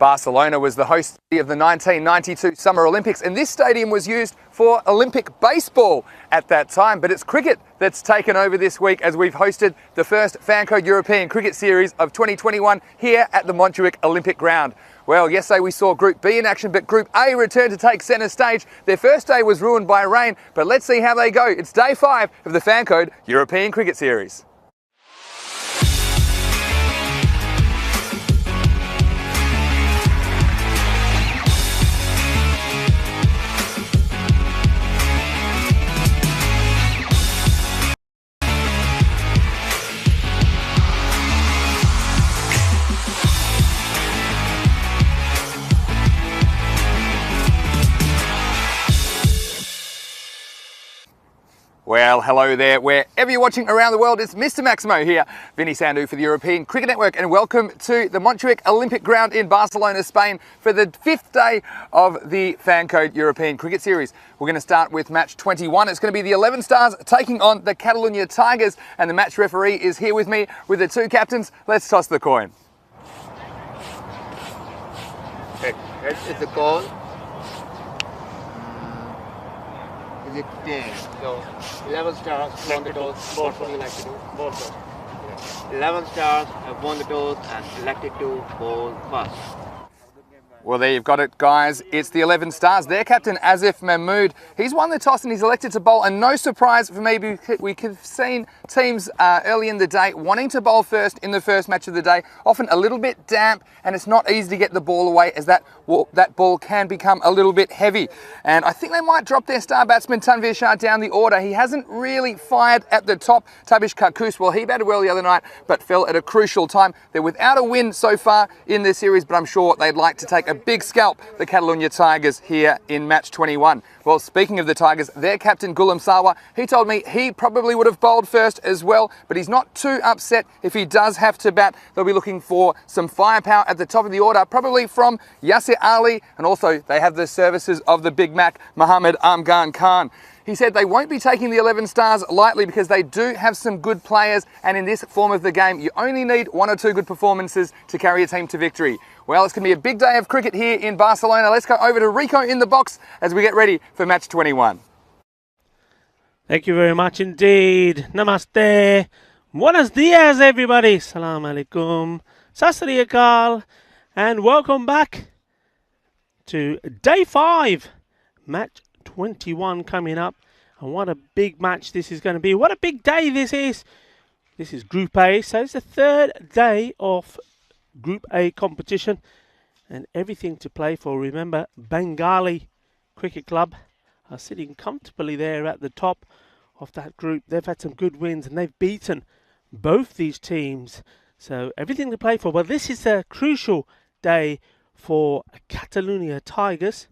Barcelona was the host of the 1992 Summer Olympics, and this stadium was used for Olympic baseball at that time. But it's cricket that's taken over this week as we've hosted the first Fancode European Cricket Series of 2021 here at the Montjuic Olympic Ground. Well, yesterday we saw Group B in action, but Group A returned to take centre stage. Their first day was ruined by rain, but let's see how they go. It's day 5 of the Fancode European Cricket Series. Well, hello there, wherever you're watching around the world, it's Mr. Maximo here, Vinny Sandhu for the European Cricket Network, and welcome to the Montjuic Olympic Ground in Barcelona, Spain, for the 5th day of the Fancode European Cricket Series. We're going to start with match 21. It's going to be the 11 Stars taking on the Catalonia Tigers, and the match referee is here with me with the two captains. Let's toss the coin. Okay, it's the coin. Is it 10? So 11 stars won the toss. What would you like to do? Both. 11 stars have won the toss and elected to bowl first. Well, there you've got it, guys. It's the 11 Stars. Their captain, Asif Mahmood, he's won the toss and he's elected to bowl. And no surprise for me, we could have seen teams early in the day wanting to bowl first in the first match of the day. Often a little bit damp, and it's not easy to get the ball away as that ball can become a little bit heavy. And I think they might drop their star batsman, Tanvir Shah, down the order. He hasn't really fired at the top. Tabish Karkus, well, he batted well the other night, but fell at a crucial time. They're without a win so far in this series, but I'm sure they'd like to take a big scalp, the Catalonia Tigers, here in match 21. Well, speaking of the Tigers, their captain, Gulam Sawa, he told me he probably would have bowled first as well, but he's not too upset if he does have to bat. They'll be looking for some firepower at the top of the order, probably from Yasir Ali, and also they have the services of the Big Mac, Mohammad Amgan Khan. He said they won't be taking the 11 Stars lightly because they do have some good players, and in this form of the game, you only need 1 or 2 good performances to carry a team to victory. Well, it's going to be a big day of cricket here in Barcelona. Let's go over to Rico in the box as we get ready for match 21. Thank you very much indeed. Namaste. Buenos dias, everybody. Salam alaikum. Sasri akal. And welcome back to day 5, match 21 coming up. And what a big match this is going to be. What a big day this is. This is Group A. So it's the 3rd day of Group A competition. And everything to play for. Remember, Bengali Cricket Club are sitting comfortably there at the top of that group. They've had some good wins and they've beaten both these teams. So everything to play for. Well, this is a crucial day for Catalonia Tigers.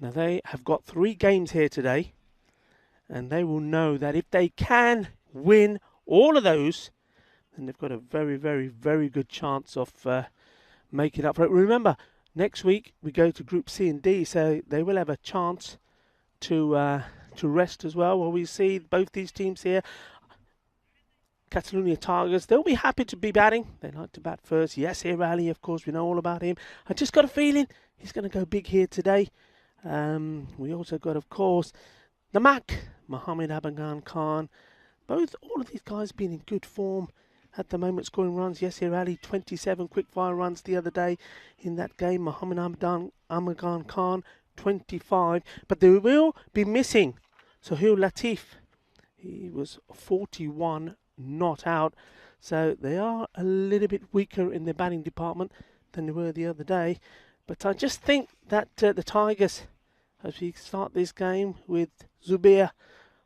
Now they have got 3 games here today, and they will know that if they can win all of those, then they've got a very, very, very good chance of making up for it. Remember, next week we go to Group C and D, so they will have a chance to rest as well. Well, we see both these teams here. Catalonia Tigers, they'll be happy to be batting. They like to bat first. Yasir Ali, of course, we know all about him. I just got a feeling he's going to go big here today. We also got, of course, the Mac, Mohammad Amgan Khan. All of these guys been in good form at the moment, scoring runs. Yasir Ali, 27 quick-fire runs the other day in that game. Mohammad Amgan Khan, 25. But they will be missing Sohail Latif. He was 41 not out. So they are a little bit weaker in their batting department than they were the other day. But I just think that the Tigers, as we start this game with Zubair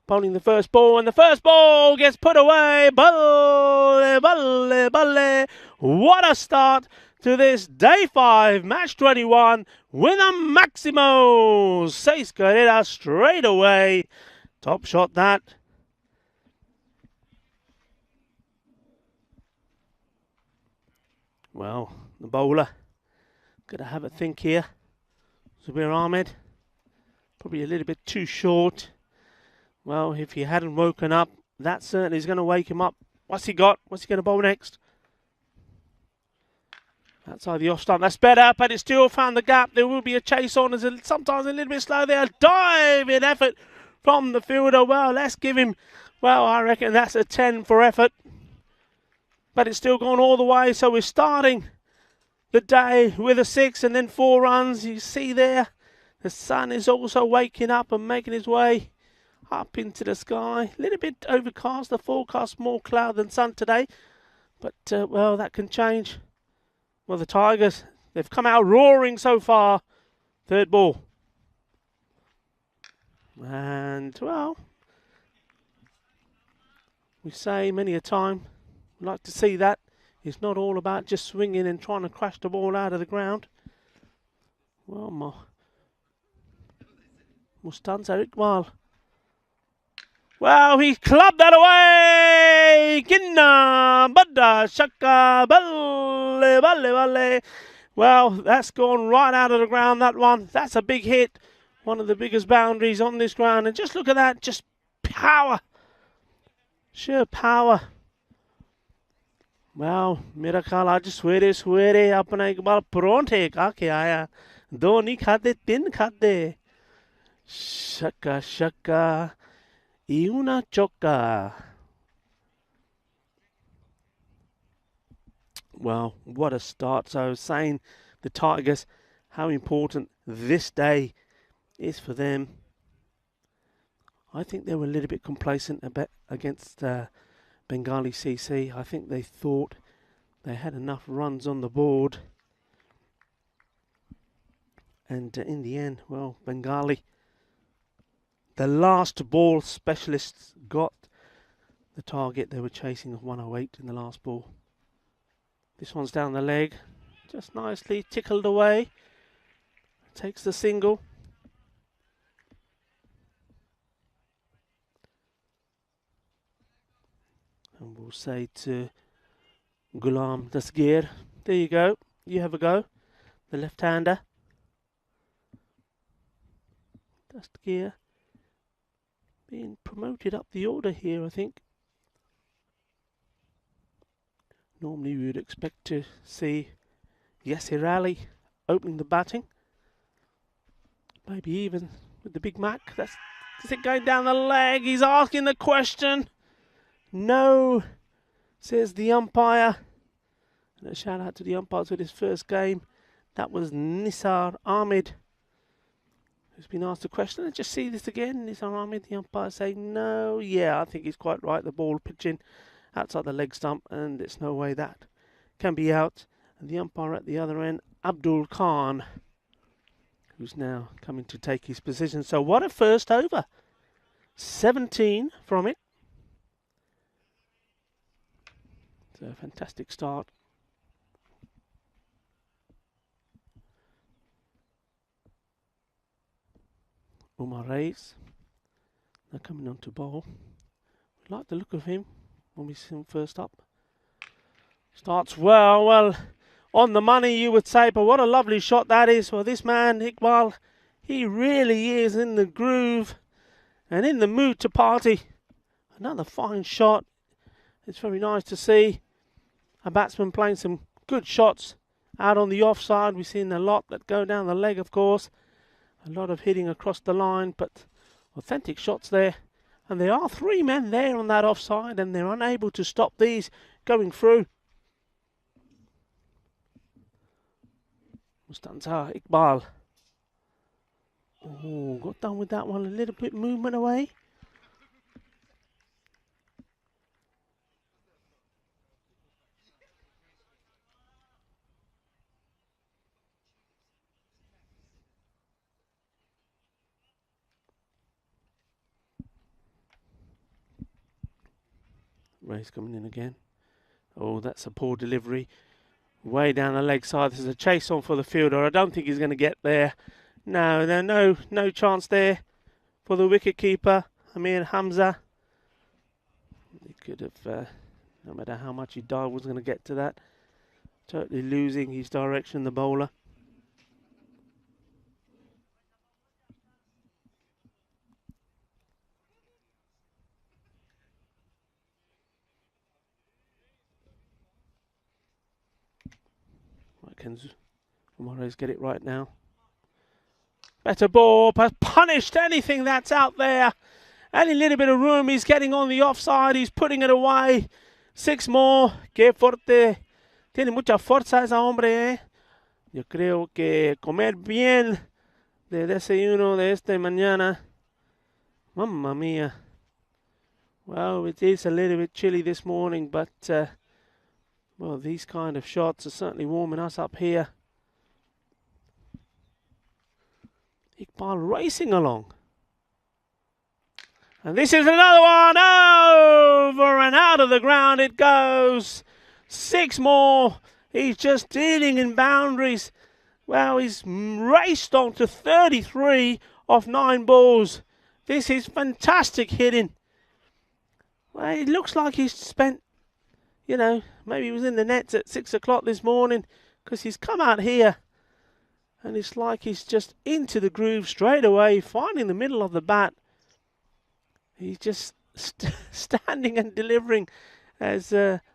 bowling the first ball, and the first ball gets put away. Balle, balle, balle. What a start to this day 5, match 21, with a Maximo. Seis carreras straight away. Top shot that. Well, the bowler got to have a think here. Zubair Ahmed, probably a little bit too short. Well, if he hadn't woken up, that certainly is going to wake him up. What's he got? What's he going to bowl next? Outside the off stump, that's better, but it still found the gap. There will be a chase on, as sometimes a little bit slow there. Diving effort from the fielder. Well, let's give him, well, I reckon that's a 10 for effort. But it's still gone all the way, so we're starting the day with a 6 and then 4 runs. You see there, the sun is also waking up and making his way up into the sky. A little bit overcast, the forecast more cloud than sun today. But, well, that can change. Well, the Tigers, they've come out roaring so far. Third ball. And, well, we say many a time, we like to see that. It's not all about just swinging and trying to crash the ball out of the ground. Well, Mustanza Iqbal. Well, he clubbed that away! Kinna, Badda, Shaka, Balle, Balle, Balle. Well, that's gone right out of the ground, that one. That's a big hit. One of the biggest boundaries on this ground. And just look at that, just power. Sheer power. Well, मेरा ख्याल आज सवेरे सवेरे अपना एक बार परोंठे खा के आया. 2 नहीं खाते, 3 खाते. Shaka, shaka. Y una choca. Well, what a start. So I was saying the Tigers, how important this day is for them. I think they were a little bit complacent against Bengali CC. I think they thought they had enough runs on the board. And in the end, well, Bengali, the last ball specialists got the target they were chasing of 108 in the last ball. This one's down the leg, just nicely tickled away. Takes the single. And we'll say to Ghulam Dasgir, there you go, you have a go. The left-hander. Dasgir being promoted up the order here, I think. Normally we would expect to see Yasir Ali opening the batting. Maybe even with the Big Mac. Is it going down the leg? He's asking the question. No, says the umpire. And a shout out to the umpires with his first game. That was Nisar Ahmed, who's been asked a question. Let's just see this again. Nisar Ahmed, the umpire, saying no. Yeah, I think he's quite right. The ball pitching outside the leg stump, and it's no way that can be out. And the umpire at the other end, Abdul Khan, who's now coming to take his position. So what a first over. 17 from it. So a fantastic start. Umar Reis, they're coming on to bowl. We like the look of him when we see him first up. Starts well, on the money you would say, but what a lovely shot that is. Well, this man, Iqbal, he really is in the groove and in the mood to party. Another fine shot. It's very nice to see a batsman playing some good shots out on the offside. We've seen a lot that go down the leg, of course. A lot of hitting across the line, but authentic shots there. And there are 3 men there on that offside, and they're unable to stop these going through. Mustanza Iqbal. Oh, got done with that one. A little bit movement away. Ray's coming in again. Oh, that's a poor delivery. Way down the leg side. There's a chase on for the fielder. I don't think he's going to get there. No chance there for the wicket keeper, Amir Hamza. He could have, no matter how much he dived, was going to get to that. Totally losing his direction, the bowler. Can Morales get it right now? Better ball, has punished anything that's out there. Any little bit of room, he's getting on the offside, he's putting it away. 6 more. Qué fuerte. Tiene mucha fuerza ese hombre, eh. Yo creo que comer bien de desayuno de esta mañana. Mamma mia. Well, it is a little bit chilly this morning, but well, these kind of shots are certainly warming us up here. Iqbal racing along. And this is another one. Over and out of the ground it goes. 6 more. He's just dealing in boundaries. Well, he's raced on to 33 off 9 balls. This is fantastic hitting. Well, it looks like he's spent, you know, maybe he was in the nets at 6 o'clock this morning, because he's come out here and it's like he's just into the groove straight away, finding the middle of the bat. He's just standing and delivering as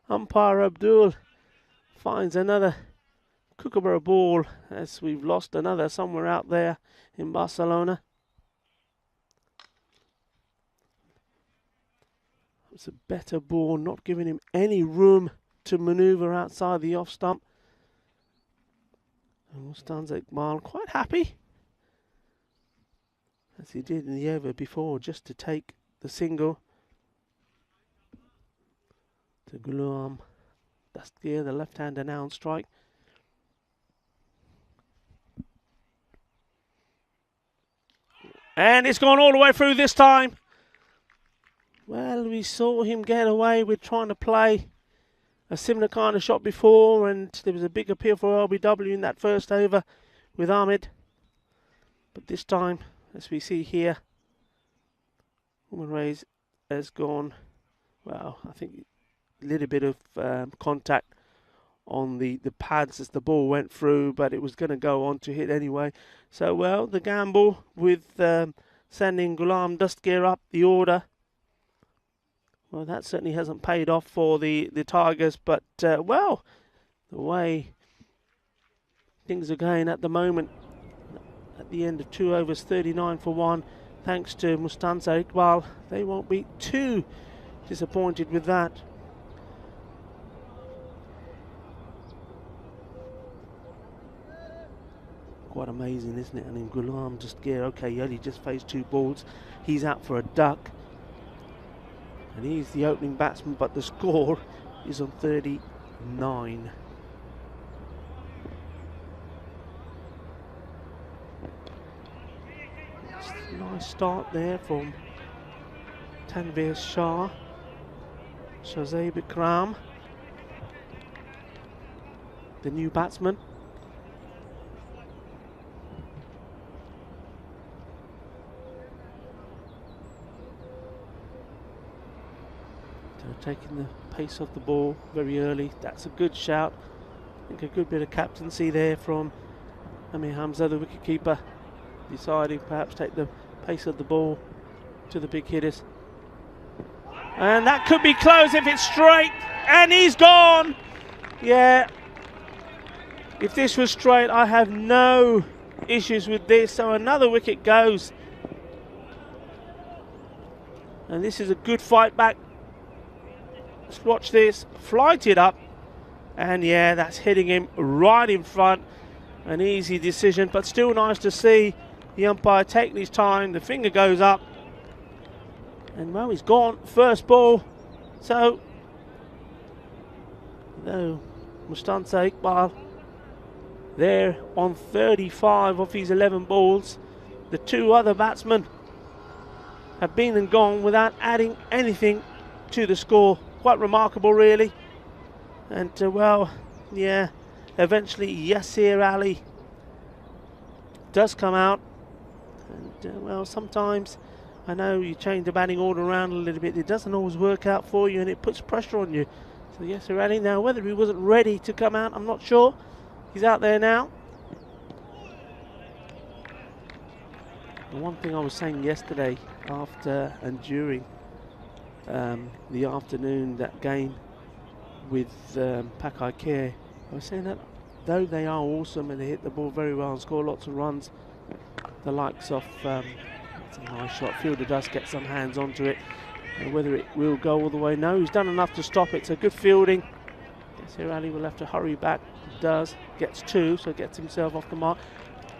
umpire Abdul finds another kookaburra ball, as we've lost another somewhere out there in Barcelona. It's a better ball, not giving him any room to manoeuvre outside the off stump. And Mustanza Iqbal quite happy, as he did in the over before, just to take the single. To Ghulam Dastgir, the left-hander now on strike. And it's gone all the way through this time. Well, we saw him get away with trying to play a similar kind of shot before, and there was a big appeal for LBW in that first over with Ahmed. But this time, as we see here, Woman Rays has gone, well, I think a little bit of contact on the pads as the ball went through, but it was going to go on to hit anyway. So, well, the gamble with sending Ghulam Dastgir up the order, well, that certainly hasn't paid off for the Tigers, but, well, the way things are going at the moment, at the end of 2 overs, 39 for 1, thanks to Mustanza Iqbal, they won't be too disappointed with that. Quite amazing, isn't it? I mean, Ghulam Dastgir, okay, he only just faced 2 balls. He's out for a duck. And he's the opening batsman, but the score is on 39. Nice start there from Tanveer Shah. Shazay Bikram, the new batsman. Taking the pace of the ball very early. That's a good shout. I think a good bit of captaincy there from Amir Hamza, the wicketkeeper, deciding perhaps take the pace of the ball to the big hitters. And that could be close if it's straight. And he's gone. Yeah. If this was straight, I have no issues with this. So another wicket goes. And this is a good fight back. Let's watch this, flight it up, and yeah, that's hitting him right in front. An easy decision, but still nice to see the umpire taking his time. The finger goes up, and well, he's gone, first ball. So, though Mustanza Iqbal there on 35 of his 11 balls, the 2 other batsmen have been and gone without adding anything to the score. Quite remarkable, really. And well, yeah, eventually Yasir Ali does come out. And well, sometimes I know you change the batting order around a little bit, it doesn't always work out for you, and it puts pressure on you. So Yasir Ali, now whether he wasn't ready to come out, I'm not sure. He's out there now. The one thing I was saying yesterday, after and during the afternoon, that game with Pakai Care, I was saying that though they are awesome and they hit the ball very well and score lots of runs, the likes of it's a nice shot. Fielder does get some hands onto it. Whether it will go all the way, no, he's done enough to stop it. So good fielding. Guess here Ali will have to hurry back. He does, gets 2, so gets himself off the mark.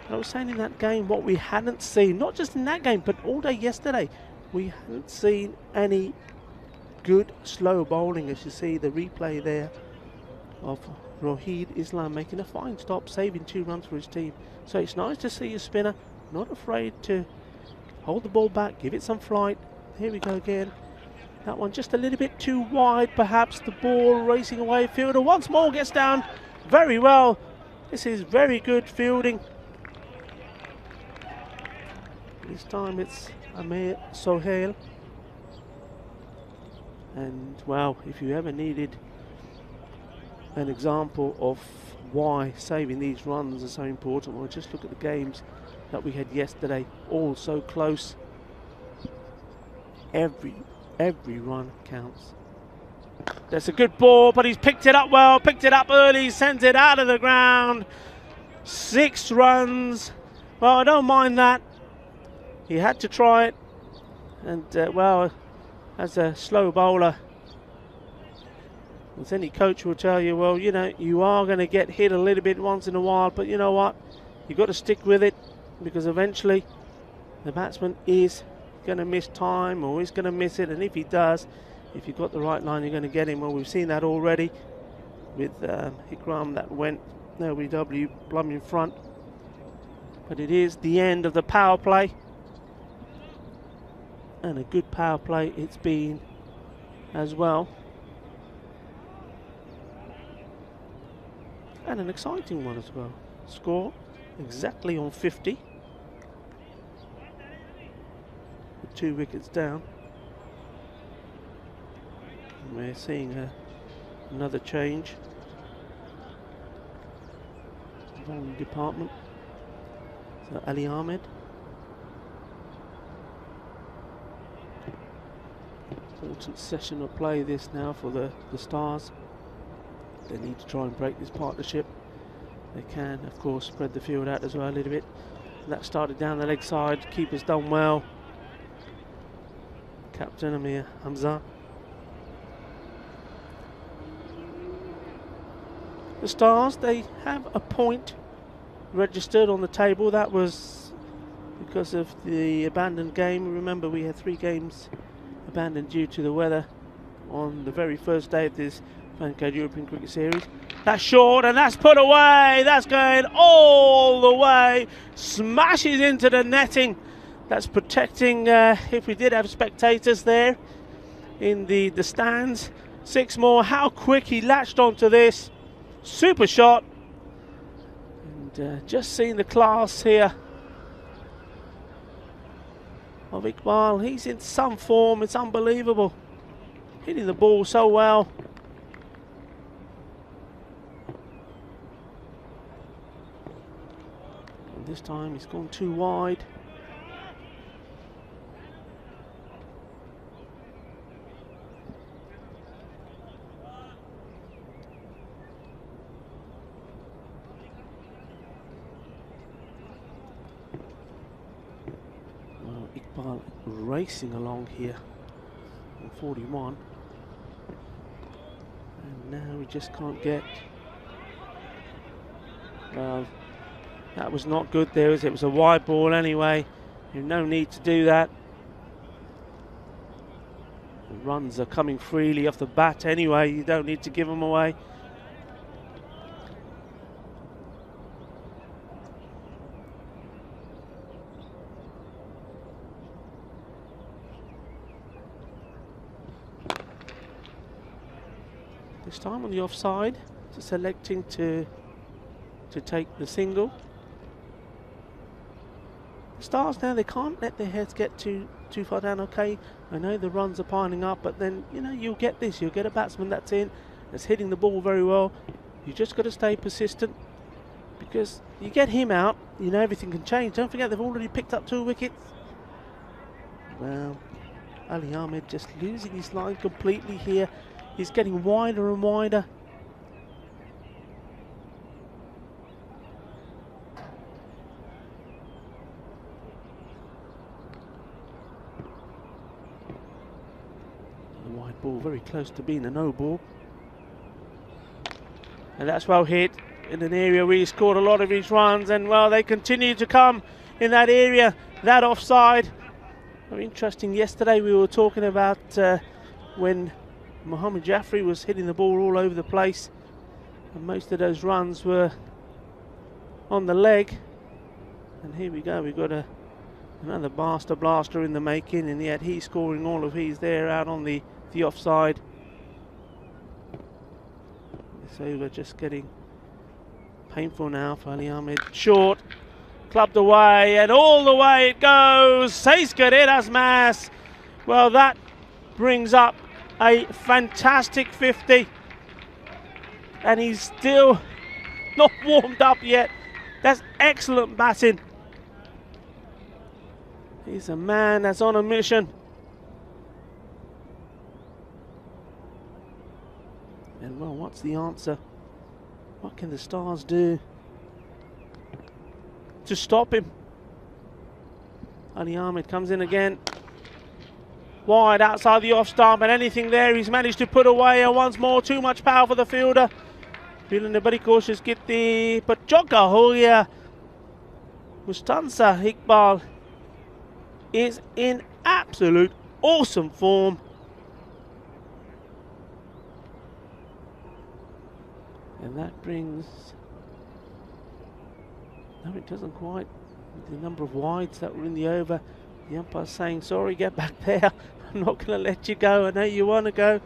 And I was saying in that game what we hadn't seen, not just in that game, but all day yesterday, we hadn't seen any good slow bowling. As you see the replay there of Rohid Islam making a fine stop, saving 2 runs for his team. So it's nice to see a spinner not afraid to hold the ball back, give it some flight. Here we go again. That one just a little bit too wide, perhaps. The ball racing away. Fielder once more gets down very well. This is very good fielding. This time it's Amir Sohail. And well, if you ever needed an example of why saving these runs are so important, well, just look at the games that we had yesterday, all so close. Every run counts. That's a good ball, but he's picked it up well, picked it up early, sends it out of the ground. 6 runs. Well, I don't mind that. He had to try it. And, well, as a slow bowler, as any coach will tell you, well, you know, you are going to get hit a little bit once in a while, but you know what? You've got to stick with it, because eventually the batsman is going to miss time, or he's going to miss it, and if he does, if you've got the right line, you're going to get him. Well, we've seen that already with Ikram that went LBW plumb in front. But it is the end of the power play, and a good power play it's been as well, and an exciting one as well. Score exactly on 50. 2 wickets down. And we're seeing another change in the bowling department. So Ali Ahmed. Important session of play this now for the Stars. They need to try and break this partnership. They can, of course, spread the field out as well a little bit. And that started down the leg side. Keeper's done well. Captain Amir Hamza. The Stars, they have a point registered on the table. That was because of the abandoned game. Remember, we had 3 games abandoned due to the weather on the very first day of this Pancade European Cricket Series. That's short, and that's put away. That's going all the way. Smashes into the netting. That's protecting, if we did have spectators there in the stands. 6 more. How quick he latched onto this. Super shot. And just seeing the class here of Iqbal. He's in some form. It's unbelievable. Hitting the ball so well. And this time he's gone too wide. Iqbal racing along here on 41, and now we just can't get. Well, that was not good there, as it was a wide ball anyway. There's no need to do that. The runs are coming freely off the bat anyway. You don't need to give them away. This time on the offside, just selecting to take the single. The Stars now, they can't let their heads get too far down. Okay, I know the runs are piling up, but then, you know, you'll get this. You'll get a batsman that's hitting the ball very well. You just got to stay persistent, because you get him out, you know, everything can change. Don't forget, they've already picked up 2 wickets. Well, Ali Ahmed just losing his line completely here. He's getting wider and wider. That ball very close to being a no ball. And that's well hit in an area where he scored a lot of his runs, and well, they continue to come in that area, that offside. Very interesting. Yesterday we were talking about when Mohamed Jaffrey was hitting the ball all over the place, and most of those runs were on the leg. And here we go, we've got another blaster in the making, and yet he's scoring all of his there out on the offside. It's over, just getting painful now for Ali Ahmed. Short, clubbed away, and all the way it goes. Seis carreras más. Well, that brings up a fantastic 50, and he's still not warmed up yet. That's excellent batting. He's a man that's on a mission. And well, what's the answer? What can the Stars do to stop him? Ali Ahmed comes in again. Wide outside the off stump, and anything there he's managed to put away. And once more, too much power for the fielder. Feeling bari कोशिश की थी, but चौका हो गया. Mustansa Iqbal is in absolute awesome form. And that brings, no, it doesn't quite, the number of wides that were in the over. The umpire's saying, sorry, get back there. I'm not going to let you go. I know you want to go.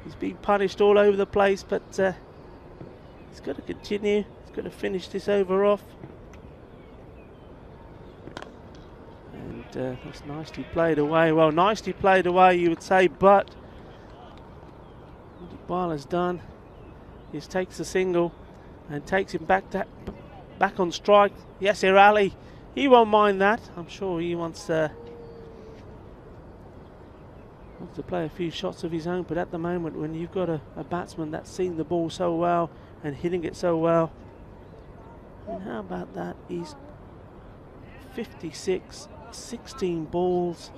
He's being punished all over the place, but he's got to continue. He's got to finish this over off. And that's nicely played away. Well, nicely played away, you would say, but what Iqbal has done is takes a single and takes him back on strike. Yasir Ali, he won't mind that. I'm sure he wants to play a few shots of his own, but at the moment, when you've got a batsman that's seeing the ball so well and hitting it so well, and how about that? He's 56, 16 balls,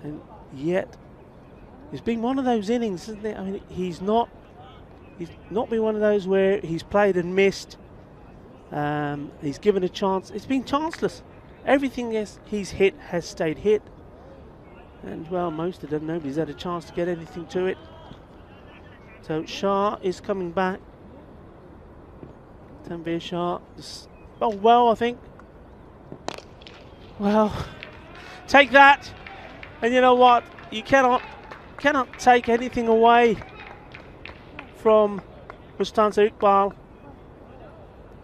and yet it's been one of those innings, isn't it? I mean, he's not been one of those where he's played and missed. He's given a chance. It's been chanceless. Everything he's hit has stayed hit. And well, most of them, nobody's had a chance to get anything to it. So Shah is coming back. Tanveer Shah. Oh, well, I think. Well, take that. And you know what? You cannot take anything away from Mustansa Iqbal.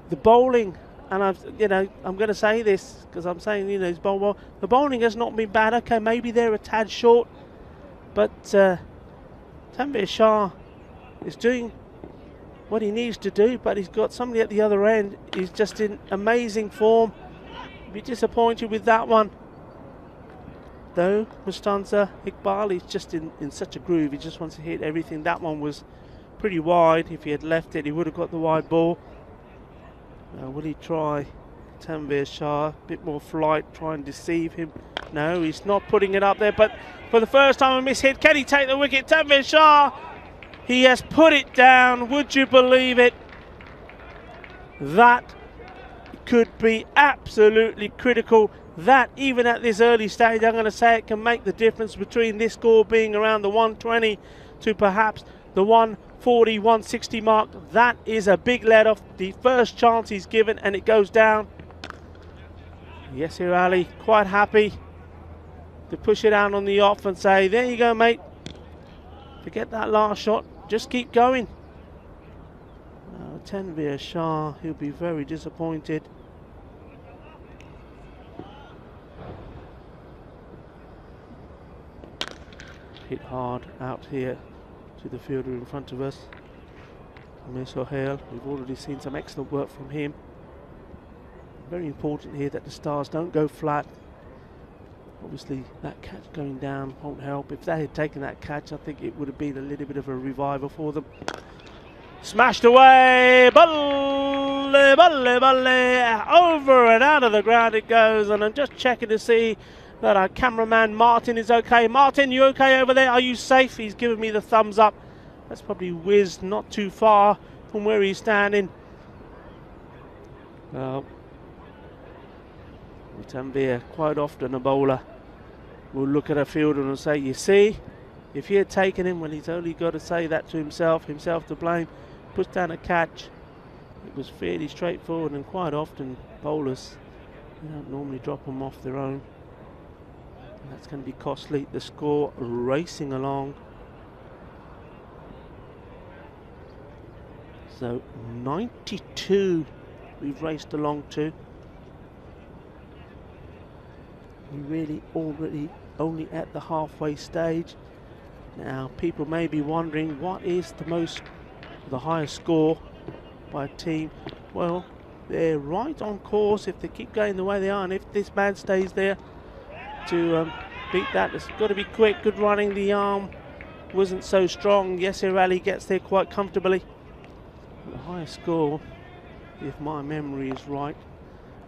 The bowling, and I'm going to say this because I'm saying, he's bowled well. The bowling has not been bad. Okay, maybe they're a tad short, but Tanveer Shah is doing what he needs to do, but he's got somebody at the other end. He's just in amazing form. Be disappointed with that one. Though Mustansa Iqbal is just in such a groove, he just wants to hit everything. That one was pretty wide. If he had left it, he would have got the wide ball. Will he try Tanveer Shah? A bit more flight, try and deceive him. No, he's not putting it up there, but for the first time a miss-hit. Can he take the wicket? Tanveer Shah, he has put it down. Would you believe it? That could be absolutely critical. That, even at this early stage, I'm going to say it can make the difference between this score being around the 120 to perhaps the 140, 160 mark. That is a big let-off. The first chance he's given, and it goes down. Yasir Ali quite happy to push it out on the off and say, there you go, mate. Forget that last shot. Just keep going. Tanveer Shah, he'll be very disappointed. Hit hard out here to the fielder in front of us. Amir Sohail, we've already seen some excellent work from him. Very important here that the Stars don't go flat. Obviously that catch going down won't help. If they had taken that catch, I think it would have been a little bit of a revival for them. Smashed away, balle, balle, balle, over and out of the ground it goes. And I'm just checking to see that our cameraman Martin is okay. Martin, you okay over there? Are you safe? He's giving me the thumbs up. That's probably whizzed not too far from where he's standing. Well, Tanvir, quite often a bowler will look at a fielder and say, you see, if he had taken him, well, he's only got to say that to himself to blame, puts down a catch. It was fairly straightforward, and quite often bowlers, you don't normally drop them off their own. And that's going to be costly. The score racing along. So 92 we've raced along to. We're really already only at the halfway stage. Now people may be wondering, what is the highest score by a team? Well, they're right on course if they keep going the way they are, and if this man stays there to beat that. It's got to be quick. Good running. The arm wasn't so strong. Yes, Rally gets there quite comfortably. The highest score, if my memory is right,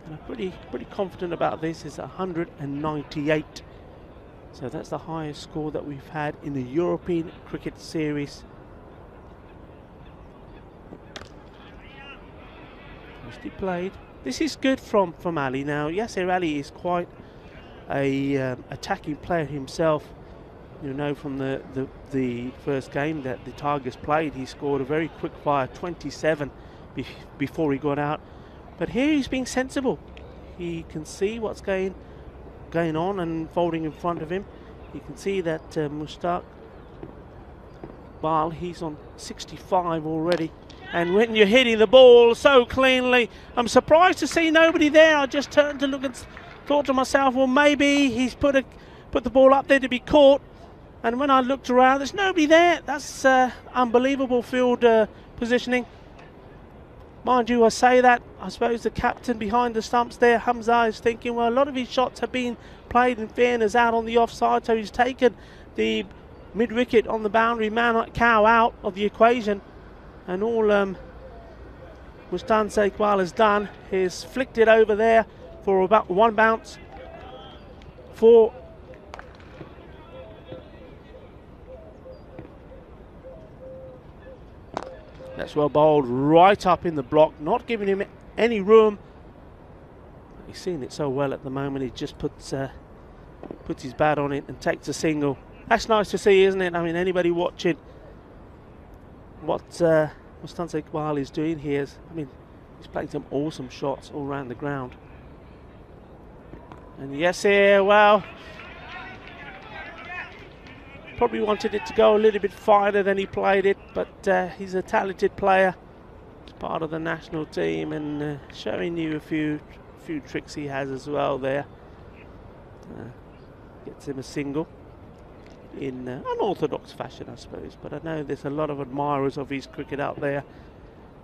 and I'm pretty confident about this, is 198. So that's the highest score that we've had in the European Cricket Series. Nicely played. This is good from Ali. Now, Yasir Ali is quite a attacking player himself. You know, from the first game that the Tigers played, he scored a very quick fire 27 before he got out. But here he's being sensible. He can see what's going on and unfolding in front of him. You can see that Mushtaq Bal, he's on 65 already. And when you're hitting the ball so cleanly, I'm surprised to see nobody there. I just turned to look and thought to myself, well, maybe he's put the ball up there to be caught. And when I looked around, there's nobody there. That's unbelievable field positioning. Mind you, I say that, I suppose the captain behind the stumps there, Hamza, is thinking, well, a lot of his shots have been played in fairness out on the offside, so he's taken the mid-wicket on the boundary, man cow out of the equation. And all Mustan Iqbal has done is flicked it over there for about one bounce for that's well bowled, right up in the block, not giving him any room. He's seen it so well at the moment, he just puts his bat on it and takes a single. That's nice to see, isn't it? I mean, anybody watching what Mustan Iqbal is doing here is, I mean, he's playing some awesome shots all around the ground. And yes, here, well, probably wanted it to go a little bit finer than he played it, but he's a talented player. He's part of the national team and showing you a few tricks he has as well there. Gets him a single in unorthodox fashion, I suppose, but I know there's a lot of admirers of his cricket out there,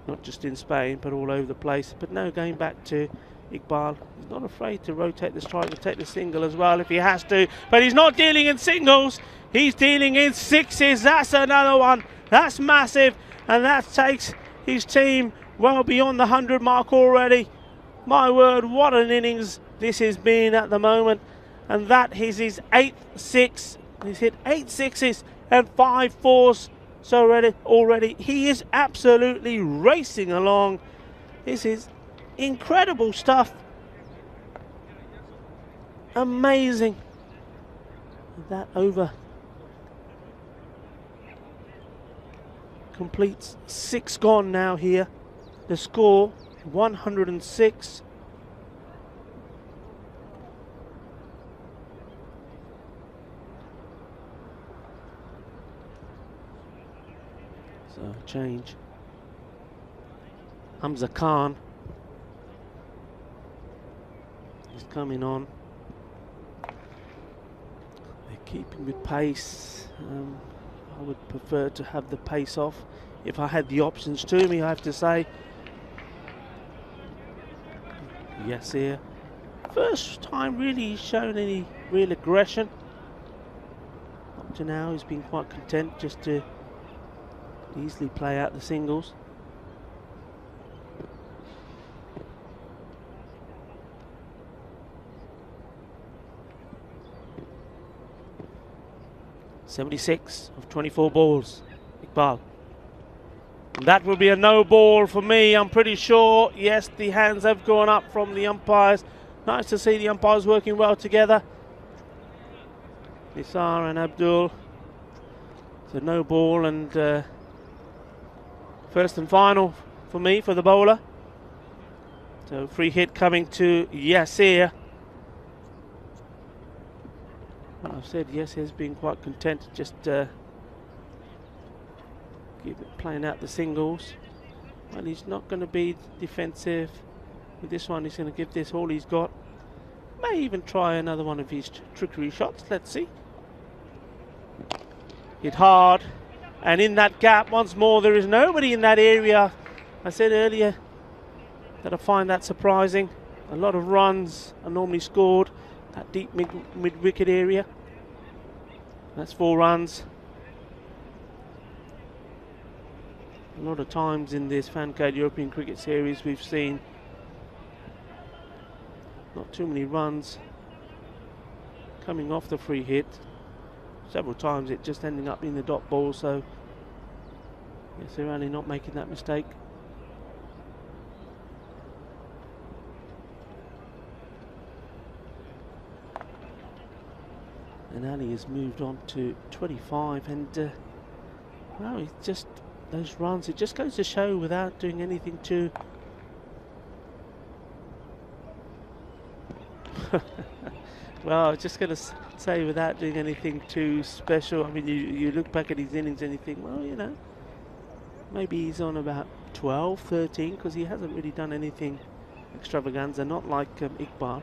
not just in Spain but all over the place. But no, going back to Iqbal, he's not afraid to rotate the strike and take the single as well if he has to, but he's not dealing in singles, he's dealing in sixes. That's another one, that's massive, and that takes his team well beyond the 100 mark already. My word, what an innings this has been at the moment, and that is his 8th six. He's hit 8 sixes and 5 fours so already. He is absolutely racing along. This is incredible stuff. Amazing. That over completes 6 gone now here. The score 106. So change. Hamza Khan is coming on. They're keeping with pace. I would prefer to have the pace off if I had the options to me, I have to say. Yes, here. First time really shown any real aggression. Up to now he's been quite content just to easily play out the singles. 76 of 24 balls. Iqbal. And that will be a no ball for me, I'm pretty sure. Yes, the hands have gone up from the umpires. Nice to see the umpires working well together. Nisar and Abdul. It's a no ball, and first and final for me, for the bowler. So free hit coming to Yasir. Well, I've said Yasir's been quite content to just playing out the singles. Well, he's not going to be defensive with this one. He's going to give this all he's got. May even try another one of his trickery shots. Let's see. Hit hard, and in that gap once more. There is nobody in that area. I said earlier that I find that surprising. A lot of runs are normally scored at deep mid wicket area. That's 4 runs. A lot of times in this Fancade European Cricket Series we've seen not too many runs coming off the free hit. Several times it just ending up in the dot ball, so yes, they're only not making that mistake. And Ali has moved on to 25, and well, it's just those runs, it just goes to show without doing anything too well, I was just going to say without doing anything too special. I mean, you look back at his innings and you think, well, you know, maybe he's on about 12, 13, because he hasn't really done anything extravaganza, not like Iqbal.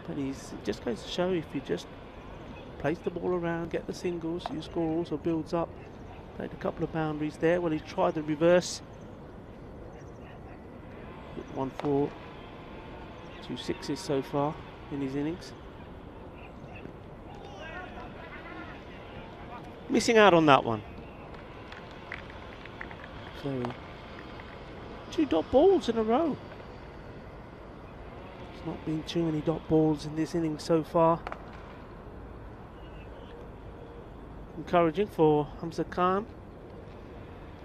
But it just goes to show if you just place the ball around, get the singles, your score also builds up. Played a couple of boundaries there. Well, he tried the reverse. Hit 1 4, 2 6s so far in his innings. Missing out on that one. So 2 dot balls in a row. There's not been too many dot balls in this inning so far. Encouraging for Hamza Khan.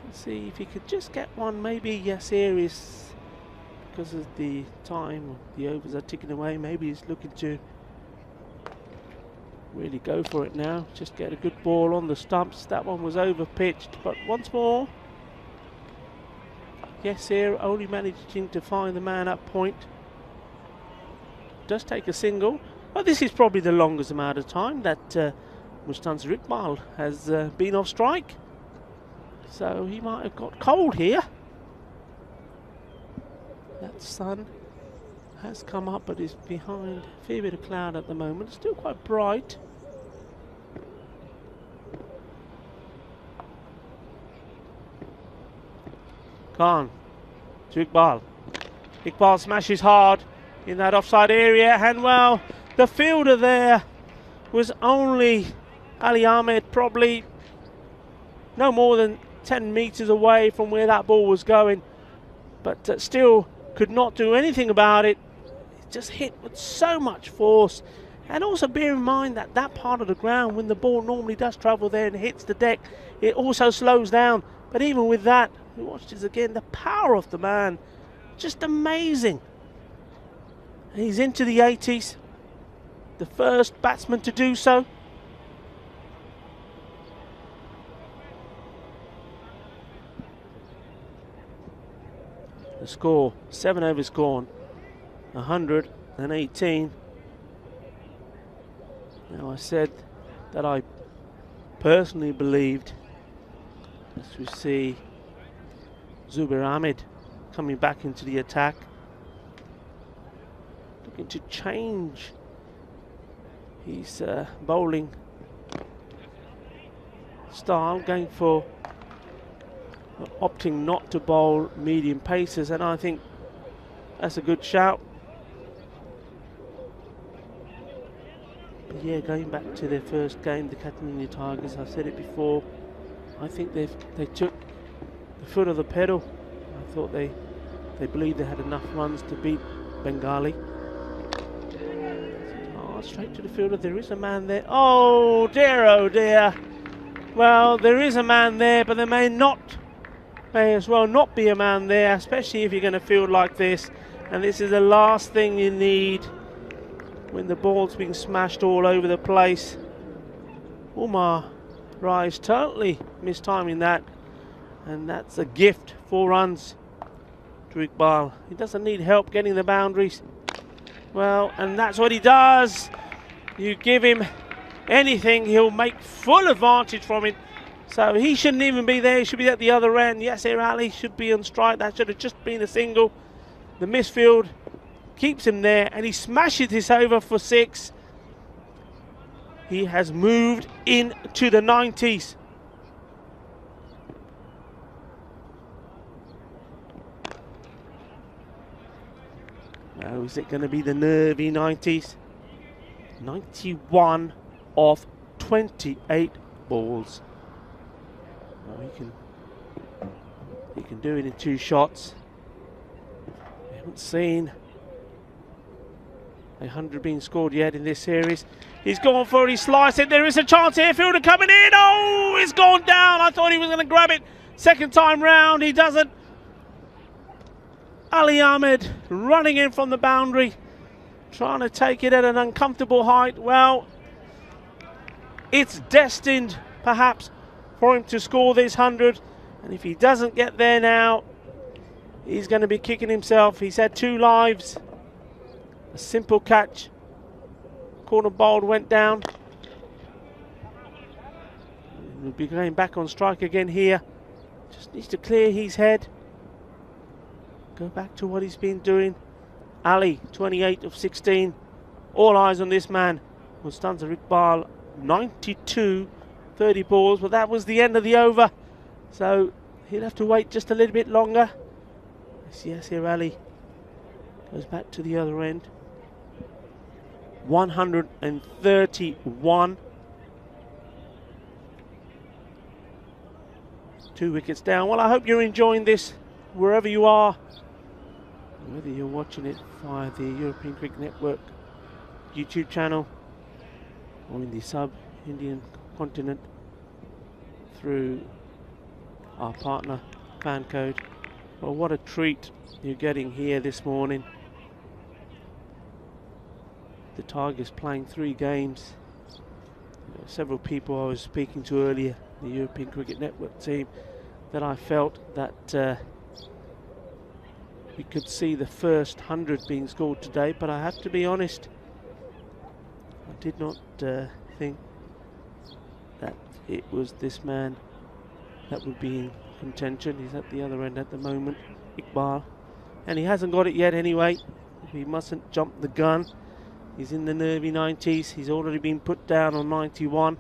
Let's see if he could just get one. Maybe Yasir is, because of the time, the overs are ticking away, maybe he's looking to really go for it now. Just get a good ball on the stumps. That one was over pitched, but once more Yasir only managing to find the man at point. Does take a single. Well, this is probably the longest amount of time that Mustansir Iqbal has been off strike, so he might have got cold here. That sun has come up but is behind a fair bit of cloud at the moment. Still quite bright. Khan to Iqbal. Iqbal smashes hard in that offside area, and well, the fielder there was only Ali Ahmed, probably no more than 10 metres away from where that ball was going, but still could not do anything about it. It just hit with so much force. And also bear in mind that that part of the ground, when the ball normally does travel there and hits the deck, it also slows down. But even with that, we watched this again, the power of the man, just amazing. And he's into the 80s, the first batsman to do so. The score, 7 overs gone, 118. Now, I said that I personally believed, as we see Zubair Ahmed coming back into the attack, looking to change his bowling style, going for opting not to bowl medium paces, and I think that's a good shout. But yeah, going back to their first game, the Catalunya Tigers, I've said it before, I think they took the foot of the pedal. I thought they believed they had enough runs to beat Bengali. Oh, straight to the fielder, there is a man there. Oh dear, Well, there is a man there, but there may as well not be a man there, especially if you're going to field like this. And this is the last thing you need when the ball's being smashed all over the place. Umar Rise totally mistiming that, and that's a gift. 4 runs to Iqbal. He doesn't need help getting the boundaries. Well, and that's what he does. You give him anything, he'll make full advantage from it. So he shouldn't even be there. He should be at the other end. Yasir Ali should be on strike. That should have just been a single. The misfield keeps him there, and he smashes this over for 6. He has moved into the 90s. Now, is it going to be the nervy 90s? 91 of 28 balls. Well, he can do it in 2 shots. We haven't seen 100 being scored yet in this series. He's gone for his slice, and there is a chance here. Fielder coming in. Oh, it's gone down. I thought he was going to grab it. Second time round, he doesn't. Ali Ahmed running in from the boundary, trying to take it at an uncomfortable height. Well, it's destined, perhaps, for him to score this 100. And if he doesn't get there now, he's going to be kicking himself. He's had 2 lives. A simple catch. Corner bowled, went down. He'll be going back on strike again here. Just needs to clear his head. Go back to what he's been doing. Ali, 28 of 16. All eyes on this man. Mustanza Iqbal, 92, 30 balls. But that was the end of the over. So he'll have to wait just a little bit longer. Yasir Ali goes back to the other end. 131. 2 wickets down. Well, I hope you're enjoying this wherever you are. Whether you're watching it via the European Cricket Network YouTube channel or in the sub-Indian continent through our partner fan code. Well, what a treat you're getting here this morning. The Tigers playing 3 games. Several people I was speaking to earlier, the European Cricket Network team, that I felt that we could see the first 100 being scored today, but I have to be honest, I did not think that it was this man that would be in contention. He's at the other end at the moment, Iqbal, and he hasn't got it yet anyway. He mustn't jump the gun. He's in the nervy 90s. He's already been put down on 91.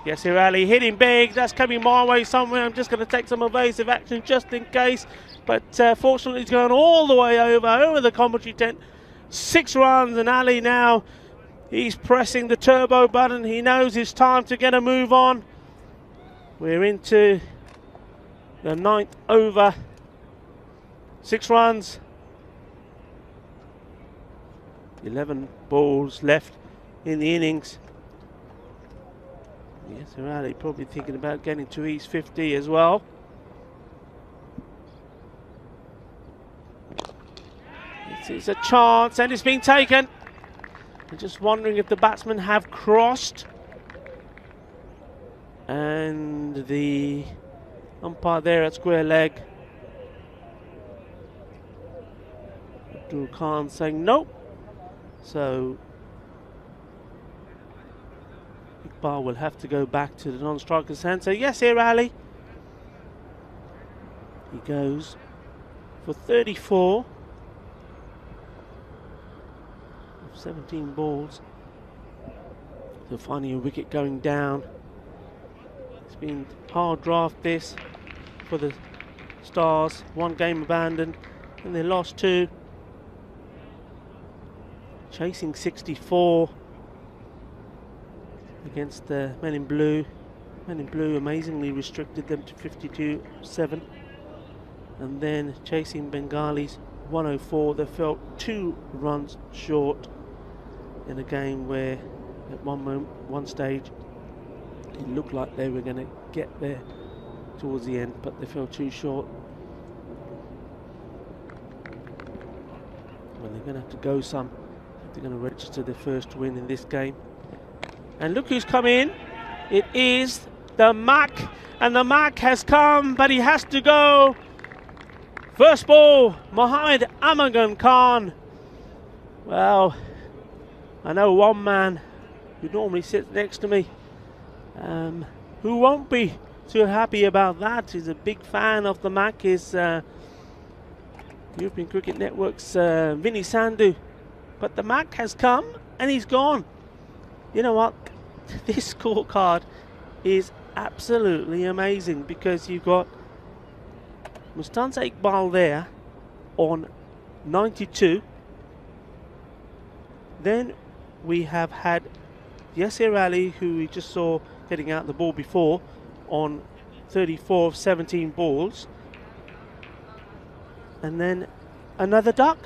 Yasir Ali hitting big. That's coming my way somewhere. I'm just going to take some evasive action just in case. But fortunately, he's going all the way over the commentary tent. 6 runs, and Ali now, he's pressing the turbo button. He knows it's time to get a move on. We're into the 9th over. 6 runs. 11 balls left in the innings. Yes, Ali probably thinking about getting to East 50 as well. It's a chance, and it's been taken. I'm just wondering if the batsmen have crossed. And the umpire there at square leg, Abdul Khan, saying nope. So Iqbal will have to go back to the non-striker's hand. So Yasir Ali, he goes for 34 of 17 balls. So finding a wicket going down. It's been hard draft this for the Stars. 1 game abandoned, and they lost 2. Chasing 64 against the Men in Blue. Men in Blue amazingly restricted them to 52-7. And then chasing Bengalis 104. They fell 2 runs short in a game where at one stage It looked like they were going to get there towards the end, but they fell too short. Well, they're going to have to go some if they're going to register their first win in this game. And look who's come in. It is the Mac, and the Mac has come, but he has to go. First ball, Mohammed Amagan Khan. Well, I know one man who normally sits next to me who won't be too happy about that. He's a big fan of the Mac, is European Cricket Network's Vinny Sandhu. But the Mac has come and he's gone. You know what? This scorecard is absolutely amazing, because you've got Mustanza Iqbal there on 92. Then we have had Yasir Ali, who we just saw getting out the ball before, on 34 of 17 balls. And then another duck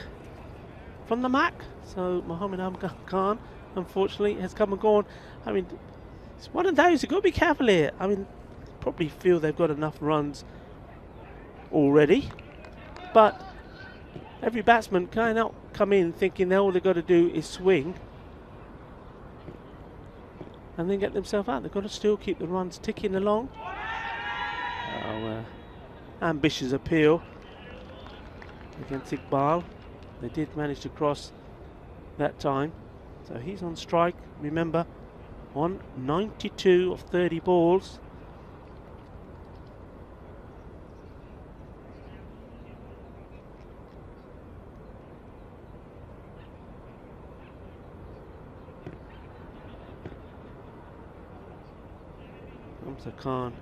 from the Mac. So Mohammed Amgan Khan, unfortunately, has come and gone. I mean, it's one of those, you've got to be careful here. I mean, probably feel they've got enough runs already, but every batsman cannot come in thinking all they've got to do is swing and then get themselves out. They've got to still keep the runs ticking along. Ambitious appeal against Iqbal. They did manage to cross that time, so he's on strike, remember, on 92 of 30 balls. Hamza Khan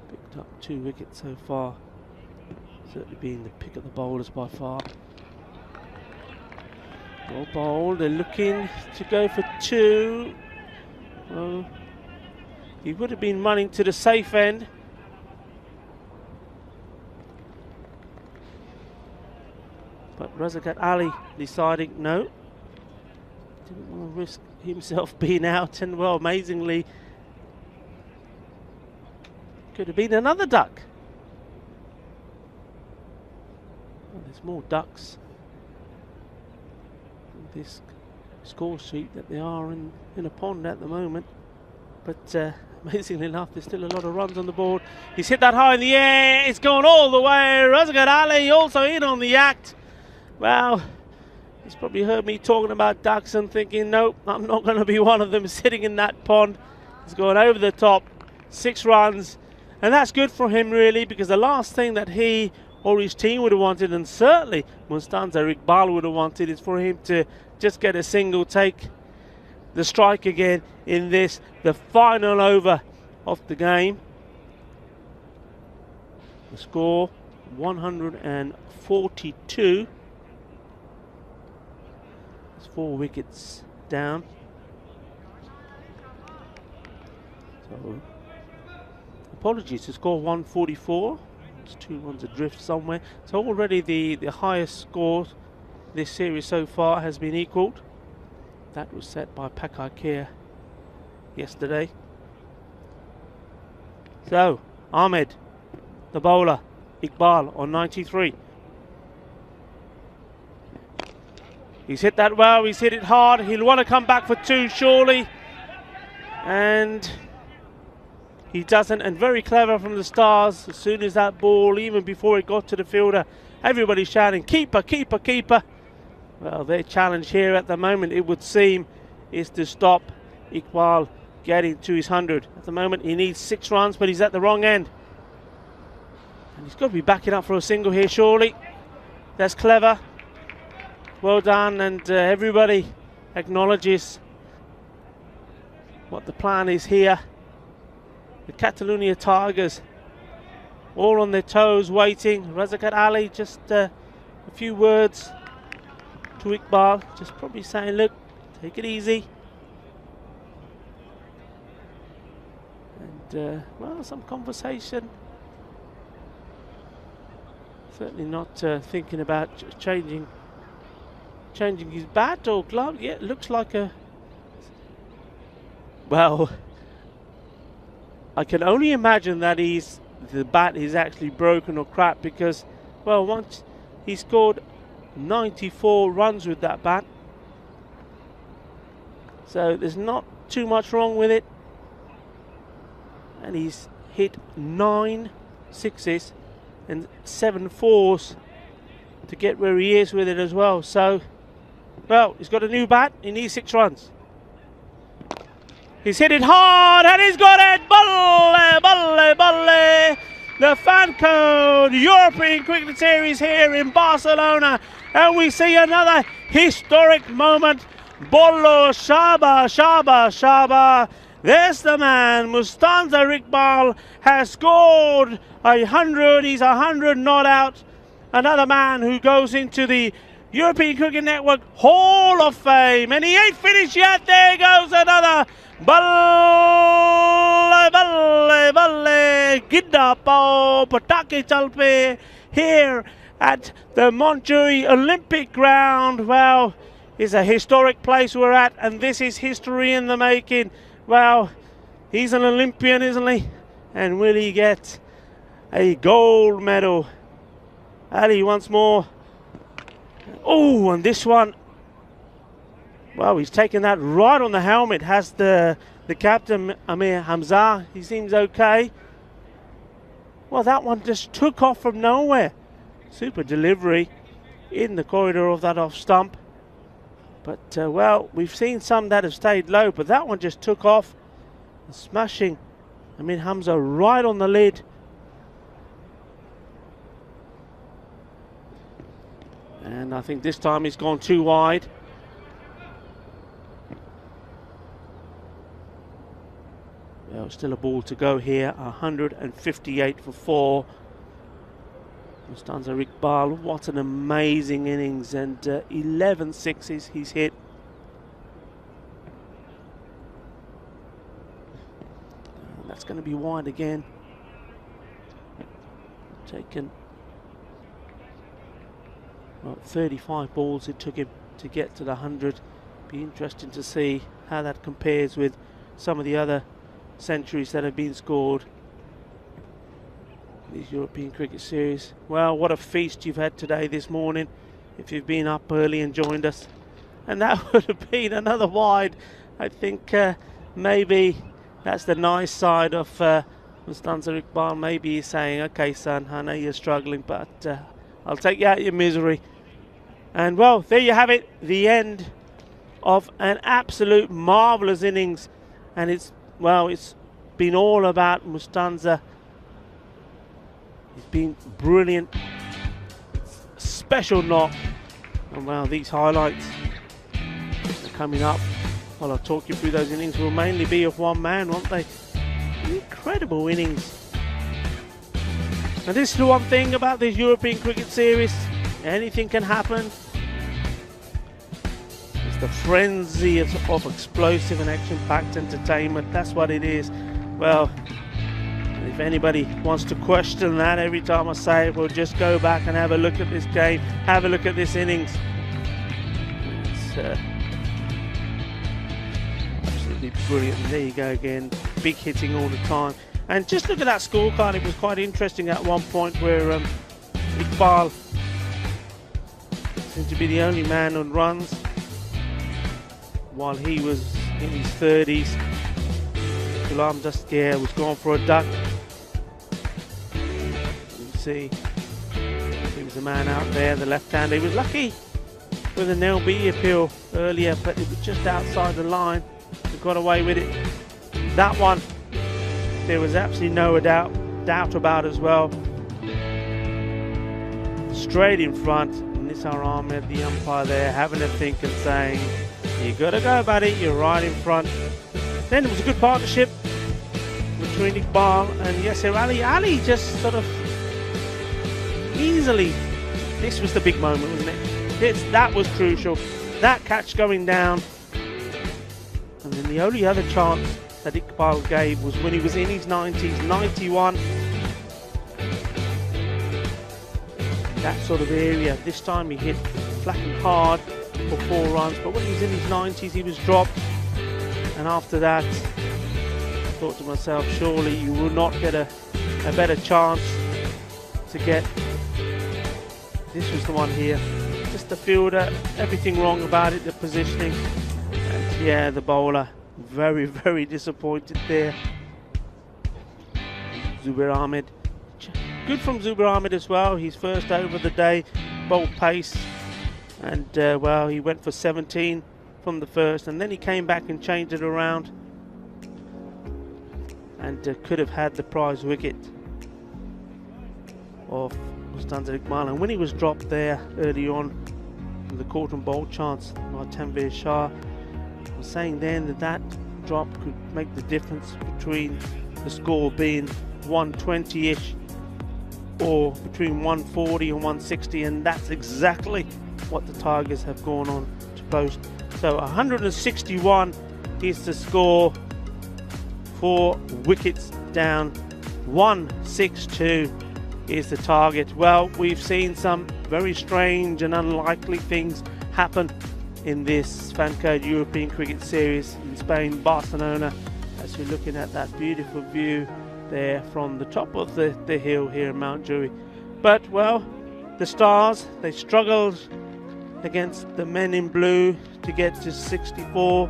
picked up 2 wickets so far, certainly being the pick of the bowlers by far. Well bowled, they're looking to go for 2. Well, he would have been running to the safe end. But Razakat Ali deciding no, didn't want to risk himself being out, and well, amazingly, could have been another duck. Well, there's more ducks in this score sheet that they are in a pond at the moment, but amazingly enough, there's still a lot of runs on the board. He's hit that high in the air, it's gone all the way. Razakat Ali also in on the act. Well, he's probably heard me talking about ducks and thinking, nope, I'm not going to be one of them sitting in that pond. He's going over the top, 6 runs, and that's good for him really, because the last thing that he or his team would have wanted, and certainly Mustanza Iqbal would have wanted, is for him to just get a single, take the strike again in this, the final over of the game. The score, 142. 4 wickets down. So, apologies, to score 144. It's 2 runs adrift somewhere. So already the highest score this series so far has been equalled. That was set by Pakar Kher yesterday. So, Ahmed, the bowler, Iqbal on 93. He's hit that well, he's hit it hard, he'll want to come back for 2 surely, and he doesn't, and very clever from the Stars. As soon as that ball, even before it got to the fielder, everybody's shouting, keeper, keeper, keeper. Well, their challenge here at the moment, it would seem, is to stop Iqbal getting to his 100. At the moment he needs 6 runs, but he's at the wrong end. And he's got to be backing up for a single here surely. That's clever. Well done, and everybody acknowledges what the plan is here. The Catalonia Tigers all on their toes waiting. Razakat Ali just a few words to Iqbal, just probably saying, look, take it easy. And well, some conversation. Certainly not thinking about changing his bat or glove. Yeah, it looks like well, I can only imagine that the bat is actually broken or cracked, because, well, once he scored 94 runs with that bat, so there's not too much wrong with it, and he's hit 9 sixes and 7 fours to get where he is with it as well. So, well, he's got a new bat, he needs 6 runs. He's hit it hard and he's got it! Balle, balle, balle! The fan code European Cricket Series here in Barcelona, and we see another historic moment. Bollo, Shaba, Shaba, Shaba. There's the man. Mustanza Iqbal has scored 100. He's 100 not out. Another man who goes into the European Cricket Network Hall of Fame. And he ain't finished yet. There goes another. Balle, balle, balle. Gidda pao, patake chalpe. Here at the Montjuïc Olympic Ground. Well, it's a historic place we're at, and this is history in the making. Well, he's an Olympian, isn't he? And will he get a gold medal? Ali once more. Oh, and this one. Well, he's taken that right on the helmet. Has the captain, Amir Hamza. He seems okay. Well, that one just took off from nowhere. Super delivery in the corridor of that off stump. But, well, we've seen some that have stayed low, but that one just took off, smashing Amir Hamza right on the lid. And I think this time he's gone too wide. Well, still a ball to go here. 158 for 4. Mustanza Iqbal, what an amazing innings, and 11 sixes he's hit. That's going to be wide again. Taken, well, 35 balls it took him to get to the 100. Be interesting to see how that compares with some of the other centuries that have been scored. These European Cricket Series. Well, what a feast you've had today, this morning, if you've been up early and joined us. And that would have been another wide. I think maybe that's the nice side of Mustanza Iqbal. Maybe he's saying, okay, son, I know you're struggling, but I'll take you out of your misery. And, well, there you have it, the end of an absolute marvellous innings. And it's, well, it's been all about Mustanza. He's been brilliant, special knock, and well, these highlights are coming up. Well, I'll talk you through those innings. Will mainly be of one man, won't they? Incredible innings. And this is the one thing about this European Cricket Series: anything can happen. It's the frenzy of explosive and action-packed entertainment. That's what it is. Well, if anybody wants to question that every time I say it, we'll just go back and have a look at this game, have a look at this innings. It's absolutely brilliant. There you go again, big hitting all the time. And just look at that scorecard. It was quite interesting at one point where Iqbal seemed to be the only man on runs while he was in his 30s. Ghulam Dastgir was going for a duck. See, he was the man out there, the left-hander. He was lucky with an LB appeal earlier, but it was just outside the line. He got away with it. That one, there was absolutely no doubt about as well. Straight in front, Nisar Ahmed, the umpire there, having a think and saying, you gotta go, buddy, you're right in front. Then it was a good partnership between Iqbal and Yasser Ali. Ali just sort of easily, this was the big moment, wasn't it? That was crucial. That catch going down. And then the only other chance that Iqbal gave was when he was in his 90s, 91. That sort of area. This time he hit flat and hard for 4 runs, but when he was in his 90s he was dropped. And after that, thought to myself, surely you will not get a better chance to get. This was the one here. Just the fielder, everything wrong about it, the positioning. And yeah, the bowler, very, very disappointed there. Zubair Ahmed. Good from Zubair Ahmed as well. His first over of the day, bowled pace. And well, he went for 17 from the first, and then he came back and changed it around. And could have had the prize wicket of Mustafa Iqbal. And when he was dropped there early on, the caught and bowl chance by Tanveer Shah, I was saying then that that drop could make the difference between the score being 120-ish or between 140 and 160, and that's exactly what the Tigers have gone on to post. So 161 is the score, 4 wickets down, 162 is the target. Well, we've seen some very strange and unlikely things happen in this fan code European Cricket Series in Spain, Barcelona, as we're looking at that beautiful view there from the top of the hill here in Mount Jury. But well, the Stars, they struggled against the men in blue to get to 64.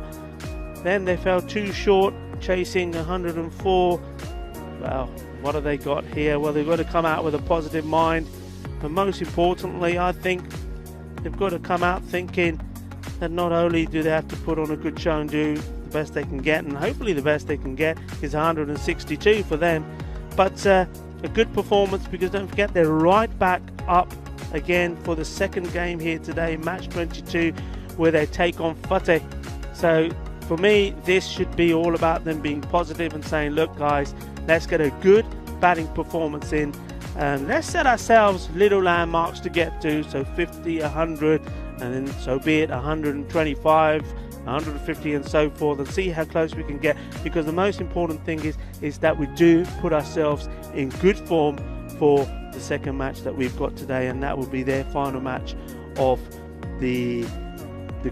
Then they fell too short, chasing 104. Well, what have they got here? Well, they've got to come out with a positive mind, but most importantly, I think they've got to come out thinking that not only do they have to put on a good show and do the best they can get, and hopefully the best they can get is 162 for them, but a good performance, because don't forget they're right back up again for the second game here today, match 22, where they take on Fateh. So for me, this should be all about them being positive and saying, look guys, let's get a good batting performance in, and let's set ourselves little landmarks to get to, so 50, 100, and then so be it, 125, 150 and so forth, and see how close we can get, because the most important thing is that we do put ourselves in good form for the second match that we've got today, and that will be their final match of the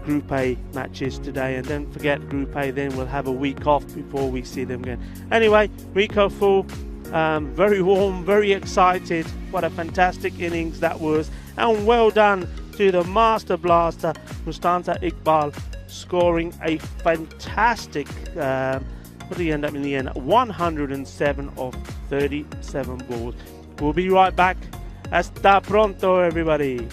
Group A matches today. And don't forget, Group A then will have a week off before we see them again. Anyway, Rico full, very warm, very excited. What a fantastic innings that was, and well done to the master blaster Mustafa Iqbal, scoring a fantastic what did he end up in the end? 107 of 37 balls. We'll be right back. Hasta pronto, everybody.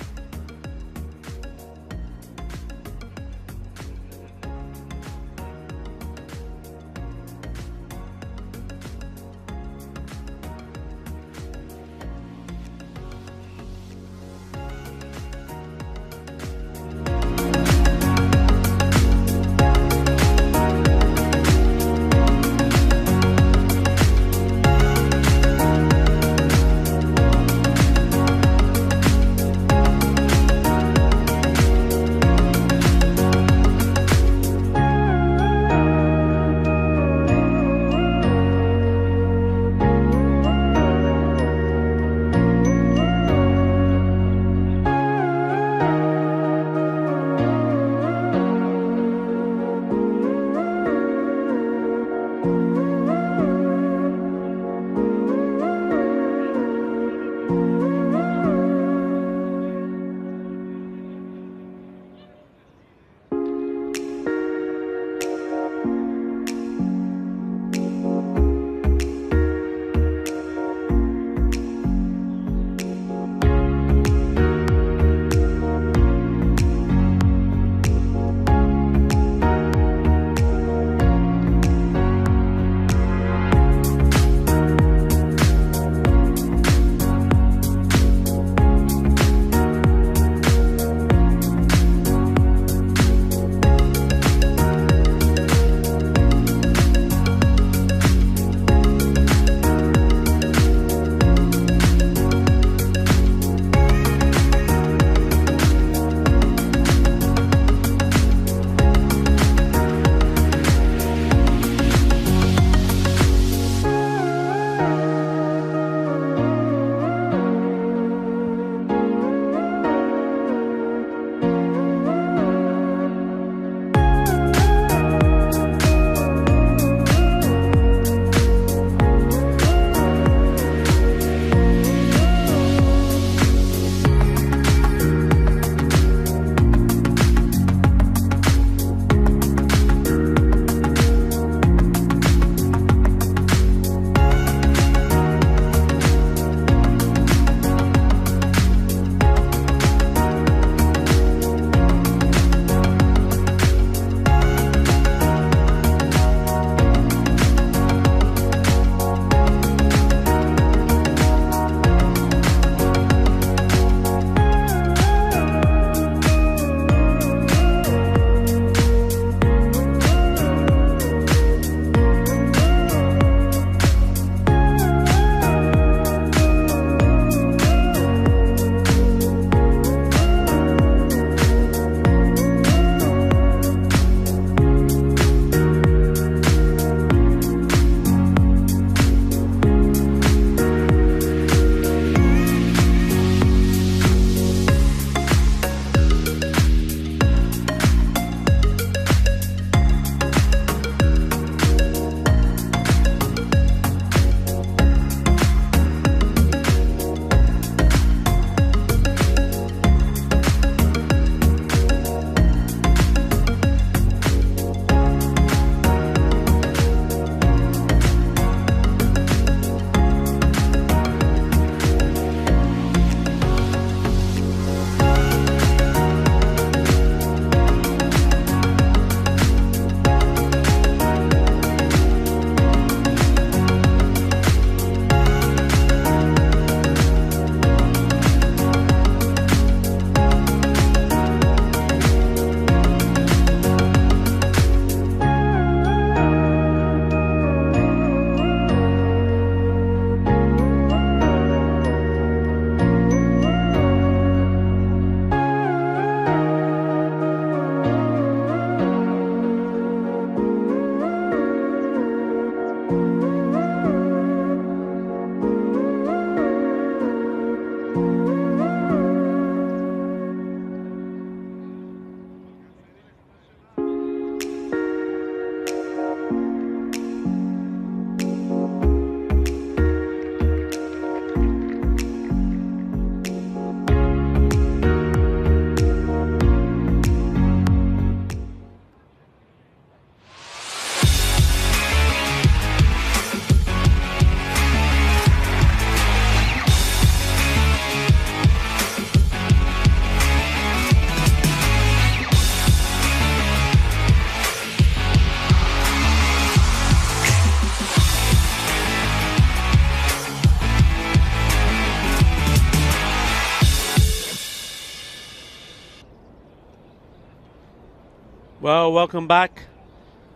Well, welcome back.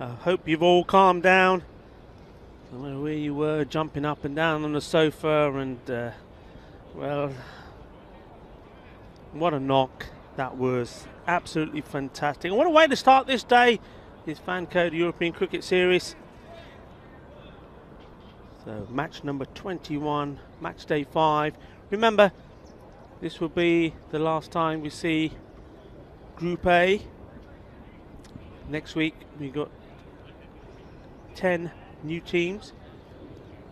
I hope you've all calmed down. I don't know where you were, jumping up and down on the sofa, and well, what a knock that was. Absolutely fantastic. And what a way to start this day, this Fan Code European Cricket Series. So match number 21, match day 5. Remember, this will be the last time we see Group A. Next week we got 10 new teams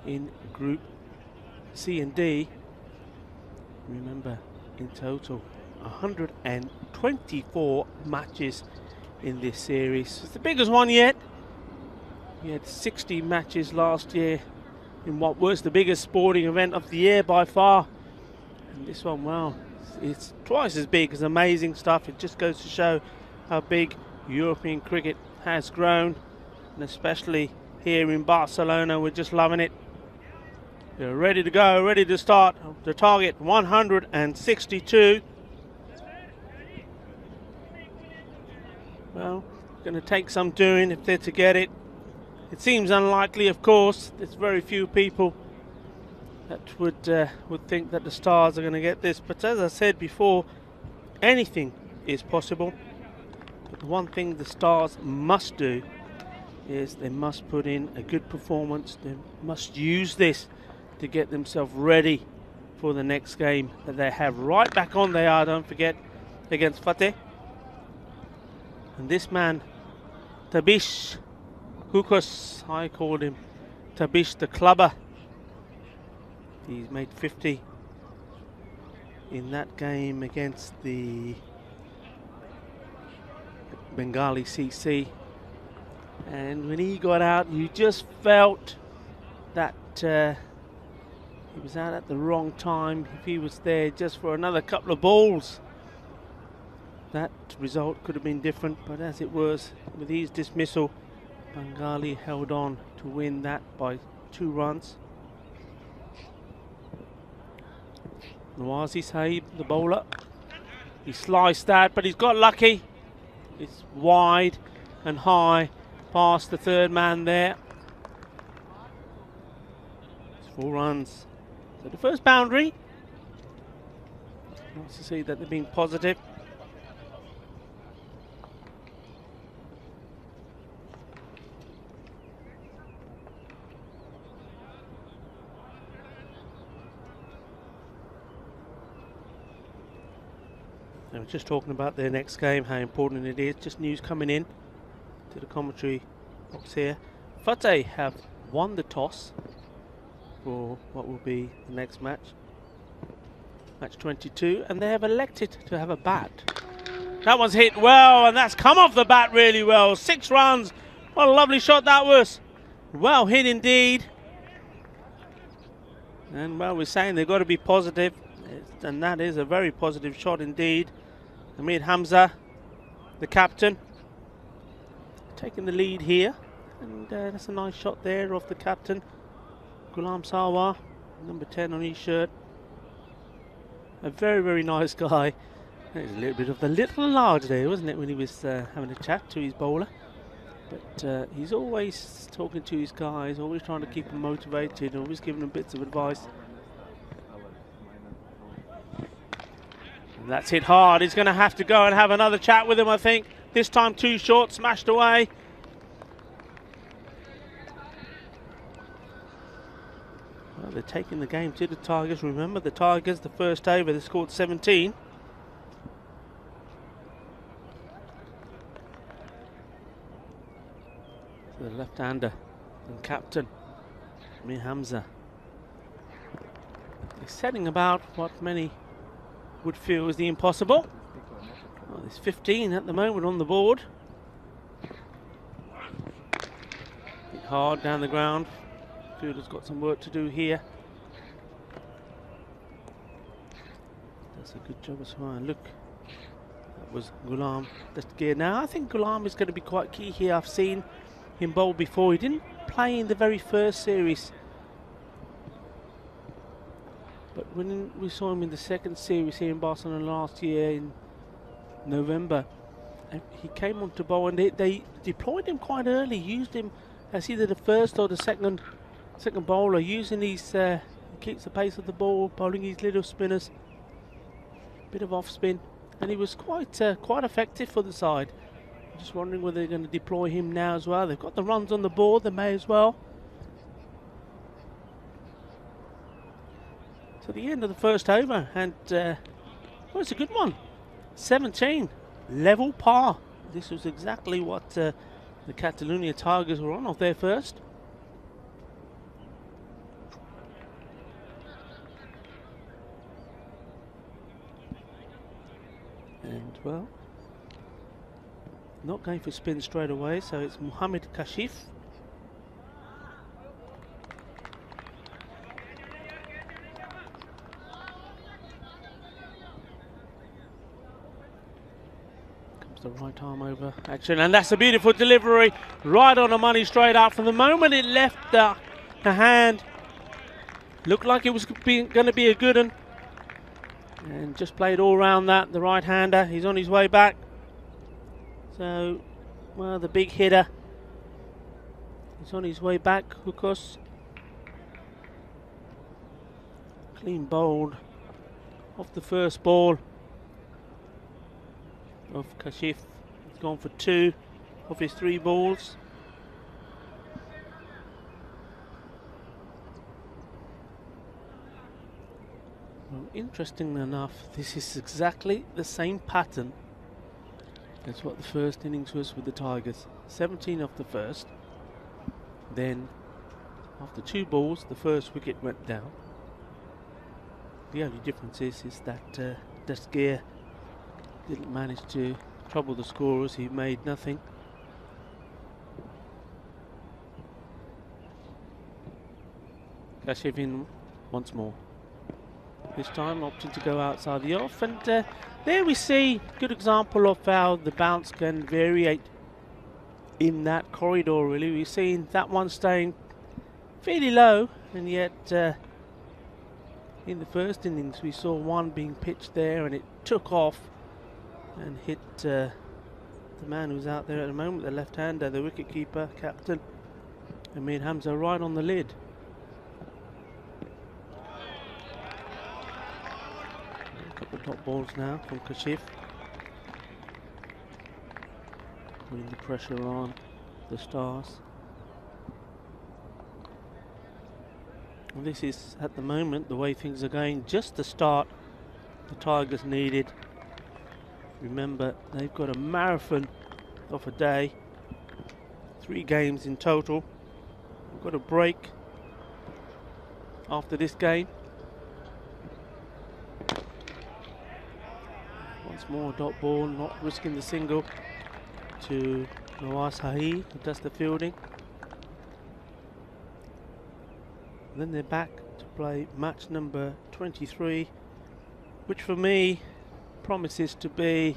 in Group C and D. Remember, in total 124 matches in this series. It's the biggest one yet. We had 60 matches last year in what was the biggest sporting event of the year by far. And this one, well, it's twice as big. It's amazing stuff. It just goes to show how big European cricket has grown, and especially here in Barcelona, we're just loving it. We're ready to go, ready to start. The target 162. Well, going to take some doing if they're to get it. It seems unlikely, of course. There's very few people that would think that the Stars are going to get this. But as I said before, anything is possible. But the one thing the Stars must do is they must put in a good performance. They must use this to get themselves ready for the next game that they have. Right back on they are, don't forget, against Fateh. And this man, Tabish Hukos, I called him Tabish the Clubber. He's made 50 in that game against the Bengali CC, and when he got out, you just felt that he was out at the wrong time. If he was there just for another couple of balls, that result could have been different. But as it was, with his dismissal, Bengali held on to win that by 2 runs. Nawazi Sahib, the bowler, he sliced that, but he's got lucky. It's wide and high past the third man there. It's 4 runs. So the first boundary. Nice to see that they're being positive. I was just talking about their next game, how important it is. Just news coming in to the commentary box here. Fateh have won the toss for what will be the next match, match 22, and they have elected to have a bat. That one's hit well, and that's come off the bat really well. 6 runs. What a lovely shot that was. Well hit indeed. And well, we're saying they've got to be positive, and that is a very positive shot indeed. Amir Hamza, the captain, taking the lead here, and that's a nice shot there of the captain, Ghulam Sarwar, number 10 on his shirt. A very, very nice guy. There's a little bit of the little large there, wasn't it, when he was having a chat to his bowler. But he's always talking to his guys, always trying to keep them motivated, always giving them bits of advice. And that's hit hard. He's going to have to go and have another chat with him, I think. This time too short, smashed away. Well, they're taking the game to the Tigers. Remember, the Tigers, the first over, they scored 17. So the left-hander and captain, Amir Hamza. They're setting about what many would feel is the impossible. Well, there's 15 at the moment on the board. Hit hard down the ground. Fielder's got some work to do here. That's a good job as well. Look, that was Ghulam Dastagir. Now I think Ghulam is going to be quite key here. I've seen him bowl before. He didn't play in the very first series, but when we saw him in the second series here in Barcelona last year in November, he came onto bowl, and they deployed him quite early, used him as either the first or the second bowler, using his he keeps the pace of the ball, bowling his little spinners, bit of off spin, and he was quite effective for the side. I'm just wondering whether they're going to deploy him now as well. They've got the runs on the board, they may as well. So the end of the first over, and well, it's a good one. 17, level par. This was exactly what the Catalonia Tigers were on off their first. And well, not going for spin straight away, so it's Mohammed Kashif. The right arm over action, and that's a beautiful delivery, right on the money, straight out. From the moment it left the hand, looked like it was going to be a good one, and just played all round that. The right hander, he's on his way back. So, well, the big hitter, he's on his way back, because clean bowled off the first ball of Kashif. He's gone for 2 of his 3 balls. Well, interestingly enough, this is exactly the same pattern as what the first innings was with the Tigers. 17 off the first, then after 2 balls the first wicket went down. The only difference is that Dastgir didn't manage to trouble the scorers. He made nothing. Kashif in once more. This time opting to go outside the off, and there we see good example of how the bounce can variate in that corridor. Really, we've seen that one staying fairly low, and yet in the first innings we saw one being pitched there, and it took off and hit the man who's out there at the moment, the left-hander, the wicket-keeper, captain, Amir Hamza, right on the lid. A couple of top balls now from Kashif, putting the pressure on the Stars. Well, this is, at the moment, the way things are going, just the start the Tigers needed. Remember, they've got a marathon of a day, 3 games in total. We've got a break after this game. Once more, dot ball, not risking the single to Nawaz Hahi, who does the fielding. And then they're back to play match number 23, which for me promises to be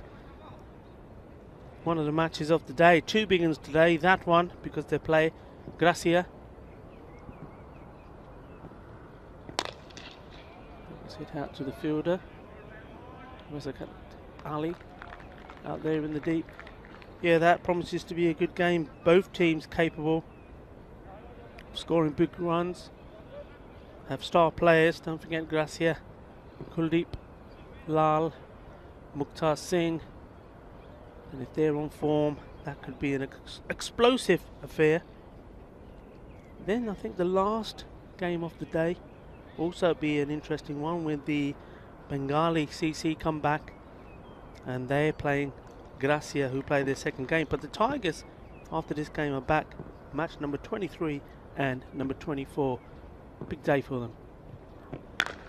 one of the matches of the day. 2 big ones today, that one because they play Gracia. Let's hit out to the fielder. Razakat Ali out there in the deep. Yeah, that promises to be a good game. Both teams capable of scoring big runs, have star players. Don't forget Gracia, Kuldeep, Lal, Mukhtar Singh, and if they're on form, that could be an explosive affair. Then I think the last game of the day also be an interesting one, with the Bengali CC come back, and they're playing Gracia, who play their second game. But the Tigers, after this game, are back, match number 23 and number 24. Big day for them.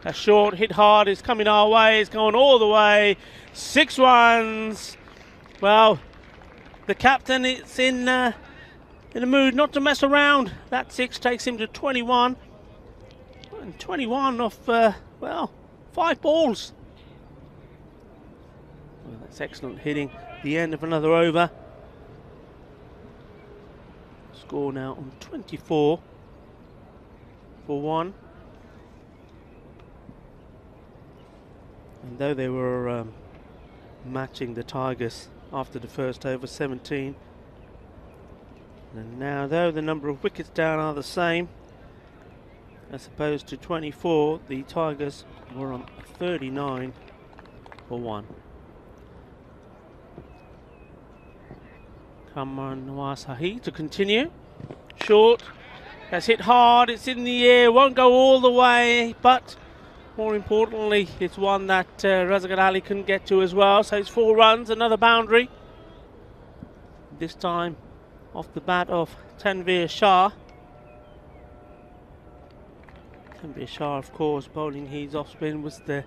A short, hit hard, is coming our way, it's going all the way. 6 runs. Well, the captain is in a mood not to mess around. That 6 takes him to 21. And 21 off, well, 5 balls. Well, that's excellent hitting. The end of another over. Score now on 24 for 1. And though they were matching the Tigers after the first over, 17. And now, though the number of wickets down are the same, as opposed to 24, the Tigers were on 39 for 1. Kamran Nawasahi to continue. Short. That's hit hard. It's in the air. Won't go all the way. But more importantly, it's one that Razak Ali couldn't get to as well. So it's 4 runs. Another boundary. This time off the bat of Tanveer Shah. Tanveer Shah, of course, bowling his off spin, was the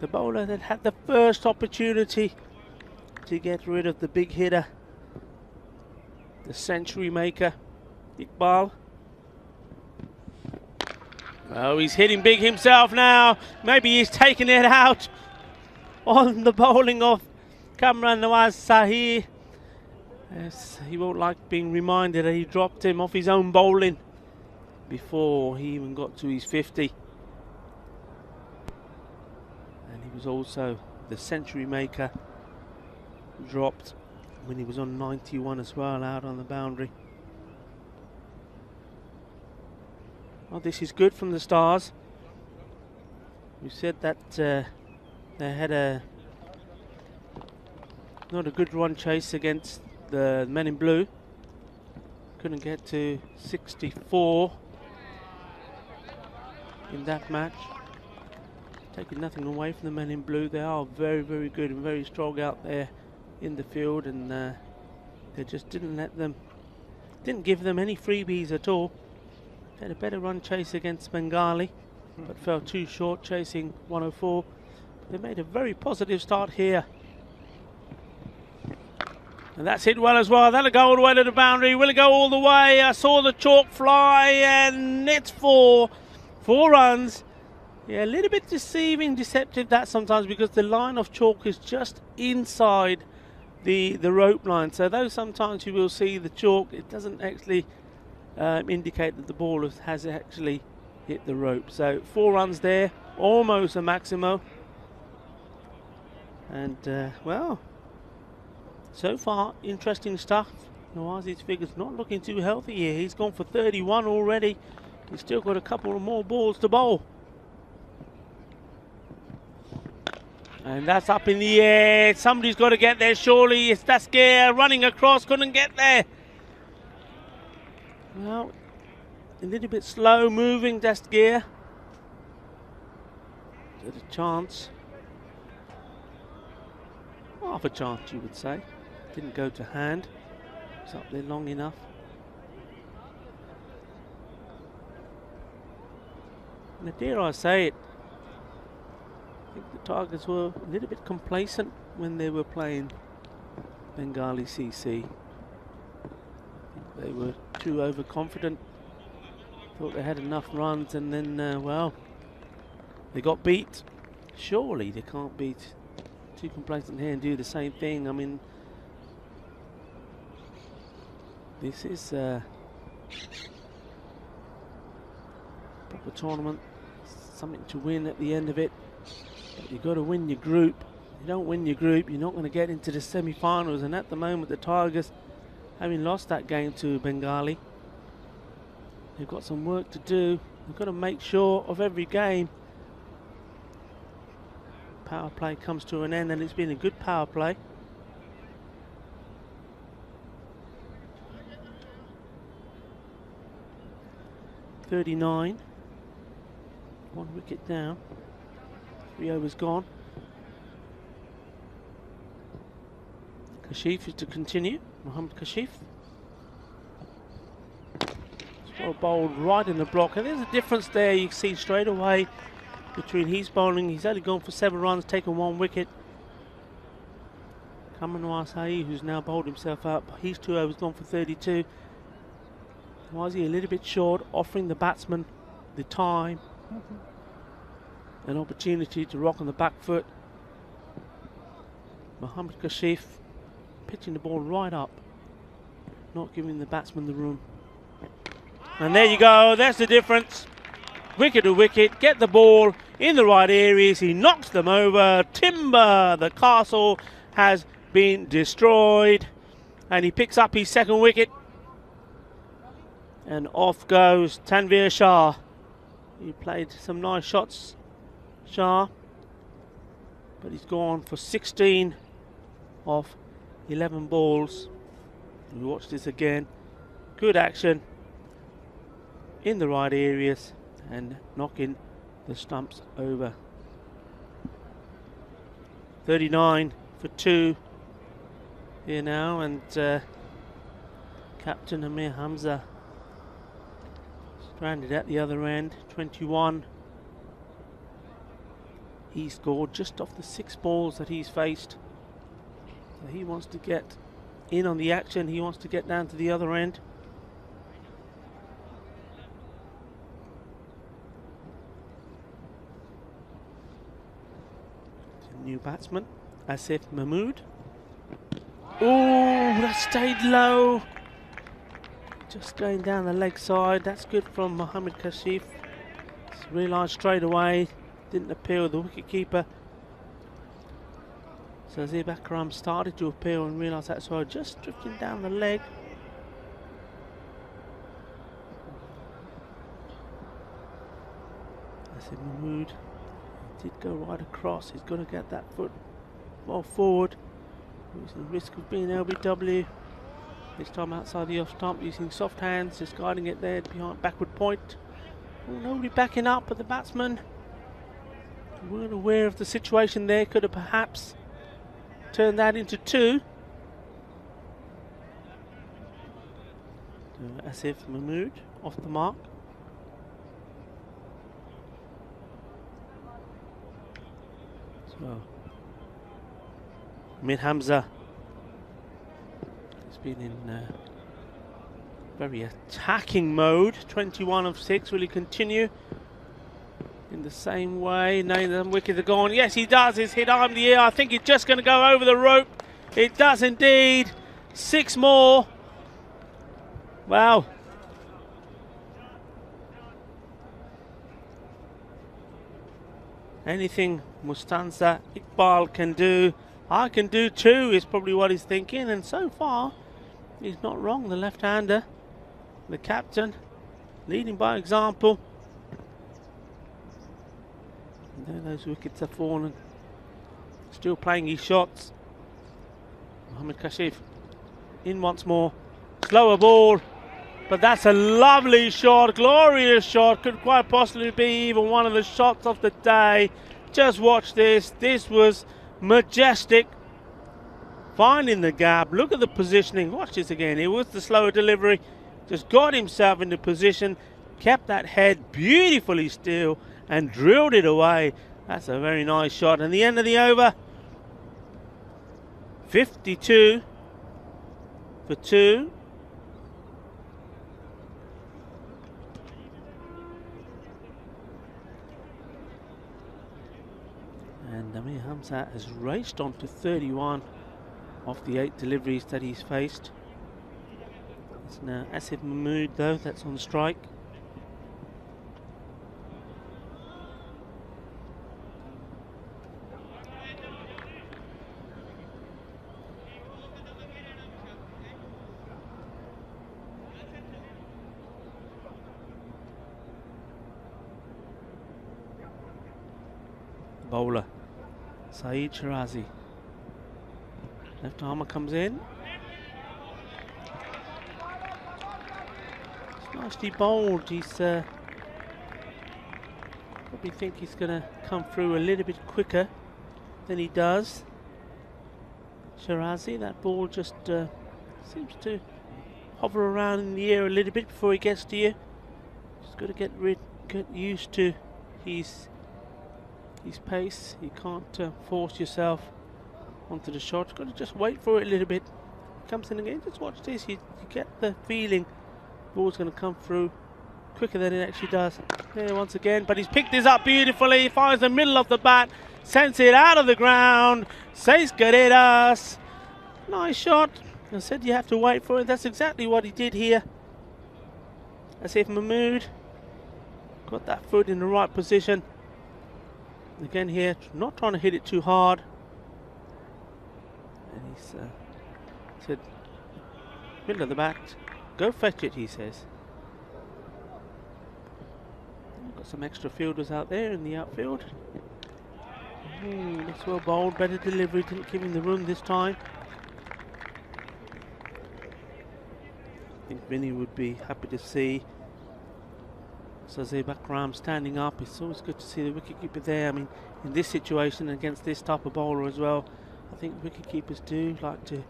bowler that had the first opportunity to get rid of the big hitter, the century maker, Iqbal. Oh, he's hitting big himself now. Maybe he's taking it out on the bowling of Kamran Nawasahi. Yes, he won't like being reminded that he dropped him off his own bowling before he even got to his 50. And he was also the century maker, dropped when he was on 91 as well, out on the boundary. Well, this is good from the Stars. We said that they had not a good run chase against the men in blue. Couldn't get to 64 in that match. Taking nothing away from the men in blue. They are very, very good and very strong out there in the field, and they just didn't give them any freebies at all. Had a better run chase against Bengali, but fell too short, chasing 104. They made a very positive start here. And that's hit well as well. That'll go all the way to the boundary. Will it go all the way? I saw the chalk fly, and it's 4 runs. Yeah, a little bit deceptive that sometimes, because the line of chalk is just inside the rope line. So though sometimes you will see the chalk, it doesn't actually indicate that the ball has actually hit the rope. So 4 runs there, almost a maximo. And well, so far interesting stuff. Nawazi's figure's not looking too healthy here. He's gone for 31 already. He's still got a couple of more balls to bowl. And that's up in the air. Somebody's got to get there, surely. It's Dasgir running across, couldn't get there. Well, a little bit slow moving, Dasgir. There's a chance. Half a chance, you would say. Didn't go to hand. It's up there long enough. Now, dare I say it, I think the Tigers were a little bit complacent when they were playing Bengali CC. They were too overconfident. Thought they had enough runs, and then, well, they got beat. Surely they can't beat too complacent here and do the same thing. I mean, this is a proper tournament, something to win at the end of it. But you've got to win your group. If you don't win your group, you're not going to get into the semi-finals. And at the moment, the Tigers, having lost that game to Bengali, they've got some work to do. They've got to make sure of every game. Power play comes to an end, and it's been a good power play. .39, 1 wicket down, 3 overs gone. Kashif is to continue. Mohammad Kashif. Well bowled right in the block, and there's a difference there you can see straight away between his bowling. He's only gone for 7 runs, taken 1 wicket. Kamran Nawasahi, who's now bowled himself up, he's 2 overs gone for 32. Was he a little bit short, offering the batsman the time, an opportunity to rock on the back foot. Mohammad Kashif pitching the ball right up, not giving the batsman the room. And there you go, that's the difference. Wicket to wicket, get the ball in the right areas, he knocks them over. Timber, the castle, has been destroyed. And he picks up his second wicket. And off goes Tanveer Shah. He played some nice shots, Shah. But he's gone for 16 off 11 balls. We watch this again. Good action in the right areas and knocking the stumps over. 39 for 2 here now, and Captain Amir Hamza stranded at the other end. 21. He scored just off the 6 balls that he's faced. So he wants to get in on the action. He wants to get down to the other end. New batsman, Asif Mahmood. Oh, that stayed low. Just going down the leg side. That's good from Mohammad Kashif. Just realised straight away. Didn't appeal the wicketkeeper. So Zib Akram started to appeal and realised that's why, just drifting down the leg. Asif Mahmood did go right across. He's got to get that foot well forward. There's the risk of being LBW. This time outside the off stump, using soft hands, just guiding it there behind backward point. Oh, nobody backing up, but the batsman weren't aware of the situation there. Could have perhaps turned that into 2. So Asif Mahmood off the mark. So Amir Hamza has been in very attacking mode. 21 of 6. Will he continue in the same way? No, the wickets are gone. Yes, he does. He's hit arm in the air. I think he's just going to go over the rope. It does indeed. 6 more. Wow. Anything Mustanza Iqbal can do, I can do too, is probably what he's thinking. And so far, he's not wrong. The left-hander, the captain, leading by example. And there those wickets have fallen. Still playing his shots. Mohammad Kashif in once more. Slower ball. But that's a lovely shot, glorious shot. Could quite possibly be even one of the shots of the day. Just watch this. This was majestic. Finding the gap. Look at the positioning. Watch this again. It was the slower delivery. Just got himself into position. Kept that head beautifully still and drilled it away. That's a very nice shot. And the end of the over. 52 for 2. And Amir Hamza has raced on to 31 of the 8 deliveries that he's faced. It's now Asif Mahmood though, that's on strike. Bowler Saeed Shirazi. Left armer comes in. It's nicely bowled. He's probably think he's going to come through a little bit quicker than he does. Shirazi, that ball just seems to hover around in the air a little bit before he gets to you. Just got to get used to his pace. You can't force yourself onto the shot. You've got to just wait for it a little bit. Comes in again. Just watch this. You get the feeling the ball's going to come through quicker than it actually does. There once again, but he's picked this up beautifully. He finds the middle of the bat, sends it out of the ground. Seis Carreras. Nice shot. I said you have to wait for it. That's exactly what he did here. Asif Mahmood got that foot in the right position. Again here, not trying to hit it too hard. And he's said, middle of the bat, go fetch it, he says. Got some extra fielders out there in the outfield. That's well bowled, better delivery, didn't give him the run this time. I think Vinny would be happy to see Sazir Bakram standing up. It's always good to see the wicketkeeper there. I mean, in this situation against this type of bowler as well, I think wicketkeepers do like to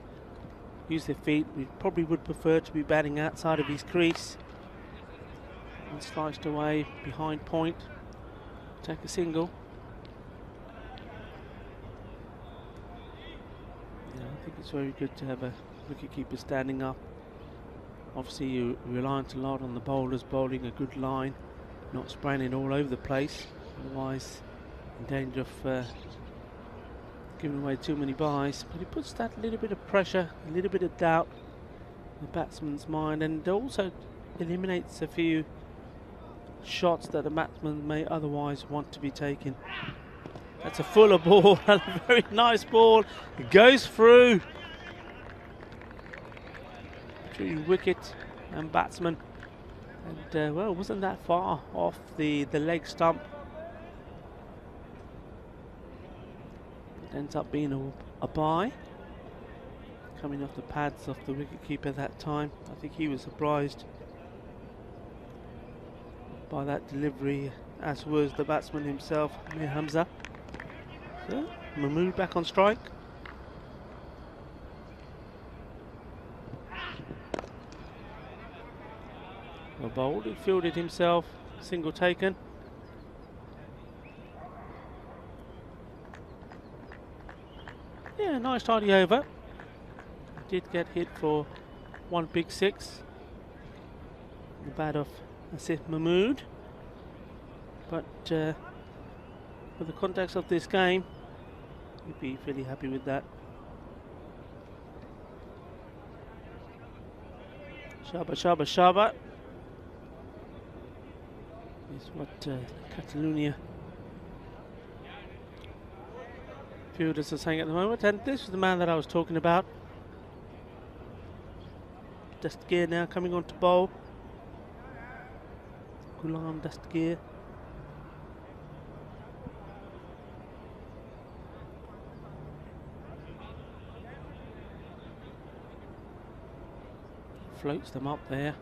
use their feet. We probably would prefer to be batting outside of his crease. And sliced away behind point. Take a single. Yeah, I think it's very good to have a wicketkeeper standing up. Obviously you're reliant a lot on the bowlers bowling a good line, not spraying it all over the place, otherwise in danger of giving away too many buys. But it puts that little bit of pressure, a little bit of doubt in the batsman's mind, and also eliminates a few shots that a batsman may otherwise want to be taking. That's a fuller ball, and a very nice ball. It goes through between wicket and batsman, and well, wasn't that far off the leg stump. It ends up being a bye, coming off the pads of the wicketkeeper that time. I think he was surprised by that delivery, as was the batsman himself, Mir Hamza. So, Mahmood back on strike. Well bowled, he fielded himself, single taken. Yeah, nice tidy over. Did get hit for one big six. The bat of Asif Mahmood, but for the context of this game, you'd be fairly happy with that. Shaba, shaba, shaba is what Catalonia fielders are saying at the moment, and this is the man that I was talking about. Dastgir now coming on to bowl. Ghulam Dastgir. Floats them up there,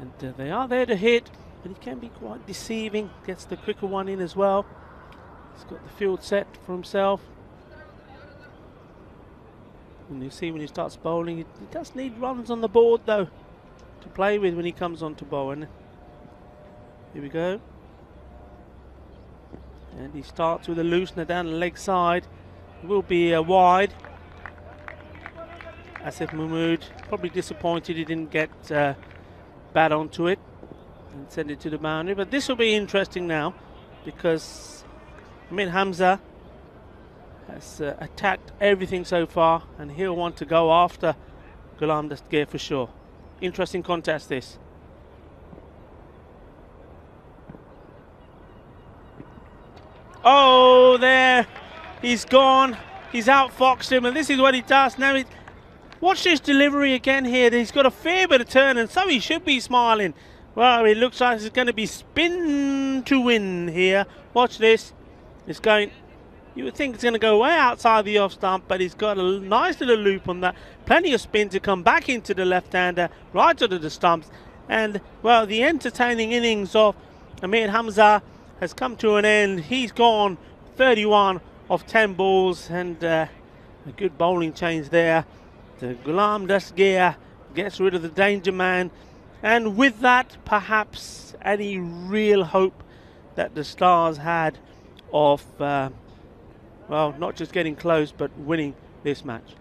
and they are there to hit, but he can be quite deceiving. Gets the quicker one in as well. He's got the field set for himself. And you see when he starts bowling, he does need runs on the board though to play with when he comes on to bowl. And here we go. And he starts with a loosener down the leg side. It will be wide. Asif Mahmood probably disappointed he didn't get bat onto it and send it to the boundary. But this will be interesting now, because Mir Hamza has attacked everything so far, and he'll want to go after Ghulam Dastgir for sure. Interesting contest this. Oh, there, he's gone. He's outfoxed him, and this is what he does now. Watch this delivery again here. He's got a fair bit of turn, and so he should be smiling. Well, it looks like it's going to be spin to win here. Watch this. It's going. You would think it's going to go way outside the off stump, but he's got a nice little loop on that. Plenty of spin to come back into the left-hander, right under the stumps. And, well, the entertaining innings of Mir Hamza has come to an end. He's gone 31 of 10 balls, and a good bowling change there. The Ghulam Dastgir gets rid of the danger man, and with that, perhaps any real hope that the Stars had of, well, not just getting close, but winning this match.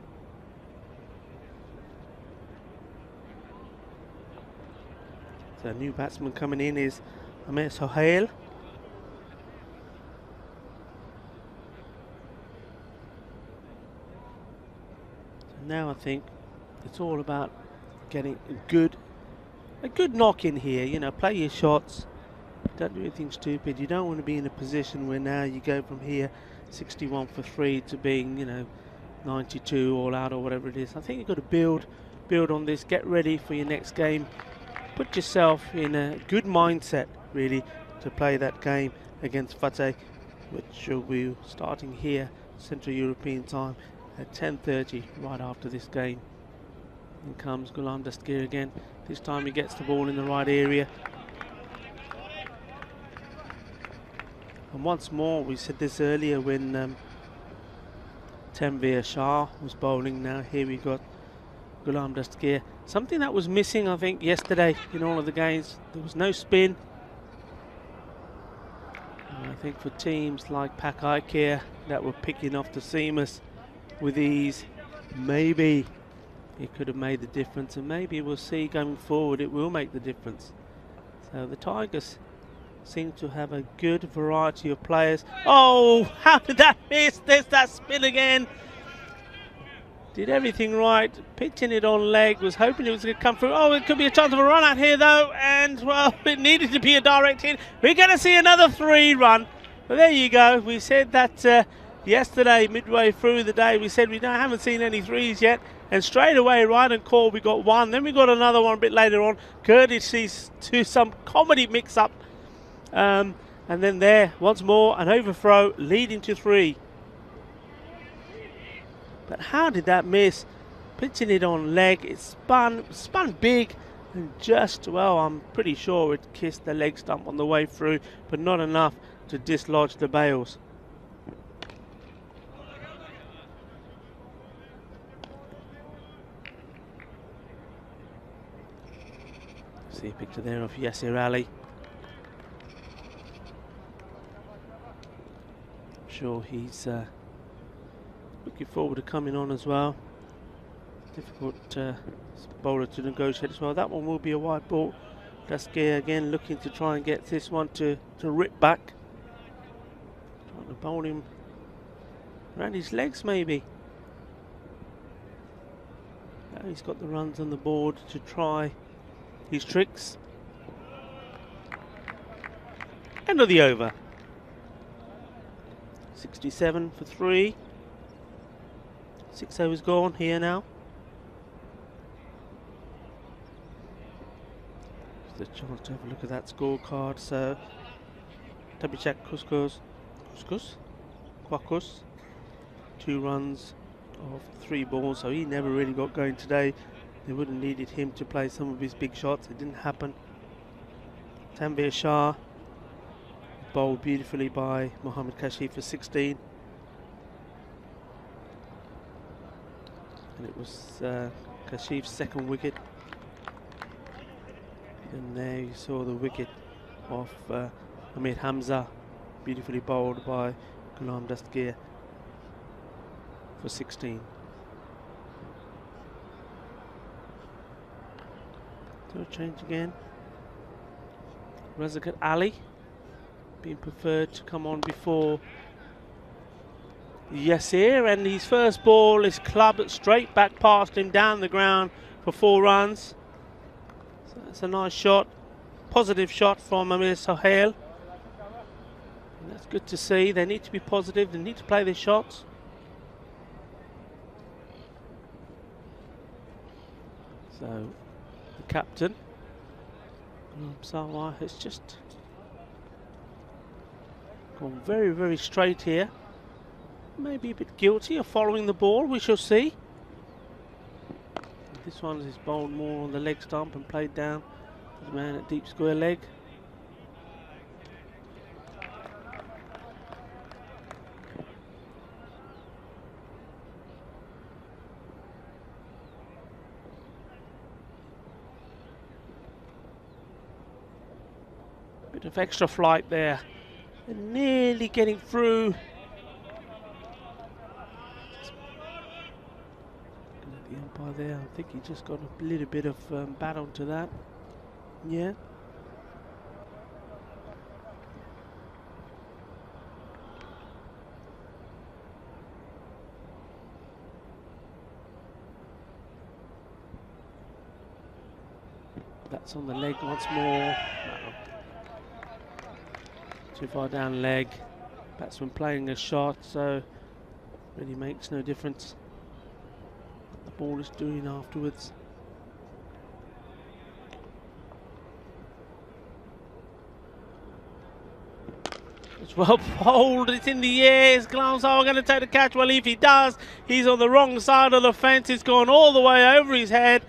So, new batsman coming in is Amir Sohail. Now I think it's all about getting a good knock in here. You know, play your shots, don't do anything stupid. You don't want to be in a position where now you go from here 61 for 3 to being, you know, 92 all out or whatever it is. I think you've got to build on this, get ready for your next game, put yourself in a good mindset really to play that game against Fateh, which will be starting here Central European time at 10:30 right after this game. In comes Ghulam Dastgir again. This time he gets the ball in the right area. And once more, we said this earlier when Tanveer Shah was bowling. Now here we got Ghulam Dastgir. Something that was missing, I think, yesterday in all of the games. There was no spin. And I think for teams like Pak Ikea that were picking off the seamers with ease, maybe it could have made the difference, and maybe we'll see going forward it will make the difference. So the Tigers seem to have a good variety of players. Oh, how did that miss? There's that spin again. Did everything right, pitching it on leg, was hoping it was going to come through. Oh, it could be a chance of a run out here though, and well, it needed to be a direct hit. We're going to see another 3-run. But there you go. We said that yesterday, midway through the day, we said we haven't seen any threes yet. And straight away, right and call, we got one. Then we got another one a bit later on, courtesy to some comedy mix-up. And then there, once more, an overthrow leading to 3. But how did that miss? Pitching it on leg, it spun big, and just, well, I'm pretty sure it kissed the leg stump on the way through, but not enough to dislodge the bails. See a picture there of Yasir Ali. I'm sure he's looking forward to coming on as well. Difficult bowler to negotiate as well. That one will be a wide ball. Dastgir again looking to try and get this one to rip back. Trying to bowl him around his legs maybe. Now he's got the runs on the board to try his tricks. End of the over. 67 for 3. 6 overs gone here now. Just a chance to have a look at that scorecard. So Tabicak Kuskus, Kwakus, 2 runs of 3 balls, so he never really got going today. They would have needed him to play some of his big shots. It didn't happen. Tanveer Shah, bowled beautifully by Mohammad Kashif for 16. And it was Kashif's second wicket. And there you saw the wicket of Amir Hamza, beautifully bowled by Ghulam Dastgir for 16. So change again. Razakat Ali being preferred to come on before Yasir, and his first ball is clubbed straight back past him down the ground for 4 runs. So that's a nice shot, positive shot from Amir Sohail. And that's good to see. They need to be positive, they need to play their shots. So the captain, Sawa, has just gone very, very straight here. Maybe a bit guilty of following the ball, we shall see. This one is bowled more on the leg stump and played down to the man at deep square leg. Bit of extra flight there, and nearly getting through. Looking at the umpire there, I think he just got a little bit of bat onto that. Yeah. That's on the leg once more. No. Too far down leg. Batsman playing a shot, so really makes no difference. ball is doing afterwards. It's well bowled, it's in the air. Is Glamsar going to take the catch? Well, if he does, he's on the wrong side of the fence. It's gone all the way over his head.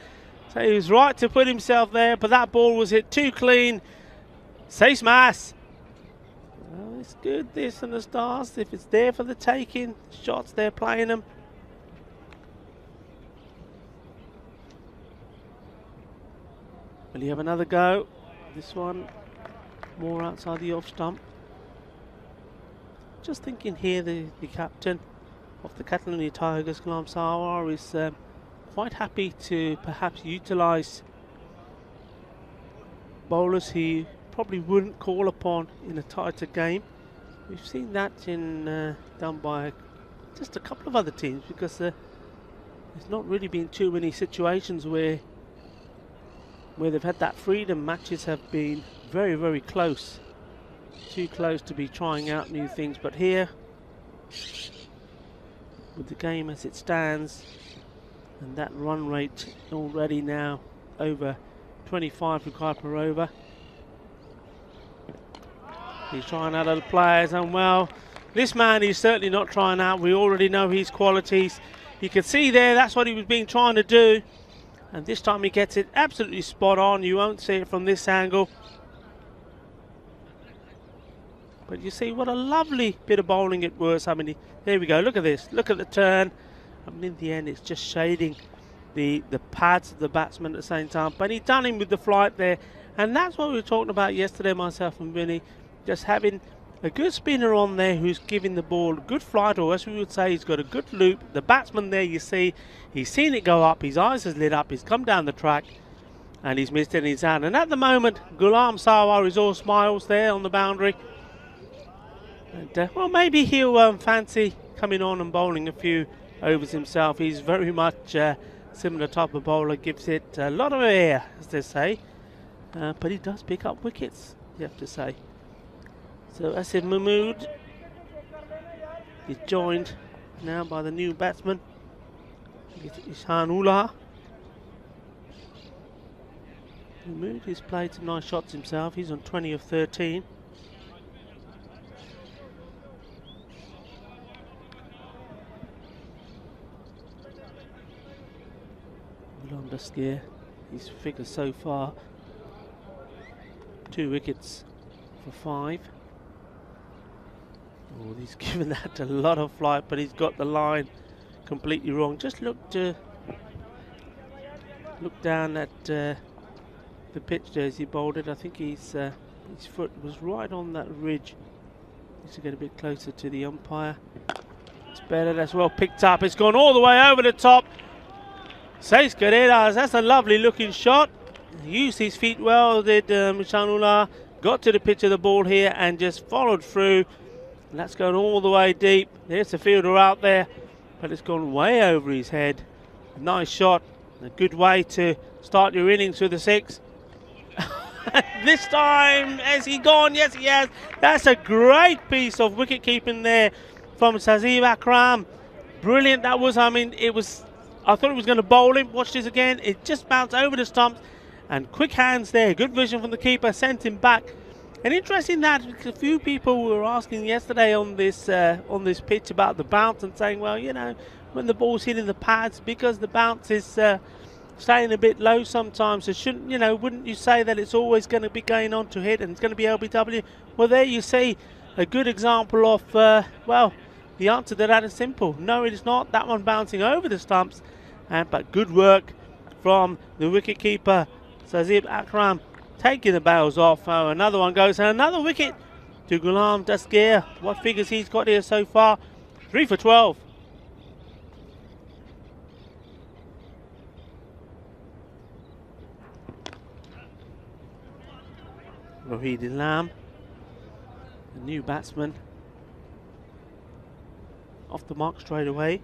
So he was right to put himself there, but that ball was hit too clean. Say smash. Well, it's good, this and the Stars. If it's there for the taking, shots, they're playing them. Will he have another go? This one more outside the off stump. Just thinking here, the captain of the Catalonia Tigers, Glamsar, is quite happy to perhaps utilise bowlers he probably wouldn't call upon in a tighter game. We've seen that in done by just a couple of other teams, because there's not really been too many situations where they've had that freedom. Matches have been very, very close. Too close to be trying out new things, but here, with the game as it stands, and that run rate already now over 25 required per over, he's trying out other players, and well, this man is certainly not trying out. We already know his qualities. You can see there, that's what he was being trying to do, and this time he gets it absolutely spot on. You won't see it from this angle. But you see what a lovely bit of bowling it was. I mean, there we go. Look at this. Look at the turn. I mean, in the end, it's just shading the pads of the batsman at the same time. But he done him with the flight there. And that's what we were talking about yesterday, myself and Vinny. Just having a good spinner on there who's giving the ball a good flight, or as we would say, he's got a good loop. The batsman there, you see, he's seen it go up. His eyes has lit up. He's come down the track. And he's missed it in his hand. And at the moment, Glamsar is all smiles there on the boundary. And, well, maybe he'll fancy coming on and bowling a few overs himself. He's very much similar type of bowler, gives it a lot of air, as they say. But he does pick up wickets, you have to say. So Asif Mahmood is joined now by the new batsman, Ishan Ullah. Mahmood has played some nice shots himself. He's on 20 of 13. Daskier, his figures so far, 2 wickets for 5. Oh, he's given that a lot of flight, but he's got the line completely wrong. Just look down at the pitch there as he bowled it. I think his foot was right on that ridge. Needs to get a bit closer to the umpire. It's better. That's well picked up. It's gone all the way over the top. Seis Guerreras, that's a lovely looking shot. Used his feet well, did Mishanullah. Got to the pitch of the ball here and just followed through. And that's going all the way deep. There's the fielder out there, but it's gone way over his head. Nice shot. A good way to start your innings with a 6. This time, has he gone? Yes, he has. That's a great piece of wicket keeping there from Sazib Akram. Brilliant that was. I mean, I thought it was going to bowl him. Watch this again. It just bounced over the stumps. And quick hands there. Good vision from the keeper. Sent him back. And interesting that a few people were asking yesterday on this pitch about the bounce and saying, well, you know, when the ball's hitting the pads, because the bounce is staying a bit low sometimes, so shouldn't, you know, wouldn't you say that it's always going to be going on to hit and it's going to be LBW? Well, there you see a good example of, well, the answer to that is simple. No, it is not. That one bouncing over the stumps. But good work from the wicket-keeper, Sazib Akram, taking the bails off. Oh, another one goes, and another wicket to Ghulam Daskier. What figures he's got here so far? 3 for 12. Rohid Ilam, the new batsman, off the mark straight away.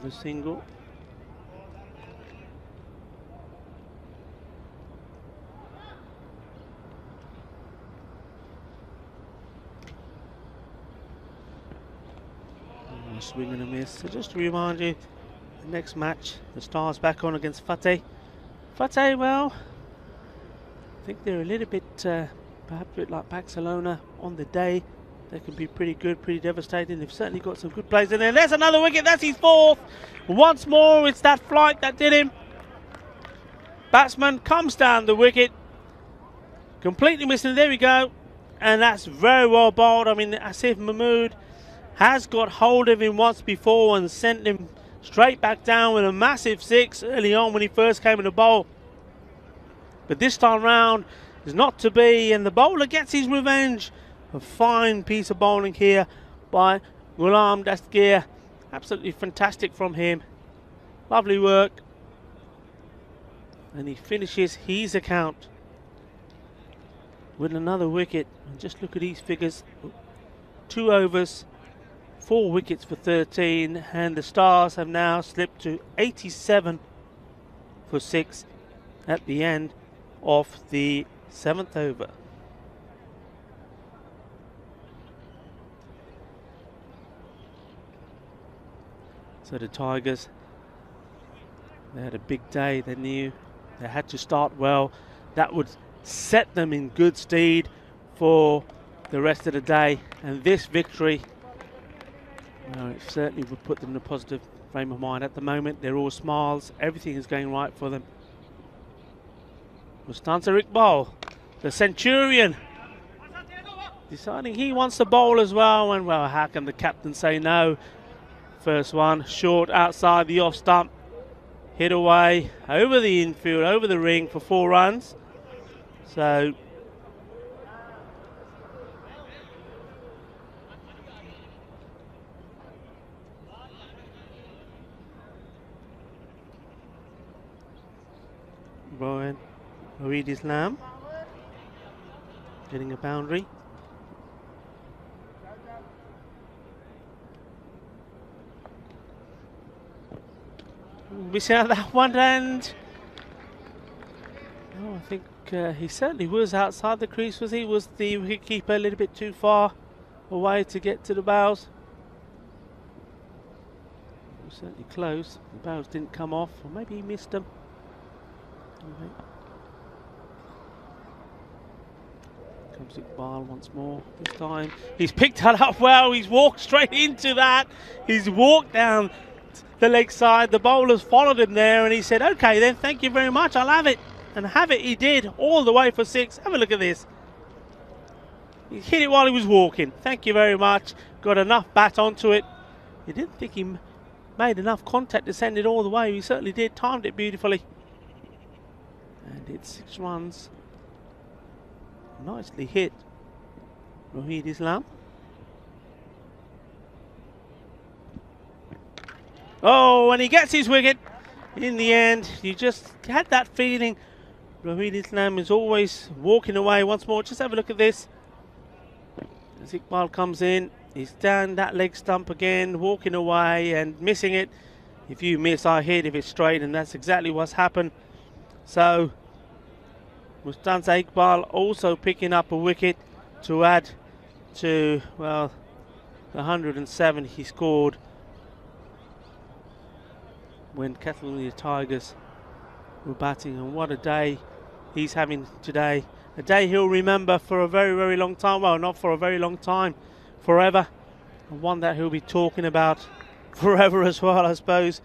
The single. Swing and a miss. So just to remind you, the next match. The Stars back on against Fateh. Fateh, well, I think they're a little bit, perhaps a bit like Barcelona on the day. They can be pretty good, pretty devastating. They've certainly got some good players in there. There's another wicket. That's his fourth. Once more, it's that flight that did him. Batsman comes down the wicket. Completely missing. There we go. And that's very well bowled. I mean, Asif Mahmood has got hold of him once before and sent him straight back down with a massive six early on when he first came in the bowl. But this time round is not to be, and the bowler gets his revenge. A fine piece of bowling here by Ghulam Dastgir. Absolutely fantastic from him. Lovely work. And he finishes his account with another wicket. And just look at these figures. 2 overs, 4 wickets for 13. And the Stars have now slipped to 87 for 6 at the end of the 7th over. So the Tigers, they had a big day. They knew they had to start well. That would set them in good stead for the rest of the day. And this victory, well, it certainly would put them in a positive frame of mind. At the moment, they're all smiles. Everything is going right for them. Mustansir Iqbal, the Centurion, deciding he wants to bowl as well. And, well, how can the captain say no? First one, short outside the off stump. Hit away, over the infield, over the ring for 4 runs. So, Rohan Waheed Islam getting a boundary. Missing out that one, and oh, I think he certainly was outside the crease, was he? Was the wicketkeeper a little bit too far away to get to the bows? It was certainly close. The bows didn't come off, or maybe he missed them. Okay. Comes Iqbal once more. This time he's picked that up well. He's walked straight into that. He's walked down the leg side. The bowlers followed him there, and he said, okay then, thank you very much, I'll have it. And have it he did, all the way for 6. Have a look at this. He hit it while he was walking. Thank you very much. Got enough bat onto it. You didn't think he made enough contact to send it all the way. He certainly did. Timed it beautifully. And it's 6 runs. Nicely hit. Waheed Islam. Oh, and he gets his wicket in the end. You just had that feeling. Waheed Islam is always walking away once more. Just have a look at this. As Iqbal comes in, he's down that leg stump again, walking away and missing it. If you miss, I hit. If it's straight, and that's exactly what's happened. So, Mustansir Iqbal also picking up a wicket to add to, well, the 107 he scored when Catalonia Tigers were batting. And what a day he's having today. A day he'll remember for a very, very long time. Well, not for a very long time, forever. And one that he'll be talking about forever as well, I suppose,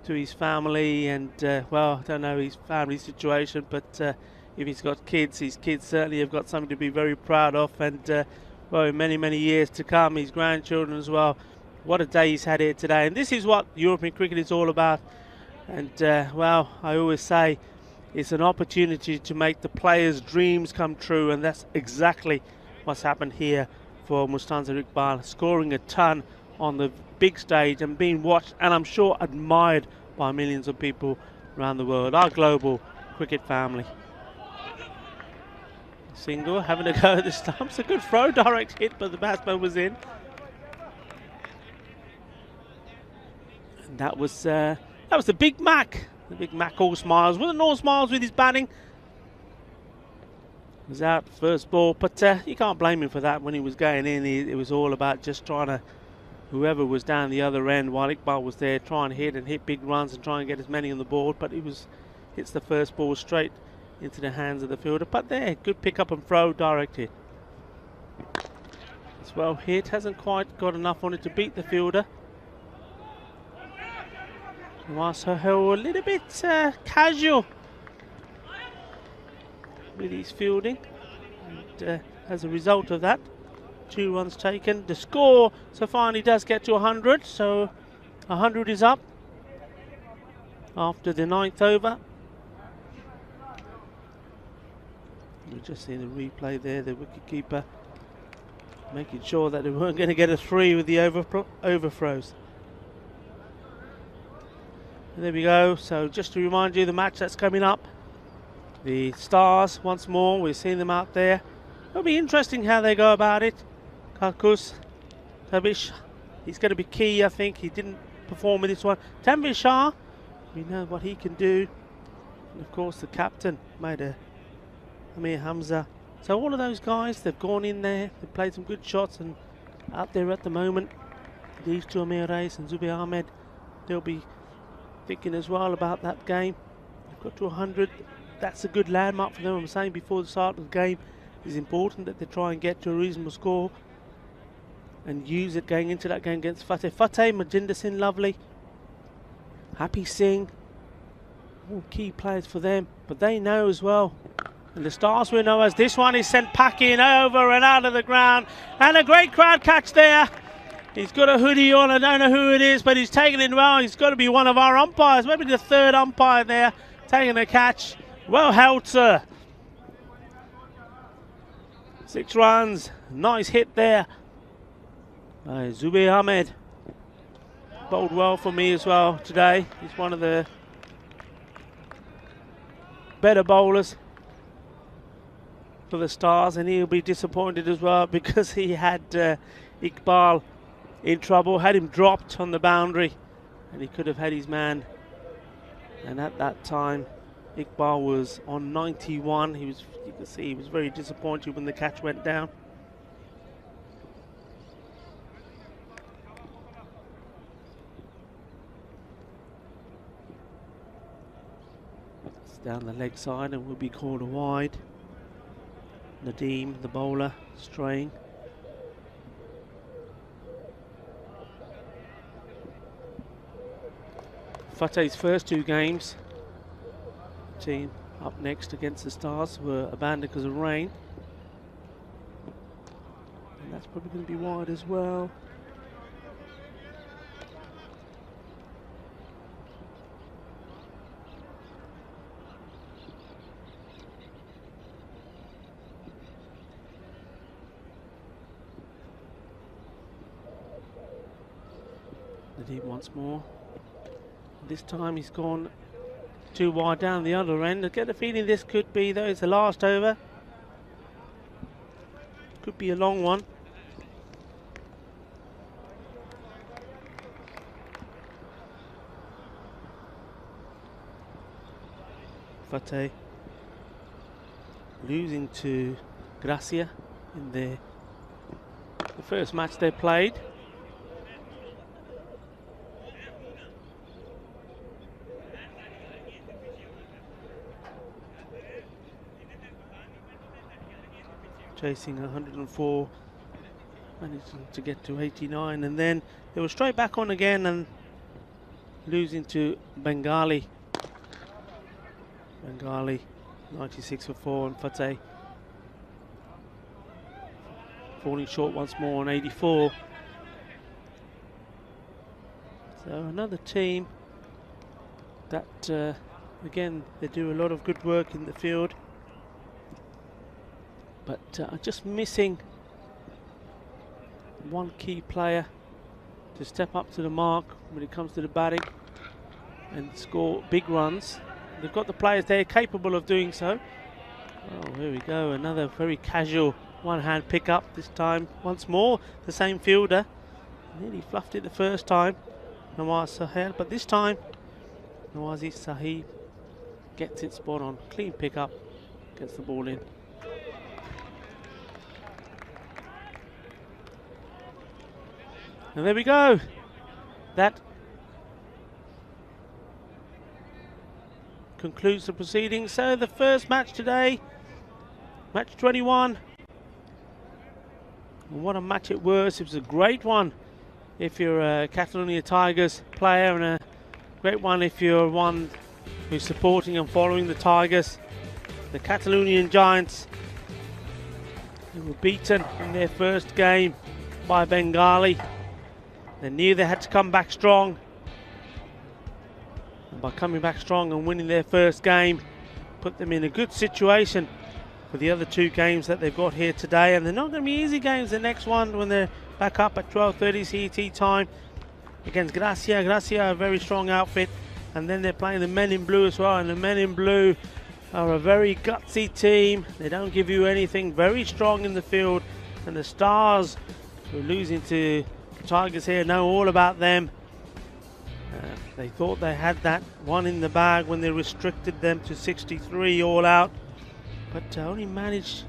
to his family. And, well, I don't know his family situation, but if he's got kids, his kids certainly have got something to be very proud of. And, well, in many, many years to come, his grandchildren as well. What a day he's had here today. And this is what European cricket is all about. And, well, I always say it's an opportunity to make the players' dreams come true. And that's exactly what's happened here for Mustansir Iqbal, scoring a ton on the big stage and being watched and I'm sure admired by millions of people around the world, our global cricket family. Single, having a go at the stumps. A good throw, direct hit, but the batsman was in. And that was the Big Mac. The Big Mac all smiles. Wasn't all smiles with his batting. Was out first ball, but you can't blame him for that. When he was going in, it was all about just trying to whoever was down the other end while Iqbal was there trying to hit big runs and try and get as many on the board, but hits the first ball straight into the hands of the fielder. But there, good pick up and throw, direct hit. It's well hit, hasn't quite got enough on it to beat the fielder. Sohail a little bit casual with his fielding, and as a result of that, 2 runs taken. The score so finally does get to 100, so 100 is up after the 9th over. We've just seen the replay there, the wicketkeeper making sure that they weren't going to get a 3 with the overthrows. And there we go. So just to remind you, the match that's coming up, the Stars once more, we're seeing them out there. It'll be interesting how they go about it. Karkus, Tabish, he's going to be key, I think. He didn't perform with this one. Tanvir Shah, we know what he can do. And of course the captain, Amir Hamza. So all of those guys, they've gone in there, they've played some good shots, and out there at the moment, these two, Amir Reis and Zubair Ahmed, they'll be thinking as well about that game. They've got to 100. That's a good landmark for them. I'm saying before the start of the game, it's important that they try and get to a reasonable score and use it going into that game against Fateh. Fateh, Majinder Singh, lovely. Happy Singh, all key players for them, but they know as well. And the Stars will know as this one is sent packing over and out of the ground. And a great crowd catch there. He's got a hoodie on, I don't know who it is, but he's taking it well. He's got to be one of our umpires, maybe the 3rd umpire there, taking a catch. Well held, sir. 6 runs, nice hit there by Zubair Ahmed. Bowled well for me as well today. He's one of the better bowlers for the Stars, and he'll be disappointed as well because he had Iqbal in trouble, had him dropped on the boundary, and he could have had his man. And at that time, Iqbal was on 91. You can see he was very disappointed when the catch went down. It's down the leg side and will be called a wide. Nadeem, the bowler, straying. Fateh's first 2 games, team up next against the Stars, were abandoned because of rain. And that's probably going to be wide as well. Nadeem once more. This time he's gone 2 wide down the other end. I get the feeling this could be, though it's the last over, could be a long one. Fateh losing to Gracia in the first match they played. Chasing 104, managing to get to 89, and then they were straight back on again and losing to Bengali. 96 for 4, and Fateh falling short once more on 84. So another team that again, they do a lot of good work in the field, but are just missing one key player to step up to the mark when it comes to the batting and score big runs. They've got the players there capable of doing so. Oh, here we go, another very casual one-hand pick-up this time. Once more, the same fielder. Nearly fluffed it the first time, Nawaz Sohail, but this time, Nawazi Sahib gets it spot on. Clean pick-up, gets the ball in. And there we go. That concludes the proceedings. So the first match today, match 21. And what a match it was. It was a great one if you're a Catalonia Tigers player, and a great one if you're one who's supporting and following the Tigers. The Catalonian Giants, who were beaten in their first game by Bengali. They knew they had to come back strong. And by coming back strong and winning their first game, put them in a good situation for the other two games that they've got here today. And they're not going to be easy games. The next one, when they're back up at 12:30 CET time against Gracia. Gracia, a very strong outfit. And then they're playing the Men in Blue as well. And the Men in Blue are a very gutsy team. They don't give you anything. Very strong in the field. And the Stars, who are losing to Tigers here, know all about them. They thought they had that one in the bag when they restricted them to 63 all out, but only managed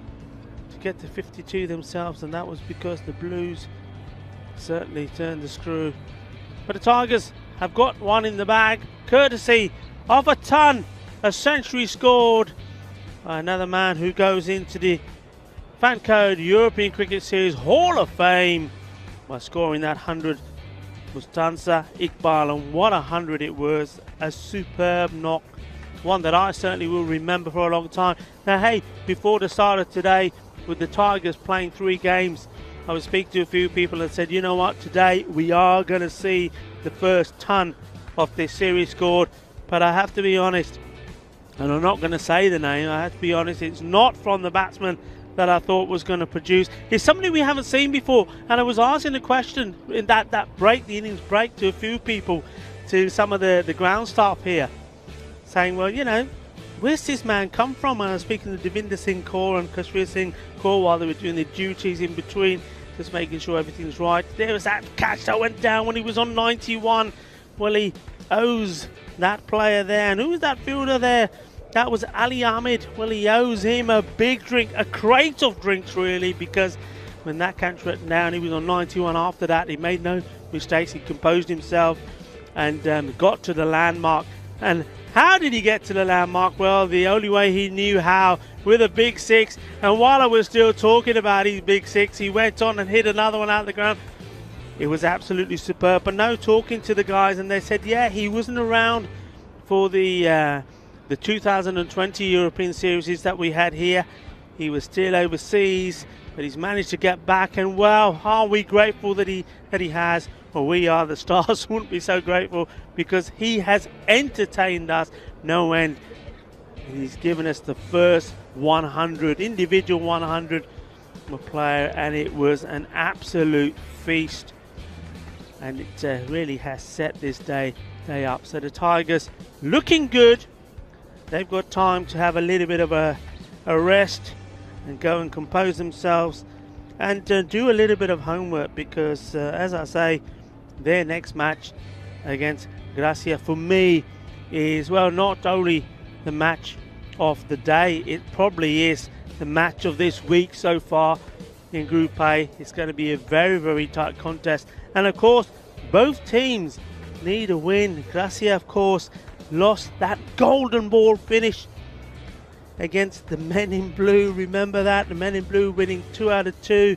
to get to 52 themselves, and that was because the Blues certainly turned the screw. But the Tigers have got one in the bag, courtesy of a ton. A century scored by another man who goes into the Fan Code European Cricket Series Hall of Fame by scoring that 100. Mustansa Iqbal, and what a 100 it was. A superb knock, one that I certainly will remember for a long time. Now hey, before the start of today, with the Tigers playing 3 games, I was speaking to a few people and said, you know what, today we are going to see the first ton of this series scored. But I have to be honest, and I'm not going to say the name, I have to be honest, it's not from the batsman that I thought was going to produce. It's somebody we haven't seen before, and I was asking the question in that break, the innings break, to a few people, to some of the ground staff here, saying, well, you know, where's this man come from? And I was speaking to Devinder Singh Kaur and Kashmir Singh Kaur while they were doing their duties in between, just making sure everything's right. There was that catch that went down when he was on 91. Well, he owes that player there. And who was that fielder there? That was Ali Ahmed. Well, he owes him a big drink, a crate of drinks really, because when that catch went down, he was on 91 after that. He made no mistakes. He composed himself and got to the landmark. And how did he get to the landmark? Well, the only way he knew how, with a big 6. And while I was still talking about his big 6, he went on and hit another one out of the ground. It was absolutely superb. But no, talking to the guys, and they said, yeah, he wasn't around for the 2020 European Series that we had here. He was still overseas, but he's managed to get back, and well, are we grateful that he has? Well, we are. The Stars wouldn't be so grateful, because he has entertained us no end. He's given us the first 100, individual 100 from a player, and it was an absolute feast, and it really has set this day up. So the Tigers looking good. They've got time to have a little bit of a rest and go and compose themselves and do a little bit of homework, because as I say, their next match against Gracia for me is, well, not only the match of the day, it probably is the match of this week so far in Group A. It's going to be a very, very tight contest, and of course both teams need a win. Gracia, of course, lost that golden ball finish against the Men in Blue. Remember that, the Men in Blue winning 2 out of 2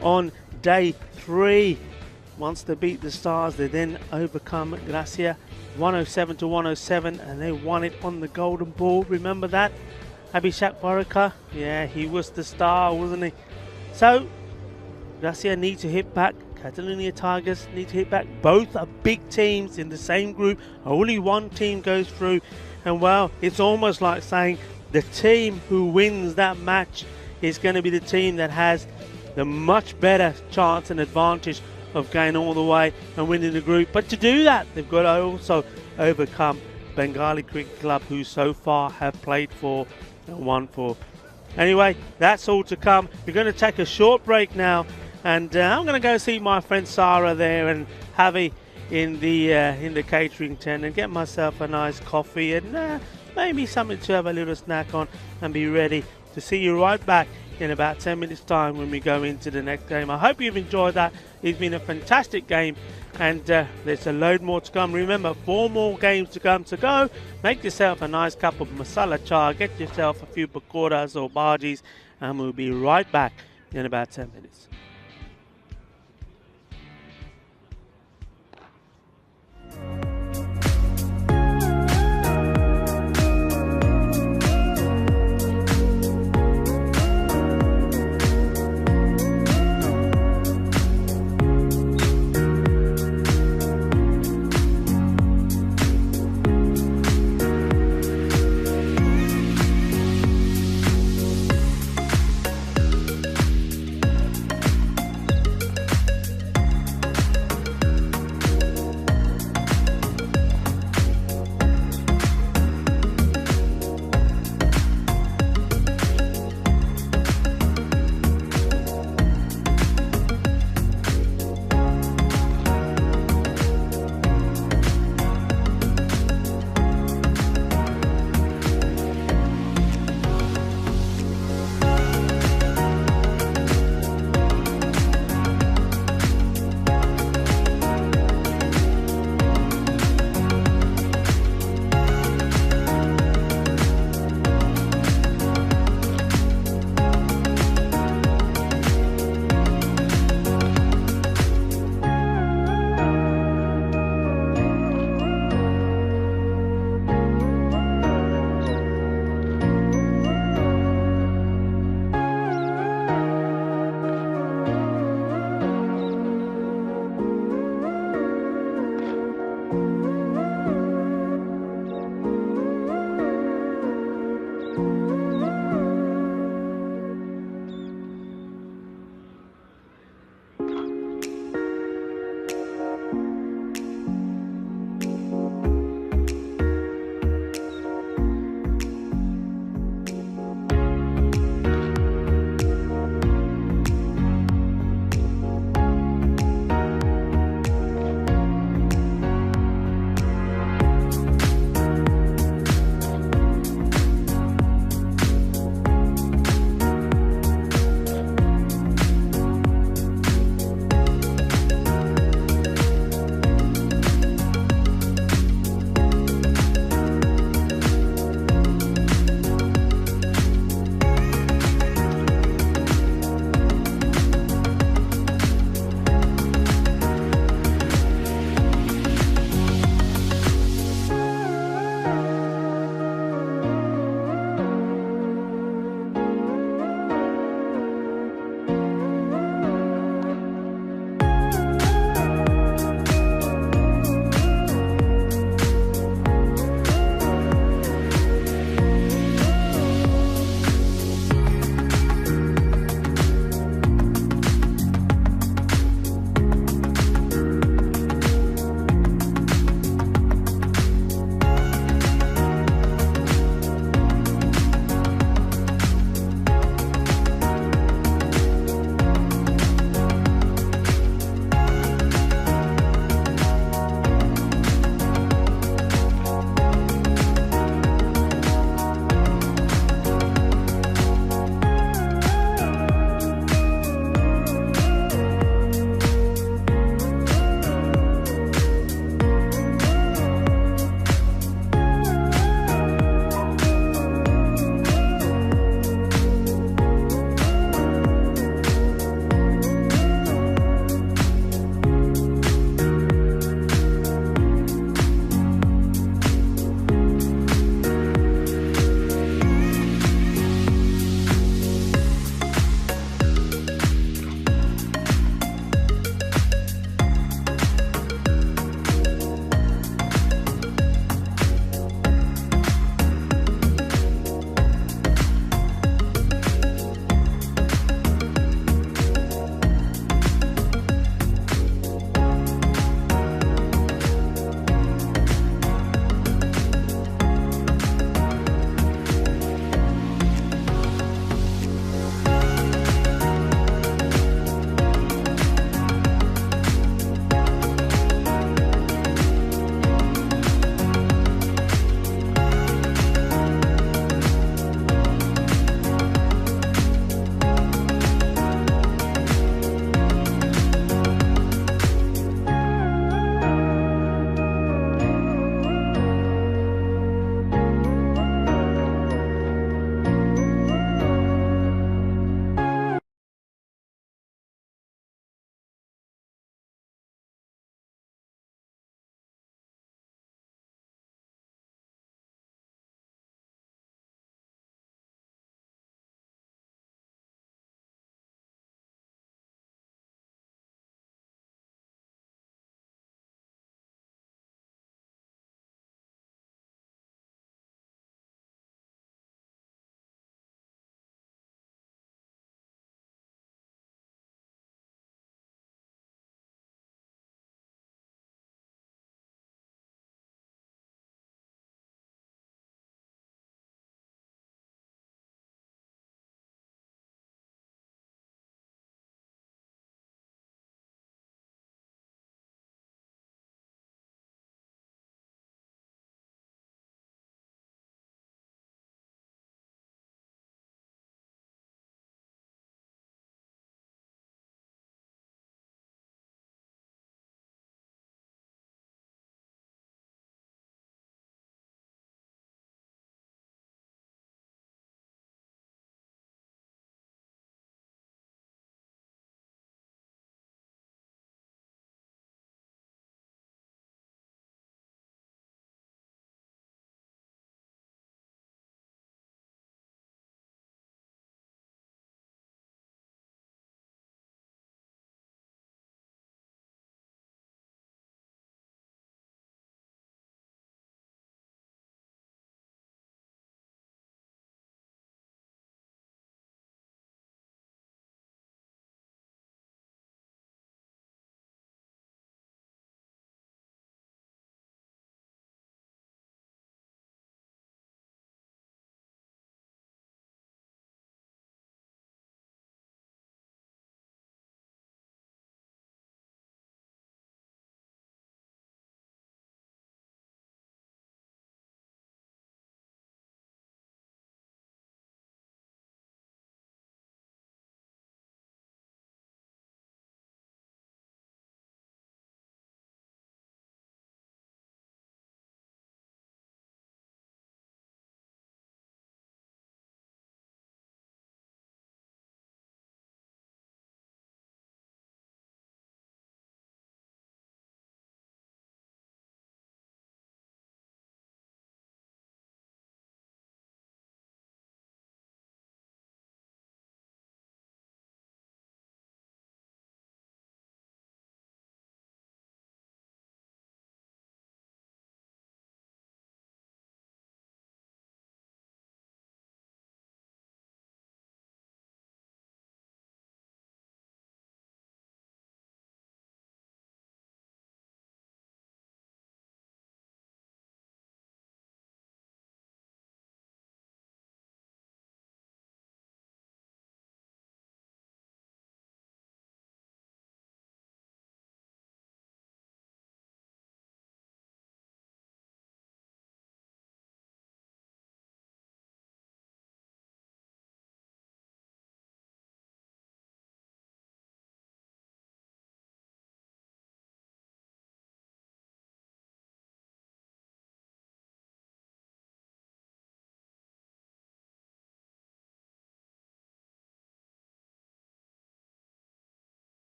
on day 3. Once they beat the Stars, they then overcome Gracia 107 to 107, and they won it on the golden ball. Remember that? Abhishek Barakar, yeah, he was the star, wasn't he? So Gracia need to hit back. Catalonia Tigers need to hit back. Both are big teams in the same group. Only one team goes through, and well, it's almost like saying the team who wins that match is going to be the team that has the much better chance and advantage of going all the way and winning the group. But to do that, they've got to also overcome Bengali Cricket Club, who so far have played for and won for. Anyway, that's all to come. We're going to take a short break now, and I'm going to go see my friend Sarah there and Javi in the catering tent, and get myself a nice coffee and maybe something to have a little snack on, and be ready to see you right back in about 10 minutes time when we go into the next game. I hope you've enjoyed that. It's been a fantastic game, and there's a load more to come. Remember, 4 more games to come to go. Make yourself a nice cup of masala chai, get yourself a few pakoras or bhajis, and we'll be right back in about 10 minutes.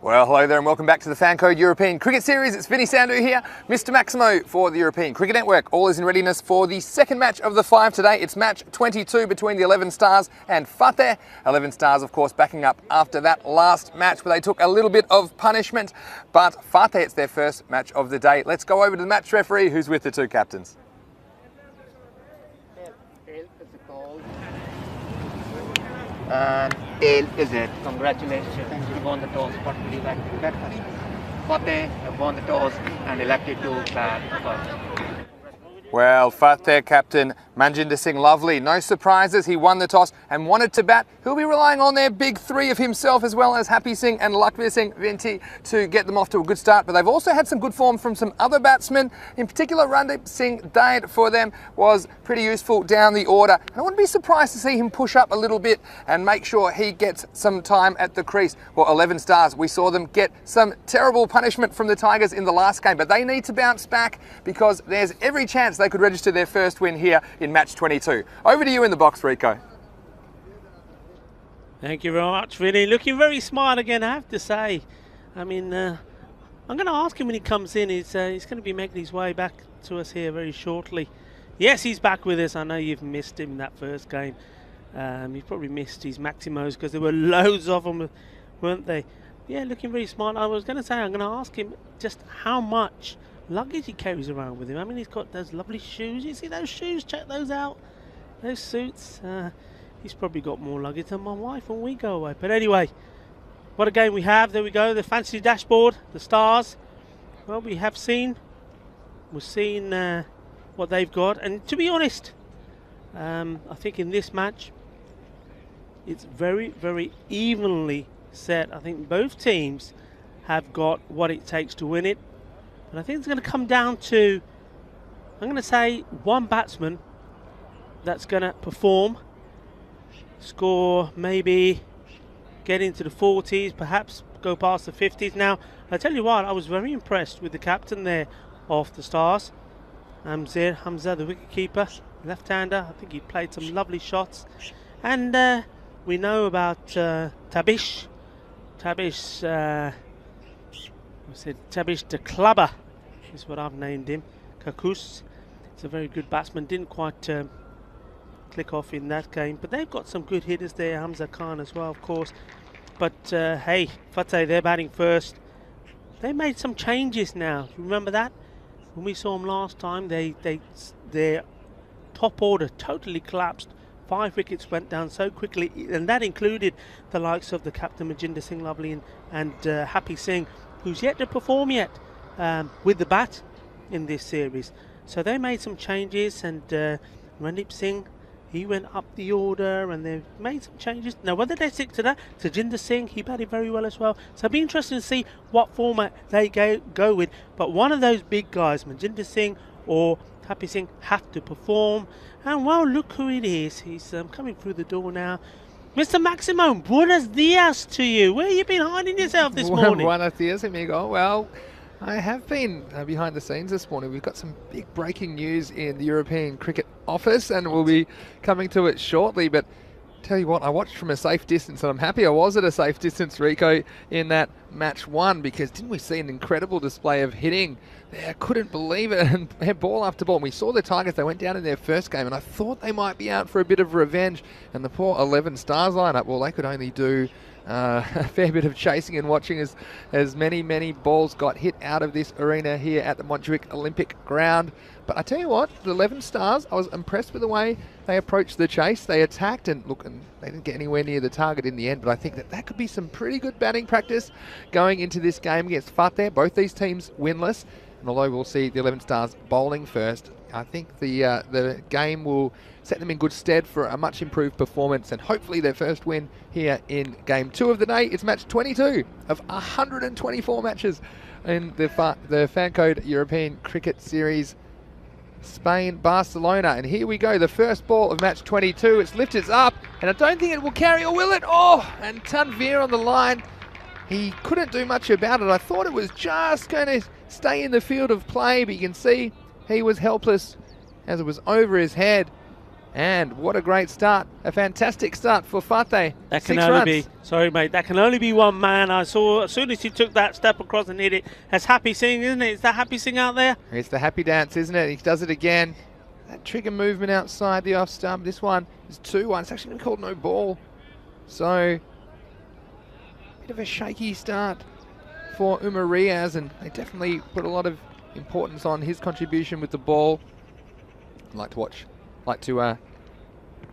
Well, hello there and welcome back to the Fan Code European Cricket Series. It's Vinny Sandhu here, Mr. Maximo for the European Cricket Network. All is in readiness for the second match of the 5 today. It's match 22 between the 11 Stars and Fateh. 11 Stars, of course, backing up after that last match where they took a little bit of punishment. But Fateh, it's their first match of the day. Let's go over to the match referee who's with the two captains. And tail is it. Congratulations. You won the toss. What would you like to bet first? Fateh won the toss and elected to bat first. Well, Fateh captain Manjinder Singh Lovely, no surprises, he won the toss and wanted to bat. He'll be relying on their big three of himself as well as Happy Singh and Lakbir Singh Vinti to get them off to a good start. But they've also had some good form from some other batsmen. In particular, Randeep Singh Dayat for them was pretty useful down the order. And I wouldn't be surprised to see him push up a little bit and make sure he gets some time at the crease. Well, 11 Stars, we saw them get some terrible punishment from the Tigers in the last game, but they need to bounce back because there's every chance they could register their first win here in match 22. Over to you in the box, Rico. Thank you very much, Vinny. Looking very smart again, I have to say. I mean, I'm going to ask him when he comes in. He's going to be making his way back to us here very shortly. Yes, he's back with us. I know you've missed him in that first game. You've probably missed his Maximos because there were loads of them, weren't they? Yeah, looking very smart. I was going to say, I'm going to ask him just how much luggage he carries around with him. I mean, he's got those lovely shoes. You see those shoes? Check those out. Those suits. He's probably got more luggage than my wife when we go away. But anyway, what a game we have. There we go. The fancy dashboard. The Stars. Well, we have seen. We've seen what they've got. And to be honest, I think in this match, it's very, very evenly set. I think both teams have got what it takes to win it. But I think it's going to come down to, I'm going to say, one batsman that's going to perform, score maybe, get into the 40s, perhaps go past the 50s. Now, I tell you what, I was very impressed with the captain there of the Stars, Hamza, the wicketkeeper, left-hander. I think he played some lovely shots. And we know about Tabish the Clubber is what I've named him. Kakus. It's a very good batsman. Didn't quite click off in that game, but they've got some good hitters there. Hamza Khan as well, of course. But hey, Fateh, they're batting first. They made some changes now. Remember that? When we saw them last time, their top order totally collapsed. 5 wickets went down so quickly, and that included the likes of the captain Manjinder Singh Lovely and Happy Singh, who's yet to perform yet with the bat in this series. So they made some changes, and Randeep Singh, he went up the order, and they've made some changes. Now, whether they stick to that, Tajinder Singh, he batted very well as well. So it'll be interesting to see what format they go with. But one of those big guys, Manjinder Singh or Happy Singh, have to perform. And well, look who it is. He's coming through the door now. Mr. Maximo, buenos dias to you. Where have you been hiding yourself this morning? Buenos dias, amigo. Well, I have been behind the scenes this morning. We've got some big breaking news in the European Cricket Office, and we'll be coming to it shortly. But tell you what, I watched from a safe distance, and I'm happy I was at a safe distance, Rico, in that match 1, because didn't we see an incredible display of hitting there? I couldn't believe it, and had ball after ball. And we saw the Tigers, they went down in their first game, and I thought they might be out for a bit of revenge. And the poor 11 Stars lineup, well, they could only do a fair bit of chasing and watching as many balls got hit out of this arena here at the Montjuic Olympic ground. But I tell you what, the 11 Stars, I was impressed with the way they approached the chase. They attacked, and look, and they didn't get anywhere near the target in the end, but I think that could be some pretty good batting practice going into this game against Fateh. Both these teams winless, and although we'll see the 11 Stars bowling first, I think the game will set them in good stead for a much improved performance and hopefully their first win here in game 2 of the day. It's match 22 of 124 matches in the Fan Code European Cricket Series, Spain, Barcelona. And here we go, the first ball of match 22. It's lifted up, and I don't think it will carry, or will it? Oh, and Tanvir on the line. He couldn't do much about it. I thought it was just going to stay in the field of play, but you can see he was helpless as it was over his head. And what a great start. A fantastic start for Fateh. That can 6 only runs. be, sorry mate, that can only be one man. I saw as soon as he took that step across and hit it. That's Happy Singh, isn't it? Is that Happy Singh out there? It's the happy dance, isn't it? He does it again. That trigger movement outside the off stump. This one is 2-1. It's actually been called no ball. So, bit of a shaky start for Umar Riaz, and they definitely put a lot of importance on his contribution with the ball. I'd like to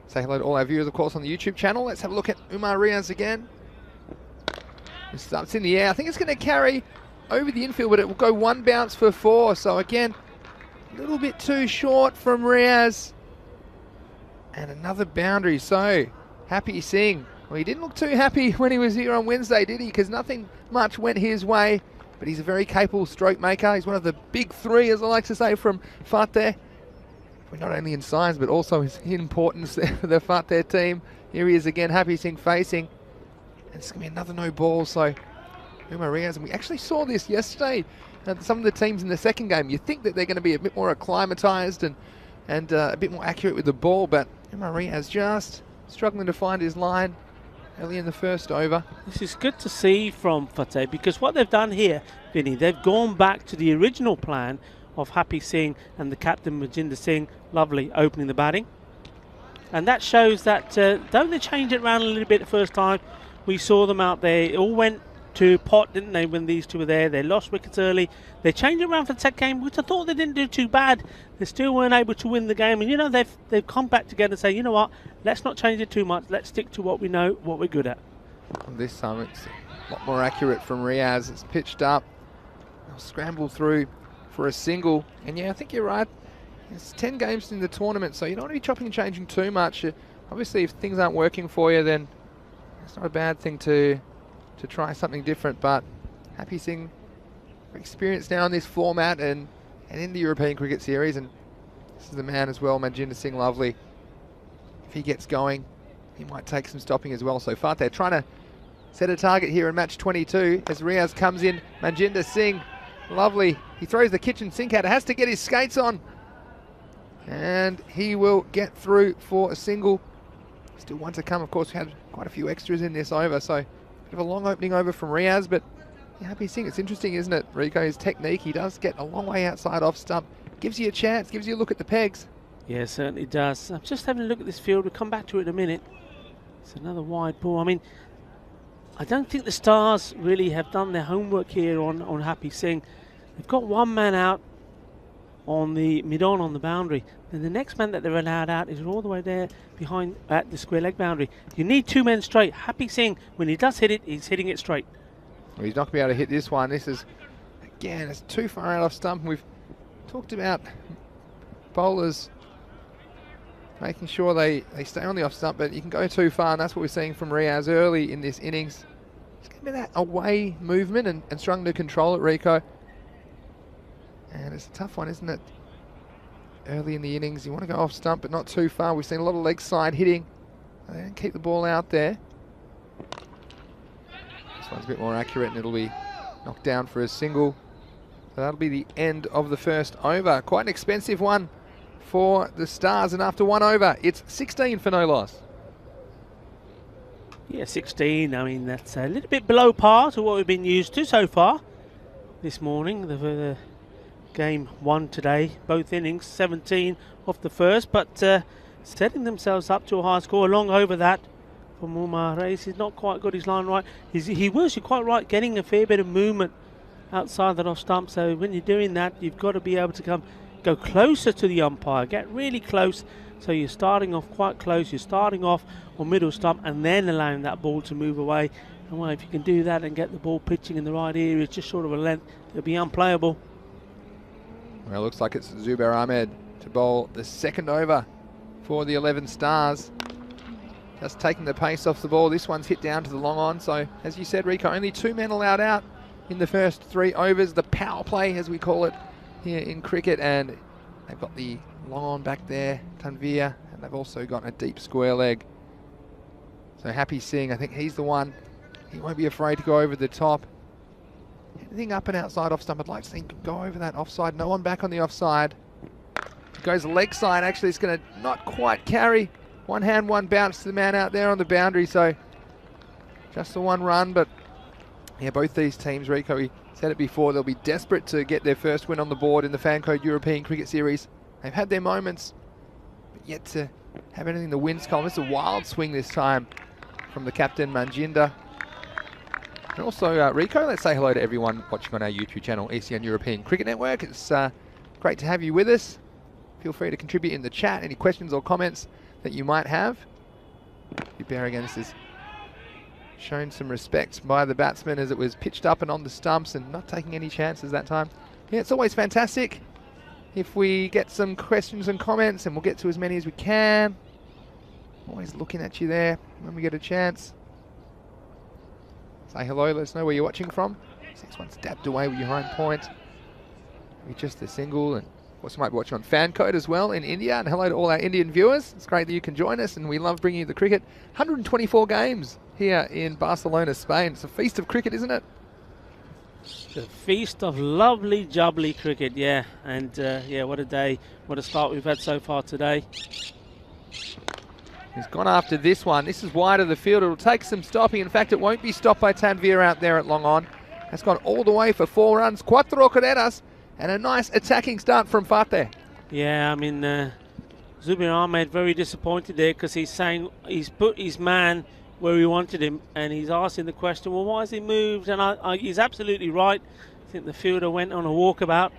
say hello to all our viewers, of course, on the YouTube channel. Let's have a look at Umar Riaz again. This starts in the air. I think it's going to carry over the infield, but it will go 1 bounce for 4. So again, a little bit too short from Riaz. And another boundary. So, Happy Singh. Well, he didn't look too happy when he was here on Wednesday, did he? Because nothing much went his way. But he's a very capable stroke maker. He's one of the big 3, as I like to say, from Fateh. Not only in size, but also his importance for the Fateh team. Here he is again, Happy Singh facing. And it's going to be another no ball, so Umar Riaz. And we actually saw this yesterday at some of the teams in the second game. You think that they're going to be a bit more acclimatized and a bit more accurate with the ball, but Umar Riaz just struggling to find his line early in the first over. This is good to see from Fateh, because what they've done here, Vinny, they've gone back to the original plan of Happy Singh and the captain Majinder Singh, lovely, opening the batting. And that shows that, don't they change it around a little bit the first time? We saw them out there, it all went to pot, didn't they, when these two were there? They lost wickets early. They changed it around for the second game, which I thought they didn't do too bad. They still weren't able to win the game. And, you know, they've come back together and say, you know what, let's not change it too much. Let's stick to what we know, what we're good at. This time it's a lot more accurate from Riaz. It's pitched up. They'll scramble through for a single. And yeah, I think you're right. It's 10 games in the tournament, so you don't want to be chopping and changing too much. Obviously, if things aren't working for you, then it's not a bad thing to try something different. But Happy Singh, experienced now in this format and in the European Cricket Series, and this is the man as well, Majinder Singh, lovely. If he gets going, he might take some stopping as well. So Fateh trying to set a target here in match 22 as Riaz comes in. Majinder Singh, lovely. He throws the kitchen sink out. It has to get his skates on. And he will get through for a single. Still one to come. Of course, we had quite a few extras in this over, so bit of a long opening over from Riaz, but yeah, Happy Singh, it's interesting, isn't it, Rico, his technique. He does get a long way outside off stump. Gives you a chance, gives you a look at the pegs. Yeah, certainly does. I'm just having a look at this field. We'll come back to it in a minute. It's another wide ball. I mean, I don't think the Stars really have done their homework here on Happy Singh. They've got one man out on the mid-on on the boundary. And the next man that they're allowed out is all the way there behind at the square leg boundary. You need 2 men straight. Happy Singh, when he does hit it, he's hitting it straight. Well, he's not going to be able to hit this one. This is, again, it's too far out off stump. We've talked about bowlers making sure they stay on the off stump, but you can go too far, and that's what we're seeing from Riaz early in this innings. It's going to be that away movement and struggling to control it, Rico. And it's a tough one, isn't it? Early in the innings, you want to go off stump, but not too far. We've seen a lot of leg side hitting. They don't keep the ball out there. This one's a bit more accurate, and it'll be knocked down for a single. So that'll be the end of the first over. Quite an expensive one for the Stars, and after 1 over, it's 16 for no loss. Yeah, 16. I mean, that's a little bit below par to what we've been used to so far this morning. The game won today, both innings, 17 off the first, but setting themselves up to a high score. Long over that from Umar Riaz. He's not quite got his line right. He was, you're quite right, getting a fair bit of movement outside that off stump. So when you're doing that, you've got to be able to go closer to the umpire, get really close. So you're starting off quite close. You're starting off on middle stump and then allowing that ball to move away. And well, if you can do that and get the ball pitching in the right area, just short of a length, it'll be unplayable. Well, it looks like it's Zubair Ahmed to bowl the second over for the 11 Stars. Just taking the pace off the ball. This one's hit down to the long on. So, as you said, Rico, only 2 men allowed out in the first 3 overs. The power play, as we call it here in cricket. And they've got the long on back there, Tanvir. And they've also got a deep square leg. So, Happy Singh, I think he's the one. He won't be afraid to go over the top. Anything up and outside off stump, I'd like to see him go over that offside. No one back on the offside. goes leg side. Actually, it's going to not quite carry. One hand, one bounce to the man out there on the boundary. So just the one run, but yeah, both these teams, Rico, we said it before, they'll be desperate to get their first win on the board in the Fancode European Cricket Series. They've had their moments, but yet to have anything in the wins column. It's a wild swing this time from the captain, Manjinder. And also, Rico, let's say hello to everyone watching on our YouTube channel, ECN European Cricket Network. It's great to have you with us. Feel free to contribute in the chat, any questions or comments that you might have. Bear again, this is shown some respect by the batsman as it was pitched up and on the stumps and not taking any chances that time. Yeah, it's always fantastic if we get some questions and comments, and we'll get to as many as we can. Always looking at you there when we get a chance. Say hello, let us know where you're watching from. 6-1's dabbed away with your home point. Maybe just a single, and of course you might be watching on Fancode as well in India. And hello to all our Indian viewers. It's great that you can join us, and we love bringing you the cricket. 124 games here in Barcelona, Spain. It's a feast of cricket, isn't it? It's a feast of lovely, jubbly cricket, yeah. And yeah, what a day, what a start we've had so far today. He's gone after this one. This is wide of the field. It'll take some stopping. In fact, it won't be stopped by Tanvir out there at long on. That's gone all the way for 4 runs. Cuatro carreras and a nice attacking start from Fateh. Yeah, I mean, Zubir Ahmed very disappointed there because he's saying he's put his man where he wanted him, and he's asking the question, well, why has he moved? And he's absolutely right. I think the fielder went on a walkabout.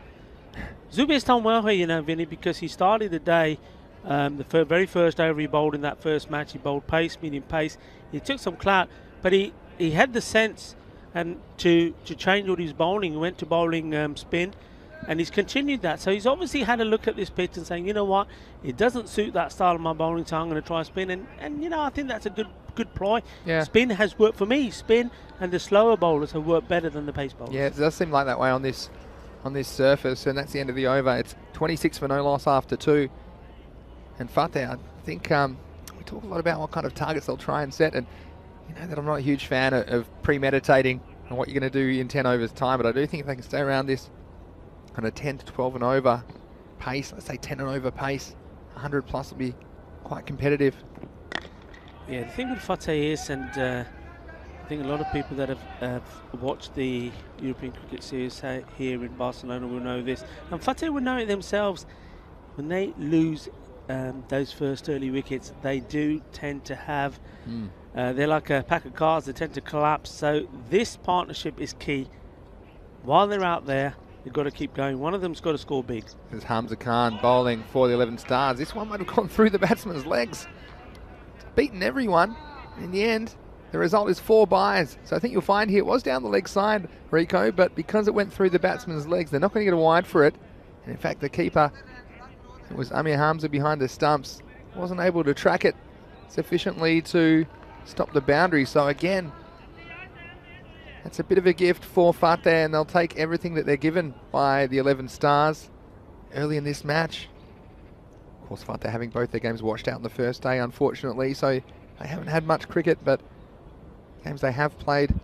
Zubir's done well here, you know, Vinny, because he started the day. The very first over he bowled in that first match, he bowled pace, medium pace. He took some clout, but he had the sense to change all his bowling. He went to bowling spin, and he's continued that. So he's obviously had a look at this pitch and saying, you know what, it doesn't suit that style of my bowling, so I'm going to try spin. And you know, I think that's a good ploy. Yeah. Spin has worked for me. Spin and the slower bowlers have worked better than the pace bowlers. Yeah, it does seem like that way on this surface, and that's the end of the over. It's 26 for no loss after 2. And Fateh, I think we talk a lot about what kind of targets they'll try and set, and you know that I'm not a huge fan of premeditating on what you're going to do in 10 overs time, but I do think if they can stay around this kind of 10 to 12 and over pace, let's say 10 and over pace, 100 plus will be quite competitive. Yeah, the thing with Fateh is, and I think a lot of people that have watched the European Cricket Series here in Barcelona will know this, and Fateh will know it themselves. When they lose those first early wickets, they do tend to have, they're like a pack of cards, they tend to collapse. So this partnership is key. While they're out there, they've got to keep going. One of them's got to score big. There's Hamza Khan bowling for the 11 stars. This one might have gone through the batsman's legs. It's beaten everyone. In the end, the result is 4 byes. So I think you'll find here it was down the leg side, Rico, but because it went through the batsman's legs, they're not going to get a wide for it. And in fact, the keeper, it was Amir Hamza behind the stumps, wasn't able to track it sufficiently to stop the boundary. So again, that's a bit of a gift for Fateh, and they'll take everything that they're given by the 11 stars early in this match. Of course, Fateh having both their games washed out on the first day, unfortunately, so they haven't had much cricket, but games they have played,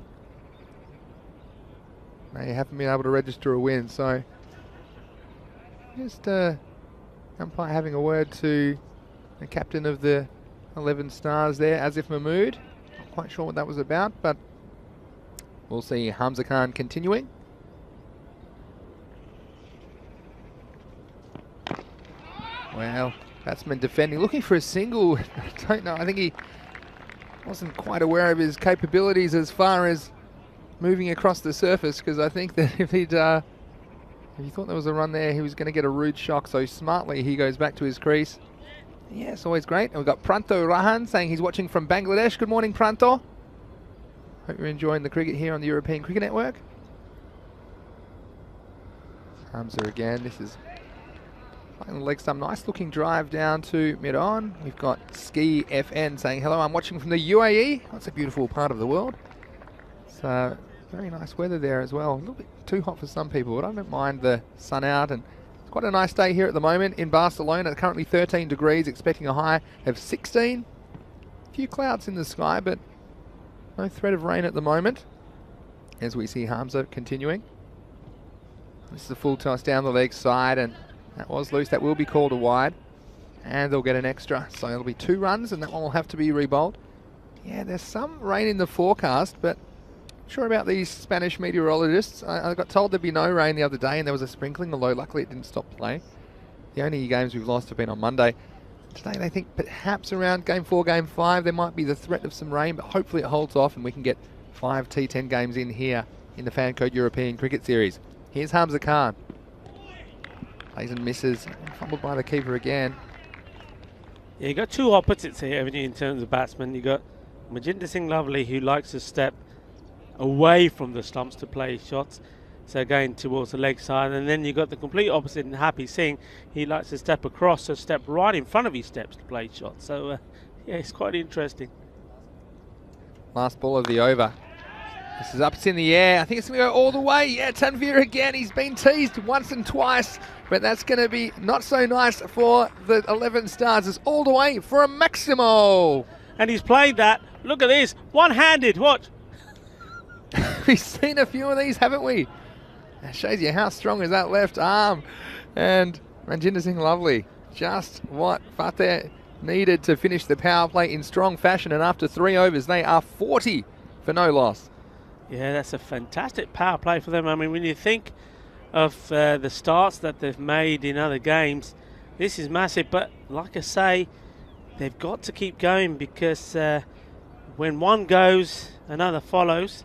they haven't been able to register a win. So just umpire having a word to the captain of the 11 stars there, Asif Mahmood. Not quite sure what that was about, but we'll see Hamza Khan continuing. Well, batsman defending, looking for a single. I don't know, I think he wasn't quite aware of his capabilities as far as moving across the surface, because I think that if he thought there was a run there, he was going to get a rude shock. So smartly, he goes back to his crease. Yeah, it's always great. And we've got Pranto Rahan saying he's watching from Bangladesh. Good morning, Pranto. Hope you're enjoying the cricket here on the European Cricket Network. Hamza again. This is playing the leg stump. Nice looking drive down to mid-on. We've got Ski FN saying, hello, I'm watching from the UAE. That's a beautiful part of the world. So very nice weather there as well. A little bit too hot for some people, but I don't mind the sun out. And it's quite a nice day here at the moment in Barcelona. Currently 13 degrees, expecting a high of 16. A few clouds in the sky, but no threat of rain at the moment, as we see Hamza continuing. This is a full toss down the leg side, and That was loose. That will be called a wide. And they'll get an extra. So it'll be 2 runs, and that one will have to be rebowled. Yeah, there's some rain in the forecast, but not sure about these Spanish meteorologists. I got told there'd be no rain the other day, and there was a sprinkling, although luckily it didn't stop play. The only games we've lost have been on Monday. Today they think perhaps around Game 4, Game 5, there might be the threat of some rain, but hopefully it holds off and we can get 5 T10 games in here in the Fan Code European Cricket Series. Here's Hamza Khan. Plays and misses, fumbled by the keeper again. Yeah, you got 2 opposites here, haven't you, in terms of batsmen. You got Majinder Singh Lovely, who likes to step away from the stumps to play shots, so going towards the leg side, and then you got the complete opposite in Happy Singh. He likes to step across, so step right in front of his steps to play shots. So yeah, it's quite interesting. Last ball of the over. This is up, it's in the air. I think it's going to go all the way. Yeah, Tanvir again. He's been teased once and twice, but that's going to be not so nice for the 11 stars. It's all the way for a Maximo. And he's played that. Look at this, one-handed. Watch. We've seen a few of these, haven't we? That shows you how strong is that left arm. And Manjinder Singh Lovely, just what Fateh needed to finish the power play in strong fashion. And after 3 overs, they are 40 for no loss. Yeah, that's a fantastic power play for them. I mean, when you think of the starts that they've made in other games, this is massive. But like I say, they've got to keep going, because when one goes, another follows.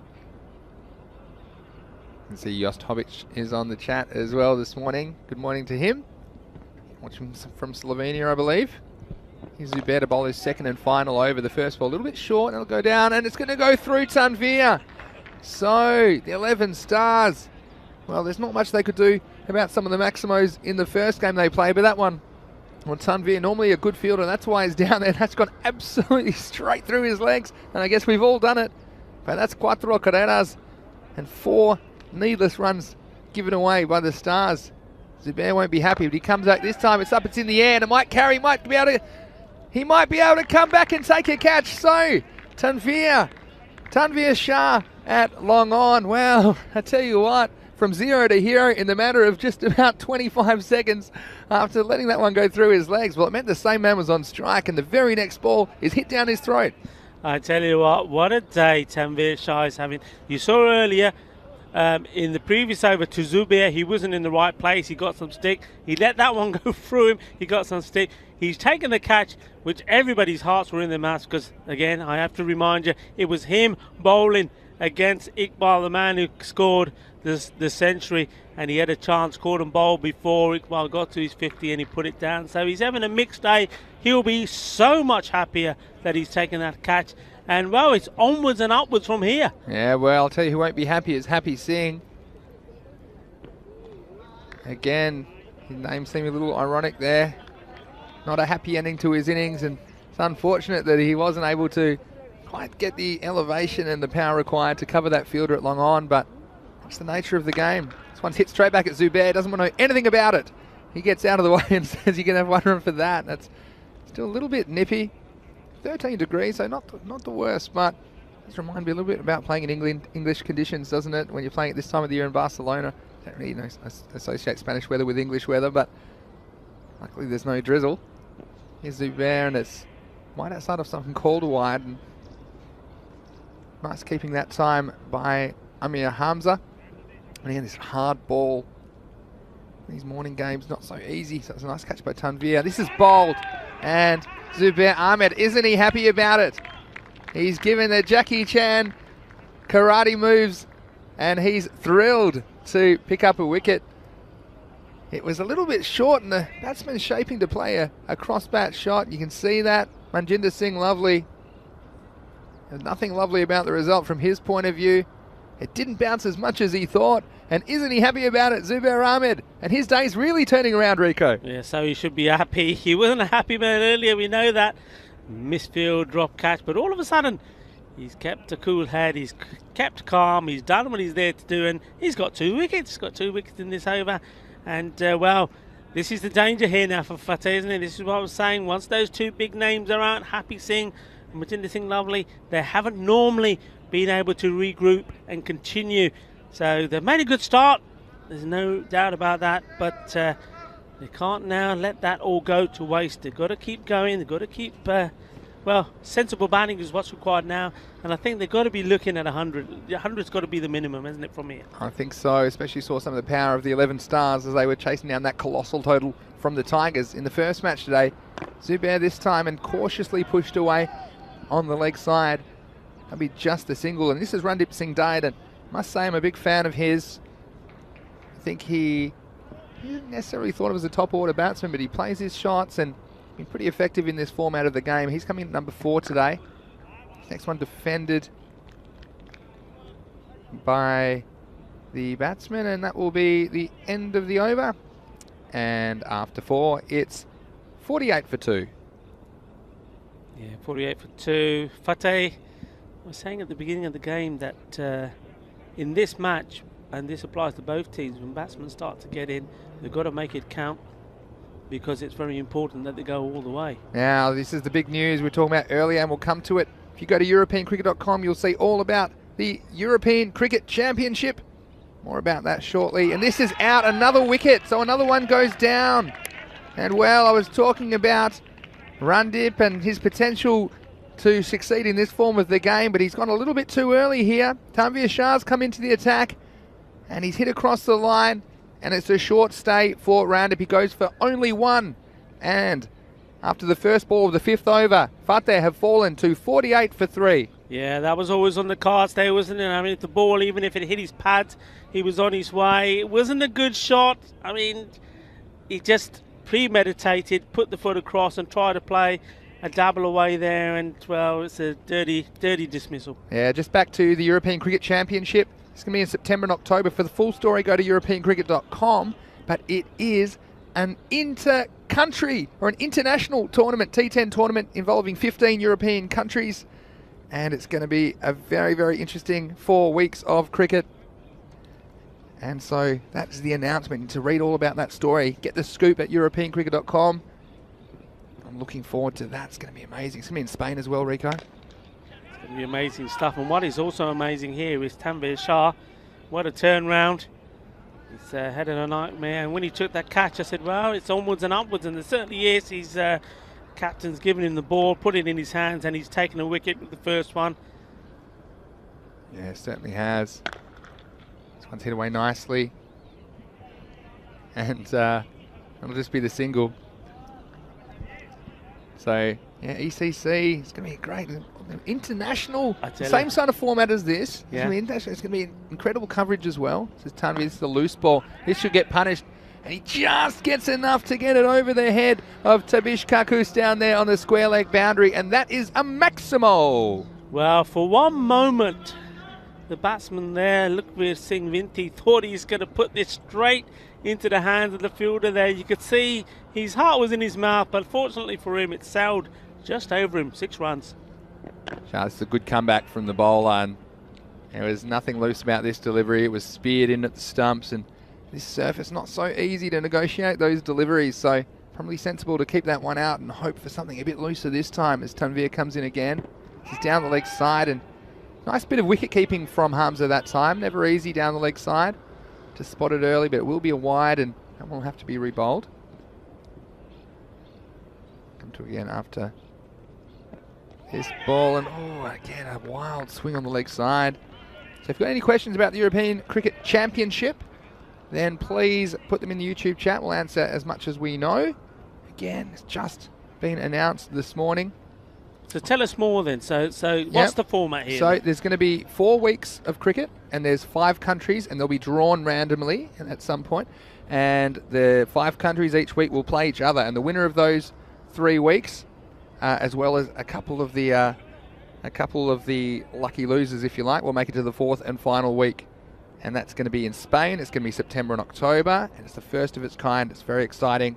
You can see Jost Hobic is on the chat as well this morning. Good morning to him. Watching from Slovenia, I believe. Here's Zubair to bowl his second and final over. The first ball a little bit short, and it'll go down, and it's going to go through Tanvir. So, the 11 stars. Well, there's not much they could do about some of the Maximos in the first game they played, but that one on Tanvir, normally a good fielder, that's why he's down there. That's gone absolutely straight through his legs, and I guess we've all done it. But that's cuatro carreras and 4 needless runs given away by the Stars. Zubair won't be happy, but he comes back this time. It's up, it's in the air, and it might carry, he might be able to come back and take a catch. So, Tanvir Shah at long on. Well, I tell you what, from 0 to hero in the matter of just about 25 seconds after letting that one go through his legs. Well, it meant the same man was on strike, and the very next ball is hit down his throat. I tell you what a day Tanvir Shah is having. You saw earlier, in the previous over to Zubair, he wasn't in the right place. He got some stick. He let that one go through him. He got some stick. He's taken the catch, which everybody's hearts were in their mouths, because, again, I have to remind you, it was him bowling against Iqbal, the man who scored the century, and he had a chance, caught and bowled before Iqbal got to his 50 and he put it down. So he's having a mixed day. He'll be so much happier that he's taken that catch. And, well, it's onwards and upwards from here. Yeah, well, I'll tell you who won't be happy is Happy Singh. Again, his name seemed a little ironic there. Not a happy ending to his innings, and it's unfortunate that he wasn't able to quite get the elevation and the power required to cover that fielder at long on, but that's the nature of the game. This one's hit straight back at Zubair, doesn't want to know anything about it. He gets out of the way and says you can have one run for that. That's still a little bit nippy. 13 degrees, so not the worst, but just remind me a little bit about playing in English conditions, doesn't it? When you're playing at this time of the year in Barcelona, don't really associate Spanish weather with English weather, but luckily there's no drizzle. Here's Zubair, and it's wide outside of something called a wide. And nice keeping that time by Amir Hamza. And again, this hard ball. These morning games not so easy, so it's a nice catch by Tanvir. This is bowled, and Zubair Ahmed, isn't he happy about it? He's given the Jackie Chan karate moves, and he's thrilled to pick up a wicket. It was a little bit short, and the batsman shaping to play a cross-bat shot. You can see that. Manjinder Singh Lovely. There's nothing lovely about the result from his point of view. It didn't bounce as much as he thought. And isn't he happy about it, Zubair Ahmed? And his day's really turning around, Rico. Yeah, so he should be happy. He wasn't a happy man earlier, we know that. Misfield, drop catch, but all of a sudden, he's kept a cool head, he's kept calm, he's done what he's there to do, and he's got 2 wickets. He's got 2 wickets in this over. And, well, this is the danger here now for Fateh, isn't it? This is what I was saying. Once those 2 big names are out, Happy Singh and Majinder Singh Lovely, they haven't normally been able to regroup and continue. So they've made a good start. There's no doubt about that. But They can't now let that all go to waste. They've got to keep going. They've got to keep, well, sensible batting is what's required now. And I think they've got to be looking at 100. 100's got to be the minimum, isn't it, from here? I think so, especially saw some of the power of the 11 stars as they were chasing down that colossal total from the Tigers in the first match today. Zubair this time and cautiously pushed away on the leg side. That'll be just a single. And this is Randip Singh Dade, and I must say I'm a big fan of his. I think he didn't necessarily thought of as a top order batsman, but he plays his shots and been pretty effective in this format of the game. He's coming at number 4 today. Next one defended by the batsman, and that will be the end of the over. And after 4, it's 48 for 2. Yeah, 48 for 2. Fateh was saying at the beginning of the game that in this match, and this applies to both teams, when batsmen start to get in, they've got to make it count, because it's very important that they go all the way. Now, this is the big news we were talking about earlier, and we'll come to it. If you go to EuropeanCricket.com, you'll see all about the European Cricket Championship. More about that shortly. And this is out, another wicket, so another one goes down. And well, I was talking about Randip and his potential to succeed in this form of the game, but he's gone a little bit too early here. Tanveer Shah's come into the attack, and he's hit across the line, and it's a short stay for Randip. He goes for only 1. And after the first ball of the 5th over, Fateh have fallen to 48 for 3. Yeah, that was always on the cards there, wasn't it? I mean, if the ball, even if it hit his pads, he was on his way. It wasn't a good shot. I mean, he just premeditated, put the foot across and tried to play a double away there, and, well, it's a dirty dismissal. Yeah, just back to the European Cricket Championship. It's going to be in September and October. For the full story, go to EuropeanCricket.com. But it is an inter-country or an international tournament, T10 tournament involving 15 European countries. And it's going to be a very, very interesting 4 weeks of cricket. And so that's the announcement. To read all about that story, get the scoop at EuropeanCricket.com. I'm looking forward to that. It's going to be amazing. It's going to be in Spain as well, Rico. It's going to be amazing stuff. And what is also amazing here is Tanveer Shah. What a turnaround. He's had a nightmare. And when he took that catch, I said, well, it's onwards and upwards. And there certainly is. His captain's given him the ball, put it in his hands, and he's taken a wicket with the first one. Yeah, it certainly has. This one's hit away nicely. And it'll just be the single. So, yeah, ECC, it's going to be great. International, same sort of format as this. Yeah. It's going to be incredible coverage as well. This is Tanveer, this is a loose ball. This should get punished. And he just gets enough to get it over the head of Tabish Kakus down there on the square leg boundary. And that is a maximo. Well, for one moment, the batsman there, Lukbir Singh Vinti, thought he's going to put this straight into the hands of the fielder there. You could see his heart was in his mouth, but fortunately for him, it sailed just over him. 6 runs. This is a good comeback from the bowler, and there was nothing loose about this delivery. It was speared in at the stumps, and this surface not so easy to negotiate those deliveries, so probably sensible to keep that one out and hope for something a bit looser this time as Tanveer comes in again. He's down the leg side, and nice bit of wicket keeping from Hamza that time. Never easy down the leg side to spot it early, but it will be a wide, and that one will have to be rebowled. Come to again after this ball, and again a wild swing on the leg side. So if you've got any questions about the European Cricket Championship, then please put them in the YouTube chat. We'll answer as much as we know. Again, it's just been announced this morning. So tell us more then. So what's the format here? So there's going to be 4 weeks of cricket, and there's 5 countries, and they'll be drawn randomly at some point. And the 5 countries each week will play each other, and the winner of those 3 weeks, as well as a couple of the lucky losers, if you like, will make it to the 4th and final week. And that's going to be in Spain. It's going to be September and October, and it's the first of its kind. It's very exciting.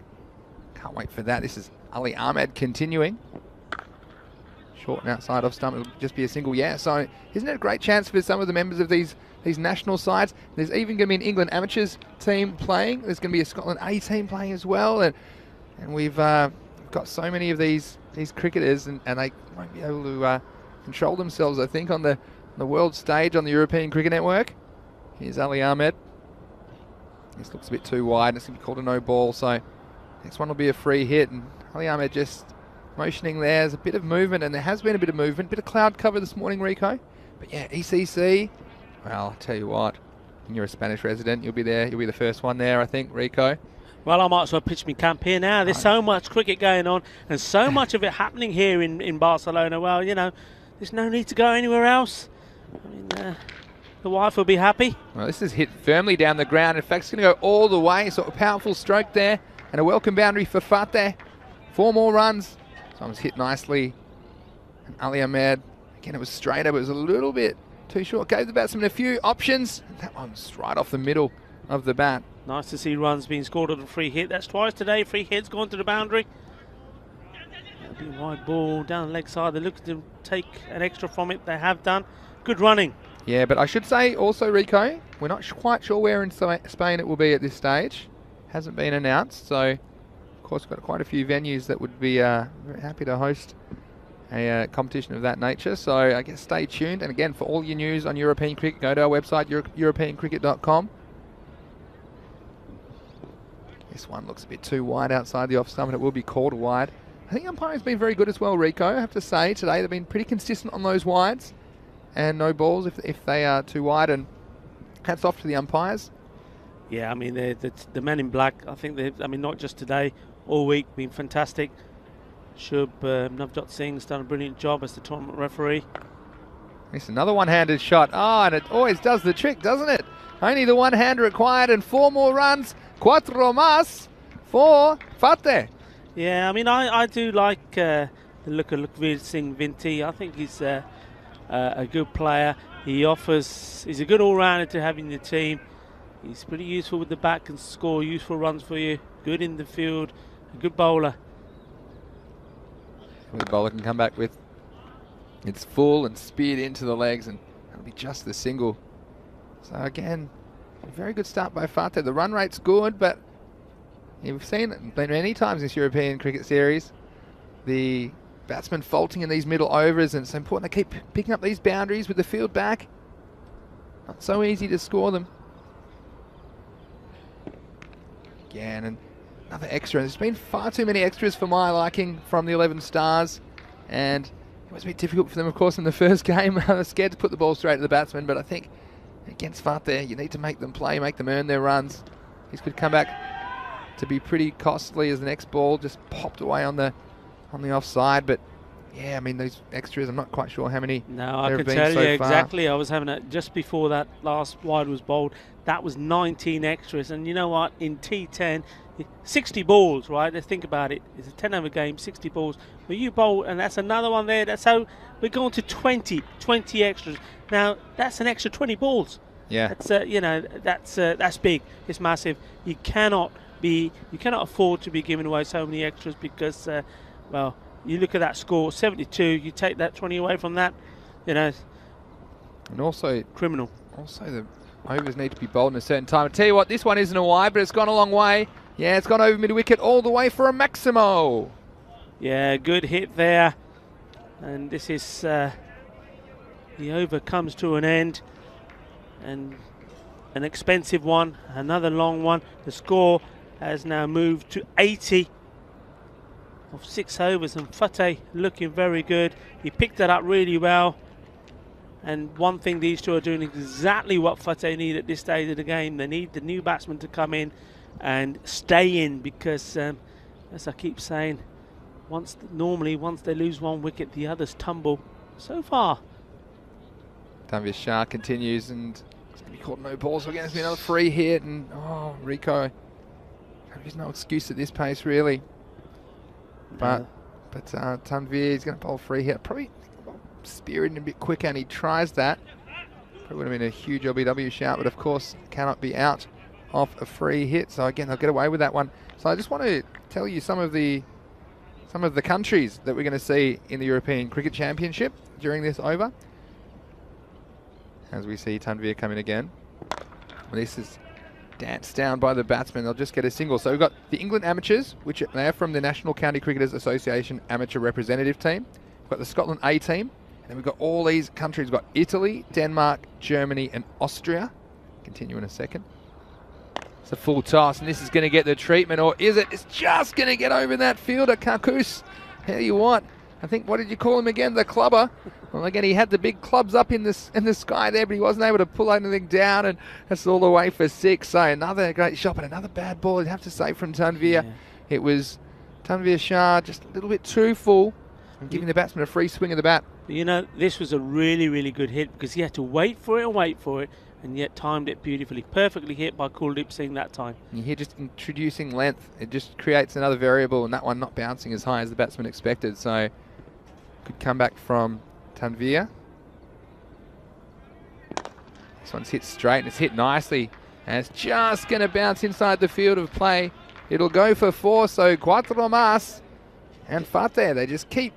Can't wait for that. This is Ali Ahmed continuing. Short and outside off stump. It'll just be a single. Yeah, so isn't it a great chance for some of the members of these national sides? There's even going to be an England amateurs team playing. There's going to be a Scotland A team playing as well. And we've got so many of these cricketers, and they won't be able to control themselves, I think, on the world stage on the European Cricket Network. Here's Ali Ahmed. This looks a bit too wide. It's going to be called a no ball, so Next one will be a free hit, and Ali Ahmed just motioning there. There's a bit of movement, and there has been a bit of movement. Bit of cloud cover this morning, Rico. But yeah, ECC, well, I'll tell you what, when you're a Spanish resident, you'll be there. You'll be the first one there, I think, Rico. Well, I might as well pitch my camp here now. There's so much cricket going on and so much of it happening here in Barcelona. Well, you know, there's no need to go anywhere else. I mean, the wife will be happy. Well, this is hit firmly down the ground. In fact, it's going to go all the way. Sort of powerful stroke there. And a welcome boundary for Fateh. 4 more runs. So it was hit nicely. And Ali Ahmed, again, it was straighter, but it was a little bit too short. Gave the batsman a few options. That one's right off the middle of the bat. Nice to see runs being scored on a free hit. That's twice today. Free hits gone to the boundary. That'll be wide ball down the leg side. They look to take an extra from it. They have done. Good running. Yeah, but I should say also, Rico, we're not quite sure where in Spain it will be at this stage. Hasn't been announced. So, of course, we've got quite a few venues that would be very happy to host a competition of that nature. So, I guess stay tuned. And again, for all your news on European cricket, go to our website, europeancricket.com. This one looks a bit too wide outside the off stump, and it will be called wide. I think umpiring's been very good as well, Rico. I have to say, today they've been pretty consistent on those wides, and no balls if they are too wide. And hats off to the umpires. Yeah, I mean, the men in black, I think I mean, not just today, all week, been fantastic. Shub Navjot Singh's done a brilliant job as the tournament referee. It's another one-handed shot. Oh, and it always does the trick, doesn't it? Only the one hand required, and 4 more runs. 4 más for Fateh. Yeah, I mean, I do like the look of Lukveer Singh Vinti. I think he's a good player. He's a good all-rounder to have in the team. He's pretty useful with the bat, can score useful runs for you. Good in the field, a good bowler. The bowler can come back with its full and speared into the legs, and that'll be just the single. So again, a very good start by Fateh. The run rate's good, but you've seen it many times in this European cricket series. The batsmen faulting in these middle overs, and it's important they keep picking up these boundaries with the field back. Not so easy to score them. Again, and another extra. There's been far too many extras for my liking from the 11 stars, and it was a bit difficult for them, of course, in the first game. I was scared to put the ball straight to the batsman, but I think against Fateh, you need to make them play, make them earn their runs. These could come back to be pretty costly as the next ball just popped away on the offside. But yeah, I mean, those extras, I'm not quite sure how many. No, I can tell you exactly. I was having just before that last wide was bowled, that was 19 extras. And you know what? In T10, 60 balls, right? Let's think about it. It's a 10-over game, 60 balls. Well, you bowl, and that's another one there. That's how we're going to 20 extras. Now, that's an extra 20 balls. Yeah. That's you know, that's big. It's massive. You cannot afford to be giving away so many extras because, well, you look at that score, 72. You take that 20 away from that, you know. And also criminal. Also, the overs need to be bowled in a certain time. I tell you what, this one isn't a wide, but it's gone a long way. Yeah, it's gone over mid-wicket all the way for a Maximo. Yeah, good hit there. And this is, the over comes to an end. And an expensive one, another long one. The score has now moved to 80 of 6 overs, and Fateh looking very good. He picked that up really well. And one thing these two are doing exactly what Fateh need at this stage of the game. They need the new batsman to come in and stay in because, as I keep saying, normally once they lose one wicket, the others tumble. So far, Tanvir Shah continues, and it's going to be called no balls. So again, it's been another free hit, and oh, Rico, there's no excuse at this pace, really. But Tanvir is going to bowl free hit. Probably spirited and a bit quicker, and he tries that. Probably would have been a huge LBW shout, but of course cannot be out off a free hit. So again, they'll get away with that one. So I just want to tell you some of the countries that we're going to see in the European Cricket Championship during this over. As we see Tanvir come in again. This is danced down by the batsman. They'll just get a single. So we've got the England Amateurs, which they're from the National County Cricketers Association Amateur Representative Team. We've got the Scotland A team. And then we've got all these countries. We've got Italy, Denmark, Germany and Austria. Continue in a second. It's a full toss, and this is going to get the treatment, or is it? It's just going to get over that fielder, Kakus. How you want? I think, what did you call him again? The clubber. Well, again, he had the big clubs up in the sky there, but he wasn't able to pull anything down, and that's all the way for 6. So another great shot, but another bad ball, you'd have to say, from Tanveer. Yeah. It was Tanveer Shah just a little bit too full and giving the batsman a free swing of the bat. You know, this was a really, really good hit because he had to wait for it, and yet timed it beautifully. Perfectly hit by Kuldeep Singh that time. And here just introducing length, it just creates another variable, and that one not bouncing as high as the batsman expected. So good comeback from Tanveer. This one's hit straight, and it's hit nicely. And it's just going to bounce inside the field of play. It'll go for 4, so cuatro más. And Fateh, they just keep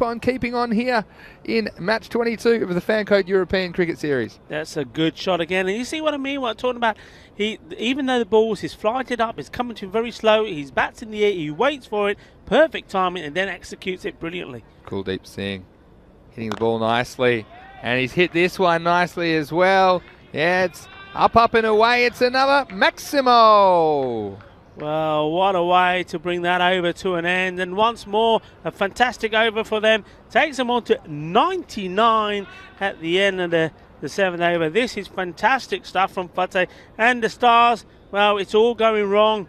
on keeping on here in match 22 of the Fancode European Cricket Series. That's a good shot again. And you see what I mean, what I'm talking about? Even though the ball is flighted up, it's coming to him very slow, he's bats in the air, he waits for it, perfect timing, and then executes it brilliantly. Kuldeep Singh hitting the ball nicely. And he's hit this one nicely as well. Yeah, it's up and away. It's another Maximo. Well, what a way to bring that over to an end. And once more, a fantastic over for them. Takes them on to 99 at the end of the 7th over. This is fantastic stuff from Fateh. And the Stars, well, it's all going wrong.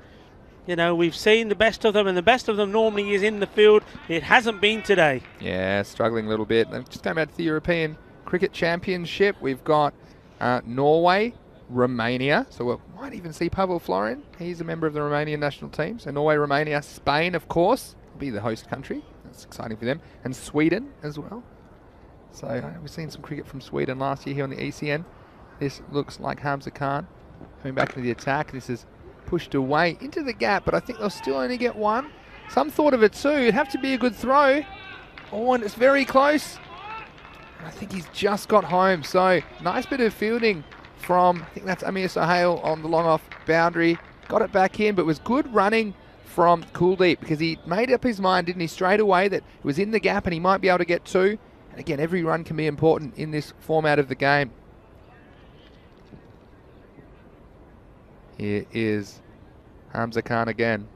You know, we've seen the best of them, and the best of them normally is in the field. It hasn't been today. Yeah, struggling a little bit. They've just come out to the European Cricket Championship. We've got Norway, Romania, so we might even see Pavel Florin. He's a member of the Romanian national team. So Norway, Romania, Spain, of course, will be the host country. That's exciting for them. And Sweden as well. So we've seen some cricket from Sweden last year here on the ECN. This looks like Hamza Khan coming back into the attack. This is pushed away into the gap, but I think they'll still only get 1. Some thought of it too. It'd have to be a good throw. Oh, and it's very close. I think he's just got home. So nice bit of fielding from, I think that's Amir Sohail on the long off boundary. Got it back in, but was good running from Kuldeep because he made up his mind, didn't he, straight away that it was in the gap and he might be able to get 2. And again, every run can be important in this format of the game. Here is Hamza Khan again.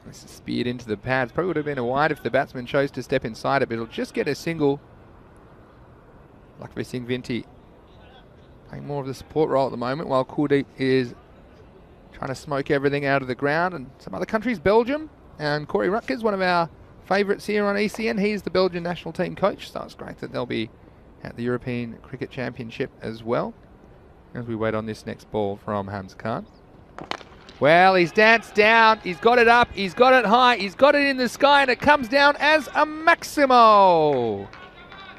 This is speared into the pads. Probably would have been a wide if the batsman chose to step inside it, but it'll just get a single. Lakshmi Singh Vinti playing more of the support role at the moment, while Kuldeep is trying to smoke everything out of the ground. And some other countries, Belgium, and Corey Rutgers, one of our favourites here on ECN. He's the Belgian national team coach, so it's great that they'll be at the European Cricket Championship as well. As we wait on this next ball from Hamza Khan. Well, he's danced down, he's got it up, he's got it high, he's got it in the sky, and it comes down as a Maximo.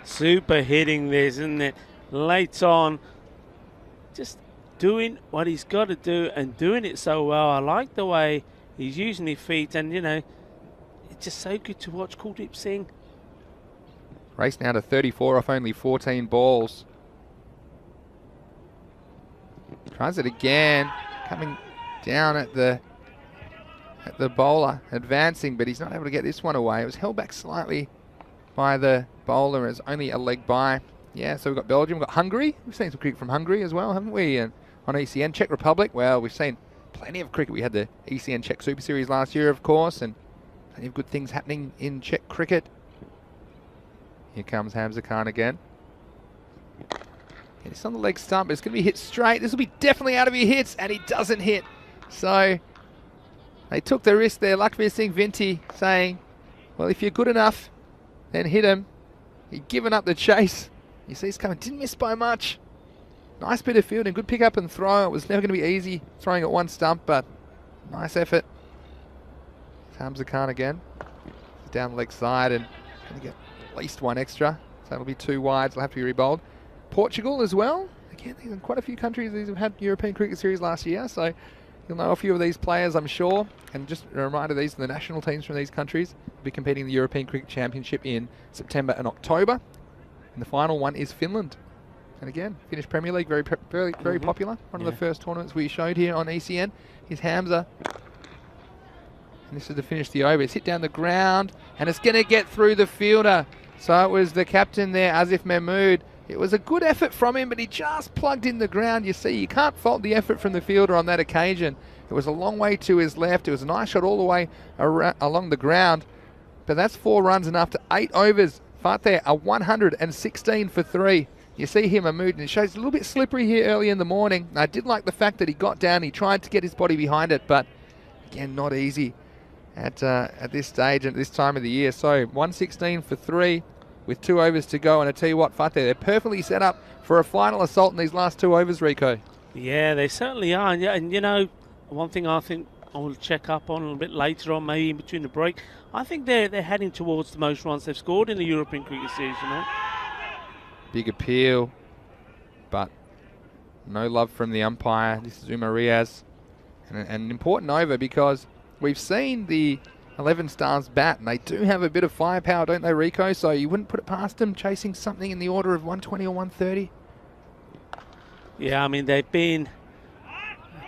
Super hitting this, isn't it? Late on, just doing what he's got to do and doing it so well. I like the way he's using his feet, and you know, it's just so good to watch Kuldeep Singh. Race now to 34 off only 14 balls. Tries it again, coming down at the bowler, advancing, but he's not able to get this one away. It was held back slightly by the bowler as only a leg by. Yeah, so we've got Belgium, we've got Hungary. We've seen some cricket from Hungary as well, haven't we? And on ECN, Czech Republic, well, we've seen plenty of cricket. We had the ECN Czech Super Series last year, of course, and plenty of good things happening in Czech cricket. Here comes Hamza Khan again. It's on the leg stump, but it's going to be hit straight. This will be definitely out of your hits, and he doesn't hit. So they took the risk there. Lakshmi Singh Vinti saying, well, if you're good enough, then hit him. He'd given up the chase. You see he's coming, didn't miss by much. Nice bit of fielding, good pick up and throw. It was never going to be easy throwing at one stump, but nice effort. Hamza Khan again. Down the leg side and going to get at least 1 extra. So that'll be 2 wides. They'll have to be rebowled. Portugal as well. Again, there's quite a few countries these have had European Cricket Series last year, so you'll know a few of these players, I'm sure. And just a reminder, these are the national teams from these countries. Will be competing in the European Cricket Championship in September and October. And the final one is Finland. And again, Finnish Premier League, very popular. One of the first tournaments we showed here on ECN is Hamza. And this is to finish the over. It's hit down the ground, and it's going to get through the fielder. So it was the captain there, Asif Mahmood, It was a good effort from him, but he just plugged in the ground. You see, you can't fault the effort from the fielder on that occasion. It was a long way to his left. It was a nice shot all the way along the ground. But that's 4 runs and after 8 overs, Fateh a 116 for 3. You see him a mood, and it shows a little bit slippery here early in the morning. I did like the fact that he got down, he tried to get his body behind it, but again, not easy at this stage, at this time of the year. So 116 for 3 with 2 overs to go, and I tell you what, Fateh, they're perfectly set up for a final assault in these last 2 overs, Rico. Yeah, they certainly are. And you know, one thing I think I will check up on a little bit later on, maybe in between the break, I think they're heading towards the most runs they've scored in the European Cricket Series, you know. Big appeal, but no love from the umpire. This is Umar Riaz. And an important over because we've seen the 11 Stars bat, and they do have a bit of firepower, don't they, Rico? So you wouldn't put it past them chasing something in the order of 120 or 130? Yeah, I mean, they've been,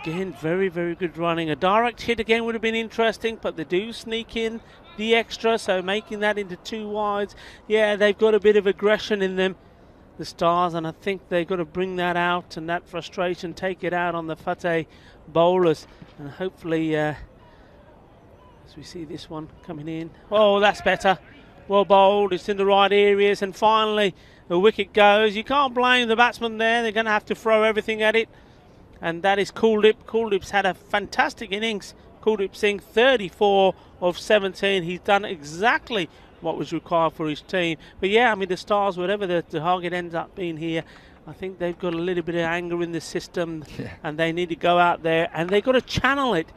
again, very, very good running. A direct hit again would have been interesting, but they do sneak in the extra, so making that into 2 wides. Yeah, they've got a bit of aggression in them, the Stars, and I think they've got to bring that out and that frustration, take it out on the Fateh bowlers, and hopefully, as we see this one coming in. Oh, that's better. Well bowled, it's in the right areas, and finally the wicket goes. You can't blame the batsman there. They're going to have to throw everything at it, and that is Kuldeep. Kuldeep's had a fantastic innings. Kuldeep Singh, 34 of 17. He's done exactly what was required for his team. But yeah, I mean, the Stars, whatever the target ends up being here, I think they've got a little bit of anger in the system, and they need to go out there and they've got to channel it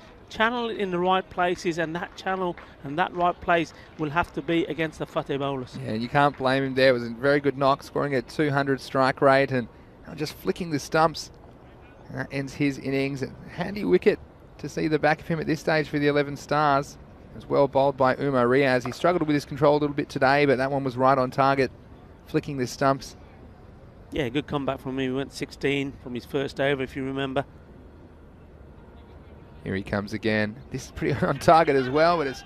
in the right places, and that channel and that right place will have to be against the Fateh bowlers. Yeah, you can't blame him there. It was a very good knock, scoring at 200 strike rate and just flicking the stumps. And that ends his innings. A handy wicket to see the back of him at this stage for the 11 Stars. It was well bowled by Umar Riaz. He struggled with his control a little bit today, but that one was right on target, flicking the stumps. Yeah, good comeback from him. He went 16 from his first over, if you remember. Here he comes again. This is pretty on target as well, but it's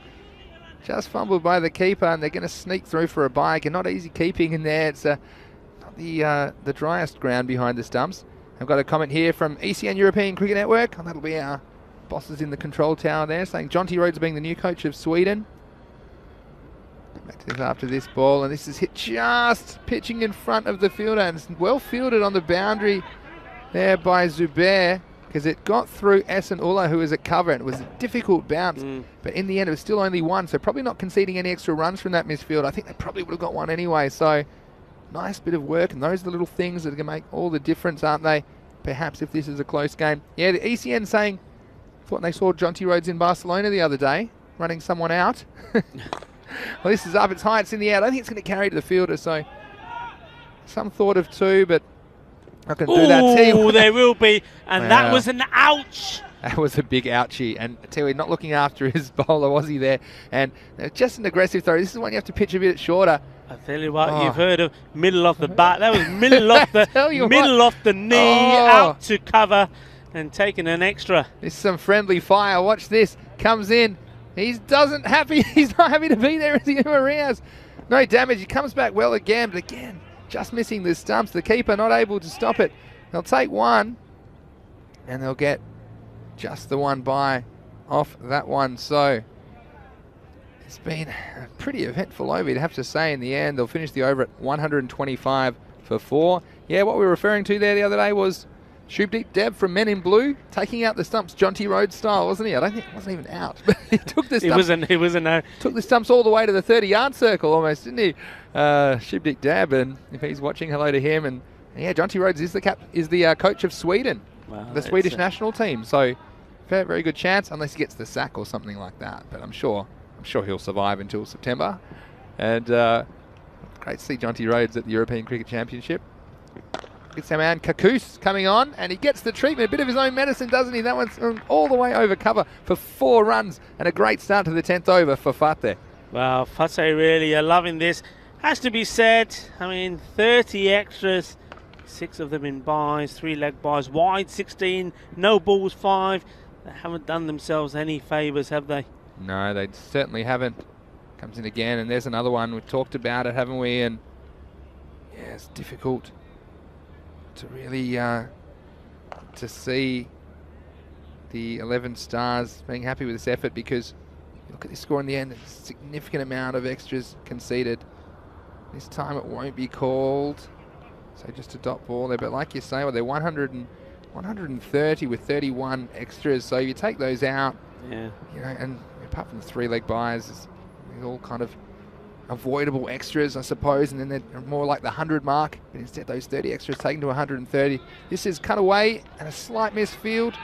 just fumbled by the keeper, and they're going to sneak through for a bike. And not easy keeping in there. It's not the driest ground behind the stumps. I've got a comment here from ECN European Cricket Network, and that'll be our bosses in the control tower there, saying Jonty Rhodes being the new coach of Sweden. Back to this after this ball, and this is hit just pitching in front of the fielder, and it's well fielded on the boundary there by Zubair, because it got through Ullah, who was at cover, and it was a difficult bounce, but in the end it was still only 1, so probably not conceding any extra runs from that misfield. I think they probably would have got 1 anyway, so nice bit of work, and those are the little things that are going to make all the difference, aren't they? Perhaps if this is a close game. Yeah, the ECN saying, thought they saw Jonty Rhodes in Barcelona the other day, running someone out. Well, this is up, it's high, it's in the air. I don't think it's going to carry to the fielder, so some thought of 2, but I can do that too. Oh, there will be, and that was an ouch. That was a big ouchie, and I tell you, not looking after his bowler, was he there? And just an aggressive throw. This is one you have to pitch a bit shorter. I tell you what, you've heard of middle off the bat. That was middle off the knee, out to cover, and taking an extra. This is some friendly fire. Watch this. Comes in. He's not happy to be there, is he, Marias? No damage. He comes back well again, but again, just missing the stumps. The keeper not able to stop it. They'll take 1, and they'll get just the 1 by off that one. So it's been a pretty eventful over, you'd have to say, in the end. They'll finish the over at 125 for 4. Yeah, what we were referring to there the other day was Shubdeep Deb from Men in Blue taking out the stumps Jonty Rhodes style, wasn't he? I don't think it wasn't even out, but he took the stumps. It was a no. Took the stumps all the way to the 30-yard circle almost, didn't he? Shubdeep Deb, and if he's watching, hello to him. And yeah, Jonty Rhodes is the coach of Sweden, the Swedish national team. So very good chance, unless he gets the sack or something like that. But I'm sure he'll survive until September. And great to see Jonty Rhodes at the European Cricket Championship. It's our man Kakus coming on, and he gets the treatment. A bit of his own medicine, doesn't he? That one's all the way over cover for 4 runs, and a great start to the 10th over for Fateh. Well, Fateh really are loving this. Has to be said, I mean, 30 extras, 6 of them in buys, 3 leg buys, wide 16, no balls 5. They haven't done themselves any favours, have they? No, they certainly haven't. Comes in again, and there's another one. We've talked about it, haven't we? And yeah, it's difficult to really to see the 11 Stars being happy with this effort, because look at this score in the end. There's a significant amount of extras conceded. This time it won't be called. So just a dot ball there. But like you say, well, they're 130 with 31 extras. So you take those out, Yeah. you know, and apart from the 3-leg buys, it's all kind of avoidable extras, I suppose, and then they're more like the 100 mark, but instead those 30 extras taken to 130. This is cut away and a slight misfield.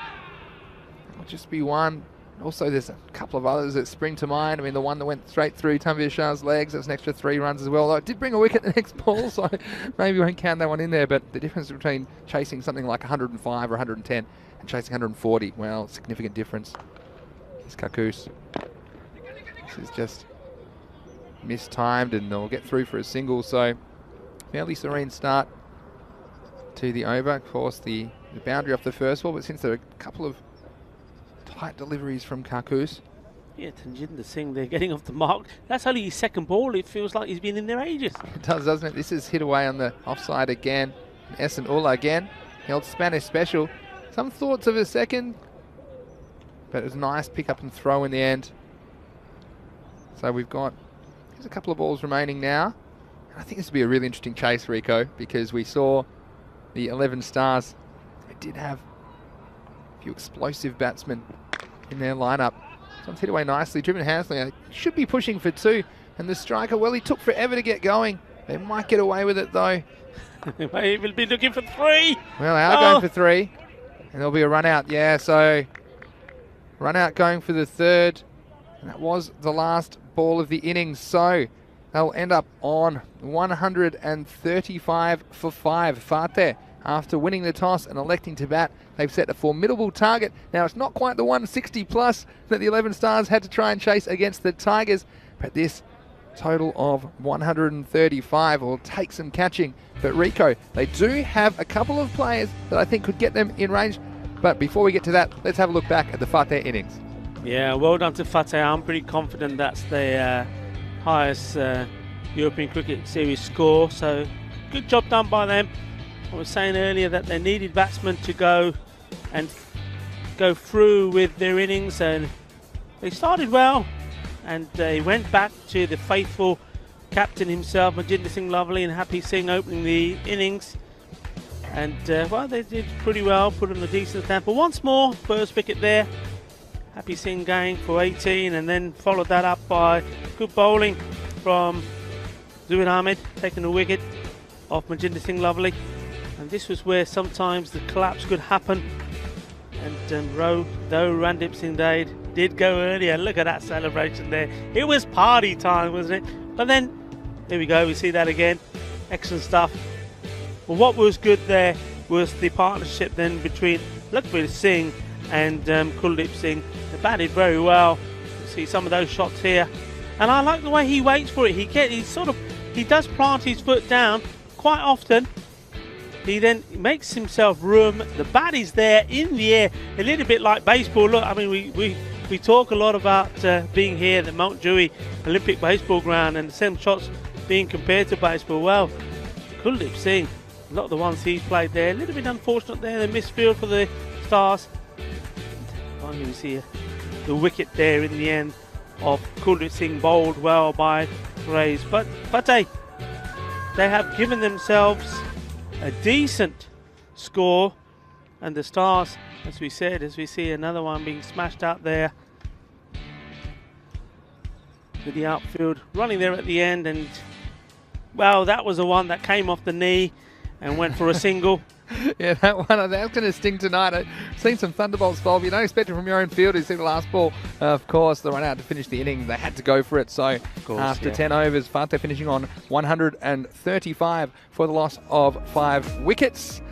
It'll just be one. Also, there's a couple of others that spring to mind. I mean, the one that went straight through Tanvir Shah's legs, that's an extra 3 runs as well. Though it did bring a wicket the next ball, so maybe we won't count that one in there. But the difference between chasing something like 105 or 110 and chasing 140, well, significant difference. It's Kakus. This is just mistimed, and they'll get through for a single. So fairly serene start to the over. Of course, the boundary off the first ball, but since there are a couple of tight deliveries from Kakus. Yeah, Tanjinder Singh, they're getting off the mark. That's only his second ball. It feels like he's been in there ages. It does, doesn't it? This is hit away on the offside again. Essen Ullah again. Held Spanish special. Some thoughts of a second, but it was a nice pick up and throw in the end. So we've got, there's a couple of balls remaining now. I think this will be a really interesting chase, Rico, because we saw the 11 Stars. They did have a few explosive batsmen in their lineup. So it's hit away nicely. Driven Hansley should be pushing for 2. And the striker, well, he took forever to get going. They might get away with it, though. They will be looking for 3. Well, they are going for 3. And there'll be a run out. Yeah, so run out going for the 3rd. And that was the last ball of the innings. So they'll end up on 135 for 5. Fateh, after winning the toss and electing to bat, they've set a formidable target. Now, it's not quite the 160 plus that the 11 Stars had to try and chase against the Tigers, but this total of 135 will take some catching. But Rico, they do have a couple of players that I think could get them in range. But before we get to that, let's have a look back at the Fateh innings. Yeah, well done to Fateh. I'm pretty confident that's the highest European Cricket Series score. So good job done by them. I was saying earlier that they needed batsmen to go through with their innings, and they started well, and they went back to the faithful captain himself, Manjinder Singh Lovely, and Happy Singh opening the innings. And well, they did pretty well, put on a decent stamp. But once more, first wicket there. Happy Singh going for 18, and then followed that up by good bowling from Zubin Ahmed, taking a wicket off Manjinder Singh Lovely. And this was where sometimes the collapse could happen. And though Randeep Singh did go earlier, look at that celebration there. It was party time, wasn't it? But then, there we go, we see that again. Excellent stuff. Well, what was good there was the partnership then between Lakbir Singh and Kuldeep Singh. They batted very well. You see some of those shots here. And I like the way he waits for it. He does plant his foot down quite often. He then makes himself room. The bat is there in the air, a little bit like baseball. Look, I mean, we talk a lot about being here at the Mount Dewey Olympic baseball ground and the same shots being compared to baseball. Well, Kuldeep Singh, a lot of the ones he's played there, a little bit unfortunate there, the misfield for the Stars. Finally, we see the wicket there in the end of Kuldeep Singh, bowled well by Graves. But they have given themselves a decent score, and the Stars, as we see another one being smashed out there with the outfield running there at the end. And well, that was the one that came off the knee and went for a single. Yeah, that's going to sting tonight. I've seen some thunderbolts fall, but you don't expect it from your own field. You see the last ball, of course, the run out to finish the innings. They had to go for it. So after 10 overs, Fateh finishing on 135 for the loss of 5 wickets.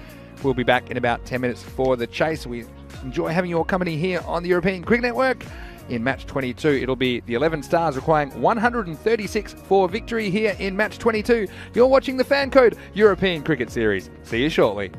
We'll be back in about 10 minutes for the chase. We enjoy having your company here on the European Cricket Network. In match 22, it'll be the 11 Stars requiring 136 for victory here in match 22. You're watching the Fan Code European Cricket Series. See you shortly.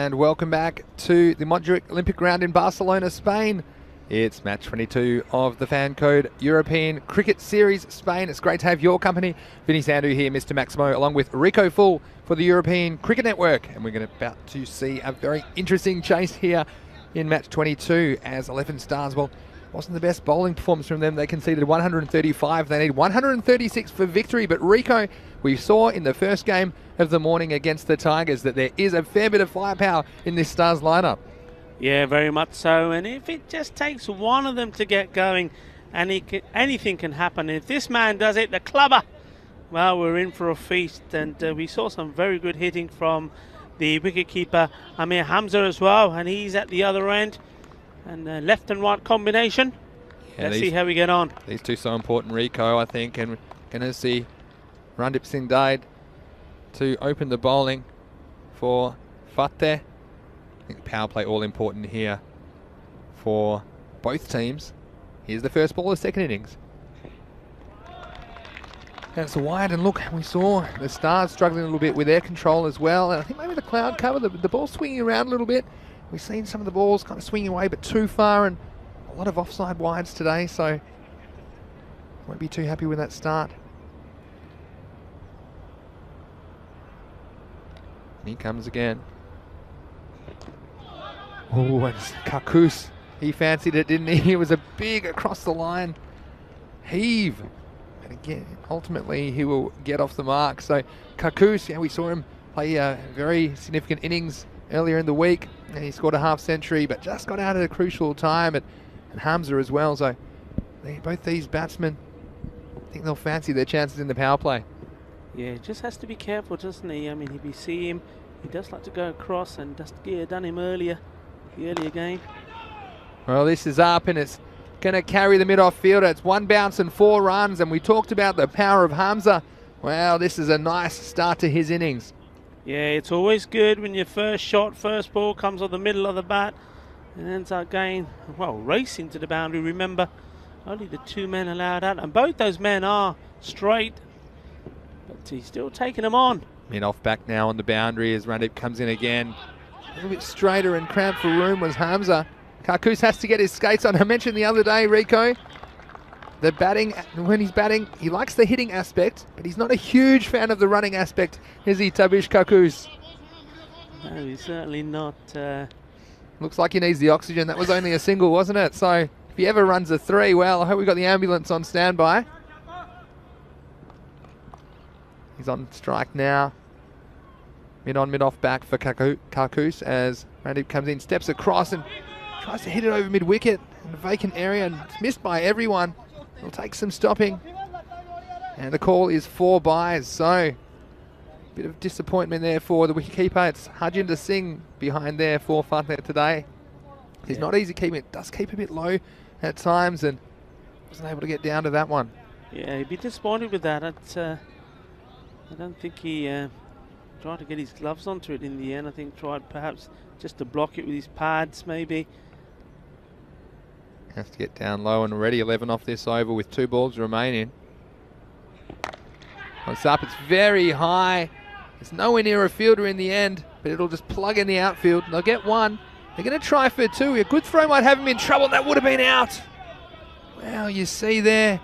And welcome back to the Montjuic Olympic Ground in Barcelona, Spain. It's match 22 of the Fan Code European Cricket Series Spain. It's great to have your company. Vinny Sandu here, Mr. Maximo, along with Rico Full for the European Cricket Network. And we're about to see a very interesting chase here in match 22 as 11 Stars, well, wasn't the best bowling performance from them. They conceded 135. They need 136 for victory. But Rico, we saw in the first game of the morning against the Tigers that there is a fair bit of firepower in this Stars lineup. Yeah, very much so. And if it just takes one of them to get going, anything can happen. If this man does it, the clubber, well, we're in for a feast. And we saw some very good hitting from the wicketkeeper Amir Hamza as well. And he's at the other end. And left and right combination. Yeah, let's see how we get on. These two so important, Rico, I think. And we're going to see Randip Singh Dade to open the bowling for Fateh. I think power play all important here for both teams. Here's the first ball of the second innings. That's wide, and look, we saw the Stars struggling a little bit with air control as well. And I think maybe the cloud cover, the ball swinging around a little bit. We've seen some of the balls kind of swinging away, but too far, and a lot of offside wides today, so won't be too happy with that start. And he comes again. Oh, and Kakus, he fancied it, didn't he? It was a big across the line heave. And again, ultimately, he will get off the mark. So Kakus, yeah, we saw him play a very significant innings earlier in the week, and he scored a half century, but just got out at a crucial time, and Hamza as well. So both these batsmen, I think they'll fancy their chances in the power play. Yeah, just has to be careful, doesn't he? I mean, if you see him, he does like to go across, and just done him earlier, the earlier game. Well, this is up, and it's going to carry the mid-off fielder. It's 1 bounce and 4 runs, and we talked about the power of Hamza. Wow, this is a nice start to his innings. Yeah, it's always good when your first shot, first ball comes on the middle of the bat and ends up going, well, racing to the boundary. Remember, only the 2 men allowed out, and both those men are straight, but he's still taking them on. Mid-off back now on the boundary as Randip comes in again. A little bit straighter and cramped for room was Hamza. Kakus has to get his skates on. I mentioned the other day, Rico, the batting, when he's batting, he likes the hitting aspect, but he's not a huge fan of the running aspect, is he, Tabish Kakus? No, he's certainly not. Looks like he needs the oxygen. That was only a single, wasn't it? So if he ever runs a 3, well, I hope we've got the ambulance on standby. He's on strike now. Mid-on, mid-off back for Kakus as Randip comes in, steps across and tries to hit it over mid-wicket in a vacant area, and it's missed by everyone. It'll take some stopping. And the call is 4 byes, so bit of disappointment there for the wicketkeeper. It's Harjinder Singh behind there for Fateh today. He's not easy keeping it. Does keep a bit low at times and wasn't able to get down to that one. Yeah, he'd be disappointed with that. I don't think he tried to get his gloves onto it in the end. I think tried perhaps just to block it with his pads maybe. Has to get down low, and already 11 off this over with 2 balls remaining. It's up, it's very high. It's nowhere near a fielder in the end, but it'll just plug in the outfield. They'll get 1. They're going to try for 2. A good throw might have him in trouble, and that would have been out. Well, you see there,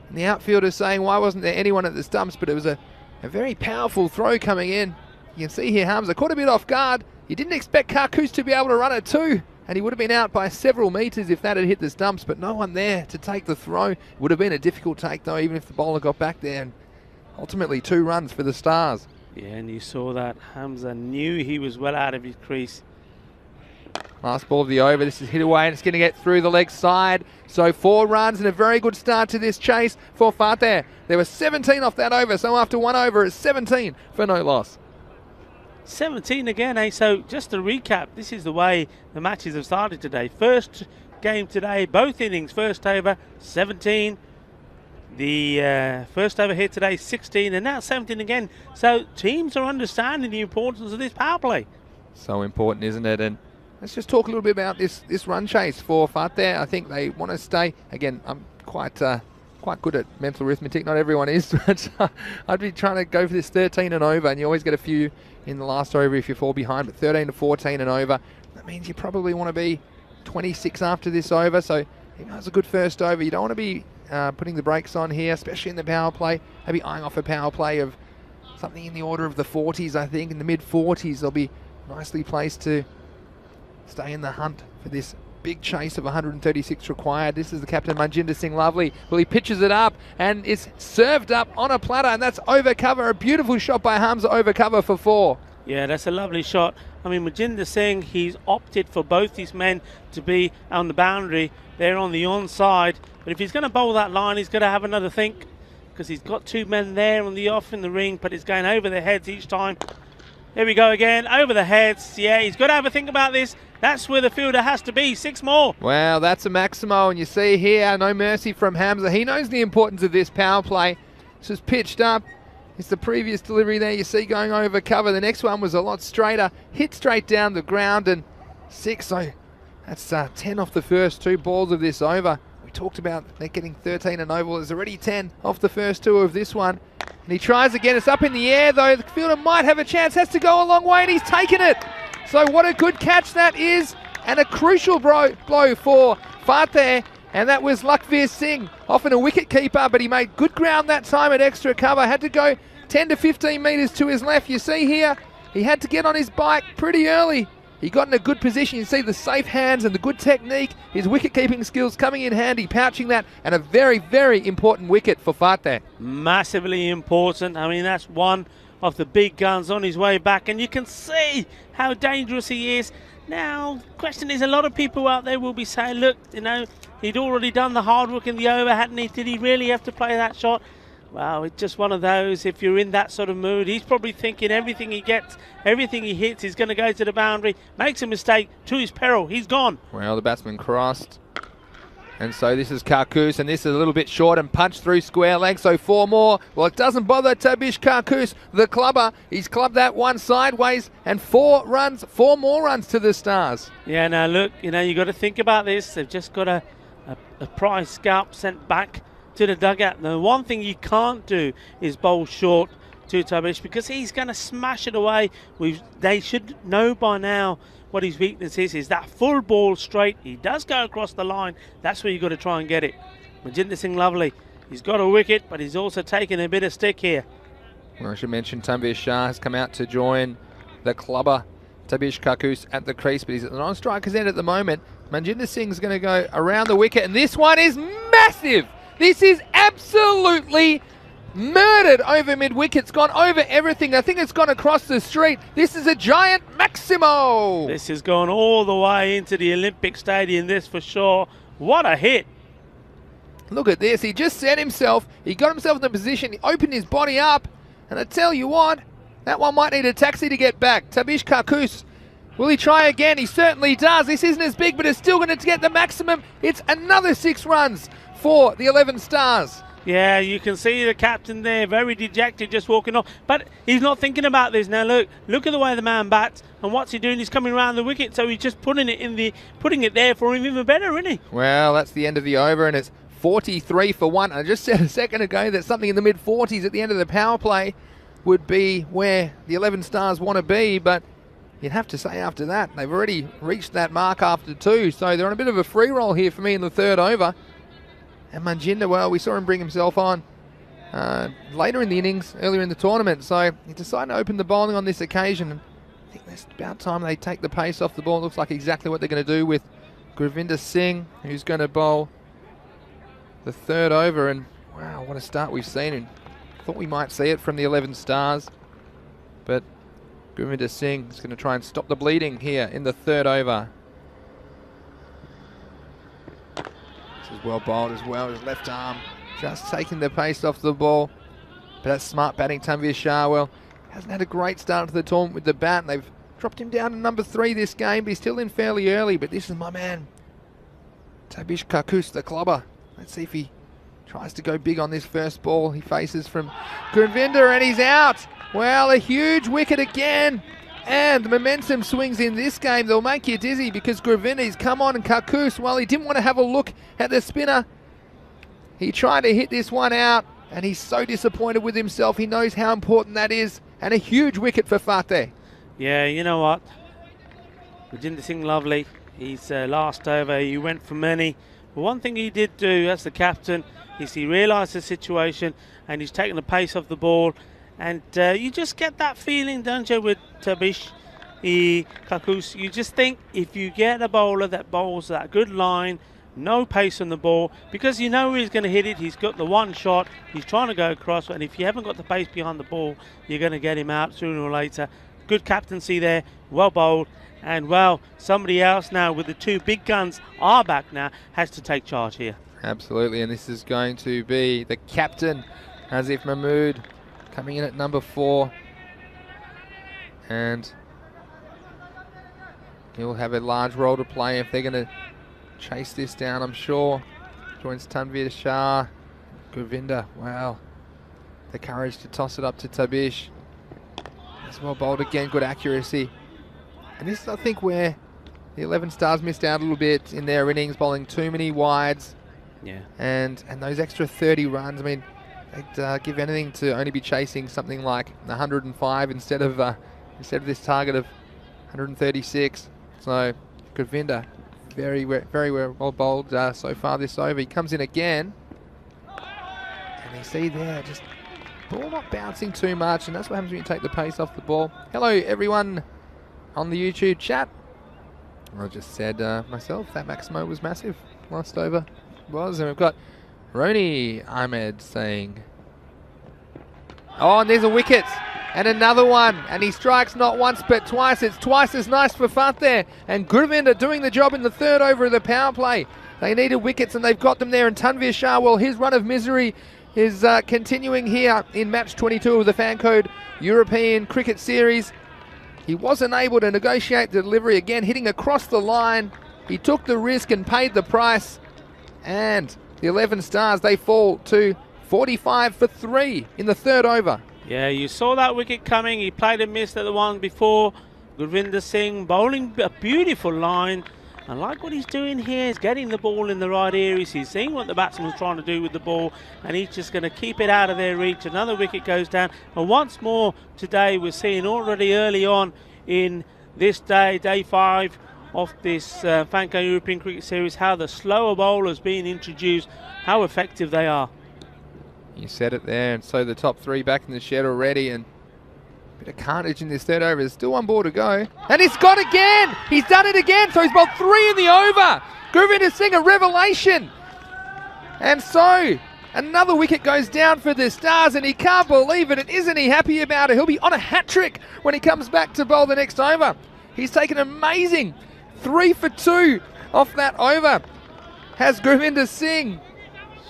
and the outfielder saying, why wasn't there anyone at the stumps? But it was a very powerful throw coming in. You can see here Hamza caught a bit off guard. You didn't expect Kakus to be able to run at 2, and he would have been out by several metres if that had hit the stumps, but no one there to take the throw. It would have been a difficult take though, even if the bowler got back there, and ultimately 2 runs for the Stars. Yeah, and you saw that Hamza knew he was well out of his crease. Last ball of the over, this is hit away and it's going to get through the leg side. So 4 runs and a very good start to this chase for Fateh. There were 17 off that over, so after 1 over it's 17 for no loss. 17 again, eh? So just to recap, this is the way the matches have started today. First game today, both innings, first over, 17. The first over here today, 16, and now 17 again. So teams are understanding the importance of this power play. So important, isn't it? And let's just talk a little bit about this run chase for Fateh. I think they want to stay. Again, I'm quite quite good at mental arithmetic. Not everyone is, but I'd be trying to go for this 13 and over, and you always get a few in the last over if you fall behind, but 13 to 14 and over, that means you probably want to be 26 after this over, so even though it's a good first over, you don't want to be putting the brakes on here, especially in the power play. Maybe eyeing off a power play of something in the order of the 40s, I think. In the mid-40s, they'll be nicely placed to stay in the hunt for this big chase of 136 required. This is the captain, Manjinder Singh Lovely. Well, he pitches it up, and it's served up on a platter, and that's over cover. A beautiful shot by Hamza over cover for 4. Yeah, that's a lovely shot. I mean, Manjinder Singh, he's opted for both these men to be on the boundary. They're on the onside. But if he's going to bowl that line, he's going to have another think, because he's got 2 men there on the off in the ring, but it's going over their heads each time. Here we go again, over the heads. Yeah, he's got to have a think about this. That's where the fielder has to be. 6 more. Well, that's a Maximo, and you see here, no mercy from Hamza. He knows the importance of this power play. This was pitched up. It's the previous delivery there you see going over cover. The next one was a lot straighter. Hit straight down the ground, and 6. So that's 10 off the first 2 balls of this over. We talked about they're getting 13 and over. There's already 10 off the first 2 of this one. And he tries again. It's up in the air, though. The fielder might have a chance. Has to go a long way, and he's taken it. So what a good catch that is, and a crucial blow for Fateh. And that was Lakhvir Singh, often a wicket keeper, but he made good ground that time at extra cover. Had to go 10 to 15 metres to his left. You see here, he had to get on his bike pretty early. He got in a good position. You see the safe hands and the good technique. His wicket-keeping skills coming in handy, pouching that, and a very, very important wicket for Fateh. Massively important. I mean, that's one of the big guns on his way back, and you can see how dangerous he is. Now, the question is, a lot of people out there will be saying, look, you know, he'd already done the hard work in the over, hadn't he? Did he really have to play that shot? Well, it's just one of those. If you're in that sort of mood, he's probably thinking everything he gets, everything he hits is going to go to the boundary. Makes a mistake, to his peril, he's gone. Well, the batsman crossed. And so this is Karkus, and this is a little bit short and punched through square leg, so 4 more. Well, it doesn't bother Tabish Karkus, the clubber. He's clubbed that one sideways, and 4 more runs to the Stars. Yeah, now look, you know, you got to think about this. They've just got a prize scalp sent back to the dugout. The one thing you can't do is bowl short to Tabish, because he's going to smash it away. They should know by now what his weakness is that full ball straight. He does go across the line. That's where you've got to try and get it. Manjinder Singh Lovely, he's got a wicket, but he's also taken a bit of stick here. Well, I should mention Tanvir Shah has come out to join the clubber, Tabish Karkus, at the crease, but he's at the non-striker's end at the moment. Manjinder Singh's going to go around the wicket, and this one is massive. This is absolutely murdered over mid-wicket. It's gone over everything. I think it's gone across the street. This is a giant Maximo. This has gone all the way into the Olympic Stadium, this for sure. What a hit. Look at this. He just set himself. He got himself in the position. He opened his body up. And I tell you what, that one might need a taxi to get back. Tabish Karkus, will he try again? He certainly does. This isn't as big, but it's still going to get the maximum. It's another 6 runs for the 11 Stars. Yeah, you can see the captain there, very dejected, just walking off. But he's not thinking about this. Now look at the way the man bats, and what's he doing? He's coming around the wicket, so he's just putting it there for him even better, isn't he? Well, that's the end of the over, and it's 43 for 1. I just said a second ago that something in the mid-40s at the end of the power play would be where the 11 Stars want to be, but you'd have to say after that, they've already reached that mark after 2, so they're on a bit of a free roll here for me in the 3rd over. And Manjinder, well, we saw him bring himself on later in the innings, earlier in the tournament, so he decided to open the bowling on this occasion. And I think it's about time they take the pace off the ball. It looks like exactly what they're going to do with Gurvinder Singh, who's going to bowl the 3rd over. And wow, what a start we've seen. And thought we might see it from the 11 Stars, but Gurvinder Singh is going to try and stop the bleeding here in the 3rd over. This is well bowled as well. His left arm just taking the pace off the ball. But that's smart batting. Tanvir Shah, well, hasn't had a great start to the tournament with the bat. They've dropped him down to number 3 this game, but he's still in fairly early. But this is my man, Tabish Karkus, the clubber. Let's see if he tries to go big on this first ball he faces from Gurvinder, and he's out. Well, a huge wicket again. And momentum swings in this game. They'll make you dizzy because Gurvinder's come on, and Karkus, well, he didn't want to have a look at the spinner. He tried to hit this one out, and he's so disappointed with himself. He knows how important that is, and a huge wicket for Fateh. Yeah, you know what? Rajinder Singh Lovely, his last over, he went for many. But one thing he did do as the captain is he realised the situation, and he's taken the pace off the ball. And you just get that feeling, don't you, with Tabish Kakus? You just think if you get a bowler that bowls that good line, no pace on the ball, because you know he's going to hit it, he's got the one shot, he's trying to go across, and if you haven't got the pace behind the ball, you're going to get him out sooner or later. Good captaincy there, well bowled, and well, somebody else now with the two big guns are back now, has to take charge here. Absolutely, and this is going to be the captain, Asif Mahmood, coming in at number 4. And he'll have a large role to play if they're going to chase this down, I'm sure. Joins Tanvir Shah. Govinda, wow. The courage to toss it up to Tabish. That's well bowled again, good accuracy. And this is, I think, where the 11 Stars missed out a little bit in their innings, bowling too many wides. Yeah. And those extra 30 runs, I mean, they'd give anything to only be chasing something like 105 instead of this target of 136. So, Govinda, very well bowled so far this over. He comes in again, and you see there, just ball not bouncing too much, and that's what happens when you take the pace off the ball. Hello, everyone on the YouTube chat. I just said myself that Maximo was massive last over. Was, and we've got Roni Ahmed saying, oh, and there's a wicket. And another one, and he strikes not once but twice. It's twice as nice for Fateh. And Gurvinder doing the job in the 3rd over of the power play. They needed wickets and they've got them there. And Tanvir Shah, well, his run of misery is continuing here in match 22 of the Fan Code European Cricket Series. He wasn't able to negotiate the delivery again, hitting across the line. He took the risk and paid the price. And the 11 Stars, they fall to 45 for 3 in the 3rd over. Yeah, you saw that wicket coming. He played and missed at the one before. Gurvinder Singh bowling a beautiful line. I like what he's doing here. He's getting the ball in the right areas. He's seeing what the batsman's trying to do with the ball, and he's just going to keep it out of their reach. Another wicket goes down. And once more today, we're seeing already early on in this day, day 5 of this Fanco European Cricket Series, how the slower bowlers being introduced, how effective they are. You said it there, and so the top 3 back in the shed already, and a bit of carnage in this 3rd over. There's still 1 ball to go. And he's got again! He's done it again, so he's bowled 3 in the over! Gurvinder Singh, a revelation! And so, another wicket goes down for the Stars, and he can't believe it, and isn't he happy about it? He'll be on a hat-trick when he comes back to bowl the next over. He's taken an amazing 3 for 2 off that over. Has Gurvinder Singh.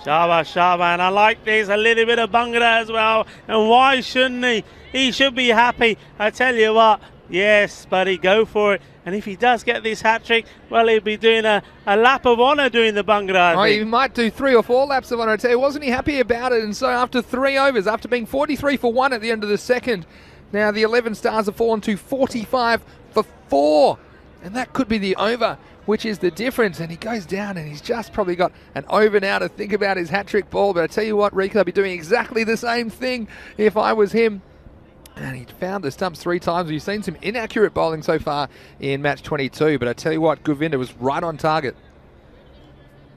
Shaba, and I like this, a little bit of Bhangra as well, and why shouldn't he? He should be happy. I tell you what, yes, buddy, go for it. And if he does get this hat-trick, well, he'll be doing a lap of honour doing the Bhangra. Oh, he might do 3 or 4 laps of honour. I tell you, wasn't he happy about it? And so after 3 overs, after being 43 for 1 at the end of the 2nd, now the 11 Stars have fallen to 45 for 4. And that could be the over, which is the difference. And he goes down, and he's just probably got an over now to think about his hat-trick ball. But I tell you what, Rico, I'd be doing exactly the same thing if I was him. And he found the stumps 3 times. We've seen some inaccurate bowling so far in match 22. But I tell you what, Govinda was right on target.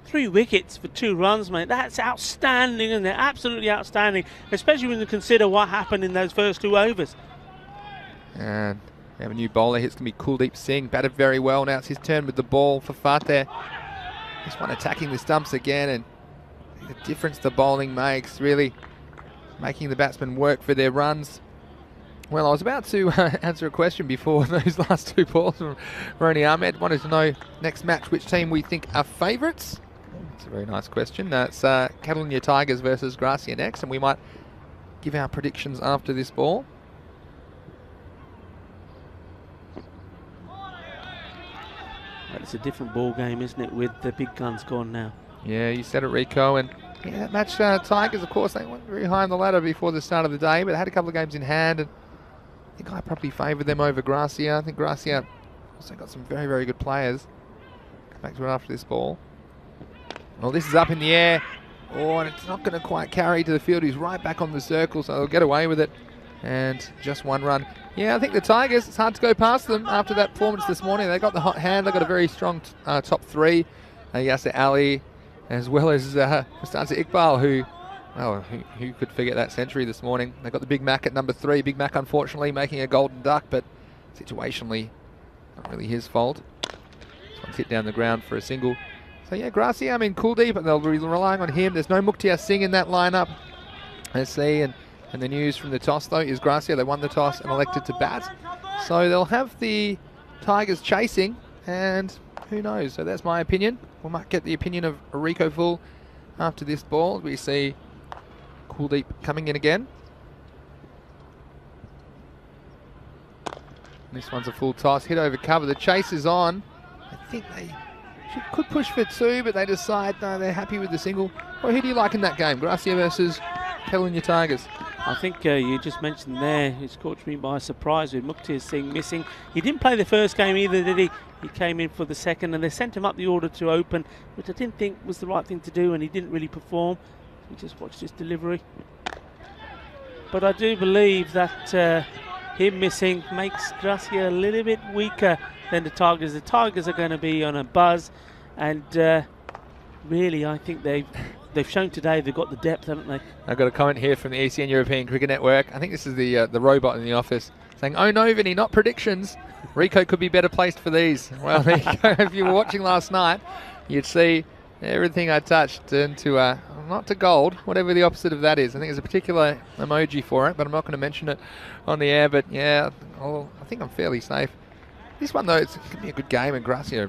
3 wickets for 2 runs, mate. That's outstanding, and they're absolutely outstanding, especially when you consider what happened in those first 2 overs. And we have a new bowler. It's going to be Kuldeep Singh. Batted very well. Now it's his turn with the ball for Fateh. This one attacking the stumps again, and the difference the bowling makes, really making the batsmen work for their runs. Well, I was about to answer a question before those last 2 balls from Roni Ahmed. Wanted to know next match which team we think are favourites. It's a very nice question. It's Catalonia Tigers versus Gracia next, and we might give our predictions after this ball. It's a different ball game, isn't it, with the big guns gone now? Yeah, you said it, Rico. And yeah, that match, Tigers, of course, they weren't very high on the ladder before the start of the day, but they had a couple of games in hand, and I think I probably favoured them over Gracia. I think Gracia also got some very, very good players. Come back to it after this ball. Well, this is up in the air. Oh, and it's not going to quite carry to the field. He's right back on the circle, so they'll get away with it. And just one run. Yeah, I think the Tigers, it's hard to go past them after that performance this morning. They got the hot hand. They got a very strong top three. Yasser Ali, as well as Mustafa Iqbal, who could forget that century this morning. They got the Big Mac at number 3. Big Mac, unfortunately, making a golden duck, but situationally, not really his fault. This one's hit down the ground for a single. So yeah, Gracia, I mean, Kuldeep, but they'll be relying on him. There's no Mukhtar Singh in that lineup. Let's see, and the news from the toss, though, is Gracia. They won the toss and elected to bat. So they'll have the Tigers chasing, and who knows? So that's my opinion. We might get the opinion of Rico Full after this ball. We see Kuldeep coming in again. This one's a full toss, hit over cover. The chase is on. I think they could push for 2, but they decide, no, they're happy with the single. Well, who do you like in that game? Gracia versus Kelvin Tigers. I think you just mentioned there, it's caught me by surprise with Mukhtar Singh missing. He didn't play the first game either, did he? He came in for the second, and they sent him up the order to open, which I didn't think was the right thing to do, and he didn't really perform. We just watched his delivery. But I do believe that him missing makes Gracia a little bit weaker than the Tigers. The Tigers are going to be on a buzz, and really, I think they've shown today they've got the depth, haven't they? I've got a comment here from the ECN European Cricket Network. I think this is the robot in the office saying, "Oh no, Vinny, not predictions. Rico could be better placed for these." Well, there you go. If you were watching last night, you'd see everything I touched turned to not to gold, whatever the opposite of that is. I think there's a particular emoji for it, but I'm not going to mention it on the air. But yeah, I think I'm fairly safe. This one though, it's going to be a good game, and Gracia,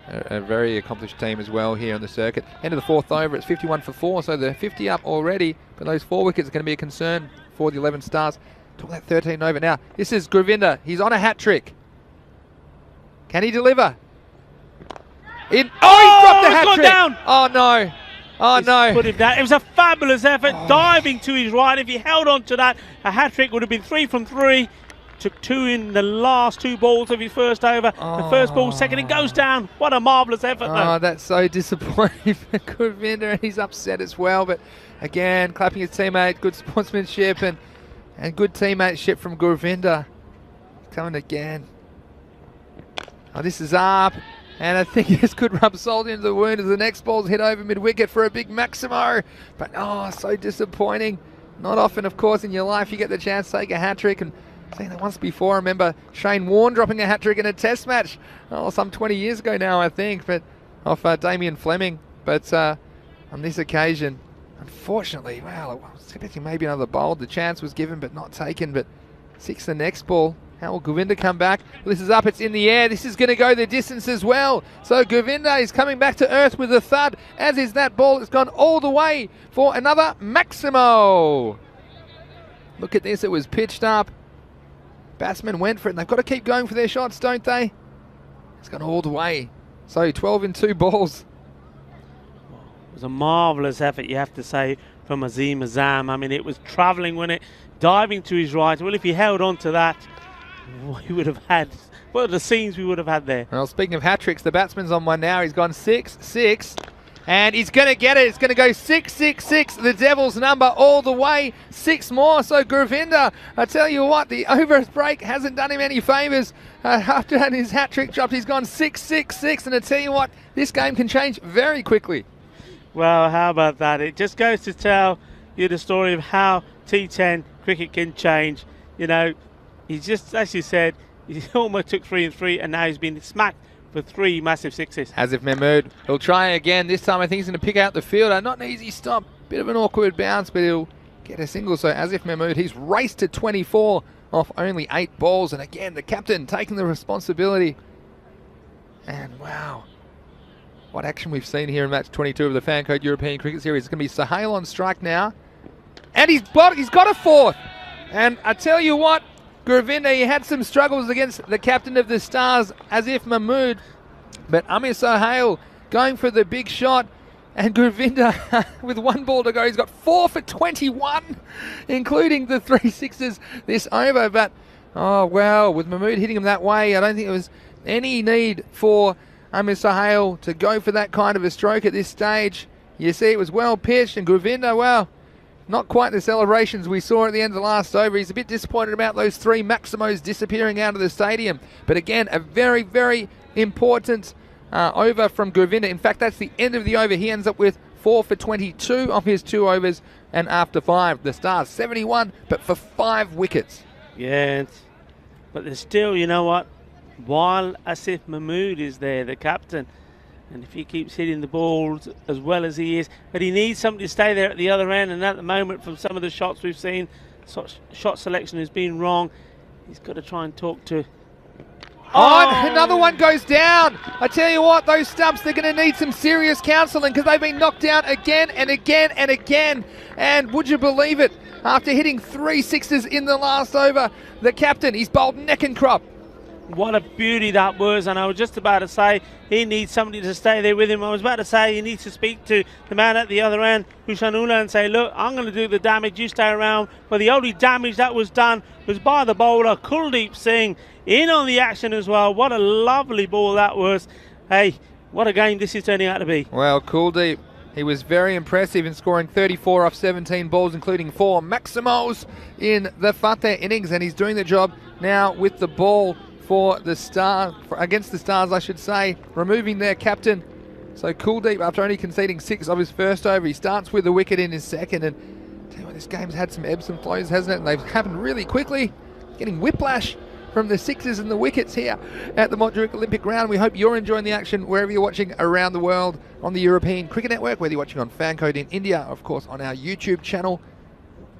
a very accomplished team as well here on the circuit. End of the 4th over, it's 51 for 4, so they're 50 up already, but those 4 wickets are going to be a concern for the 11 Stars. Talk that 13 over now. This is Govinda. He's on a hat trick. Can he deliver? He's dropped the hat trick. Down. Oh no. Oh no. Put him down. It was a fabulous effort, diving to his right. If he held on to that, a hat trick would have been 3 from 3. Took 2 in the last 2 balls of his first over. The first ball, second, it goes down. What a marvellous effort, though. Oh, that's so disappointing for Govinda, and he's upset as well. But again, clapping his teammate, good sportsmanship and good teammateship from Govinda. Coming again. Oh, this is up. And I think this could rub salt into the wound as the next ball's hit over mid-wicket for a big Maximo. But, oh, so disappointing. Not often, of course, in your life you get the chance to take a hat-trick. And seen that once before. I remember Shane Warne dropping a hat-trick in a test match. Oh, some 20 years ago now, I think. But off Damien Fleming. But on this occasion, unfortunately, well, I was expecting maybe another bowl. The chance was given but not taken. But 6 the next ball. How will Govinda come back? Well, this is up, it's in the air. This is going to go the distance as well. So Govinda is coming back to earth with a thud, as is that ball. It's gone all the way for another Maximo. Look at this, it was pitched up. Batsmen went for it, and they've got to keep going for their shots, don't they? It's gone all the way. So 12 in 2 balls. It was a marvellous effort, you have to say, from Azim Azam. I mean, it was travelling when it, diving to his right. Well, if he held on to that, we would have had, what are the scenes we would have had there? Well, speaking of hat-tricks, the batsman's on one now. He's gone 6-6, and he's going to get it. It's going to go 6-6-6, the Devils number all the way. 6 more, so Govinda, I tell you what, the over break hasn't done him any favours. After having his hat-trick dropped, he's gone 6-6-6, and I tell you what, this game can change very quickly. Well, how about that? It just goes to tell you the story of how T10 cricket can change. You know, he's just, as you said, he almost took 3 and 3, and now he's been smacked for 3 massive 6s. Asif Mahmood, he'll try again. This time I think he's going to pick out the fielder. Not an easy stop. Bit of an awkward bounce, but he'll get a single. So Asif Mahmood, he's raced to 24 off only 8 balls. And again, the captain taking the responsibility. And wow, what action we've seen here in match 22 of the Fan Code European Cricket Series. It's going to be Sohail on strike now. And he's got a 4th. And I tell you what, Govinda, he had some struggles against the captain of the Stars, Asif Mahmood. But Amir Sohail going for the big shot. And Govinda, with 1 ball to go, he's got 4 for 21, including the 3 6s this over. But, oh, well, with Mahmood hitting him that way, I don't think there was any need for Amir Sohail to go for that kind of a stroke at this stage. You see, it was well pitched, and Govinda, well, not quite the celebrations we saw at the end of the last over. He's a bit disappointed about those 3 Maximos disappearing out of the stadium. But again, a very, very important over from Govinda. In fact, that's the end of the over. He ends up with 4 for 22 of his 2 overs, and after 5, the Stars 71, but for 5 wickets. Yeah, but there's still, you know what, while Asif Mahmood is there, the captain, and if he keeps hitting the balls as well as he is, but he needs somebody to stay there at the other end, and at the moment, from some of the shots we've seen, shot selection has been wrong. He's got to try and talk to... Oh, another one goes down. I tell you what, those stumps, they're going to need some serious counselling because they've been knocked down again and again and again. And would you believe it? After hitting 3 sixes in the last over, the captain, he's bowled neck and crop. What a beauty that was, and I was just about to say he needs somebody to stay there with him. I was about to say he needs to speak to the man at the other end, Hushanullah, and say, look, I'm going to do the damage, you stay around. But the only damage that was done was by the bowler, Kuldeep Singh, in on the action as well. What a lovely ball that was. Hey, what a game this is turning out to be. Well, Kuldeep, he was very impressive in scoring 34 off 17 balls, including 4 Maximos in the Fateh innings, and he's doing the job now with the ball for the Stars, against the Stars, I should say, removing their captain. So Kuldeep, after only conceding 6 of his first over, he starts with a wicket in his second. And tell you what, this game's had some ebbs and flows, hasn't it? And they've happened really quickly. Getting whiplash from the 6s and the wickets here at the Montjuic Olympic Ground. We hope you're enjoying the action wherever you're watching around the world on the European Cricket Network, whether you're watching on Fancode in India, of course, on our YouTube channel.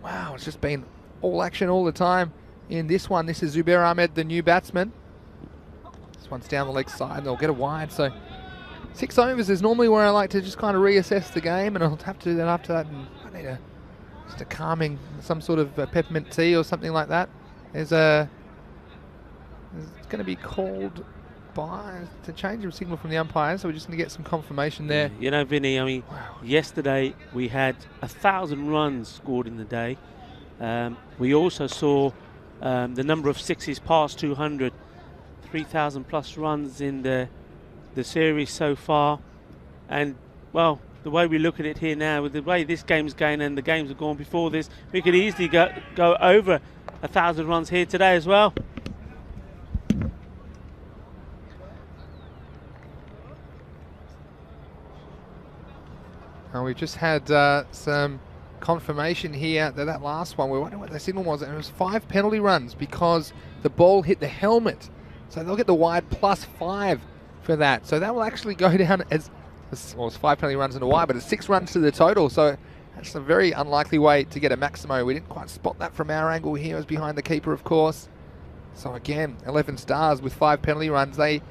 Wow, it's just been all action all the time in this one. This is Zubair Ahmed, the new batsman. This one's down the leg side, and they'll get a wide. So 6 overs is normally where I like to just kind of reassess the game, and I'll have to do that after that. And I need just a calming, some sort of peppermint tea or something like that. It's going to be called by to change the signal from the umpires, so we're just going to get some confirmation there. You know, Vinny, I mean, yesterday we had 1,000 runs scored in the day. We also saw the number of 6s past 200, 3,000 plus runs in the series so far. And, well, the way we look at it here now, with the way this game's going and the games have gone before this, we could easily go over 1,000 runs here today as well. We've just had some confirmation here that last one, we wonder what the signal was, and it was 5 penalty runs because the ball hit the helmet. So they'll get the wide +5 for that. So that will actually go down as well, it's 5 penalty runs and a wide, but it's 6 runs to the total. So that's a very unlikely way to get a Maximo. We didn't quite spot that from our angle here. It was behind the keeper, of course. So again, 11 Stars with 5 penalty runs. They'll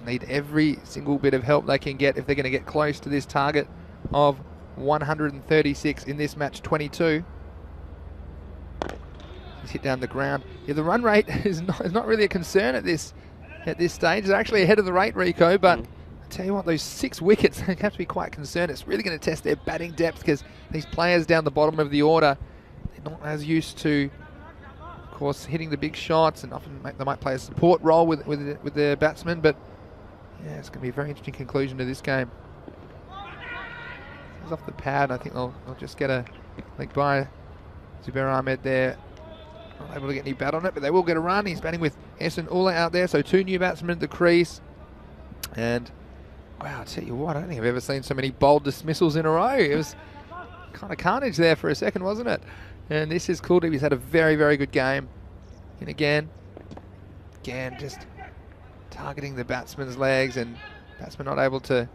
need every single bit of help they can get if they're going to get close to this target of 136 in this match 22. He's hit down the ground. Yeah, the run rate is not really a concern at this stage. They're actually ahead of the rate, Rico, but I tell you what, those 6 wickets, they have to be quite concerned. It's really going to test their batting depth because these players down the bottom of the order, they're not as used to, of course, hitting the big shots, and often they might play a support role with their batsmen, but yeah, it's going to be a very interesting conclusion to this game. He's off the pad. I think they'll just get a leg by Zubair Ahmed there. Not able to get any bat on it, but they will get a run. He's batting with Ehsan Ullah out there, so 2 new batsmen at the crease. And wow, I tell you what, I don't think I've ever seen so many bold dismissals in a row. It was kind of carnage there for a second, wasn't it? And this is Kuldeep. He's had a very, very good game. And again, just targeting the batsman's legs, and batsman not able to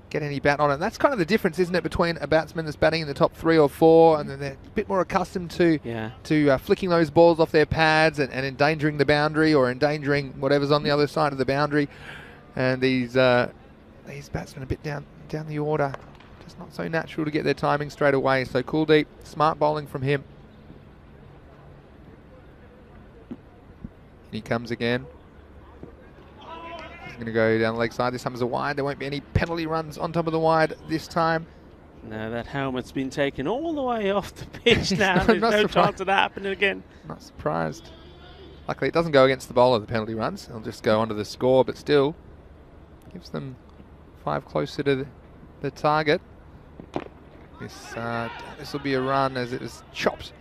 get any bat on it. And that's kind of the difference, isn't it, between a batsman that's batting in the top 3 or 4, and then they're a bit more accustomed to flicking those balls off their pads and endangering the boundary or endangering whatever's on the other side of the boundary. And these batsmen a bit down the order, just not so natural to get their timing straight away. So Kuldeep, smart bowling from him. He comes again. He's going to go down the leg side. This time is a wide. There won't be any penalty runs on top of the wide this time. No, that helmet's been taken all the way off the pitch now. There's no chance of that happening again. Not surprised. Luckily, it doesn't go against the bowler, the penalty runs. It'll just go onto the score, but still gives them 5 closer to the target. This will be a run as it was chopped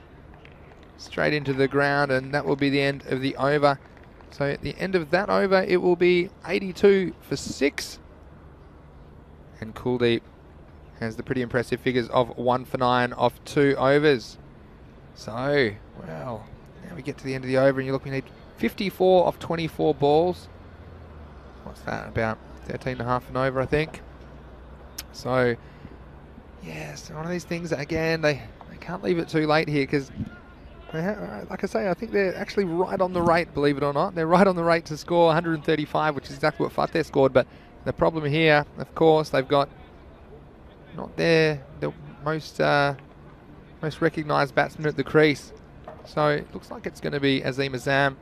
straight into the ground, and that will be the end of the over. So at the end of that over, it will be 82 for 6. And Kuldeep has the pretty impressive figures of 1 for 9 off 2 overs. So, well, now we get to the end of the over, and you look, we need 54 off 24 balls. What's that, about 13.5 and over, I think. So, yeah, it's one of these things that, again, they can't leave it too late here, because, like I say, I think they're actually right on the rate, believe it or not. They're right on the rate to score 135, which is exactly what Fateh scored. But the problem here, of course, they've got not the most recognised batsman at the crease. So it looks like it's going to be Azim Azam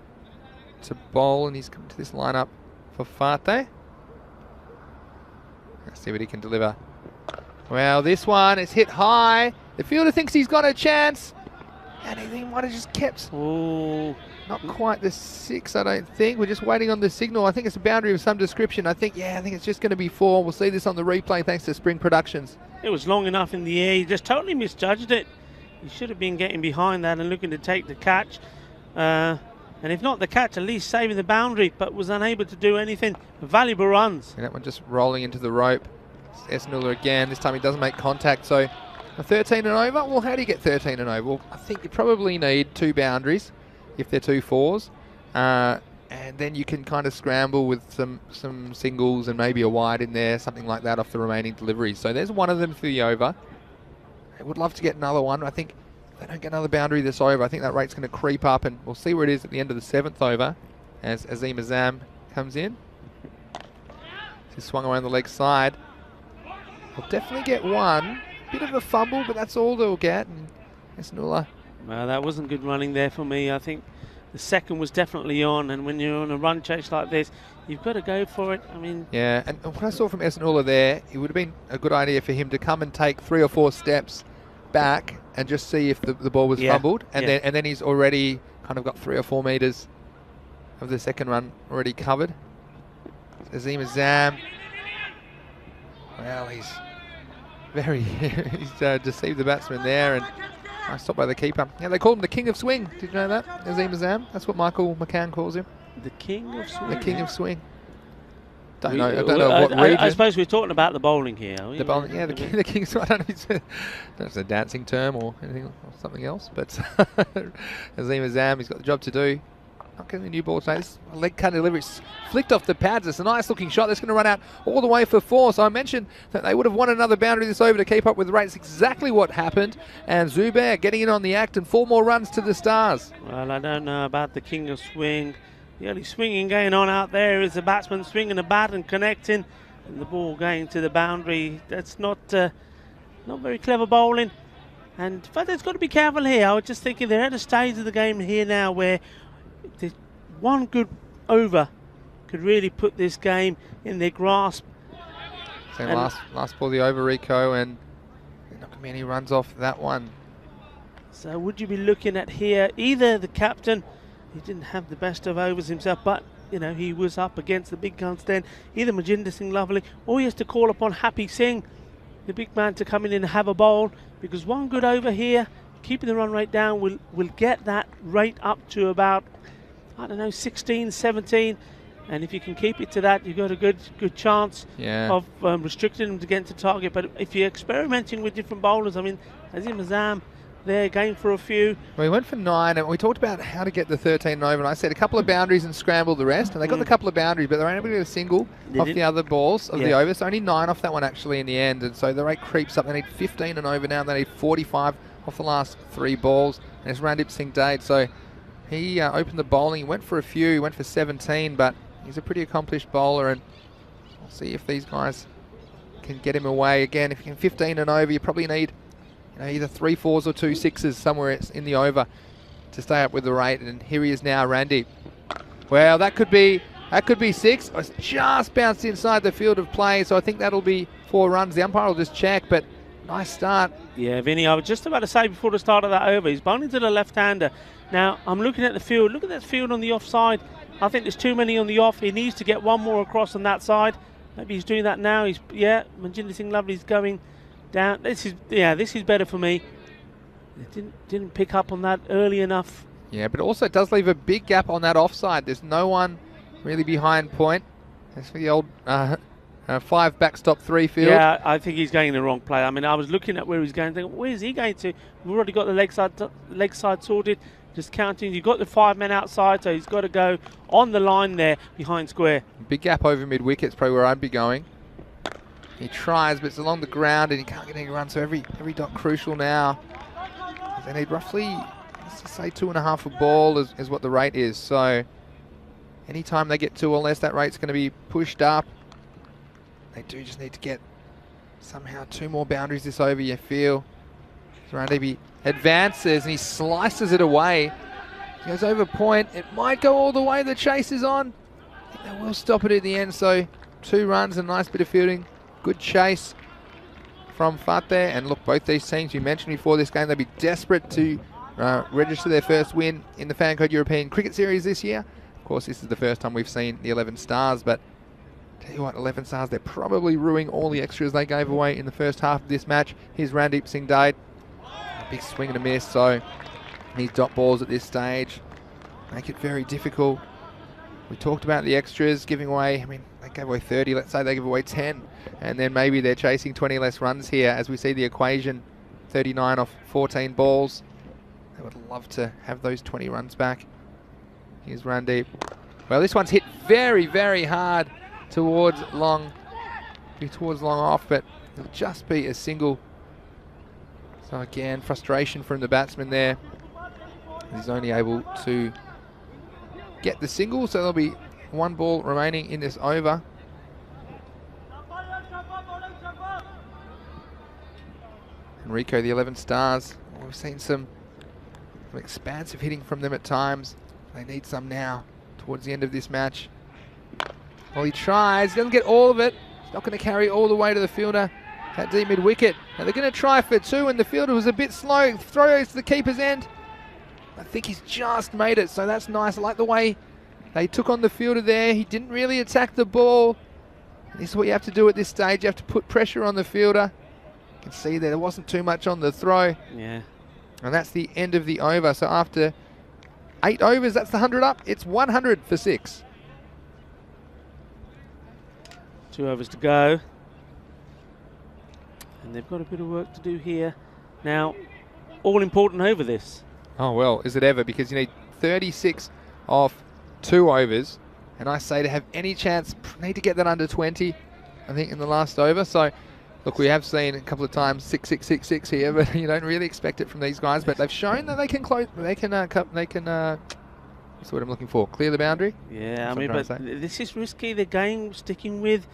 to bowl, and he's come to this lineup for Fateh. Let's see what he can deliver. Well, this one is hit high. The fielder thinks he's got a chance, and he might have just kept. Oh, not quite the 6, I don't think. We're just waiting on the signal. I think it's a boundary of some description. I think it's just going to be 4. We'll see this on the replay thanks to Spring Productions. it was long enough in the air. He just totally misjudged it. He should have been getting behind that and looking to take the catch. And if not the catch, at least saving the boundary, but was unable to do anything. Valuable runs. And that one just rolling into the rope. It's Esnuller again. This time he doesn't make contact. So a 13 and over. Well, how do you get 13 and over? Well, I think you probably need 2 boundaries if they're 2 4s. And then you can kind of scramble with some singles and maybe a wide in there, something like that off the remaining deliveries. So there's one of them for the over. I would love to get another one. I think if they don't get another boundary this over, I think that rate's going to creep up, and we'll see where it is at the end of the 7th over as Azim Azam comes in. He's swung around the leg side. We'll definitely get one. Bit of a fumble, but that's all they'll get. And Esnuller. Well, that wasn't good running there for me. I think the second was definitely on, and when you're on a run chase like this, you've got to go for it. I mean, yeah, and what I saw from Esnuller there, it would have been a good idea for him to come and take 3 or 4 steps back and just see if the ball was fumbled, and then he's already kind of got 3 or 4 metres of the second run already covered. Azim Azam, well, he's deceived the batsman there, and nice stop by the keeper. Yeah, they call him the King of Swing. Did you know that? Azim Azam. That's what Michael McCann calls him. the King of Swing. The King of Swing. I don't know what region. I suppose we're talking about the bowling here. The bowling, yeah, the King of Swing. I don't know if it's a dancing term or anything or something else, but Azim Azam, he's got the job to do. Not getting the new ball today. This leg cut delivery. It's flicked off the pads. It's a nice looking shot. That's going to run out all the way for 4. So I mentioned that they would have won another boundary this over to keep up with the rates. Exactly what happened. And Zubair getting in on the act, and 4 more runs to the Stars. Well, I don't know about the King of Swing. The only swinging going on out there is the batsman swinging the bat and connecting, and the ball going to the boundary. That's not very clever bowling. And Fateh's got to be careful here. I was just thinking they're at a stage of the game here now where one good over could really put this game in their grasp. So last ball the over, Rico, and not going to be any runs off that one. So would you be looking at here either the captain, he didn't have the best of overs himself, but you know he was up against the big guns then, either Majinder Singh Lovely, or he has to call upon Happy Singh, the big man, to come in and have a bowl, because one good over here, keeping the run rate down, will get that rate up to about, I don't know, 16, 17, and if you can keep it to that, you've got a good chance of restricting them to get to target. But if you're experimenting with different bowlers, I mean, Azim Azam there going for a few. Well, we went for 9, and we talked about how to get the 13 and over, and I said a couple of boundaries and scrambled the rest, and they got the couple of boundaries, but they were able to get a single off the other balls of the over, so only 9 off that one actually in the end, and so the rate creeps up. They need 15 and over now, they need 45 off the last 3 balls, and it's Randeep Singh Dade, so he opened the bowling. He went for a few. He went for 17, but he's a pretty accomplished bowler, and we'll see if these guys can get him away. Again, if you can 15 and over, you probably need either 3 4s or 2 6s somewhere in the over to stay up with the rate. And here he is now, Randy. Well, that could be 6. It's just bounced inside the field of play, so I think that'll be 4 runs. The umpire will just check, but nice start. Yeah, Vinny, I was just about to say before the start of that over, he's bowling to the left-hander. Now, I'm looking at the field. Look at that field on the offside. I think there's too many on the off. He needs to get one more across on that side. Maybe he's doing that now. Manjinder Singh Lovely's going down. This is better for me. It didn't pick up on that early enough. Yeah, but also it does leave a big gap on that offside. There's no one really behind point. That's for the old 5 backstop 3 field. Yeah, I think he's going in the wrong play. I mean, I was looking at where he's going, thinking, where is he going to? We've already got the leg side sorted. Just counting. You've got the 5 men outside, so he's got to go on the line there behind square. Big gap over mid-wicket is probably where I'd be going. He tries, but it's along the ground and he can't get any run, so every dot crucial now. They need roughly, let's just say 2.5 a ball is what the rate is. So anytime they get 2 or less, that rate's going to be pushed up. They do just need to get somehow 2 more boundaries this over, you feel. Randeep advances and he slices it away. He goes over point. It might go all the way. The chase is on. I think they will stop it at the end. So 2 runs, a nice bit of fielding. Good chase from Fateh. And look, both these teams you mentioned before this game, they'll be desperate to register their first win in the Fancode European Cricket Series this year. Of course, this is the first time we've seen the 11 stars, but tell you what, 11 stars, they're probably ruining all the extras they gave away in the first half of this match. Here's Randeep Singh Dade. Big swing and a miss, so these dot balls at this stage make it very difficult. We talked about the extras giving away, I mean, they gave away 30, let's say they give away 10, and then maybe they're chasing 20 less runs here as we see the equation, 39 off 14 balls. They would love to have those 20 runs back. Here's Randeep. Well, this one's hit very, very hard towards long off, but it'll just be a single. So again, frustration from the batsman there. He's only able to get the single, so there'll be 1 ball remaining in this over. Enrico, the 11 stars. We've seen some expansive hitting from them at times. They need some now towards the end of this match. Well, he tries, doesn't get all of it. He's not going to carry all the way to the fielder at deep mid-wicket. Now they're going to try for 2 and the fielder was a bit slow. Throws to the keeper's end. I think he's just made it, so that's nice. I like the way they took on the fielder there. He didn't really attack the ball. And this is what you have to do at this stage. You have to put pressure on the fielder. You can see there wasn't too much on the throw. Yeah. And that's the end of the over. So after 8 overs, that's the 100 up. It's 100 for 6. 2 overs to go. And they've got a bit of work to do here. Now, all important over this. Oh, well, is it ever? Because you need 36 off 2 overs. And I say to have any chance, need to get that under 20, I think, in the last over. So, look, we have seen a couple of times 6, 6, 6, 6 here, but you don't really expect it from these guys. But they've shown that they can close, what's the word I'm looking for? Clear the boundary? Yeah, I mean, but this is risky. The game sticking with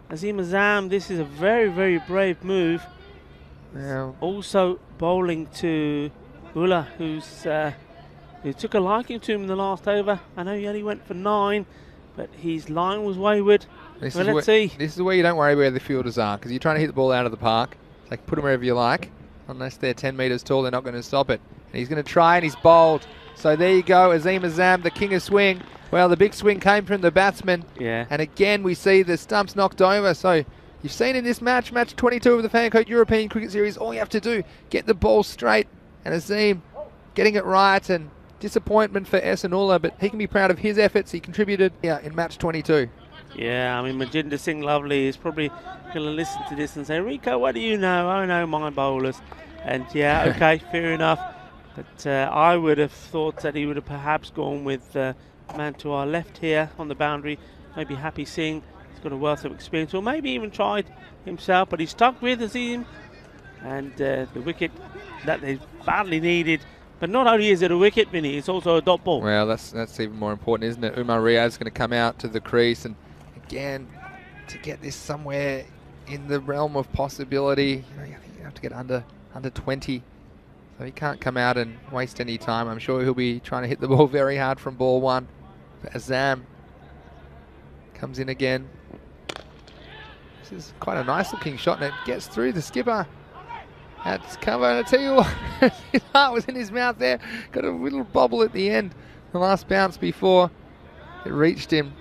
Azim Azam. This is a very, very brave move. Now, also bowling to Ullah, who took a liking to him in the last over. I know he only went for 9, but his line was wayward. Let's see. This is where you don't worry where the fielders are, because you're trying to hit the ball out of the park. So put them wherever you like. Unless they're 10 metres tall, they're not going to stop it. And he's going to try, and he's bowled. So there you go, Azim Azam, the king of swing. Well, the big swing came from the batsman. Yeah. And again, we see the stumps knocked over. So you've seen in this match 22 of the Fancode European Cricket Series, all you have to do, get the ball straight. And Azim getting it right, and disappointment for Esanullah, but he can be proud of his efforts. He contributed in match 22. Yeah, I mean, Manjinder Singh Lovely is probably going to listen to this and say, Rico, what do you know? I know my bowlers. And yeah, okay, fair enough. But I would have thought that he would have perhaps gone with the man to our left here on the boundary. Maybe Happy Singh. He's got a wealth of experience, or maybe even tried himself, but he stuck with Azim. And the wicket that they badly needed. But not only is it a wicket, Vinny, it's also a dot ball. Well, that's even more important, isn't it? Umar Riaz going to come out to the crease, and again, to get this somewhere in the realm of possibility, I think you have to get under 20. So he can't come out and waste any time. I'm sure he'll be trying to hit the ball very hard from ball 1. But Azam comes in again. This is quite a nice looking shot, and it gets through the skipper. That's cover, and I tell you what, his heart was in his mouth there. Got a little bobble at the end. The last bounce before it reached him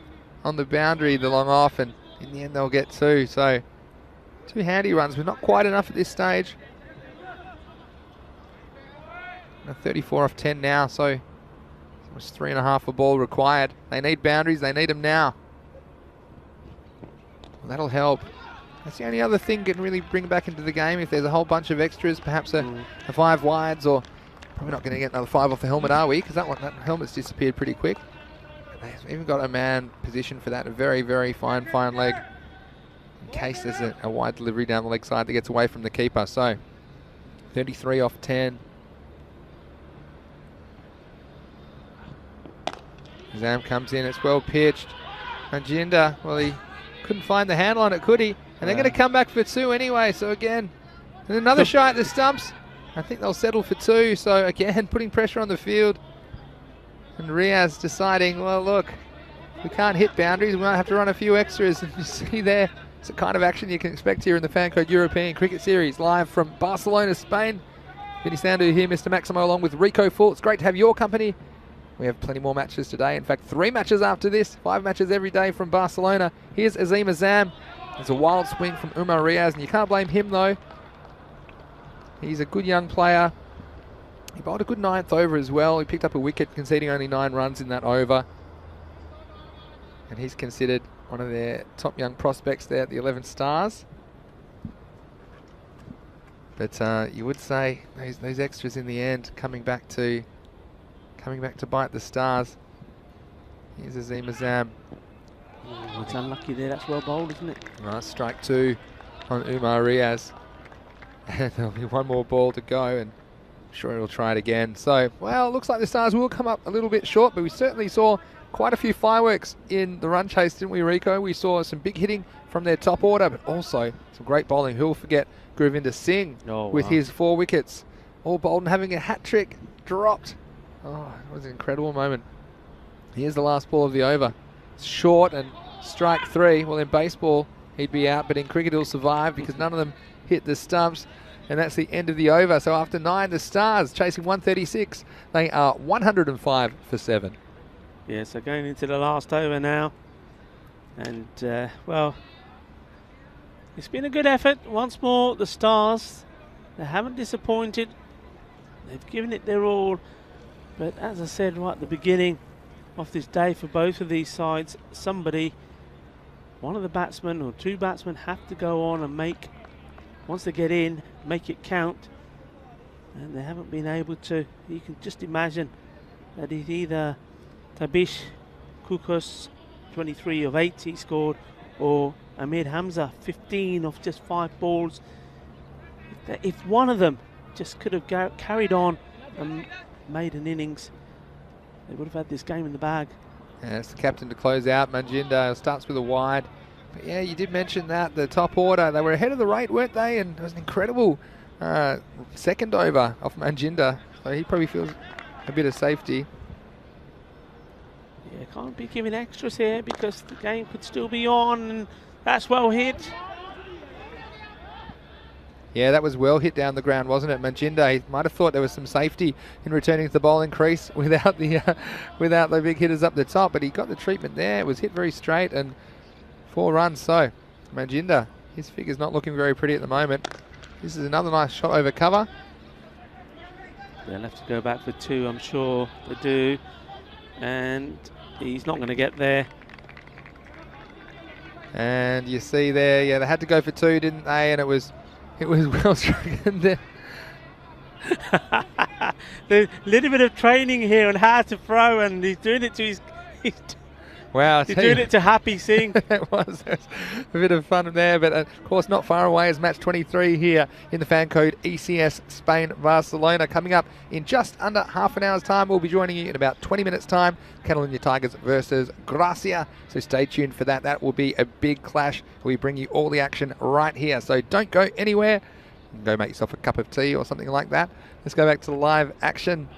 on the boundary, the long off, and In the end, they'll get 2. So 2 handy runs, but not quite enough at this stage. 34 off 10 now, so almost 3.5 a ball required. They need boundaries, they need them now. Well, that'll help. That's the only other thing can really bring back into the game. If there's a whole bunch of extras, perhaps a 5 wides, or probably not going to get another 5 off the helmet, are we? Because that helmet's disappeared pretty quick. They've even got a man position for that. A very, very fine leg. In case there's a wide delivery down the leg side that gets away from the keeper. So 33 off 10. Zam comes in, it's well pitched. Manjinda, well, he couldn't find the handle on it, could he? And they're going to come back for 2 anyway. So again, and another shot at the stumps. I think they'll settle for 2. So again, putting pressure on the field. And Riaz deciding, well, look, we can't hit boundaries. We might have to run a few extras. And you see there, it's the kind of action you can expect here in the Fancode European Cricket Series, live from Barcelona, Spain. Vinny Sandu here, Mr. Maximo, along with Rico Full. It's great to have your company. We have plenty more matches today. In fact, 3 matches after this. 5 matches every day from Barcelona. Here's Azim Azam. There's a wild swing from Umar Riaz, and you can't blame him, though. He's a good young player. He bowled a good 9th over as well. He picked up a wicket, conceding only 9 runs in that over. And he's considered one of their top young prospects there at the 11 Stars. But you would say those extras in the end coming back to bite the Stars. Here's Azim Azam. Oh, it's unlucky there. That's well bowled, isn't it? Right, strike 2 on Umar Riaz. And there'll be 1 more ball to go, and I'm sure he'll try it again. So, well, it looks like the Stars will come up a little bit short, but we certainly saw quite a few fireworks in the run chase, didn't we, Rico? We saw some big hitting from their top order, but also some great bowling. Who'll forget Gurvinder Singh with his 4 wickets? All bowled and having a hat trick dropped. Oh, it was an incredible moment. Here's the last ball of the over. It's short and strike 3. Well, in baseball, he'd be out, but in cricket, he'll survive because none of them hit the stumps. And that's the end of the over. So after 9, the Stars chasing 136. They are 105 for 7. Yeah, so going into the last over now. And, well, it's been a good effort. Once more, the Stars, they haven't disappointed. They've given it their all. But as I said right at the beginning of this day for both of these sides, one of the batsmen or 2 batsmen have to go on and make, once they get in, make it count. And they haven't been able to. You can just imagine that it's either Tabish Kukos, 23 of 8 he scored, or Amir Hamza, 15 of just 5 balls. If one of them just could have carried on and made an innings, they would have had this game in the bag. Yeah, it's the captain to close out. Manjinda starts with a wide. But yeah, you did mention that, the top order, they were ahead of the rate, weren't they? And it was an incredible second over off Manjinda. So he probably feels a bit of safety. Yeah, can't be giving extras here because the game could still be on. And that's well hit. Yeah, that was well hit down the ground, wasn't it? Manjinda, he might have thought there was some safety in returning to the bowling crease without the big hitters up the top, but he got the treatment there. It was hit very straight and 4 runs. So Manjinda, his figure's not looking very pretty at the moment. This is another nice shot over cover. They'll have to go back for 2, I'm sure they do. And he's not going to get there. And you see there, yeah, they had to go for 2, didn't they? And it was well stricken there. A little bit of training here on how to throw, and he's doing it to his... Wow, he's doing it to Happy Singh. It was a bit of fun there, but of course not far away as match 23 here in the fan code ECS Spain Barcelona. Coming up in just under half an hour's time, we'll be joining you in about 20 minutes time. Catalonia Tigers versus Gracia, so stay tuned for that. That will be a big clash. We bring you all the action right here, so don't go anywhere. You can go make yourself a cup of tea or something like that. Let's go back to the live action.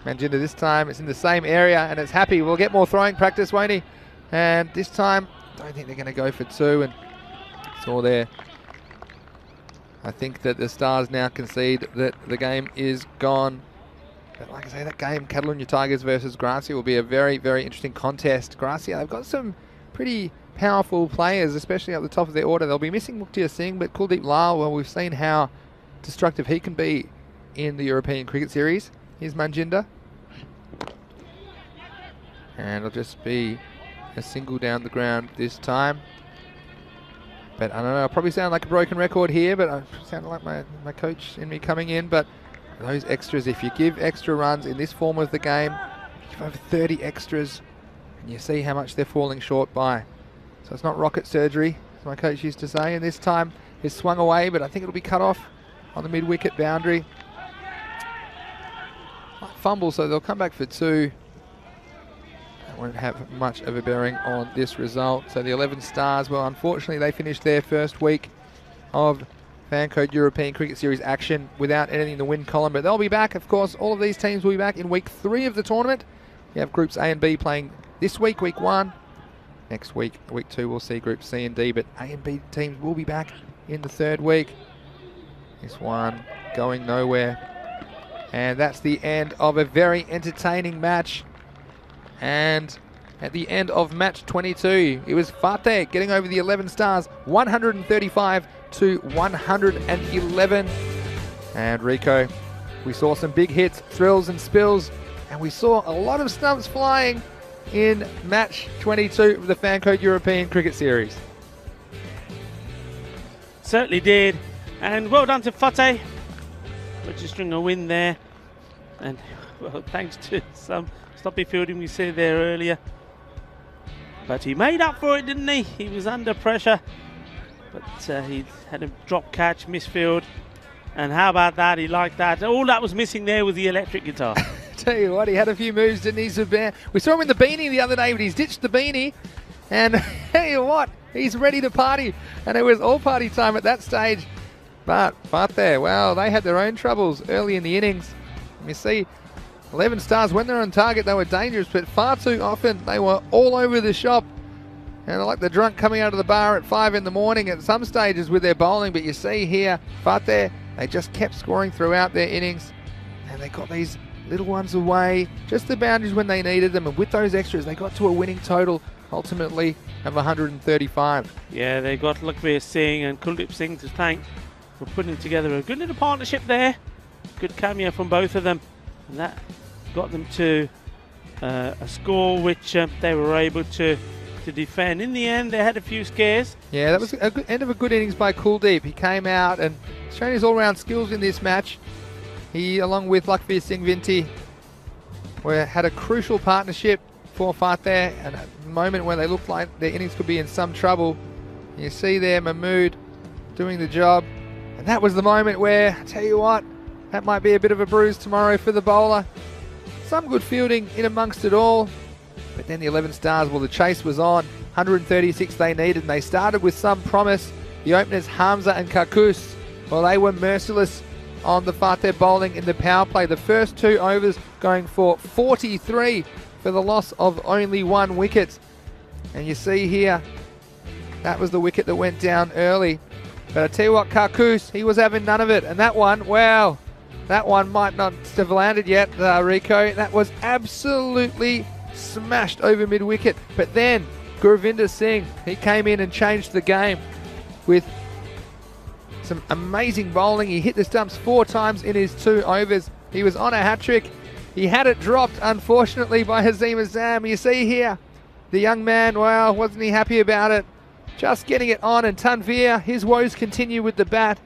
Manjinda this time, it's in the same area and it's Happy. We'll get more throwing practice, won't he? And this time, I don't think they're going to go for 2, and it's all there. I think that the Stars now concede that the game is gone. But like I say, that game, Catalonia Tigers versus Gracia, will be a very, very interesting contest. Gracia, they've got some pretty powerful players, especially at the top of their order. They'll be missing Muktia Singh, but Kuldeep Lal, well, we've seen how destructive he can be in the European Cricket Series. Here's Manjinder. And it'll just be a single down the ground this time. But I don't know, I'll probably sound like a broken record here, but I sound like my coach in me coming in. But those extras, if you give extra runs in this form of the game, give over 30 extras, and you see how much they're falling short by. So it's not rocket surgery, as my coach used to say, and this time it's swung away, but I think it'll be cut off on the mid-wicket boundary. Might fumble, so they'll come back for 2. That won't have much of a bearing on this result. So the 11 Stars, well, unfortunately, they finished their first week of Fancode European Cricket Series action without anything in the win column, but they'll be back. Of course, all of these teams will be back in week 3 of the tournament. We have groups A and B playing this week, week 1. Next week, week 2, we'll see groups C and D, but A and B teams will be back in the 3rd week. This one going nowhere. And that's the end of a very entertaining match. And at the end of match 22, it was Fateh getting over the 11 Stars, 135 to 111. And Rico, we saw some big hits, thrills and spills, and we saw a lot of stumps flying in match 22 of the Fancode European Cricket Series. Certainly did. And well done to Fateh, registering a win there. And well, thanks to some sloppy fielding we said there earlier. But he made up for it, didn't he? He was under pressure. But he had a drop catch, misfield. And how about that? He liked that. All that was missing there was the electric guitar. Tell you what, he had a few moves, didn't he, Zubair? We saw him in the beanie the other day, but he's ditched the beanie. And tell you what, he's ready to party. And it was all party time at that stage. But Fateh, well, they had their own troubles early in the innings. You see, 11 Stars, when they're on target, they were dangerous, but far too often they were all over the shop. And like the drunk coming out of the bar at 5 in the morning at some stages with their bowling. But you see here, Fateh, they just kept scoring throughout their innings. And they got these little ones away, just the boundaries when they needed them. And with those extras, they got to a winning total, ultimately, of 135. Yeah, they got Lakbir Singh and Kuldeep Singh to thank for putting together a good little partnership there. Good cameo from both of them. And that got them to a score which they were able to defend. In the end, they had a few scares. Yeah, that was a good end of a good innings by Kuldeep. He came out and shown his all-round skills in this match. He, along with Lakbir Singh Vinti, had a crucial partnership for Fateh, and at the moment when they looked like their innings could be in some trouble, you see there Mahmood doing the job. And that was the moment where, I tell you what, that might be a bit of a bruise tomorrow for the bowler. Some good fielding in amongst it all. But then the 11 Stars, well, the chase was on. 136 they needed, and they started with some promise. The openers, Hamza and Kakus, well, they were merciless on the Fateh bowling in the power play. The first 2 overs going for 43 for the loss of only 1 wicket. And you see here, that was the wicket that went down early. But I tell you what, Kakus, he was having none of it. And that one, wow, that one might not have landed yet, Rico. That was absolutely smashed over mid-wicket. But then Gurvinder Singh, he came in and changed the game with some amazing bowling. He hit the stumps 4 times in his 2 overs. He was on a hat-trick. He had it dropped, unfortunately, by Hazim Azam. You see here, the young man, well, wasn't he happy about it? Just getting it on, and Tanveer, his woes continue with the bat.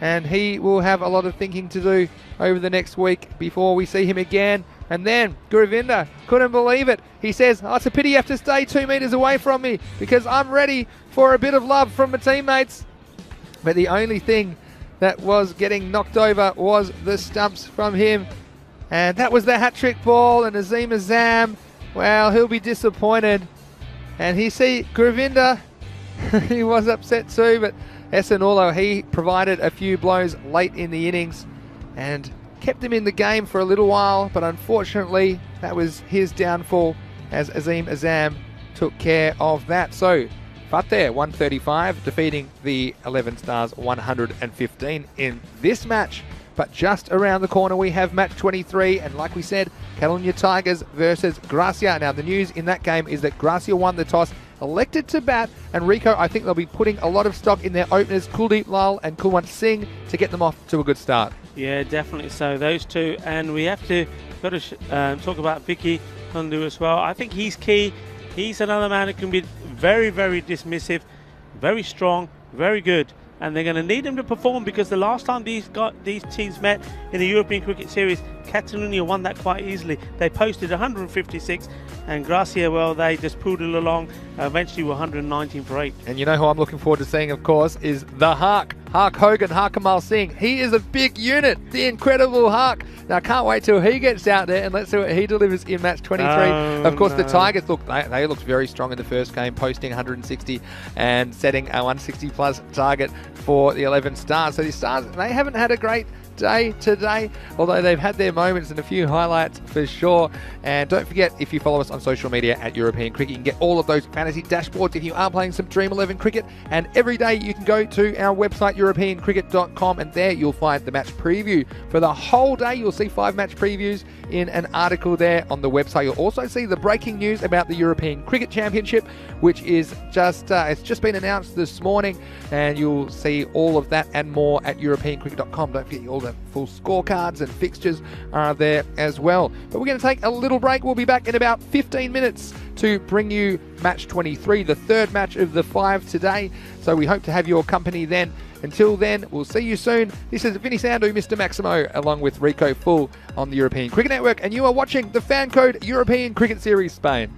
And he will have a lot of thinking to do over the next week before we see him again. And then Gurvinder couldn't believe it. He says, oh, it's a pity you have to stay 2 meters away from me because I'm ready for a bit of love from my teammates. But the only thing that was getting knocked over was the stumps from him. And that was the hat-trick ball, and Azim Azam, well, he'll be disappointed. And he see Gurvinder, he was upset too, but Esanolo, he provided a few blows late in the innings and kept him in the game for a little while, but unfortunately that was his downfall as Azim Azam took care of that. So Fateh 135 defeating the 11 Stars 115 in this match. But just around the corner we have match 23, and like we said, Catalunya Tigers versus Gracia. Now the news in that game is that Gracia won the toss elected to bat. And Rico, I think they'll be putting a lot of stock in their openers, Kuldeep Lal and Kulwant Singh, to get them off to a good start. Yeah, definitely so. Those two, and we have to talk about Vicky Kundu as well. I think he's key. He's another man who can be very, very dismissive, very strong, very good. And they're going to need him to perform, because the last time these teams met in the European Cricket Series, Catalonia won that quite easily. They posted 156, and Gracia, well, they just poodled along, eventually were 119 for 8. And you know who I'm looking forward to seeing, of course, is the Hark Hogan, Harkamal Singh. He is a big unit, the incredible Hark. Now, I can't wait till he gets out there, and let's see what he delivers in match 23. Of course, the Tigers, look, they looked very strong in the first game, posting 160 and setting a 160-plus target for the 11 Stars. So the Stars, they haven't had a great day today, although they've had their moments and a few highlights for sure. And don't forget, if you follow us on social media at European Cricket, you can get all of those fantasy dashboards if you are playing some Dream 11 cricket. And every day you can go to our website, europeancricket.com, and there you'll find the match preview for the whole day. You'll see 5 match previews in an article there on the website. You'll also see the breaking news about the European Cricket Championship, which is it's just been announced this morning, and you'll see all of that and more at europeancricket.com. Don't forget, all the full scorecards and fixtures are there as well. But we're going to take a little break. We'll be back in about 15 minutes to bring you match 23, the third match of the 5 today. So we hope to have your company then. Until then, we'll see you soon. This is Vinny Sandu, Mr. Maximo, along with Rico Full on the European Cricket Network, and you are watching the Fan Code European Cricket Series Spain.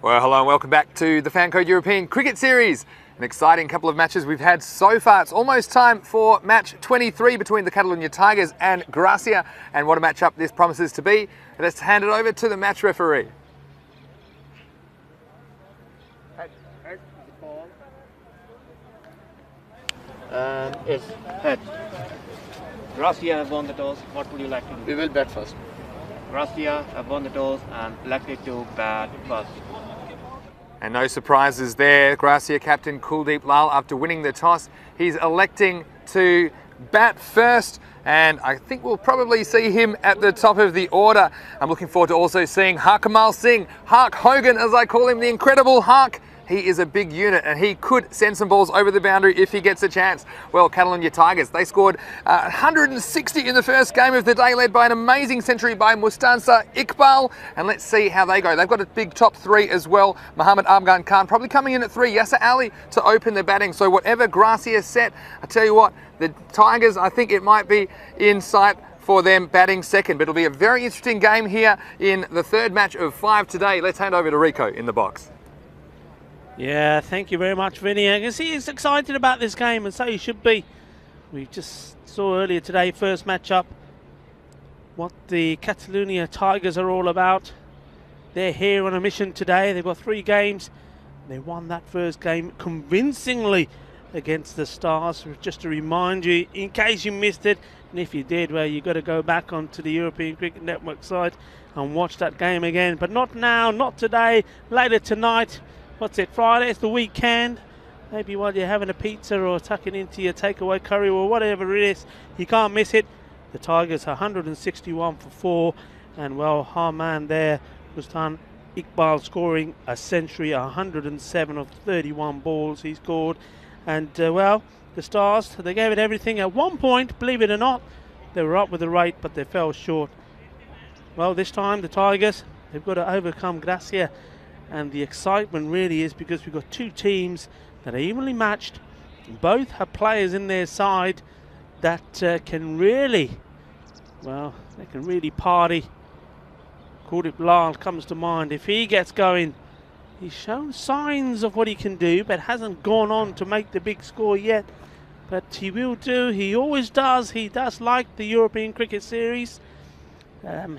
Well, hello and welcome back to the Fancode European Cricket Series. An exciting couple of matches we've had so far. It's almost time for match 23 between the Catalonia Tigers and Gracia. And what a matchup this promises to be. Let's hand it over to the match referee. It's head. Gracia have won the toss. What would you like to do? We will bat first. Gracia have won the toss and elected to bat first. And no surprises there. Gracia captain Kuldeep Lal, after winning the toss, he's electing to bat first. And I think we'll probably see him at the top of the order. I'm looking forward to also seeing Harkamal Singh, Hark Hogan as I call him, the incredible Hark. He is a big unit and he could send some balls over the boundary if he gets a chance. Well, Catalonia Tigers, they scored 160 in the first game of the day, led by an amazing century by Mustansa Iqbal. And let's see how they go. They've got a big top three as well. Mohammad Afghan Khan probably coming in at 3. Yasser Ali to open the batting. So whatever Gracia set, I tell you what, the Tigers, I think it might be in sight for them batting second. But it'll be a very interesting game here in the third match of 5 today. Let's hand over to Rico in the box. Yeah, thank you very much, Vinny. I can see he's excited about this game, and so you should be. We just saw earlier today, first matchup, what the Catalonia Tigers are all about. They're here on a mission today. They've got 3 games. They won that first game convincingly against the Stars. Just to remind you, in case you missed it, and if you did, well, you've got to go back onto the European Cricket Network site and watch that game again. But not now, not today, later tonight. What's it, Friday? It's the weekend. Maybe while you're having a pizza or tucking into your takeaway curry or whatever it is, you can't miss it. The Tigers 161 for 4, and well, our man there, Mustan Iqbal, scoring a century, 107 of 31 balls he scored. And well, the Stars, they gave it everything. At one point, believe it or not, they were up with the rate, but they fell short. Well, this time the Tigers, they've got to overcome Gracia. And the excitement really is because we've got 2 teams that are evenly matched. Both have players in their side that can really, well, they can really party. Kuldeep Lal comes to mind. If he gets going, he's shown signs of what he can do, but hasn't gone on to make the big score yet. But he will do. He always does. He does like the European Cricket Series.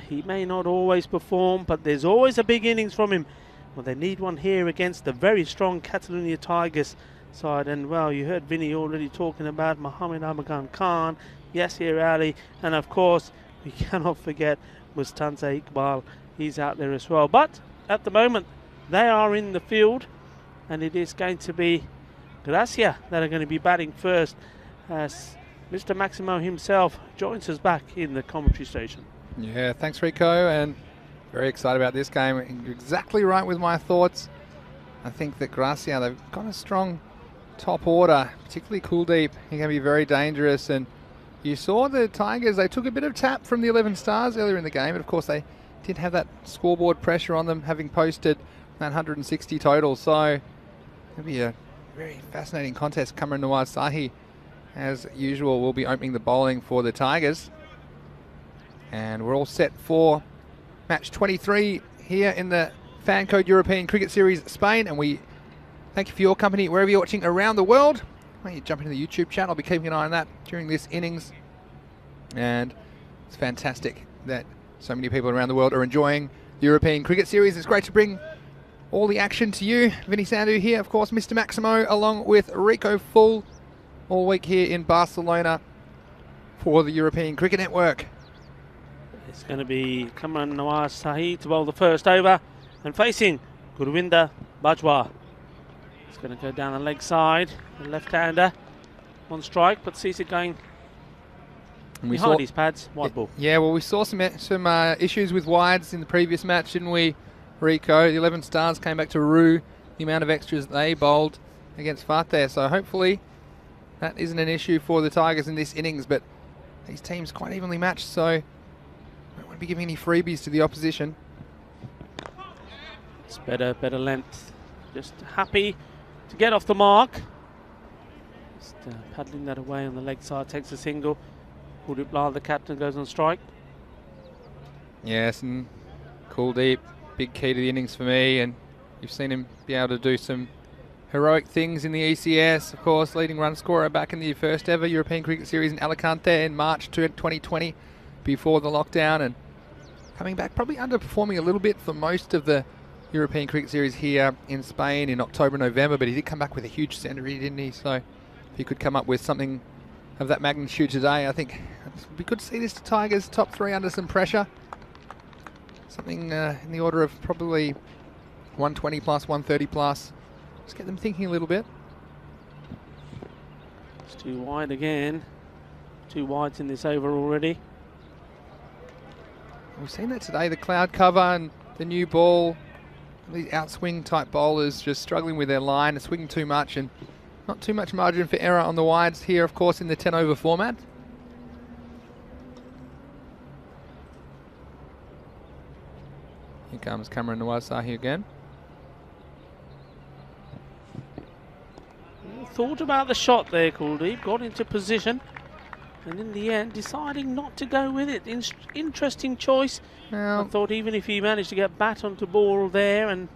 He may not always perform, but there's always a big innings from him. Well, they need one here against the very strong Catalonia Tigers side. And, well, you heard Vinny already talking about Mohammad Afghan Khan, Yasser Ali, and, of course, we cannot forget Mustansa Iqbal. He's out there as well. But, at the moment, they are in the field, and it is going to be Gracia that are going to be batting first as Mr. Maximo himself joins us back in the commentary station. Yeah, thanks, Rico, and very excited about this game. You're exactly right with my thoughts. I think that Gracia, they've got a strong top order, particularly Kuldeep. He can be very dangerous. And you saw the Tigers, they took a bit of tap from the 11 Stars earlier in the game. But of course, they did have that scoreboard pressure on them, having posted that 160 total. So it'll be a very fascinating contest. Kamran Nawaz Sahi, as usual, will be opening the bowling for the Tigers. And we're all set for match 23 here in the Fancode European Cricket Series Spain, and we thank you for your company wherever you're watching around the world. When you jump into the YouTube channel, I'll be keeping an eye on that during this innings, and it's fantastic that so many people around the world are enjoying the European Cricket Series. It's great to bring all the action to you. Vinny Sandhu here, of course, Mr. Maximo, along with Rico Full, all week here in Barcelona for the European Cricket Network. It's going to be Kamran Nawaz Sahi to bowl the first over, and facing Gurwinder Bajwa. It's going to go down the leg side, the left-hander on strike, but sees it going behind his pads, wide ball. Yeah, well, we saw some issues with wides in the previous match, didn't we, Rico? The 11 Stars came back to rue the amount of extras they bowled against Fateh, so hopefully that isn't an issue for the Tigers in this innings, but these teams quite evenly matched, so I won't be giving any freebies to the opposition. It's better length. Just happy to get off the mark. Just paddling that away on the leg side, takes a single. Kuldeep Lal, the captain, goes on strike. Yes, and Kuldeep, big key to the innings for me, and You've seen him be able to do some heroic things in the ECS, of course, leading run scorer back in the first ever European Cricket Series in Alicante in March 2020 before the lockdown, and coming back probably underperforming a little bit for most of the European Cricket Series here in Spain in October, November, but he did come back with a huge century, didn't he? So if he could come up with something of that magnitude today, I think it would be good to see this Tigers top 3 under some pressure. Something in the order of probably 120 plus, 130 plus. Just get them thinking a little bit. It's too wide again. 2 wides in this over already. We've seen that today, the cloud cover and the new ball. These outswing type bowlers just struggling with their line, swinging too much and not too much margin for error on the wides here, of course, in the 10 over format. Here comes Cameron Nawasahi again. Thought about the shot there, Kuldeep, got into position, and in the end deciding not to go with it. Interesting choice. Now, I thought even if he managed to get bat onto ball there, and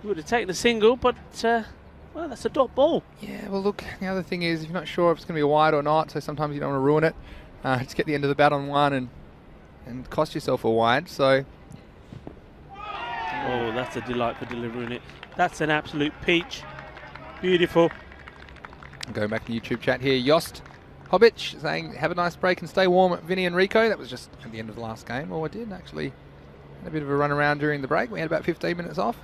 he would have taken the single, but well, that's a dot ball. yeah, well look, the other thing is, if you're not sure if it's going to be a wide or not, so sometimes you don't want to ruin it. Just get the end of the bat on one and cost yourself a wide, so... Oh, that's a delight for delivering it. That's an absolute peach. Beautiful. Going back to the YouTube chat here, Yost Hobbich saying, have a nice break and stay warm, Vinny and Rico. That was just at the end of the last game. Well, we did actually had a bit of a run around during the break. We had about 15 minutes off.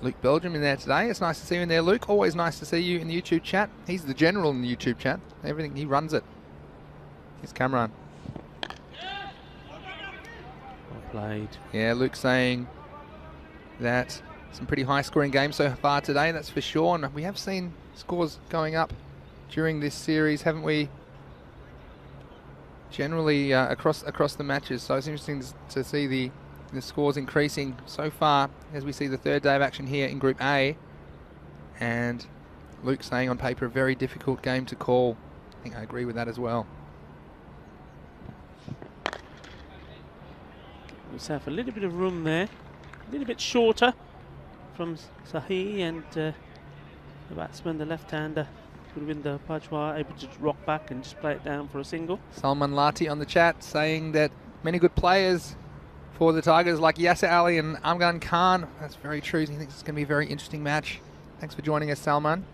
Luke Belgium in there today. It's nice to see you in there, Luke. Always nice to see you in the YouTube chat. He's the general in the YouTube chat. Everything, he runs it. Here's Cameron. Well played. Yeah, Luke saying that some pretty high scoring games so far today, that's for sure. And we have seen scores going up during this series, haven't we? Generally across the matches. So it's interesting to see the scores increasing so far as we see the third day of action here in Group A. And Luke saying on paper a very difficult game to call. I think I agree with that as well. Himself a little bit of room there, a little bit shorter from Sahi, and the batsman, the left-hander, Gurvinder Pajwa, able to rock back and just play it down for a single. Salman Lati on the chat saying that many good players for the Tigers like Yasser Ali and Amgan Khan. That's very true. He thinks it's going to be a very interesting match. Thanks for joining us, Salman.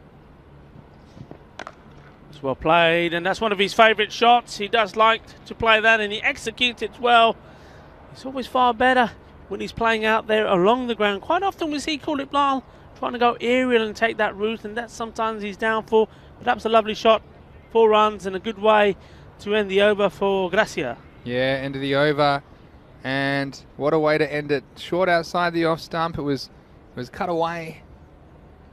It's well played, and that's one of his favourite shots. He does like to play that, and he executes it well. It's always far better when he's playing out there along the ground. Quite often we see Kuldeep Lal trying to go aerial and take that route, and that's sometimes his downfall. But that was a lovely shot, 4 runs, and a good way to end the over for Gracia. Yeah, end of the over, and what a way to end it. Short outside the off stump. It was cut away.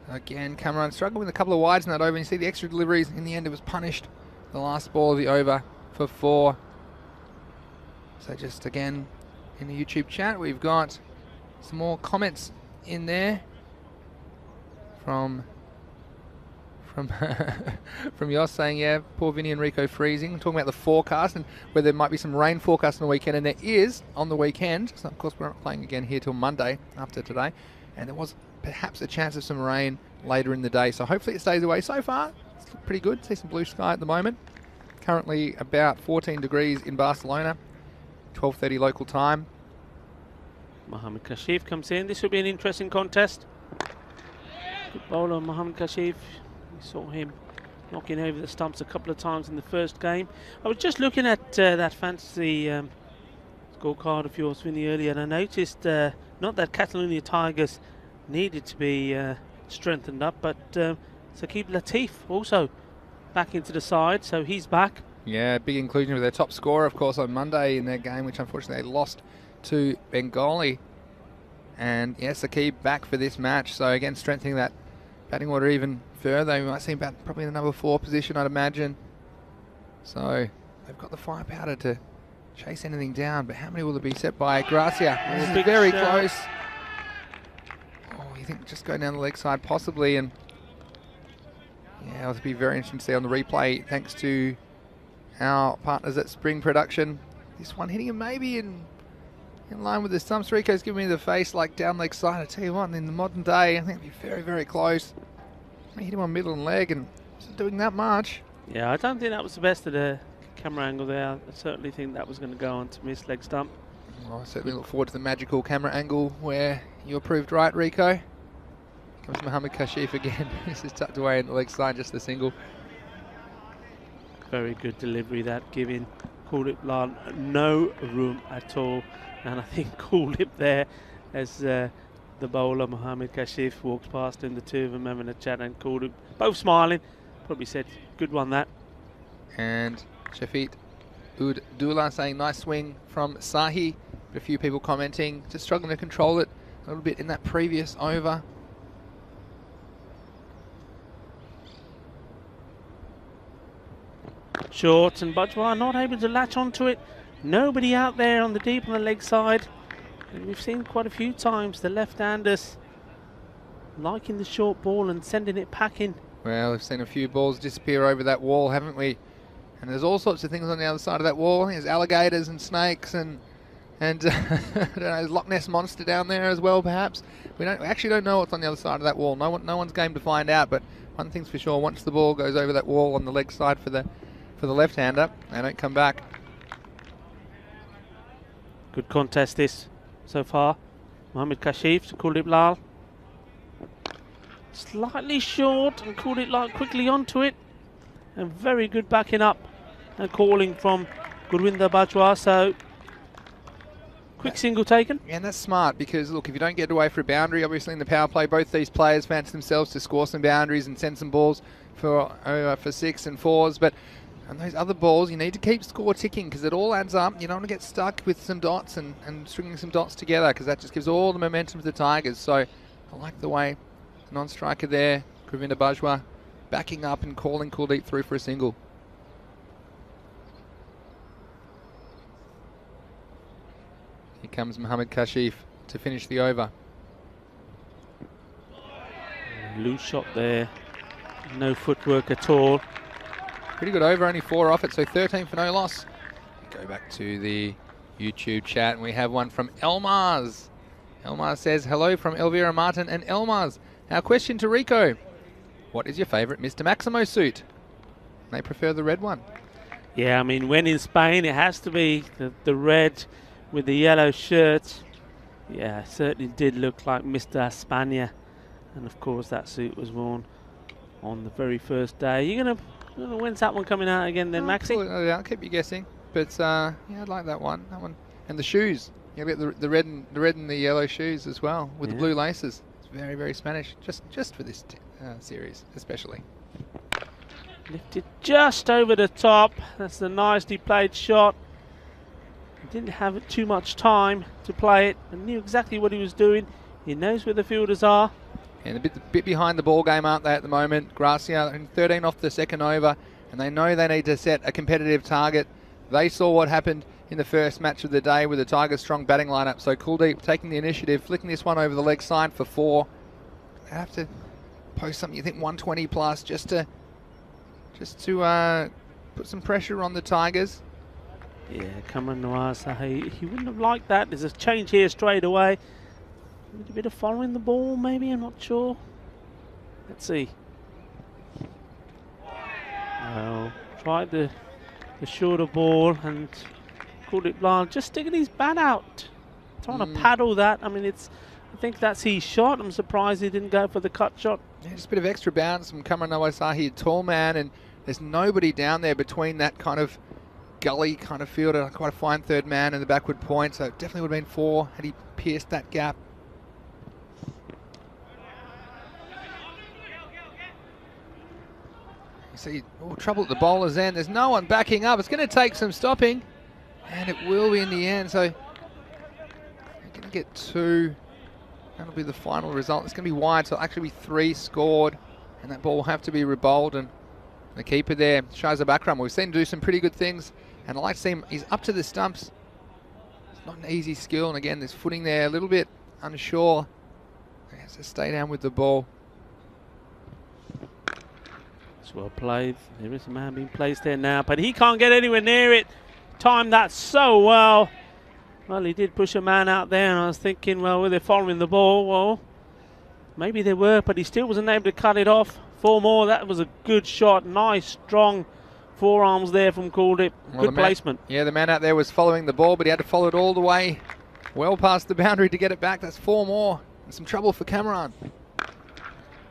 Again, Cameron struggling with a couple of wides in that over, and you see the extra deliveries. In the end, it was punished. The last ball of the over for 4. So just again, in the YouTube chat, we've got some more comments in there from Yoss saying, yeah, poor Vinny and Rico freezing. Talking about the forecast and whether there might be some rain forecast on the weekend, and there is on the weekend. So of course we're not playing again here till Monday after today, and there was perhaps a chance of some rain later in the day. So hopefully it stays away. So far, it's pretty good. See some blue sky at the moment. Currently about 14 degrees in Barcelona. 12:30 local time. Mohammad Kashif comes in. This will be an interesting contest. Good bowler, Mohammad Kashif. We saw him knocking over the stumps a couple of times in the first game. I was just looking at that fantasy scorecard of yours, Vinny, earlier, and I noticed not that Catalonia Tigers needed to be strengthened up, but Saqib Latif also back into the side, so he's back. Yeah, big inclusion of their top scorer, of course, on Monday in their game, which unfortunately they lost to Bengali. And yes, Saqib back for this match. So again, strengthening that batting order even further. We might see him bat probably in the number 4 position, I'd imagine. So they've got the firepower to chase anything down. But how many will it be set by Gracia? This is very close. Oh, you think just go down the leg side possibly, and yeah, it'll be very interesting to see on the replay. Thanks to our partners at Spring Production. This one hitting him maybe in in line with the stumps. Rico's giving me the face like down leg side. I tell you what, in the modern day, I think it'd be very, very close. I hit him on middle and leg and wasn't doing that much. Yeah, I don't think that was the best of the camera angle there. I certainly think that was going to go on to miss leg stump. Well, I certainly look forward to the magical camera angle where you were proved right, Rico. Comes Mohammed Kashif again. This is tucked away in the leg side, just the single. Very good delivery, that, giving Kulip Lal no room at all. And I think Kulip there, as the bowler Mohammed Kashif walks past him, the two of them having a chat, and Kulip both smiling. Probably said, good one that. And Shafiq Ud-Dula saying nice swing from Sahi. A few people commenting, just struggling to control it a little bit in that previous over. Short, and Bajwa not able to latch onto it. Nobody out there on the deep on the leg side. And we've seen quite a few times the left-handers liking the short ball and sending it packing. Well, we've seen a few balls disappear over that wall, haven't we? And there's all sorts of things on the other side of that wall. There's alligators and snakes and I don't know, there's Loch Ness Monster down there as well, perhaps. We actually don't know what's on the other side of that wall. No one's game to find out. But one thing's for sure: once the ball goes over that wall on the leg side for the left-hander, they don't come back. Good contest this so far. Mohammed Kashif to Kulip Lal. Slightly short, and Kulip Lal quickly onto it. And very good backing up and calling from Gurwinder Bajwa. So quick single taken. Yeah, and that's smart because, look, if you don't get away for a boundary, obviously in the power play, both these players fancy themselves to score some boundaries and send some balls for 6 and 4s. But on those other balls, you need to keep score ticking because it all adds up. You don't want to get stuck with some dots and stringing some dots together because that just gives all the momentum to the Tigers. So I like the way the non-striker there, Gurwinder Bajwa, backing up and calling Kuldeep through for a single. Here comes Mohammed Kashif to finish the over. Loose shot there. No footwork at all. Pretty good over, only 4 off it, so 13 for no loss. Go back to the YouTube chat and we have one from Elmars. Elmars says, hello from Elvira Martin and Elmars. Our question to Rico: what is your favourite Mr. Maximo suit? They prefer the red one. Yeah, I mean, when in Spain, it has to be the red with the yellow shirt. Yeah, it certainly did look like Mr. España. And of course, that suit was worn on the very first day. You're gonna when's that one coming out again then, Maxi? I'll keep you guessing. But yeah, I'd like that one. That one. And the shoes. You get the red and the yellow shoes as well with the blue laces. It's very, very Spanish. Just for this series, especially. Lifted just over the top. That's a nicely played shot. He didn't have too much time to play it and knew exactly what he was doing. He knows where the fielders are. And a bit behind the ball game, aren't they, at the moment? Gracia, 13 off the second over, and they know they need to set a competitive target. They saw what happened in the first match of the day with the Tigers' strong batting lineup. So Kuldeep taking the initiative, flicking this one over the leg side for 4. They have to post something, you think 120 plus, just to put some pressure on the Tigers. Yeah, Cameron Noir, so he wouldn't have liked that. There's a change here straight away. A little bit of following the ball, maybe, I'm not sure. Let's see. Well, tried the shorter ball and called it blind. Just sticking his bat out. Trying to paddle that. I mean, I think that's his shot. I'm surprised he didn't go for the cut shot. Yeah, just a bit of extra bounce from Cameron Nawasahi, a tall man, and there's nobody down there between that kind of gully kind of fielder, quite a fine third man and the backward point, so it definitely would have been 4 had he pierced that gap. You see trouble at the bowler's end. There's no one backing up. It's going to take some stopping, and it will be in the end. So you're going to get 2. That'll be the final result. It's going to be wide, so it'll actually be 3 scored, and that ball will have to be rebowled. And the keeper there, Shahzad Akram, we've seen him do some pretty good things, and I like to see him. He's up to the stumps. It's not an easy skill, and again, there's footing there, a little bit unsure. He has to stay down with the ball. It's well played. There is a man being placed there now, but he can't get anywhere near it. Timed that so well. Well, he did push a man out there, and I was thinking, well, were they following the ball? Well, maybe they were, but he still wasn't able to cut it off. 4 more. That was a good shot. Nice, strong forearms there from Cooldeep. Well, Good placement. Yeah, the man out there was following the ball, but he had to follow it all the way, well past the boundary to get it back. That's 4 more. And some trouble for Cameron.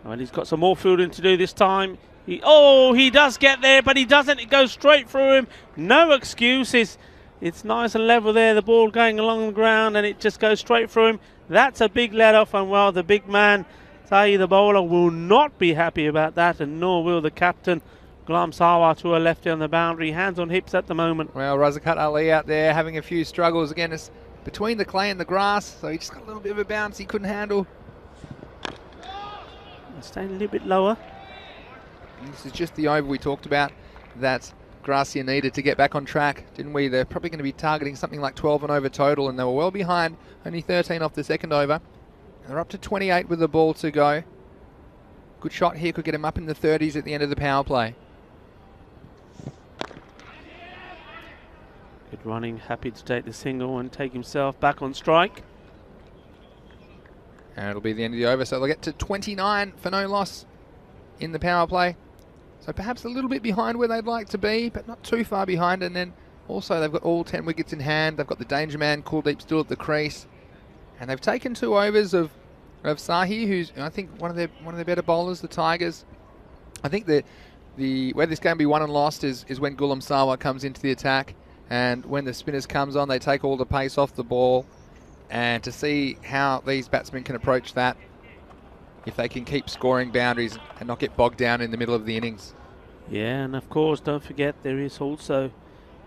Well, he's got some more fielding to do this time. He does get there, but he doesn't. It goes straight through him. No excuses. It's nice and level there. The ball going along the ground, and it just goes straight through him. That's a big let off, and well, the big man, Tahi the bowler, will not be happy about that, and nor will the captain, Ghulam Sawa, to a lefty on the boundary. Hands on hips at the moment. Well, Razakat Ali out there having a few struggles. Again, it's between the clay and the grass, so he just got a little bit of a bounce he couldn't handle. Staying a little bit lower. And this is just the over we talked about that Gracia needed to get back on track, didn't we? They're probably going to be targeting something like 12 and over total, and they were well behind, only 13 off the second over. They're up to 28 with the ball to go. Good shot here, could get him up in the 30s at the end of the power play. Good running, happy to take the single and take himself back on strike. And it'll be the end of the over, so they'll get to 29 for no loss in the power play. So perhaps a little bit behind where they'd like to be, but not too far behind. And then also they've got all 10 wickets in hand. They've got the danger man, Cooldeep, still at the crease. And they've taken 2 overs of Sahi, who's, I think, one of their better bowlers, the Tigers. I think that where this game will be won and lost is when Ghulam Sawa comes into the attack. And when the spinners comes on, they take all the pace off the ball. And to see how these batsmen can approach that, if they can keep scoring boundaries and not get bogged down in the middle of the innings. Yeah, and of course, don't forget there is also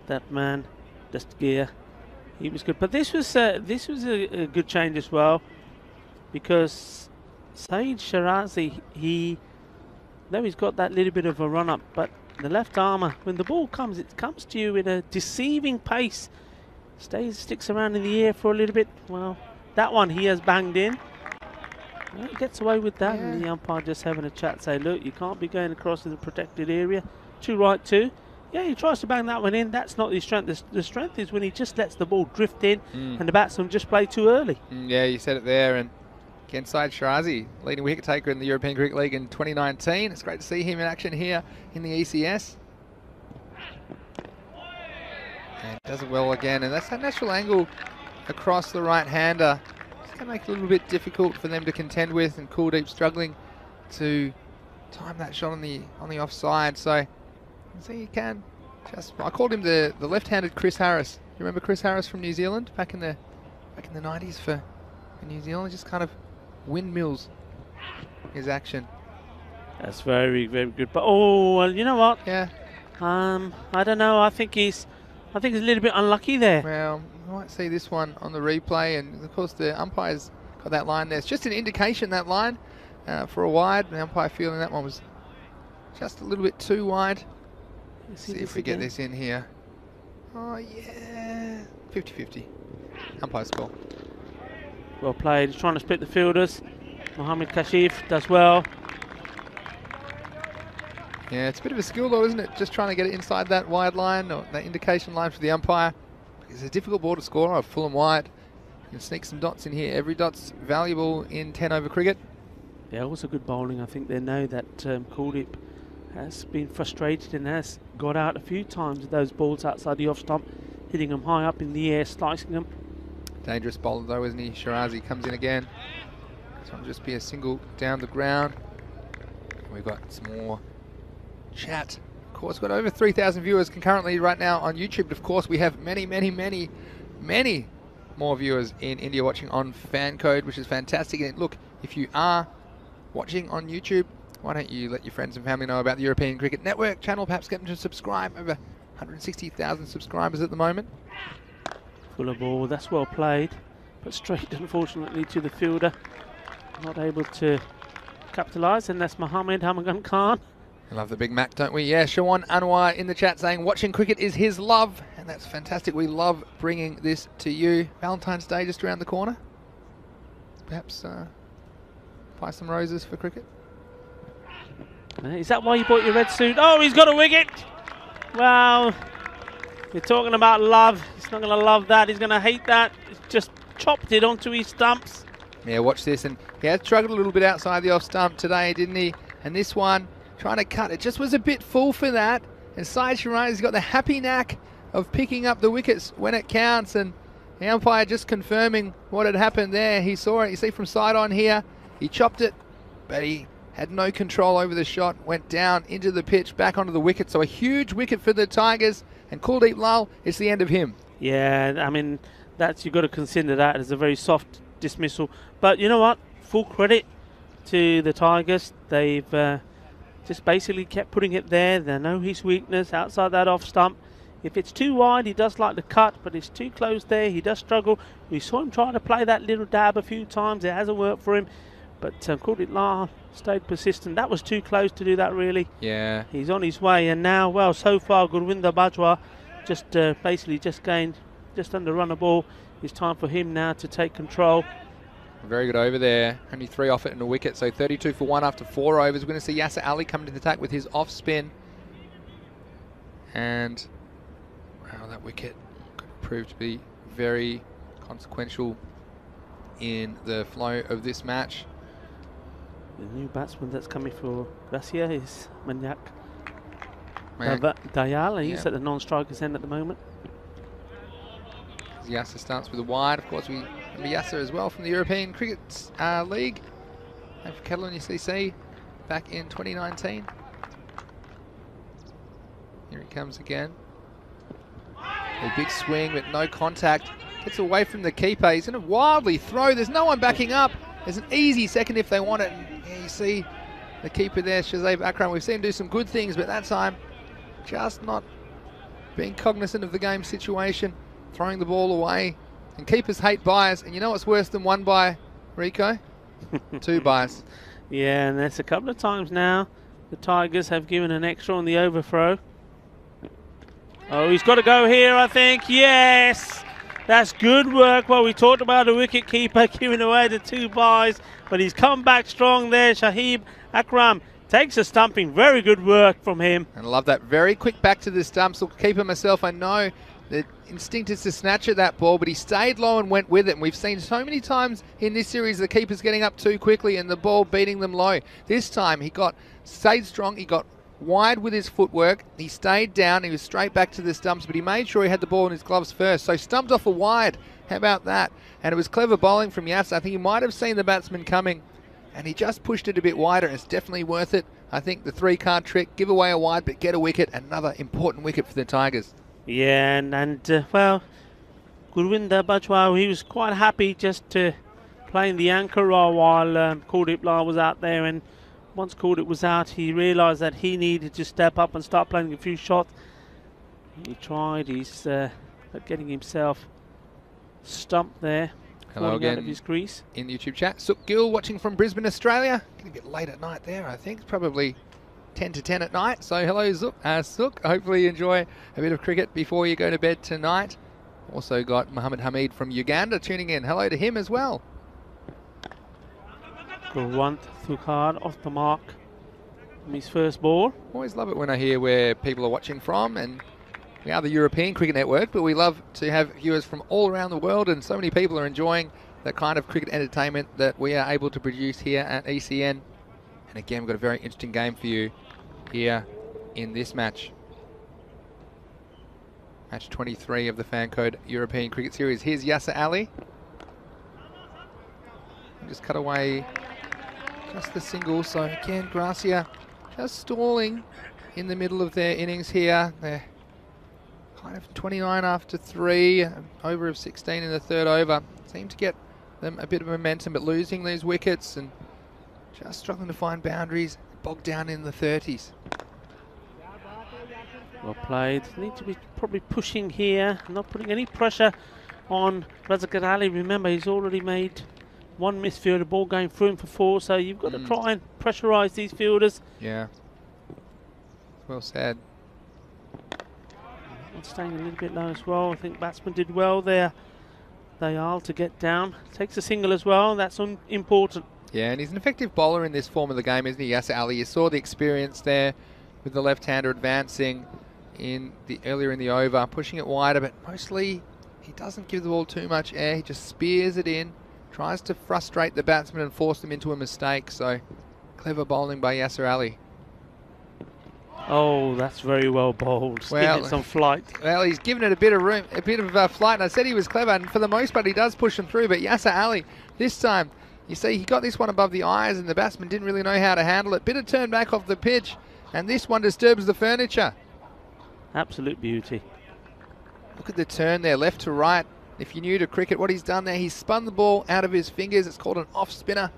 that man, Dastgir. He was good, but this was a good change as well, because Saeed Shirazi, though he's got that little bit of a run up, but the left armour, when the ball comes, it comes to you in a deceiving pace. Sticks around in the air for a little bit. Well, that one he has banged in. Well, he gets away with that, and the umpire just having a chat, say, look, you can't be going across in the protected area. 2 right 2. Yeah, he tries to bang that one in. That's not his strength. The strength is when he just lets the ball drift in and the batsman just play too early. Yeah, you said it there. And again, Syed Shirazi, leading wicket taker in the European Cricket League in 2019. It's great to see him in action here in the ECS. And does it well again. And that's that natural angle across the right-hander. It's going to make it a little bit difficult for them to contend with, and Cooldeep struggling to time that shot on the offside. So see, he can just. I called him the left-handed Chris Harris. You remember Chris Harris from New Zealand back in the 90s for New Zealand? Just kind of windmills his action. That's very, very good. But oh, well, you know what? Yeah. I don't know. I think he's a little bit unlucky there. Well, you might see this one on the replay, and of course the umpire's got that line there. It's just an indication, that line for a wide. The umpire feeling that one was just a little bit too wide. Let's see if we get this in here. Oh yeah, 50-50. Umpire's call. Well played. He's trying to split the fielders. Mohammed Kashif does well. Yeah, it's a bit of a skill though, isn't it? Just trying to get it inside that wide line, or that indication line for the umpire. It's a difficult ball to score off, full and wide. You can sneak some dots in here. Every dot's valuable in 10 over cricket. Yeah, also good bowling. I think they know that Cooldeep has been frustrated and has got out a few times with those balls outside the off stump, hitting them high up in the air, slicing them. Dangerous bowler though, isn't he? Shirazi comes in again. This one will just be a single down the ground. We've got some more chat. Of course, we've got over 3,000 viewers concurrently right now on YouTube. But of course, we have many more viewers in India watching on Fan Code, which is fantastic. And look, if you are watching on YouTube, why don't you let your friends and family know about the European Cricket Network channel? Perhaps get them to subscribe. Over 160,000 subscribers at the moment. Full of ball. That's well played, but straight, unfortunately, to the fielder. Not able to capitalise, and that's Mohammed Hamagan Khan. I love the Big Mac, don't we? Yeah, Shawan Anwar in the chat saying watching cricket is his love, and that's fantastic. We love bringing this to you. Valentine's Day just around the corner. Perhaps buy some roses for cricket. Is that why you bought your red suit? Oh, he's got a wicket! Well, you're talking about love. He's not going to love that. He's going to hate that. He's just chopped it onto his stumps. Yeah, watch this. And he had struggled a little bit outside the off stump today, didn't he? And this one, trying to cut it, just was a bit full for that. And Syed Shirani's got the happy knack of picking up the wickets when it counts. And the umpire just confirming what had happened there. He saw it. You see from side on here, he chopped it, but he had no control over the shot. Went down into the pitch, back onto the wicket. So a huge wicket for the Tigers. And Kuldeep Lal, it's the end of him. Yeah, I mean, you've got to consider that as a very soft dismissal. But you know what? Full credit to the Tigers. They've just basically kept putting it there. They know his weakness outside that off stump. If it's too wide, he does like to cut, but it's too close there, he does struggle. We saw him trying to play that little dab a few times. It hasn't worked for him. But Kuldeep Lal stayed persistent. That was too close to do that, really. Yeah. He's on his way. And now, well, so far, Gurwinder Bajwa just basically just gained just under run a ball. It's time for him now to take control. Very good over there. Only 3 off it and a wicket, so 32 for 1 after 4 overs. We're going to see Yasser Ali come to the attack with his off spin. And wow, that wicket could prove to be very consequential in the flow of this match. The new batsman that's coming for Gracia is Manyak Dayal, and he's at the non-striker's end at the moment. Yasser starts with a wide. Of course, we remember Yasser as well from the European Cricket League. And for Kettle and UCC back in 2019. Here he comes again. A big swing but no contact. Gets away from the keeper. He's going to wildly throw. There's no one backing up. There's an easy second if they want it. And yeah, you see the keeper there, Shazib Akram. We've seen him do some good things, but that time just not being cognizant of the game situation. Throwing the ball away. And keepers hate byes. And you know what's worse than 1 bye, Rico? 2 byes. Yeah, and that's a couple of times now the Tigers have given an extra on the overthrow. Oh, he's got to go here, I think. Yes! That's good work. Well, we talked about the wicket keeper giving away the 2 byes, but he's come back strong there. Shahib Akram takes a stumping. Very good work from him. And I love that. Very quick back to the stumps. So keeper myself, I know the instinct is to snatch at that ball, but he stayed low and went with it. And we've seen so many times in this series the keepers getting up too quickly and the ball beating them low. This time he stayed strong. He got wide with his footwork. He stayed down. He was straight back to the stumps, but he made sure he had the ball in his gloves first. So stumped off a wide. How about that? And it was clever bowling from Yasser. I think he might have seen the batsman coming, and he just pushed it a bit wider. It's definitely worth it. I think the 3-card trick, give away a wide, but get a wicket. Another important wicket for the Tigers. Yeah, and well, Gurwinder Bajwa, he was quite happy just playing the anchor role while Kuldeep Lal was out there. And once Kuldeep was out, he realised that he needed to step up and start playing a few shots. He tried. He's getting himself stumped there. Hello again out of his crease. In the YouTube chat. Suk Gill watching from Brisbane, Australia. Getting a bit late at night there, I think. It's probably 10 to 10 at night. So hello, Suk. Hopefully you enjoy a bit of cricket before you go to bed tonight. Also got Muhammad Hamid from Uganda tuning in. Hello to him as well. Gurwant Thukar off the mark from his first ball. Always love it when I hear where people are watching from, and we are the European Cricket Network, but we love to have viewers from all around the world, and so many people are enjoying the kind of cricket entertainment that we are able to produce here at ECN. And again, we've got a very interesting game for you here in this match. Match 23 of the Fan Code European Cricket Series. Here's Yasser Ali. Just cut away just the single. So again, Gracia just stalling in the middle of their innings here. They're kind of 29 after 3, over of 16 in the 3rd over. Seem to get them a bit of momentum, but losing these wickets and just struggling to find boundaries, bogged down in the 30s. Well played. Need to be probably pushing here, not putting any pressure on Razak Ali. Remember, he's already made 1 missed field, ball going through him for 4, so you've got to try and pressurise these fielders. Yeah. Well said. Staying a little bit low as well. I think batsman did well there. They are to get down. Takes a single as well. That's important. Yeah, and he's an effective bowler in this form of the game, isn't he, Yasser Ali? You saw the experience there with the left-hander advancing earlier in the over, pushing it wider, but mostly he doesn't give the ball too much air. He just spears it in, tries to frustrate the batsman and force them into a mistake. So clever bowling by Yasser Ali. Oh, that's very well bowled. Just giving it some flight. Well, he's given it a bit of room, a bit of flight. And I said he was clever, and for the most part, he does push them through. But Yasser Ali, this time, you see, he got this one above the eyes, and the batsman didn't really know how to handle it. Bit of turn back off the pitch, and this one disturbs the furniture. Absolute beauty. Look at the turn there, left to right. If you're new to cricket, what he's done there, he's spun the ball out of his fingers. It's called an off spinner,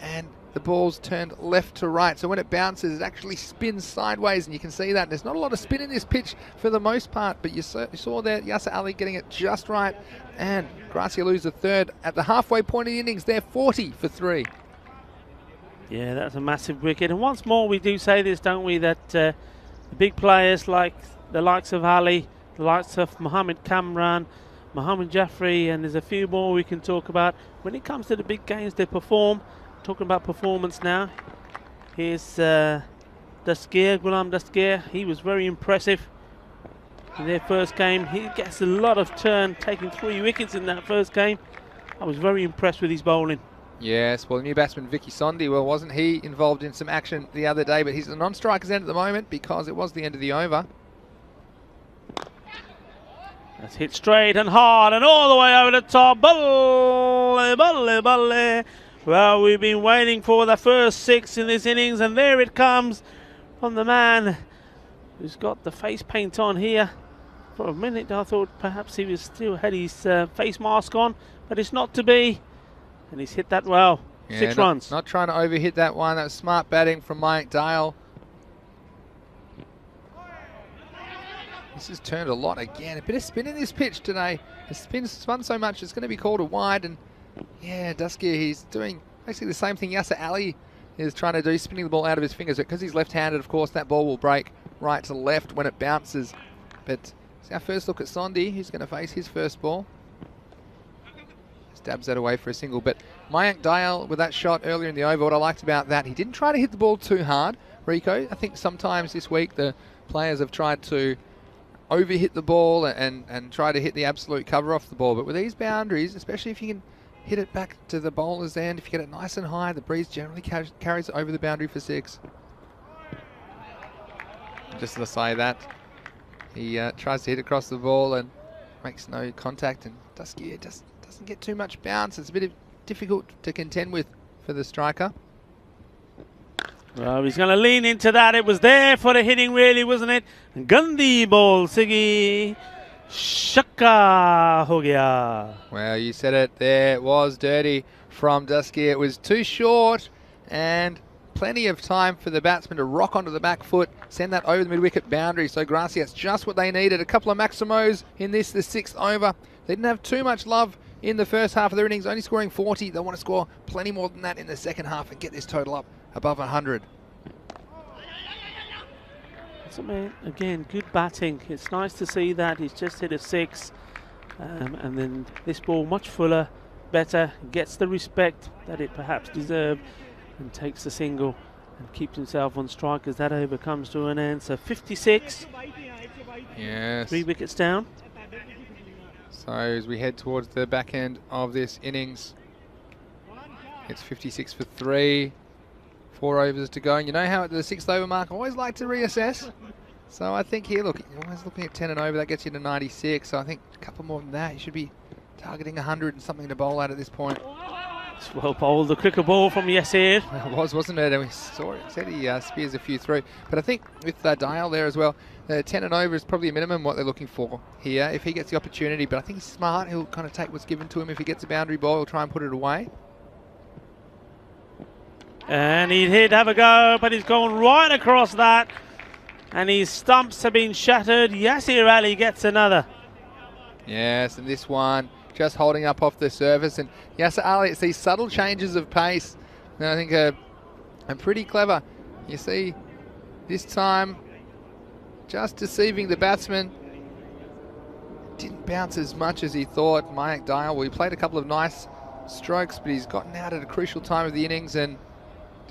and the ball's turned left to right. So when it bounces, it actually spins sideways, and you can see that. There's not a lot of spin in this pitch for the most part, but you saw there Yasser Ali getting it just right, and Gracia lose the third at the halfway point of the innings. They're 40 for 3. Yeah, that's a massive wicket. And once more, we do say this, don't we, that the big players like the likes of Ali, the likes of Mohammed Kamran, Mohammed Jaffrey, and there's a few more we can talk about. When it comes to the big games, they perform. Talking about performance now, here's Ghulam Dasgir. He was very impressive in their first game. He gets a lot of turn, taking 3 wickets in that first game. I was very impressed with his bowling. Yes, well, new batsman Vicky Sondi, well, wasn't he involved in some action the other day, but he's a non-striker's end at the moment because it was the end of the over. That's hit straight and hard and all the way over the top. Balle, balle, balle. Well, we've been waiting for the first 6 in this innings, and there it comes from the man who's got the face paint on here. For a minute, I thought perhaps he was still had his face mask on, but it's not to be. And he's hit that well. Yeah, 6 runs. Not trying to overhit that one. That was smart batting from Mike Dale. This has turned a lot again. A bit of spin in this pitch today. The spin's spun so much, it's going to be called a wide. And yeah, Dusky, he's doing basically the same thing Yasser Ali is trying to do, spinning the ball out of his fingers. Because he's left-handed, of course, that ball will break right to left when it bounces. But it's our first look at Sondi, who's going to face his first ball. Stabs that away for a single. But Mayank Dayal with that shot earlier in the over, what I liked about that, he didn't try to hit the ball too hard, Rico. I think sometimes this week the players have tried to overhit the ball and try to hit the absolute cover off the ball. But with these boundaries, especially if you can hit it back to the bowler's end, if you get it nice and high, the breeze generally carries it over the boundary for 6. Just to say that, he tries to hit across the ball and makes no contact, and Dusky doesn't get too much bounce. It's a bit difficult to contend with for the striker. Well, he's going to lean into that. It was there for the hitting, really, wasn't it? Gandhi ball, Siggy. Shaka ho gaya. Well, you said it there. It was dirty from Dusky. It was too short and plenty of time for the batsman to rock onto the back foot, send that over the mid-wicket boundary. So Gracia, it's just what they needed. A couple of Maximos in the 6th over. They didn't have too much love in the first half of their innings, only scoring 40. They want to score plenty more than that in the second half and get this total up above 100. So, man, again, good batting. It's nice to see that. He's just hit a 6. And then this ball much fuller, better, gets the respect that it perhaps deserved and takes the single and keeps himself on strike as that over comes to an end. So 56. Yes. 3 wickets down. So as we head towards the back end of this innings, it's 56 for 3. 4 overs to go, and you know how at the 6th over mark I always like to reassess. So I think here, look, you're always looking at 10 and over, that gets you to 96. So I think a couple more than that, you should be targeting 100 and something to bowl at this point. It's well bowled, the cricket ball from Yasser. It was, wasn't it? And we saw it. Said he spears a few through. But I think with Dial there as well, 10 and over is probably a minimum what they're looking for here. If he gets the opportunity, but I think he's smart. He'll kind of take what's given to him. If he gets a boundary ball, he'll try and put it away. And he did have a go, but he's gone right across that. And his stumps have been shattered. Yasser Ali gets another. Yes, and this one just holding up off the surface. And Yasser Ali, it's these subtle changes of pace that I think are pretty clever. You see, this time, just deceiving the batsman. Didn't bounce as much as he thought. Mayank Dayal, well, he played a couple of nice strokes, but he's gotten out at a crucial time of the innings. And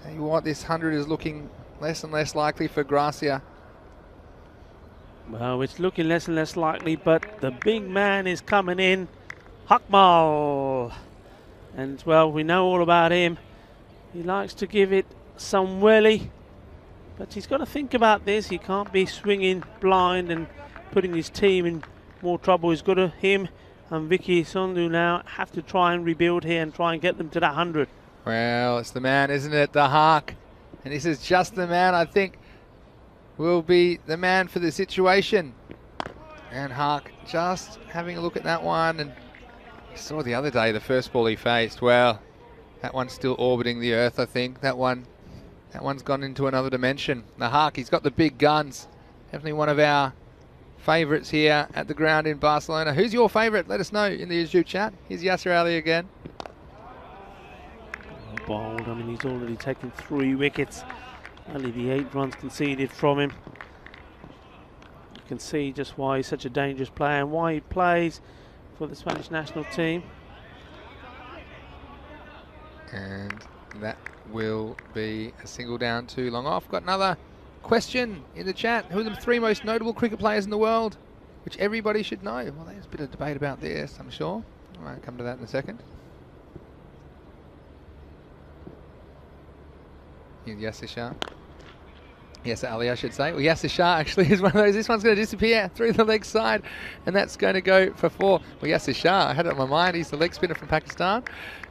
tell you what, this 100 is looking less and less likely for Gracia. Well, it's looking less and less likely, but the big man is coming in, Hakmal. And, well, we know all about him. He likes to give it some welly, but he's got to think about this. He can't be swinging blind and putting his team in more trouble. He's got to, him and Vicky Sondu now have to try and rebuild here and try and get them to that 100. Well, it's the man, isn't it? The Hark. And this is just the man, I think, will be the man for the situation. And Hark just having a look at that one. And you saw the other day, the first ball he faced. Well, that one's still orbiting the earth, I think. That one's gone into another dimension. The Hark, he's got the big guns. Definitely one of our favourites here at the ground in Barcelona. Who's your favourite? Let us know in the YouTube chat. Here's Yasser Ali again. Bold. I mean, he's already taken 3 wickets. Only the 8 runs conceded from him. You can see just why he's such a dangerous player and why he plays for the Spanish national team. And that will be a single down, 2 long off. Got another question in the chat. Who are the 3 most notable cricket players in the world? Which everybody should know. Well, there's a bit of debate about this, I'm sure. I might come to that in a second. Here's Yasser Shah. Yasser Ali, I should say. Well, Yasser Shah actually is one of those. This one's going to disappear through the leg side, and that's going to go for 4. Well, Yasser Shah, I had it on my mind. He's the leg spinner from Pakistan.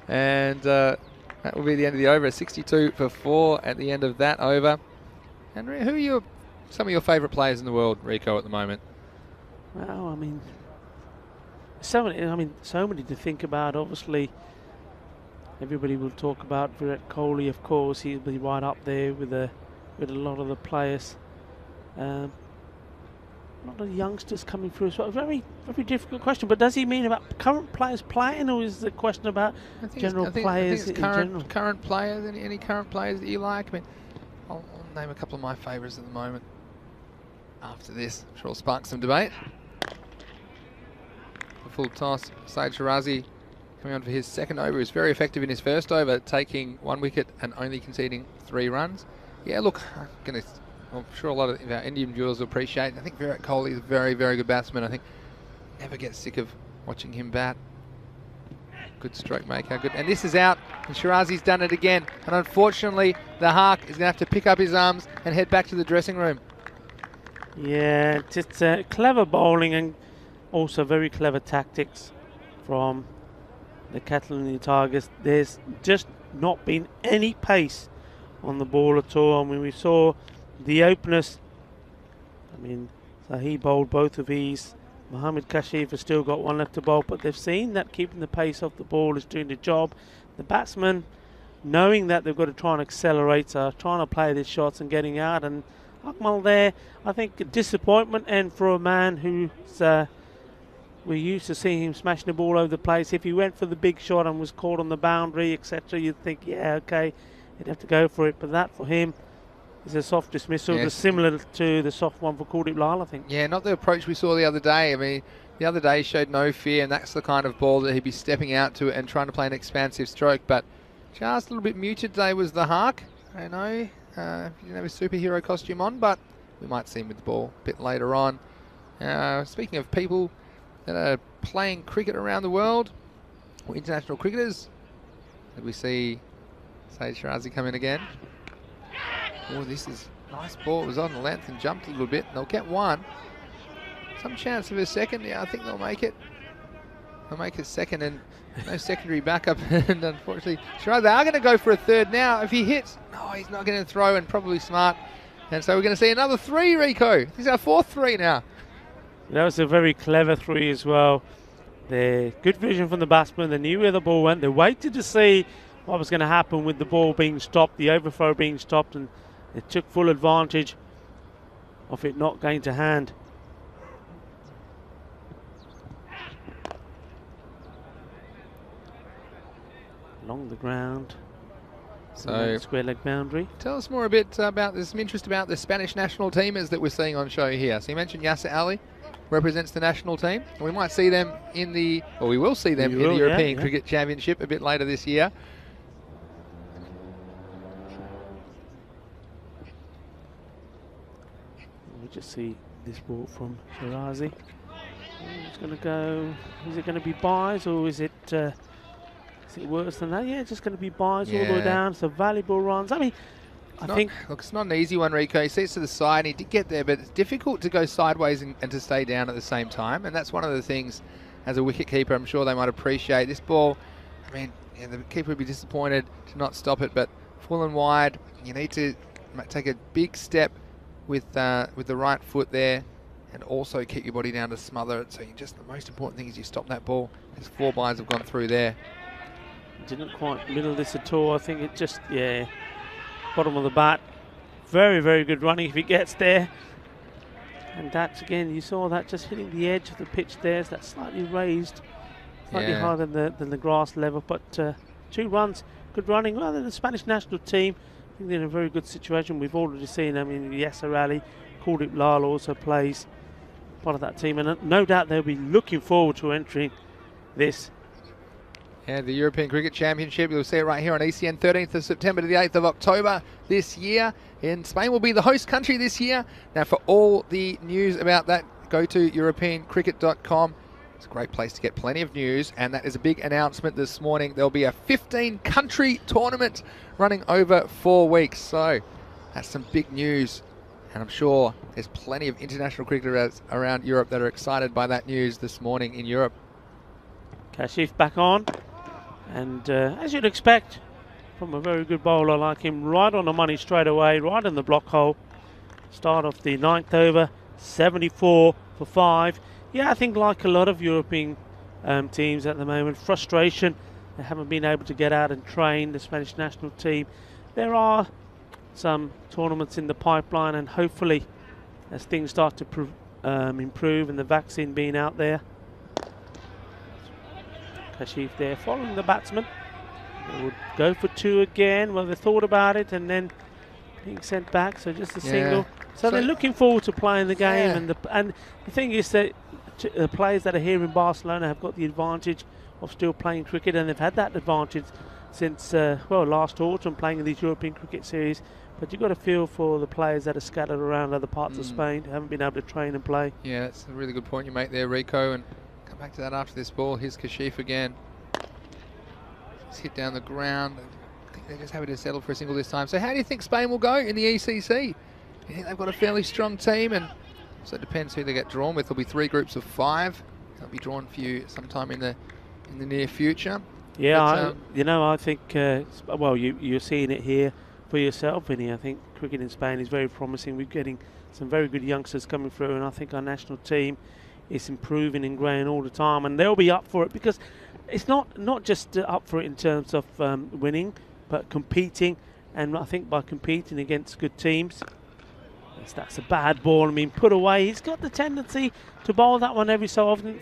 And that will be the end of the over. 62 for 4 at the end of that over. And who are some of your favourite players in the world, Rico, at the moment? Well, I mean, so many to think about. Obviously, everybody will talk about Virat Kohli, of course. He'll be right up there with a lot of the players. A lot of youngsters coming through as well. Very, very difficult question. But does he mean about current players playing, or is the question about general players? I think it's current players. Any current players that you like? I mean, I'll name a couple of my favourites at the moment. After this, I'm sure it'll spark some debate. The full toss, Saeed Shirazi coming on for his second over. He was very effective in his first over, taking 1 wicket and only conceding 3 runs. Yeah, look, I'm sure a lot of our Indian viewers will appreciate it. I think Virat Kohli is a very, very good batsman. I think never get sick of watching him bat. Good stroke maker. Good. And this is out, and Shirazi's done it again. And unfortunately, the Hark is going to have to pick up his arms and head back to the dressing room. Yeah, just clever bowling and also very clever tactics from the Catalonian Tigers. There's just not been any pace on the ball at all. I mean, we saw the openers. I mean, so he bowled both of these. Mohammad Kashif has still got 1 left to bowl, but they've seen that keeping the pace off the ball is doing the job. The batsmen, knowing that they've got to try and accelerate, are trying to play these shots and getting out. And Akmal there, I think, a disappointment. And for a man who's we're used to seeing him smashing the ball over the place, if he went for the big shot and was caught on the boundary, etc., you'd think, yeah, okay, he'd have to go for it. But that for him is a soft dismissal, yes, similar to the soft one for Kuldeep Lal, I think. Yeah, not the approach we saw the other day. I mean, the other day showed no fear, and that's the kind of ball that he'd be stepping out to and trying to play an expansive stroke. But just a little bit muted today was the Hark. I know he didn't have his superhero costume on, but we might see him with the ball a bit later on. Speaking of people that are playing cricket around the world, or international cricketers, did we see Saeed Shirazi come in again? Oh, this is a nice ball. It was on the length and jumped a little bit. They'll get 1. Some chance of a second. Yeah, I think they'll make it. They'll make a second, and no secondary backup. And unfortunately, Shirazi, they are going to go for a third now. If he hits, no, he's not going to throw, and probably smart. And so we're going to see another 3, Rico. This is our 4th 3 now. That was a very clever 3 as well. The good vision from the batsman. They knew where the ball went. They waited to see what was going to happen with the ball being stopped, the overthrow being stopped, and they took full advantage of it not going to hand. Along the ground. So square leg boundary. Tell us more a bit about, there's some interest about the Spanish national teamers that we're seeing on show here. So you mentioned Yasser Ali represents the national team. We might see them in the, or we will see them in the European Cricket Championship a bit later this year. We just see this ball from Shirazi. It's going to go. Is it going to be buys or is it worse than that? Yeah, it's just going to be buys all the way down. So valuable runs. I mean, I think. Look, it's not an easy one, Rico. He sees to the side and he did get there, but it's difficult to go sideways and to stay down at the same time. And that's one of the things, as a wicket keeper, I'm sure they might appreciate. This ball, I mean, yeah, the keeper would be disappointed to not stop it, but full and wide, you need to take a big step with the right foot there, and also keep your body down to smother it. So the most important thing is you stop that ball. His 4 buys have gone through there. Didn't quite middle this at all. I think it just, bottom of the bat. Very, very good running if he gets there. And that's, again, you saw that just hitting the edge of the pitch there. So that's slightly raised, slightly higher than the grass level. But 2 runs, good running. Well, the Spanish national team, I think they're in a very good situation. We've already seen, I mean, Yasser Ali, Khalid Lal also plays part of that team. And no doubt they'll be looking forward to entering this. Yeah, the European Cricket Championship, you'll see it right here on ECN, 13th of September to the 8th of October this year. And Spain will be the host country this year. Now, for all the news about that, go to europeancricket.com. It's a great place to get plenty of news, and that is a big announcement this morning. There'll be a 15-country tournament running over 4 weeks. So that's some big news, and I'm sure there's plenty of international cricketers around Europe that are excited by that news this morning in Europe. Kashif back on. And as you'd expect from a very good bowler like him, right on the money straight away, right in the block hole. Start of the 9th over, 74 for 5. Yeah, I think like a lot of European teams at the moment, frustration. They haven't been able to get out and train the Spanish national team. There are some tournaments in the pipeline, and hopefully as things start to improve and the vaccine being out there. Kashif there following the batsman. They would go for 2 again. Well, they thought about it and then being sent back, so just a single. So they're looking forward to playing the game, and the thing is that the players that are here in Barcelona have got the advantage of still playing cricket, and they've had that advantage since last autumn, playing in these European cricket series. But you've got to feel for the players that are scattered around other parts of Spain who haven't been able to train and play. Yeah, that's a really good point you make there, Rico, and come back to that after this ball. Here's Kashif again. Just hit down the ground. I think they're just happy to settle for a single this time. So how do you think Spain will go in the ECC? You think they've got a fairly strong team, and so it depends who they get drawn with. There'll be 3 groups of 5. They'll be drawn for you sometime in the near future. Yeah, but, I think you're seeing it here for yourself, Vinny. I think cricket in Spain is very promising. We're getting some very good youngsters coming through, and I think our national team is improving and growing all the time, and they'll be up for it, because it's not just up for it in terms of winning, but competing. And I think by competing against good teams, that's a bad ball. I mean, put away. He's got the tendency to bowl that one every so often.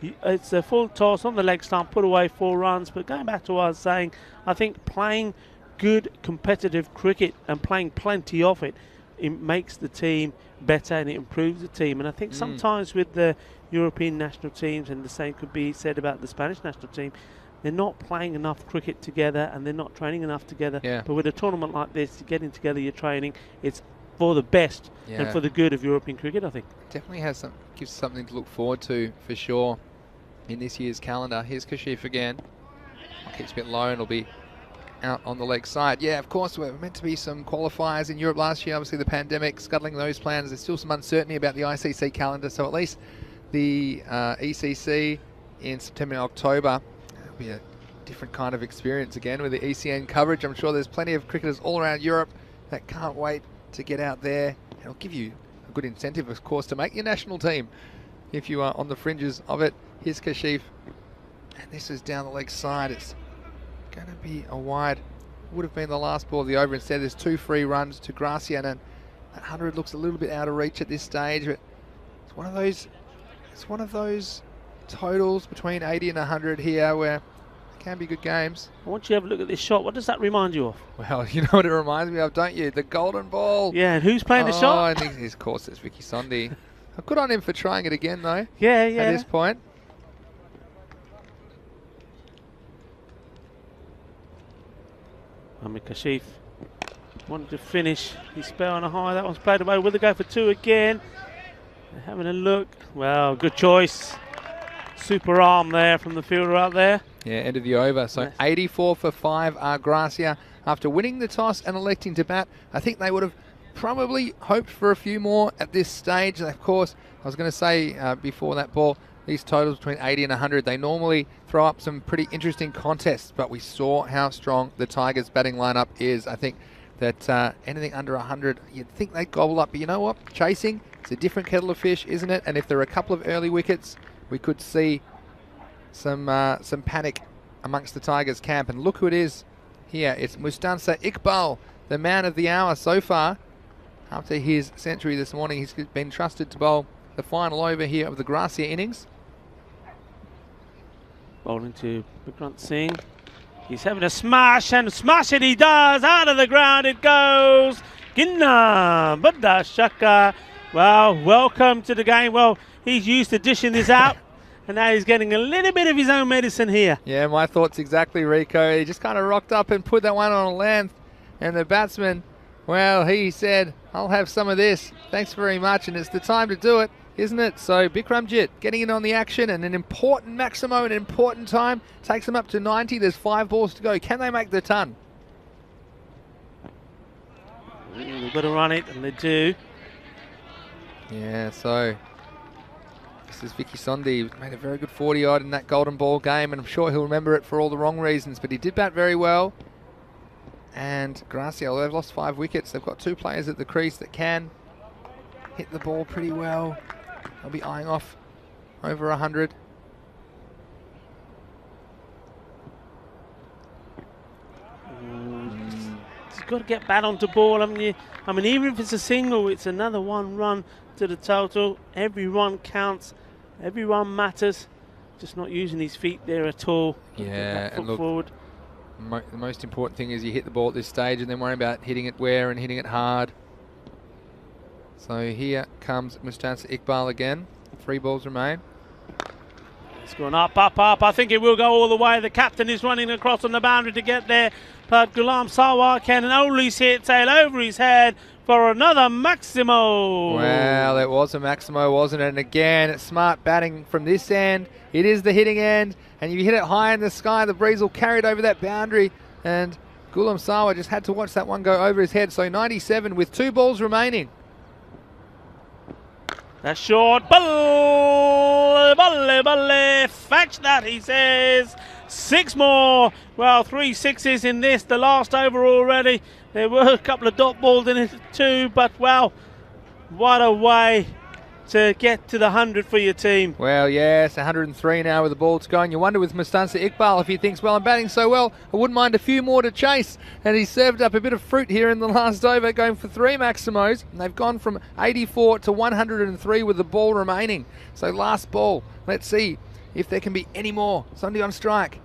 It's a full toss on the leg stump, put away 4 runs. But going back to what I was saying, I think playing good competitive cricket and playing plenty of it makes the team better, and it improves the team. And I think sometimes with the European national teams, and the same could be said about the Spanish national team, they're not playing enough cricket together and they're not training enough together. Yeah. But with a tournament like this, you're getting together, you're training, it's for the best and for the good of European cricket, I think. Definitely gives something to look forward to for sure in this year's calendar. Here's Kashif again. Keeps a bit low and will be out on the leg side. Yeah, of course, we're meant to be some qualifiers in Europe last year. Obviously, the pandemic scuttling those plans. There's still some uncertainty about the ICC calendar, so at least the ECC in September and October will be a different kind of experience again with the ECN coverage. I'm sure there's plenty of cricketers all around Europe that can't wait to get out there. It'll give you a good incentive, of course, to make your national team if you are on the fringes of it. Here's Kashif, and this is down the leg side. It's going to be a wide. Would have been the last ball of the over. Instead, there's 2 free runs to Gracian, and that 100 looks a little bit out of reach at this stage. But it's one of those totals between 80 and 100 here where it can be good games. I want you to have a look at this shot. What does that remind you of? Well, you know what it reminds me of, don't you? The golden ball. Yeah, and who's playing the shot? I think, of course, it's Vicky Sondhi. Good on him for trying it again, though. Yeah. At this point. Ahmed Kashif wanted to finish his spell on a high. That one's played away. Will they go for 2 again? They're having a look. Well, good choice. Super arm there from the fielder out there. Yeah, end of the over. So Yes. 84 for 5 are Gracia. After winning the toss and electing to bat, I think they would have probably hoped for a few more at this stage. And of course, I was going to say before that ball, these totals between 80 and 100, they normally throw up some pretty interesting contests, but we saw how strong the Tigers' batting lineup is. I think that anything under 100, you'd think they'd gobble up, but you know what? Chasing, it's a different kettle of fish, isn't it? And if there are a couple of early wickets, we could see some panic amongst the Tigers' camp. And look who it is here. It's Mustansa Iqbal, the man of the hour so far. After his century this morning, he's been trusted to bowl the final over here of the Gracia innings. Bowling to Bikram Singh. He's having a smash, and smash it he does. Out of the ground it goes. Ginna Buddha Shaka. Well, welcome to the game. Well, he's used to dishing this out, and now he's getting a little bit of his own medicine here. Yeah, my thoughts exactly, Rico. He just kind of rocked up and put that one on a length, and the batsman, well, he said, I'll have some of this. Thanks very much, and it's the time to do it, isn't it? So Bikramjit getting in on the action, and an important Maximo, an important time, takes them up to 90. There's 5 balls to go. Can they make the ton? They've got to run it, and they do. Yeah, so this is Vicky Sondi. Made a very good 40-odd in that golden ball game, and I'm sure he'll remember it for all the wrong reasons, but he did bat very well. And Gracia, although they've lost 5 wickets, they've got 2 players at the crease that can hit the ball pretty well. They'll be eyeing off over 100. You've got to get bat onto ball, haven't you? I mean, even if it's a single, it's another 1 run to the total. Every run counts. Every run matters. Just not using his feet there at all. Yeah, and look, forward. The most important thing is you hit the ball at this stage and then worry about hitting it where and hitting it hard. So here comes Mustansa Iqbal again. 3 balls remain. It's gone up, up, up. I think it will go all the way. The captain is running across on the boundary to get there. But Ghulam Sarwar can only see it sail over his head for another Maximo. Well, it was a Maximo, wasn't it? And again, it's smart batting from this end. It is the hitting end. And if you hit it high in the sky, the breeze will carry it over that boundary. And Ghulam Sarwar just had to watch that one go over his head. So 97 with 2 balls remaining. That's short. Balle, balle, balle. Fetch that, he says. 6 more. Well, 3 sixes in this. The last over already. There were a couple of dot balls in it too. But, well, what a way to get to the 100 for your team. Well, yes, 103 now with the ball to go. And you wonder with Mustansa Iqbal if he thinks, well, I'm batting so well, I wouldn't mind a few more to chase. And he served up a bit of fruit here in the last over, going for 3 Maximos. And they've gone from 84 to 103 with the ball remaining. So last ball, let's see if there can be any more. Sunday on strike.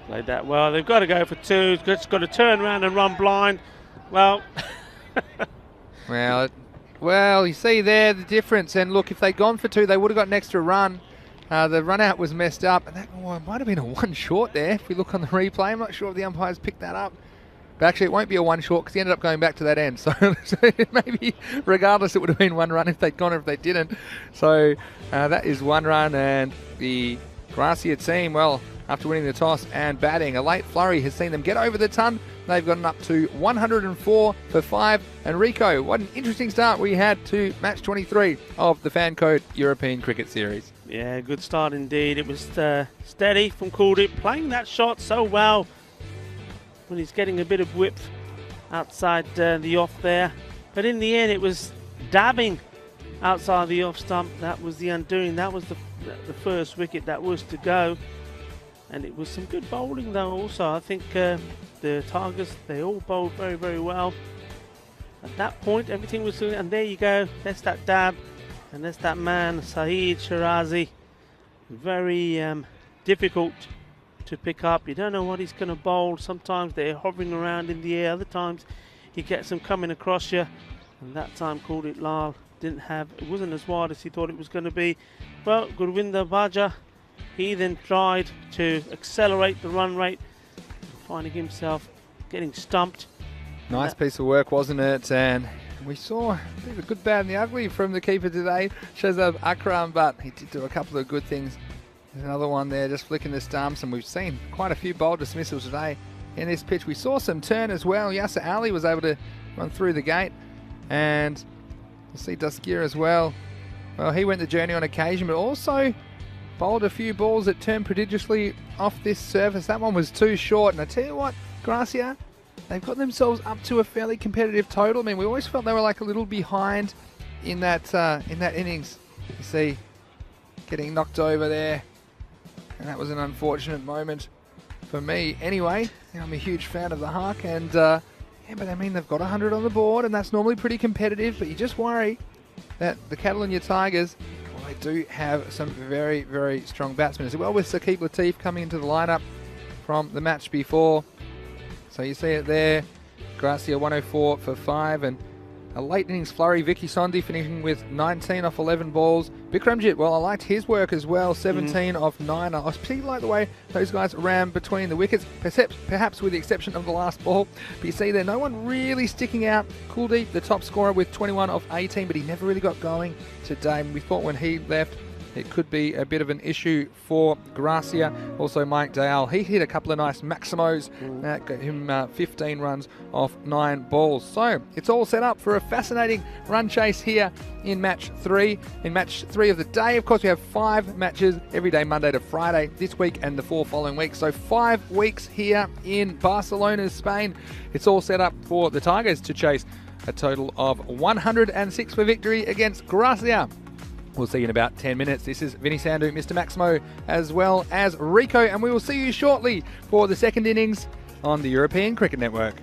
Played that well. They've got to go for 2. Just got to turn around and run blind. Well, Well, you see there the difference. And look, if they'd gone for 2, they would have got an extra run. The run out was messed up. And that might have been a 1 short there if we look on the replay. I'm not sure if the umpires picked that up. But actually, it won't be a 1 short because he ended up going back to that end. So maybe regardless, it would have been 1 run if they'd gone or if they didn't. So that is 1 run. And the Gracia team, well, after winning the toss and batting, a late flurry has seen them get over the ton. They've gotten up to 104 for 5. And Rico, what an interesting start we had to match 23 of the Fan Code European Cricket Series. yeah, good start indeed. It was steady from Kuldeep, playing that shot so well when he's getting a bit of whip outside the off there. But in the end, it was dabbing outside the off stump. That was the undoing. That was the first wicket that was to go. And it was some good bowling though also. I think the Tigers, they all bowled very, very well. At that point, everything was doing, and there you go. There's that dab, and there's that man, Saeed Shirazi. Very difficult to pick up. You don't know what he's going to bowl. Sometimes they're hovering around in the air. Other times he gets them coming across you. And that time Kuldeep Lal it wasn't as wide as he thought it was going to be. Well, Gurvinder Baja, he then tried to accelerate the run rate, finding himself getting stumped. Nice piece of work, wasn't it? And We saw a bit of a good, bad and the ugly from the keeper today, Shazab Akram, but he did do a couple of good things. There's another one there, just flicking the stumps, and we've seen quite a few bold dismissals today in this pitch. We saw some turn as well. Yasser Ali was able to run through the gate, and you see Duskir as well. Well, he went the journey on occasion, but also bowled a few balls that turned prodigiously off this surface. That one was too short, and I tell you what, Gracia, they've got themselves up to a fairly competitive total. I mean, we always felt they were like a little behind in that innings. You see, getting knocked over there, and that was an unfortunate moment for me. Anyway, I'm a huge fan of the Hawk, and yeah, but I mean, they've got 100 on the board, and that's normally pretty competitive, but you just worry that the Catalonia Tigers, well, they do have some very, very strong batsmen as well, with Saqib Latif coming into the lineup from the match before. So you see it there, Gracia 104 for 5, and a late innings flurry. Vicky Sondhi finishing with 19 off 11 balls. Bikramjit, well, I liked his work as well, 17 off 9. I particularly like the way those guys ran between the wickets, perhaps with the exception of the last ball. But you see there, no one really sticking out. Kuldeep, the top scorer, with 21 off 18, but he never really got going today. We thought when he left, it could be a bit of an issue for Gracia. Also, Mike Dale, he hit a couple of nice maximos. That got him 15 runs off 9 balls. So it's all set up for a fascinating run chase here in match 3. In match 3 of the day, of course, we have 5 matches every day, Monday to Friday, this week and the 4 following weeks. So 5 weeks here in Barcelona, Spain. It's all set up for the Tigers to chase a total of 106 for victory against Gracia. We'll see you in about 10 minutes. This is Vinny Sandhu, Mr. Maximo, as well as Rico, and we will see you shortly for the second innings on the European Cricket Network.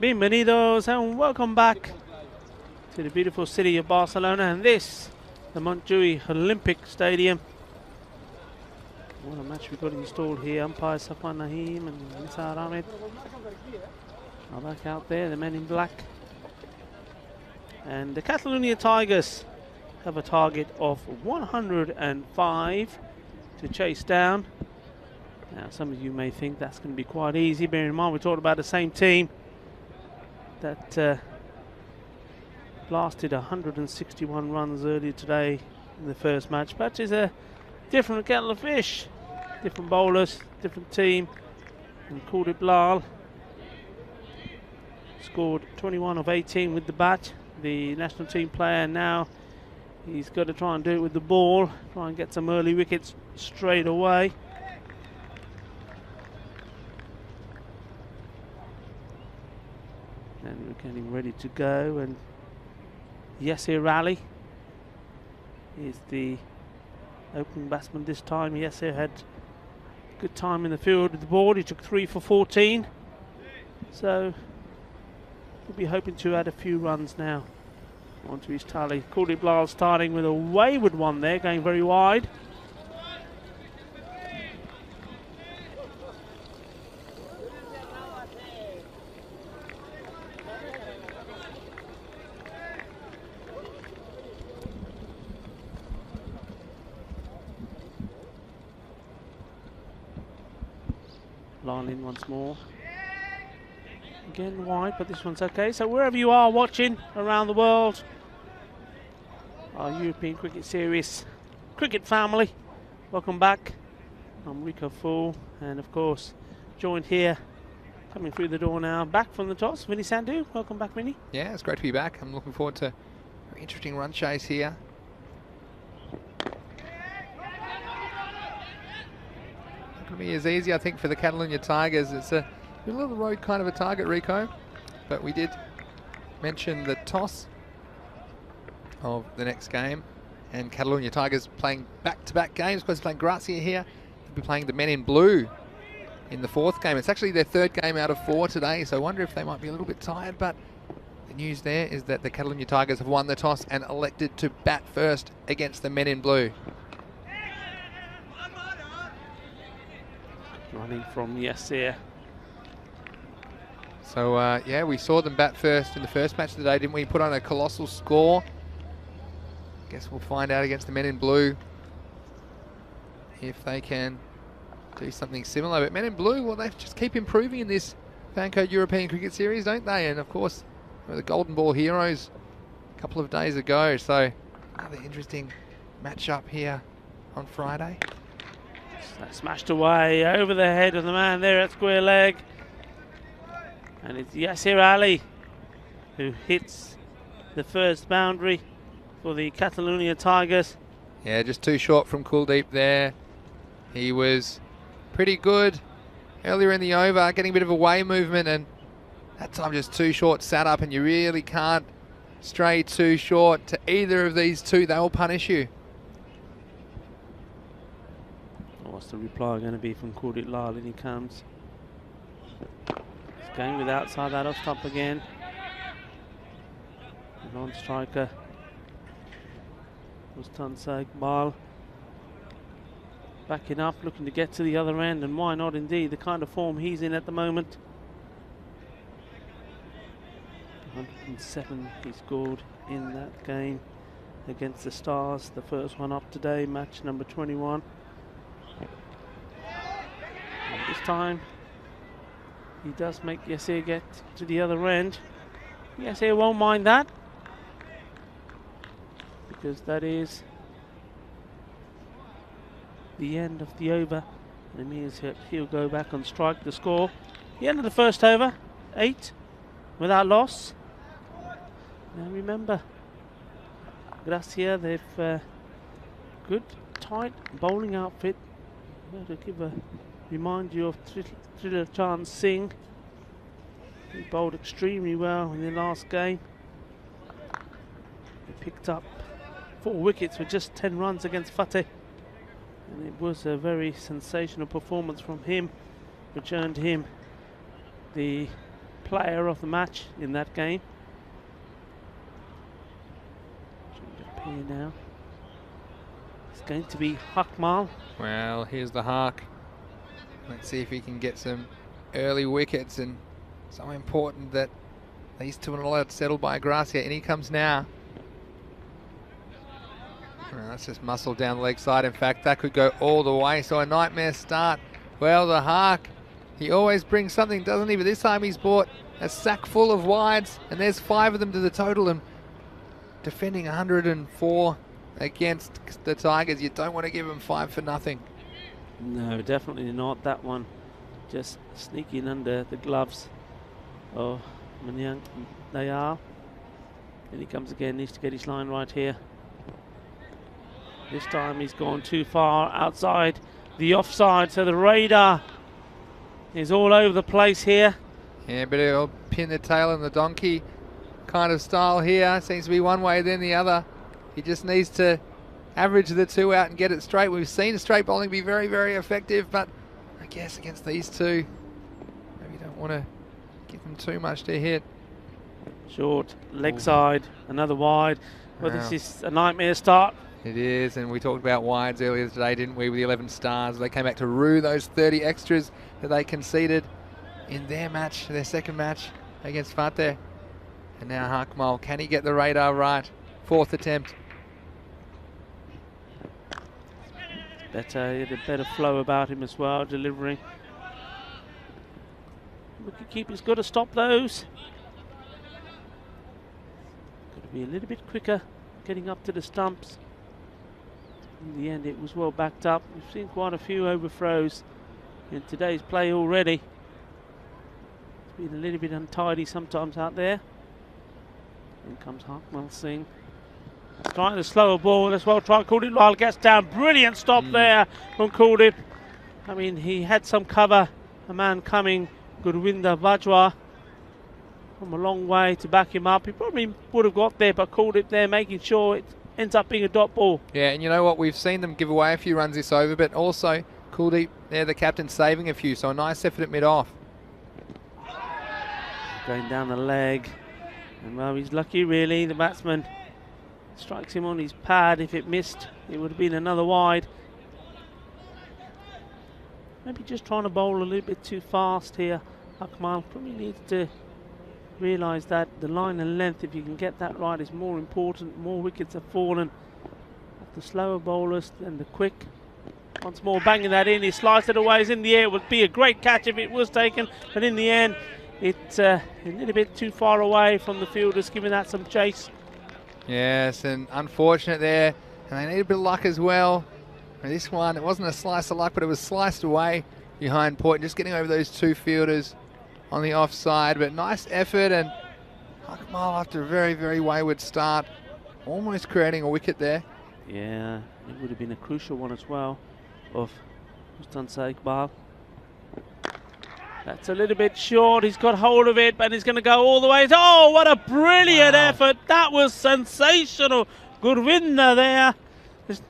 Bienvenidos and welcome back to the beautiful city of Barcelona, and this, the Montjuïc Olympic Stadium. What a match we've got installed here. Umpire Safwan Naheem and Ansar Ahmed are back out there, the men in black. And the Catalonia Tigers have a target of 105 to chase down. Now, some of you may think that's going to be quite easy. Bear in mind, we're talking about the same team that blasted 161 runs earlier today in the first match. But it's a different kettle of fish. Different bowlers, different team. And Khalid Blal scored 21 of 18 with the bat. The national team player now, he's got to try and do it with the ball, try and get some early wickets straight away. And we're getting ready to go, and Yasir Ali is the opening batsman this time. Yasir had a good time in the field with the ball. He took 3 for 14, so we'll be hoping to add a few runs now onto his tally. Khalid Blal starting with a wayward one there, going very wide. Line in once more. Again wide, but this one's okay. So wherever you are watching around the world, our European Cricket Series cricket family, welcome back. I'm Rico Fool, and of course joined here, coming through the door now, back from the toss, Vinny Sandhu. Welcome back, Vinny. Yeah, it's great to be back. I'm looking forward to a very interesting run chase here. Not going to be as easy, I think, for the Catalonia Tigers. It's a middle of the road kind of a target, Rico, but we did mention the toss of the next game, and Catalonia Tigers playing back-to-back games. Of course, playing Gracia here. They'll be playing the men in blue in the 4th game. It's actually their 3rd game out of 4 today, so I wonder if they might be a little bit tired, but the news there is that the Catalonia Tigers have won the toss and elected to bat first against the men in blue. Running from Yasir. So, yeah, we saw them bat first in the first match today, didn't we? Put on a colossal score. Guess we'll find out against the men in blue if they can do something similar. But men in blue, well, they just keep improving in this Fancode European Cricket Series, don't they? And, of course, the Golden Ball heroes a couple of days ago. So, another interesting matchup here on Friday. Smashed away over the head of the man there at square leg. And it's Yasir Ali who hits the first boundary for the Catalonia Tigers. Yeah, just too short from Kuldeep there. He was pretty good earlier in the over, getting a bit of a way movement, and that time just too short, sat up, and you really can't stray too short to either of these two. They will punish you. What's the reply going to be from Khalid Blal? In he comes. He's going with outside that off top again. The non-striker was Tansag Bal. Backing up, looking to get to the other end, and why not indeed, the kind of form he's in at the moment. 107 he scored in that game against the Stars, the first one up today, match number 21. And this time he does make Yasir get to the other end. Yasir won't mind that, because that is the end of the over, and it means he'll go back and strike the score. The end of the first over, 8 without loss. Now remember, Gracia, they've good tight bowling outfit. To remind you of Trilochan Singh. He bowled extremely well in the last game. He picked up 4 wickets with just 10 runs against Fateh, and it was a very sensational performance from him, which earned him the player of the match in that game. Should appear now. It's going to be Hakmal. Well, here's the Hark. Let's see if he can get some early wickets, and so important that these two are not allowed settled by Gracia. And he comes now. Well, that's just muscle down the leg side. In fact, that could go all the way. So a nightmare start. Well, the Hark, he always brings something, doesn't he? But this time he's bought a sack full of wides, and there's 5 of them to the total. And defending 104 against the Tigers, you don't want to give them 5 for nothing. No, definitely not. That one just sneaking under the gloves of Manyang Dayal. And he comes again, needs to get his line right here. This time he's gone too far outside the offside, so the radar is all over the place here. Yeah, but he'll pin the tail on the donkey kind of style here. Seems to be one way then the other. He just needs to average the 2 out and get it straight. We've seen straight bowling be very, very effective, but I guess against these two, maybe you don't want to give them too much to hit. Short, leg side, another wide. Well, Wow. this is a nightmare start. It is, and we talked about wides earlier today, didn't we, with the 11 stars. They came back to rue those 30 extras that they conceded in their match, their second match against Fateh. And now Hakmal, can he get the radar right? 4th attempt. Better, he had a better flow about him as well, delivering. Wicketkeeper's got to stop those. Got to be a little bit quicker getting up to the stumps. In the end, it was well backed up. We've seen quite a few overthrows in today's play already. It's been a little bit untidy sometimes out there. In comes Hakmal Singh. Trying to slow a ball as well. Try Kuldeep Lal gets down. Brilliant stop there from Kuldeep. I mean, he had some cover. A man coming, Gurwinder Bajwa, from a long way to back him up. He probably would have got there, but Kuldeep there making sure it ends up being a dot ball. Yeah, and you know what? We've seen them give away a few runs this over, but also Kuldeep, there, the captain, saving a few. So a nice effort at mid-off. Going down the leg. And well, he's lucky really. The batsman strikes him on his pad. If it missed, it would have been another wide. Maybe just trying to bowl a little bit too fast here. Akmal probably needs to realise that the line and length, if you can get that right, is more important. More wickets have fallen of the slower bowlers than the quick. Once more banging that in, he sliced it away. It's in the air. It would be a great catch if it was taken, but in the end it's a little bit too far away from the fielders, giving that some chase. Yes, and unfortunate there, and they need a bit of luck as well. And this one, it wasn't a slice of luck, but it was sliced away behind point, just getting over those 2 fielders on the offside. But nice effort, and Hakmal, after a very, very wayward start, almost creating a wicket there. Yeah, it would have been a crucial one as well of Mustansa Iqbal. That's a little bit short. He's got hold of it, but he's going to go all the way. Oh, what a brilliant effort. That was sensational. Gurwinder there. Just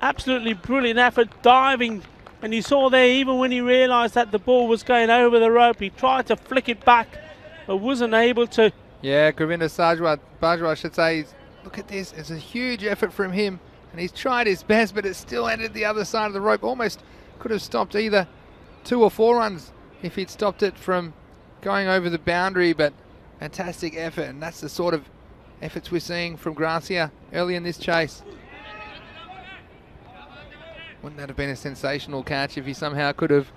absolutely brilliant effort, diving. And you saw there, even when he realised that the ball was going over the rope, he tried to flick it back, but wasn't able to. Yeah, Gurwinder Bajwa, I should say. Look at this. It's a huge effort from him. And he's tried his best, but it still ended the other side of the rope. Almost could have stopped either 2 or 4 runs if he'd stopped it from going over the boundary, but fantastic effort, and that's the sort of efforts we're seeing from Gracia early in this chase. Wouldn't that have been a sensational catch if he somehow could have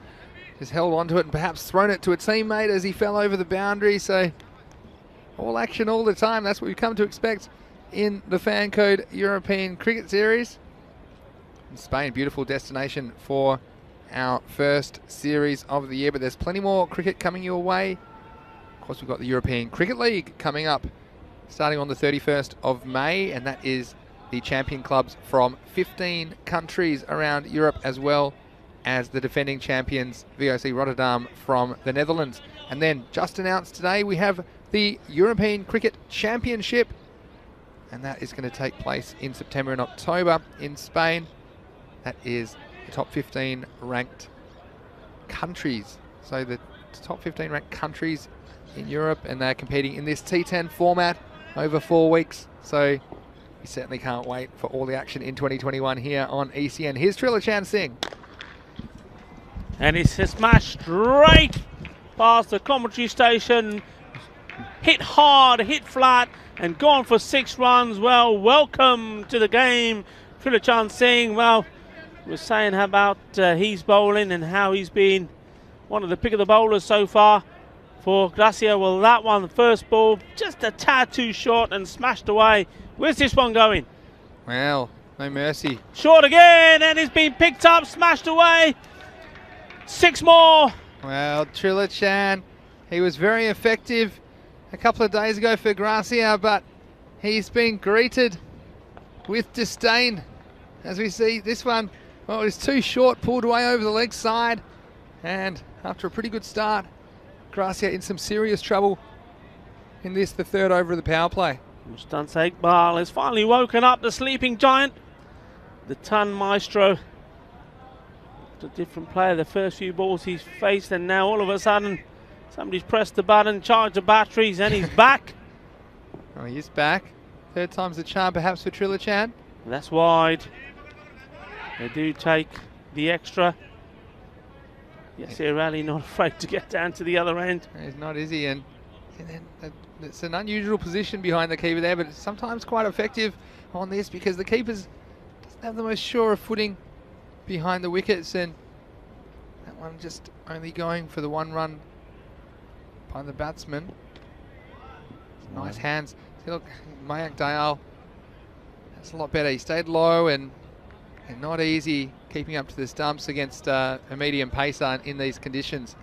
just held onto it and perhaps thrown it to a teammate as he fell over the boundary? So all action all the time. That's what we've come to expect in the Fan Code European Cricket Series. In Spain, beautiful destination for our first series of the year, but there's plenty more cricket coming your way. Of course, we've got the European Cricket League coming up starting on the 31st of May, and that is the champion clubs from 15 countries around Europe, as well as the defending champions VOC Rotterdam from the Netherlands. And then just announced today, we have the European Cricket Championship, and that is going to take place in September and October in Spain. That is the top 15 ranked countries. So the top 15 ranked countries in Europe, and they're competing in this T10 format over 4 weeks. So we certainly can't wait for all the action in 2021 here on ECN. Here's Trilochan Singh. And it's a smash straight past the commentary station. Hit hard, hit flat, and gone for 6 runs. Well, welcome to the game, Trilochan Singh. Well, we're saying how about he's bowling and how he's been one of the pick of the bowlers so far for Gracia. Well, that one, the first ball, just a tad too short and smashed away. Where's this one going? Well, no mercy. Short again, and it's been picked up, smashed away. 6 more. Well, Trilochan, he was very effective a couple of days ago for Gracia, but he's been greeted with disdain. As we see this one, well, it was too short, pulled away over the leg side, and after a pretty good start, Gracia in some serious trouble in this, the 3rd over of the power play. Mustansa Iqbal has finally woken up the sleeping giant. The ton maestro. A different player the first few balls he's faced, and now all of a sudden somebody's pressed the button, charged the batteries, and he's back. Oh, he is back. 3rd time's the charm perhaps for Trilochan. That's wide. They do take the extra. Yes, here Rally not afraid to get down to the other end. He's not, is he? And then it's an unusual position behind the keeper there, but it's sometimes quite effective on this because the keeper doesn't have the most sure of footing behind the wickets, and that one just only going for the 1 run by the batsman. Nice hands. See, look, Mayank Dayal, that's a lot better. He stayed low and not easy keeping up to the stumps against a medium pacer in these conditions.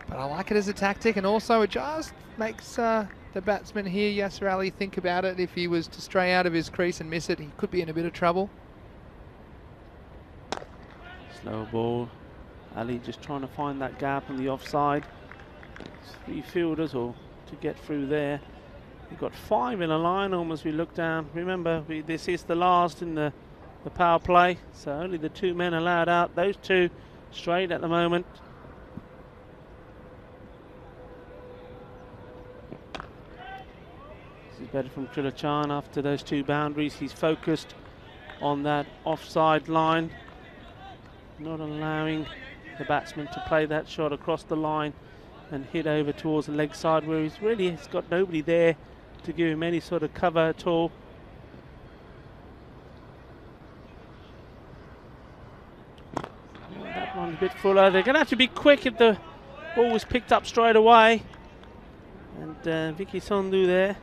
But I like it as a tactic, and also it just makes the batsman here, Yasser Ali, think about it. If he was to stray out of his crease and miss it, he could be in a bit of trouble. Slow ball. Ali just trying to find that gap on the offside. 3 fielders or to get through there. We've got 5 in a line almost. We look down. Remember, this is the last in the power play, so only the 2 men allowed out. Those 2 straight at the moment. This is better from Trilochan after those 2 boundaries. He's focused on that offside line, not allowing the batsman to play that shot across the line and hit over towards the leg side, where he's got nobody there to give him any sort of cover at all. That one a bit fuller. They're going to have to be quick if the ball was picked up straight away. And Vicky Sondhu there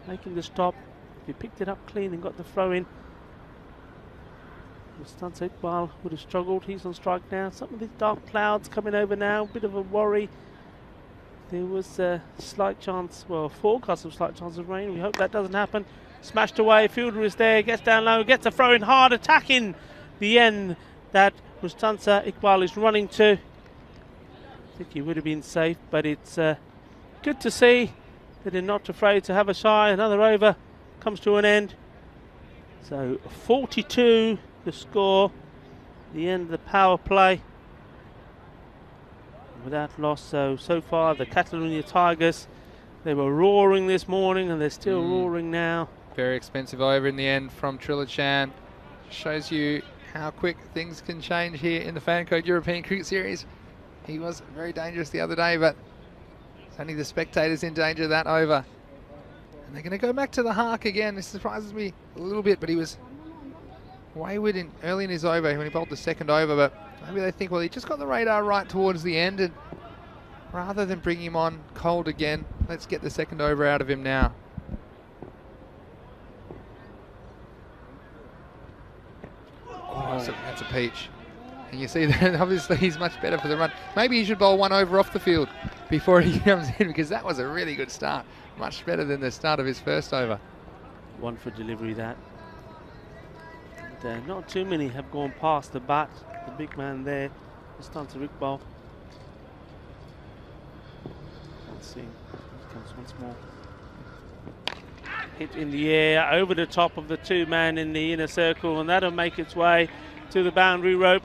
making the stop. If he picked it up clean and got the throw in, Mustansa Iqbal would have struggled. He's on strike now. Some of these dark clouds coming over now. Bit of a worry. There was a slight chance, well, forecast of slight chance of rain. We hope that doesn't happen. Smashed away. Fielder is there. Gets down low. Gets a throw in hard. Attacking the end that Mustansa Iqbal is running to. I think he would have been safe, but it's good to see that they're not afraid to have a shy. Another over comes to an end. So 42 the score, the end of the power play without loss. So far the Catalonia Tigers, they were roaring this morning and they're still roaring now. Very expensive over in the end from Trilochan. Shows you how quick things can change here in the Fan Code European Cricket Series. He was very dangerous the other day, but it's only the spectators in danger of that over. And they're going to go back to the Hark again. This surprises me a little bit, but he was wayward early in his over when he bowled the 2nd over, but maybe they think, well, he just got the radar right towards the end, and rather than bring him on cold again, let's get the 2nd over out of him now. Oh, that's a peach. And you see that obviously he's much better for the run. Maybe he should bowl 1 over off the field before he comes in, because that was a really good start. Much better than the start of his first over. 1 for delivery that. And, not too many have gone past the bat. The big man there, Mustansa Iqbal. Let's see. Here comes once more. Hit in the air over the top of the 2 man in the inner circle, and that'll make its way to the boundary rope.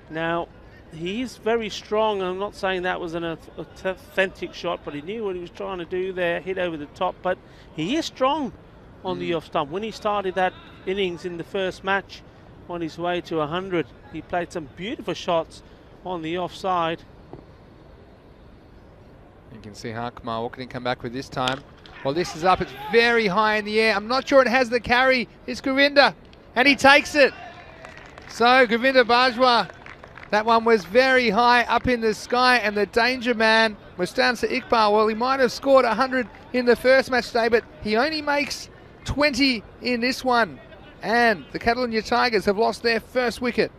Now, he is very strong. I'm not saying that was an authentic shot, but he knew what he was trying to do there, hit over the top. But he is strong on the off stump. When he started that innings in the first match, on his way to 100, he played some beautiful shots on the offside. You can see Harkemar, what can he come back with this time? Well, this is up, it's very high in the air. I'm not sure it has the carry. It's Govinda, and he takes it. So Govinda Bajwa, that one was very high up in the sky, and the danger man, Mustansa Iqbal, well, he might have scored 100 in the first match today, but he only makes 20 in this one. And the Catalonia Tigers have lost their first wicket.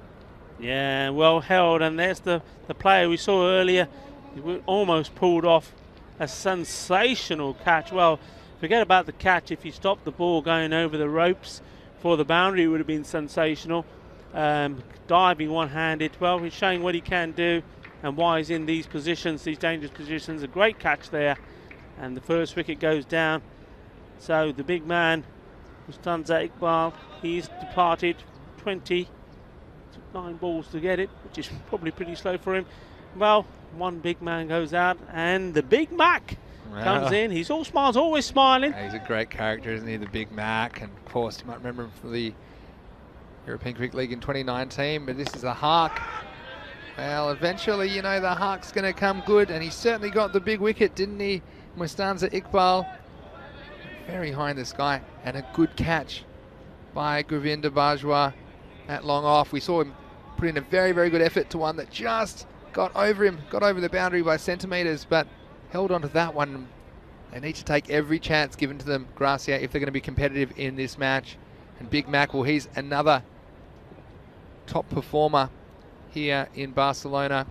Yeah, well held, and there's the player we saw earlier. He almost pulled off a sensational catch. Well, forget about the catch. If he stopped the ball going over the ropes for the boundary, it would have been sensational. Diving one-handed. Well, he's showing what he can do and why he's in these positions, these dangerous positions. A great catch there, and the first wicket goes down. So the big man, Mustansa Iqbal, he's departed. 20, took 9 balls to get it, which is probably pretty slow for him. Well, one big man goes out, and the Big Mac comes in. He's all smiles, always smiling. Yeah, he's a great character, isn't he, the Big Mac? And of course, you might remember him from the European Cricket League in 2019, but this is a Hark. Well, eventually, you know, the Hark's going to come good, and he certainly got the big wicket, didn't he, Mustansa Iqbal? Very high in the sky, and a good catch by Govinda Bajwa at long off. We saw him put in a very, very good effort to one that just got over him, got over the boundary by centimetres, but held on to that one. They need to take every chance given to them, Gracia, if they're going to be competitive in this match. And Big Mac, well, he's another top performer here in Barcelona.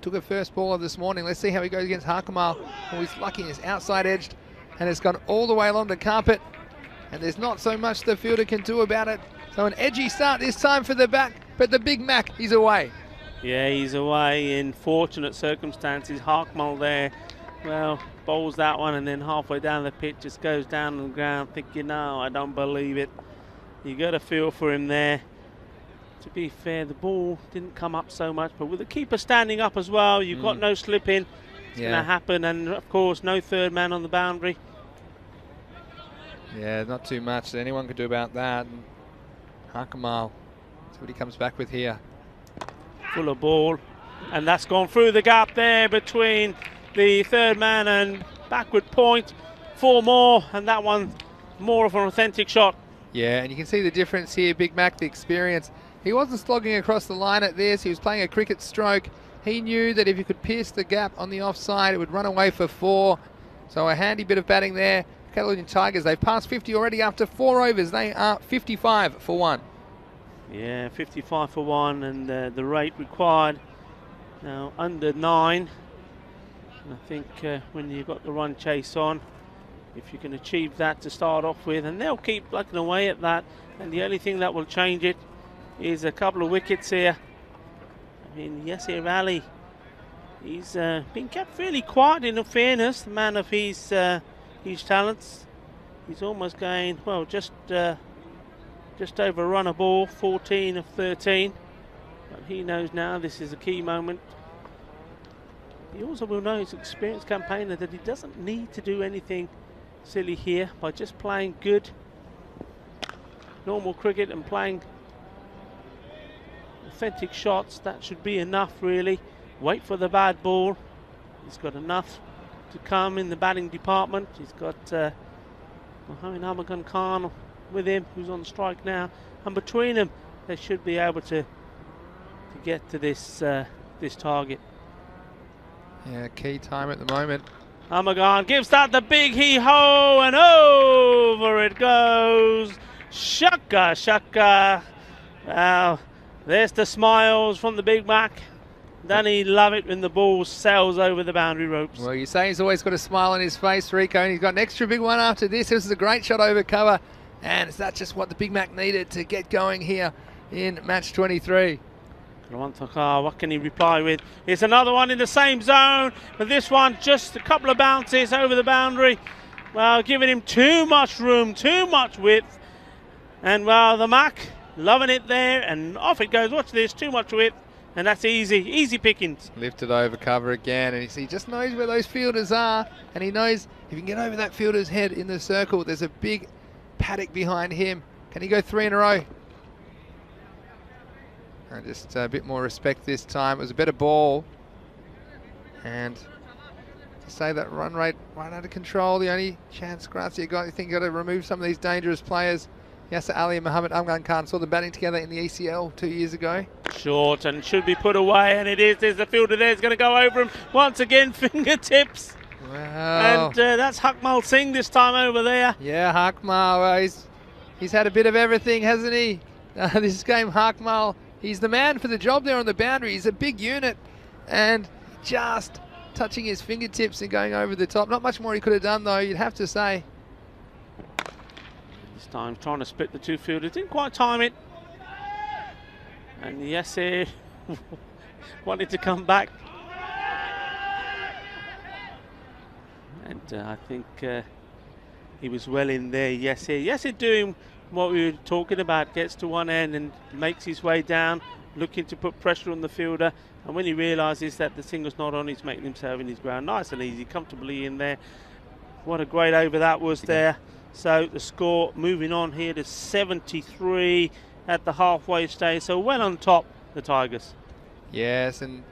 Took a first baller this morning. Let's see how he goes against Harkemar. Oh, he's lucky, he's outside edged, and it's gone all the way along the carpet. And there's not so much the fielder can do about it. So an edgy start this time for the back, but the Big Mac, he's away. Yeah, he's away in fortunate circumstances. Harkemar there, well, bowls that one, and then halfway down the pitch just goes down on the ground, thinking, no, I don't believe it. You got a feel for him there. To be fair, the ball didn't come up so much, but with the keeper standing up as well, you've got no slipping. It's going to happen, and of course, no third man on the boundary. Yeah, not too much that anyone could do about that. And Harkemar, see what he comes back with here. Full of ball, and that's gone through the gap there between the third man and backward point. 4 more, and that one more of an authentic shot. Yeah, and you can see the difference here. Big Mac, the experience. He wasn't slogging across the line at this. He was playing a cricket stroke. He knew that if he could pierce the gap on the offside, it would run away for 4. So a handy bit of batting there. Catalonia Tigers, they've passed 50 already after 4 overs. They are 55 for 1. Yeah, 55 for 1, and the rate required now under 9. And I think when you've got the run chase on, if you can achieve that to start off with, and they'll keep plucking away at that, and the only thing that will change it is a couple of wickets here. I mean, Yasir Ali, he's been kept fairly quiet in fairness, the man of his talents. He's almost going, well, just over run a ball, 14 of 13. But he knows now this is a key moment. He also will know, he's an experienced campaigner, that he doesn't need to do anything silly here. By just playing good normal cricket and playing authentic shots, that should be enough really. Wait for the bad ball. He's got enough to come in the batting department. He's got Mohamed Amagan Khan with him, who's on strike now, and between them they should be able to get to this target. Yeah, key time at the moment. Amagan gives that the big hee-ho, and over it goes. Shaka, shaka. Wow, there's the smiles from the Big Mac. Doesn't he love it when the ball sails over the boundary ropes? Well, you say he's always got a smile on his face, Rico, and he's got an extra big one after this. This is a great shot over cover, and is that just what the Big Mac needed to get going here in match 23? What can he reply with? It's another one in the same zone, but this one just a couple of bounces over the boundary. Well, giving him too much room, too much width. And well, the Mac loving it there, and off it goes. Watch this, too much width, And that's easy pickings. Lifted over cover again, and he just knows where those fielders are, and he knows if he can get over that fielder's head in the circle, there's a big paddock behind him. Can he go 3 in a row? And just a bit more respect this time. It was a better ball. And to say that run rate right under control, the only chance Gracia got, I think got to remove some of these dangerous players. Yasser Ali and Mohammed Amgan Khan saw them batting together in the ECL 2 years ago. Short and should be put away, and it is. There's the fielder there. It's going to go over him once again. Fingertips. Wow. And that's Hakmal Singh this time over there. Yeah, Hakmal. Well, he's had a bit of everything, hasn't he? This game, Hakmal, he's the man for the job there on the boundary. He's a big unit, and just touching his fingertips and going over the top. Not much more he could have done, though, you'd have to say. This time trying to split the two fielders. Didn't quite time it. And Yasser wanted to come back. And I think he was well in there, Yasser. Yasser doing what we were talking about. Gets to one end and makes his way down, looking to put pressure on the fielder. And when he realises that the single's not on, he's making himself in his ground. Nice and easy, comfortably in there. What a great over that was there. So the score moving on here to 73 at the halfway stage. So well on top, the Tigers. Yes, and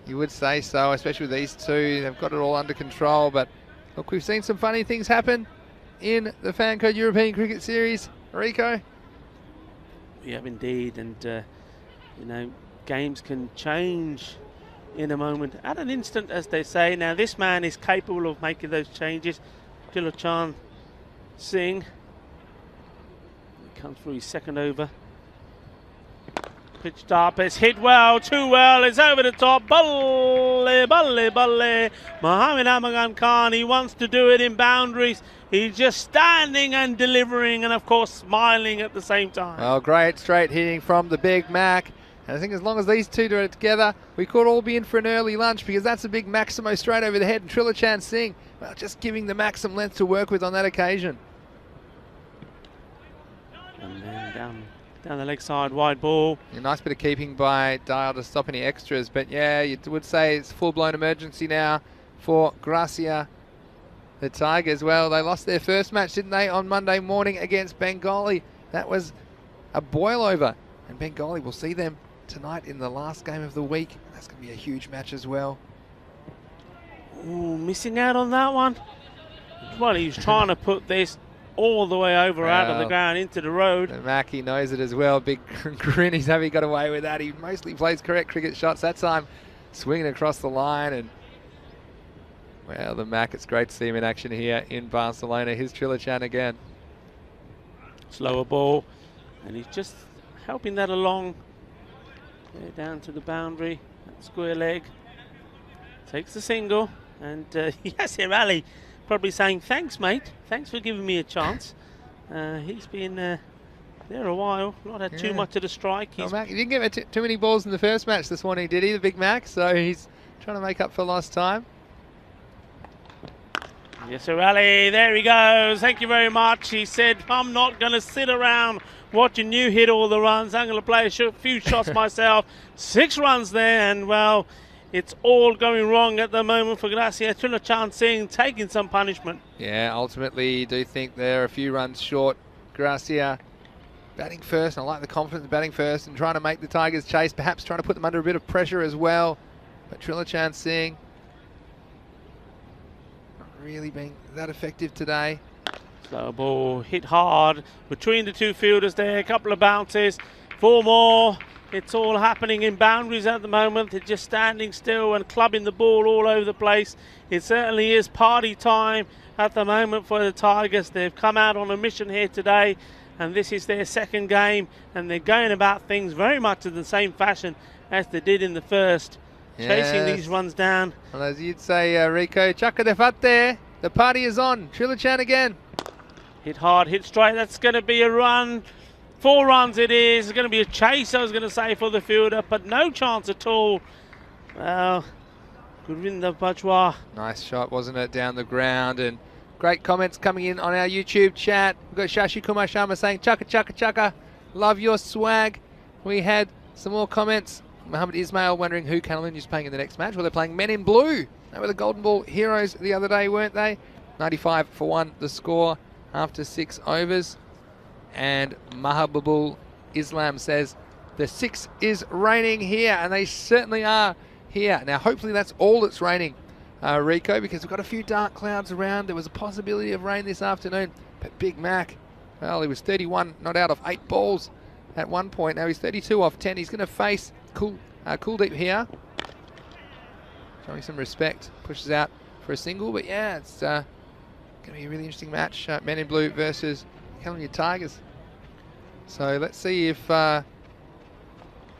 you would say so, especially with these two. They've got it all under control. But look, we've seen some funny things happen in the Fan Code European Cricket Series. Rico? We have indeed. And, you know, games can change in a moment, at an instant, as they say. Now, this man is capable of making those changes. Tilachan Singh. He comes through his second over. Pitched up, it's hit well, too well, it's over the top. Balle. Mohammed Amagan Khan, he wants to do it in boundaries. He's just standing and delivering and, of course, smiling at the same time. Well, great straight hitting from the Big Mac. And I think as long as these two do it together, we could all be in for an early lunch, because that's a big Maximo straight over the head. And Trilachan Singh, well, just giving the Mac some length to work with on that occasion. And then down the leg side, wide ball. A nice bit of keeping by Dial to stop any extras. But yeah, you would say it's full-blown emergency now for Gracia. The Tigers, well, they lost their first match, didn't they, on Monday morning against Bengali. That was a boil over. And Bengali will see them tonight in the last game of the week. That's going to be a huge match as well. Ooh, missing out on that one. Well, he was trying to put this all the way over out of the ground into the road. And Mackie knows it as well. Big grin. He's happy he got away with that. He mostly plays correct cricket shots. That time swinging across the line. And well, the Mac, it's great to see him in action here in Barcelona. Here's Trilachan again. Slower ball. And he's just helping that along. There, down to the boundary. That square leg. Takes the single. And Yasser Ali probably saying, thanks, mate. Thanks for giving me a chance. He's been there a while. Not had too much of the strike. Oh, Mac, he didn't get too many balls in the first match this morning, did he, the Big Mac? So he's trying to make up for lost time. Yasser Ali, there he goes. Thank you very much. He said, I'm not going to sit around watching you hit all the runs. I'm going to play a few shots myself. 6 runs there, and well, it's all going wrong at the moment for Gracia. Trilachan Singh taking some punishment. Yeah, ultimately, you do think they're a few runs short. Gracia batting first. I like the confidence of batting first and trying to make the Tigers chase, perhaps trying to put them under a bit of pressure as well. But Trilachan Singh not really being that effective today. Slow ball, hit hard between the two fielders there. A couple of bounces, 4 more. It's all happening in boundaries at the moment. They're just standing still and clubbing the ball all over the place. It certainly is party time at the moment for the Tigers. They've come out on a mission here today, and this is their second game, and they're going about things very much in the same fashion as they did in the first, chasing these runs down. Well, as you'd say, Rico, Chaka de Fate, the party is on. Trilachan again. Hit hard, hit straight. That's going to be a run. 4 runs it is. It's going to be a chase, I was going to say, for the fielder, but no chance at all. Well, Gurinder Bajwa. Nice shot, wasn't it, down the ground? And great comments coming in on our YouTube chat. We've got Shashi Kumar Sharma saying, Chaka, Chaka, Chaka, love your swag. We had some more comments. Mohammed Ismail wondering who Catalonia's playing in the next match. Well, they're playing Men in Blue. They were the Golden Ball heroes the other day, weren't they? 95-1 the score after 6 overs. And Mahabubul Islam says the 6 is raining here, and they certainly are here. Now, hopefully that's all that's raining, Rico, because we've got a few dark clouds around. There was a possibility of rain this afternoon, but Big Mac, well, he was 31 not out of 8 balls at one point. Now he's 32 off 10. He's going to face Kuldeep here. Showing some respect. Pushes out for a single. But yeah, it's going to be a really interesting match. Men in Blue versus Caledonia Tigers. So let's see if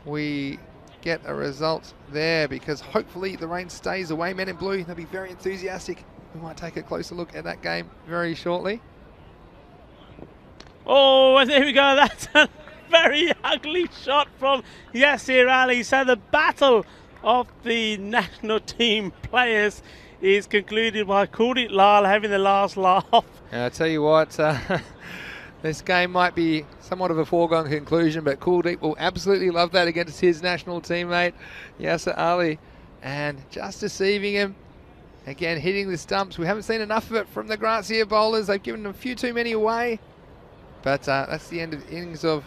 we get a result there, because hopefully the rain stays away. Men in Blue, they'll be very enthusiastic. We might take a closer look at that game very shortly. Oh, there we go. That's a very ugly shot from Yasir Ali. So the battle of the national team players is concluded by Kuldeep Lal having the last laugh. And I tell you what, this game might be somewhat of a foregone conclusion, but Kuldeep will absolutely love that against his national teammate Yasir Ali, and just deceiving him. Again, hitting the stumps. We haven't seen enough of it from the Gracia bowlers. They've given a few too many away. But that's the end of the innings of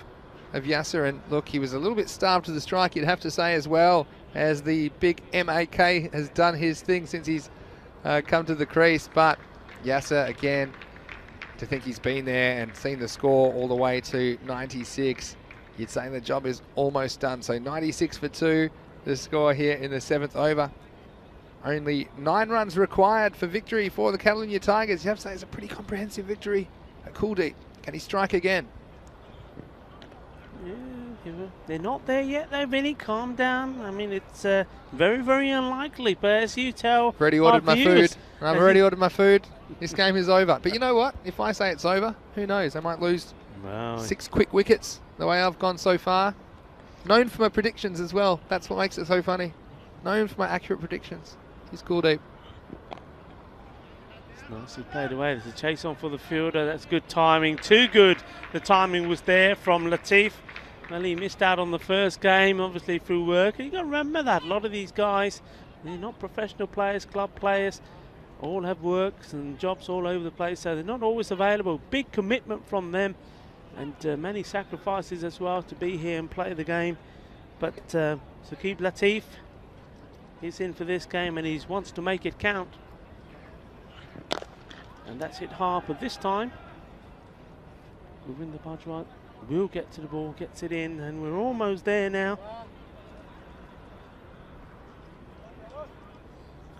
Yasir. And look, he was a little bit starved to the strike, you'd have to say, as well, as the big MAK has done his thing since he's come to the crease. But Yasir, again, to think he's been there and seen the score all the way to 96, you'd say the job is almost done. So 96 for 2, the score here in the 7th over. Only 9 runs required for victory for the Catalunya Tigers. You have to say it's a pretty comprehensive victory at Kuldeep. Can he strike again? Yeah, they're not there yet though, Vinny. Calm down. I mean, it's very, very unlikely. But as you tell, I've already ordered my food. I've already ordered my food. This game is over. But you know what? If I say it's over, who knows? I might lose 6 quick wickets the way I've gone so far. Known for my predictions as well. That's what makes it so funny. Known for my accurate predictions. He's Kuldeep. Nicely played away. There's a chase on for the fielder. That's good timing. Too good. The timing was there from Latif. Well, he missed out on the first game, obviously through work. And you've got to remember that. A lot of these guys, they're not professional players, club players. All have works and jobs all over the place, so they're not always available. Big commitment from them, and many sacrifices as well to be here and play the game. But Saqib Latif, he's in for this game and he wants to make it count. And that's it hard, but this time Govinda Bajwa will get to the ball, gets it in, and we're almost there now.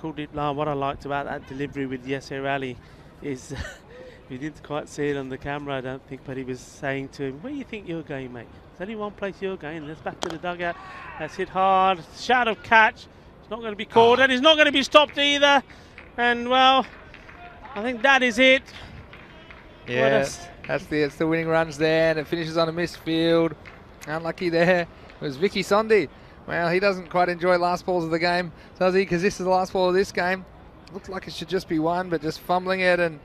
Kuldeep Lal, what I liked about that delivery with Yasir Ali is we didn't quite see it on the camera, I don't think, but he was saying to him, where do you think you're going, mate? There's only one place you're going. Let's back to the dugout. That's hit hard. Shout of catch. It's not going to be called, and it's not going to be stopped either. And well, I think that is it. Yeah, that's the winning runs there, and it finishes on a missed field. Unlucky there. It was Vicky Sondi. Well, he doesn't quite enjoy last balls of the game, does he? Because this is the last ball of this game. Looks like it should just be one, but just fumbling it and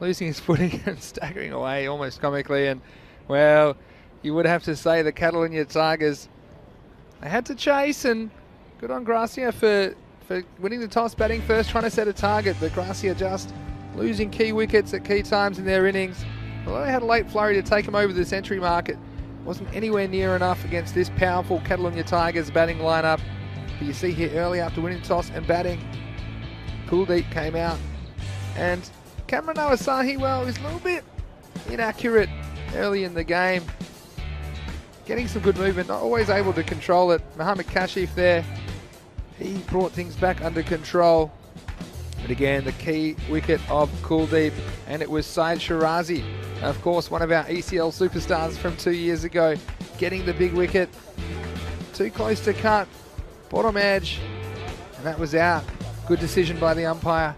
losing his footing and staggering away almost comically. And well, you would have to say the Catalunya Tigers, they had to chase, and good on Gracia for winning the toss, batting first, trying to set a target, but Gracia just losing key wickets at key times in their innings. Although they had a late flurry to take them over the century mark, it wasn't anywhere near enough against this powerful Catalunya Tigers batting lineup. But you see here early, after winning toss and batting, Kuldeep came out, and Cameron Awasahi, well, was a little bit inaccurate early in the game. Getting some good movement, not always able to control it. Mohammed Kashif there, he brought things back under control. But again, the key wicket of Kuldeep, and it was Syed Shirazi, of course, one of our ECL superstars from 2 years ago, getting the big wicket. Too close to cut, bottom edge, and that was out. Good decision by the umpire.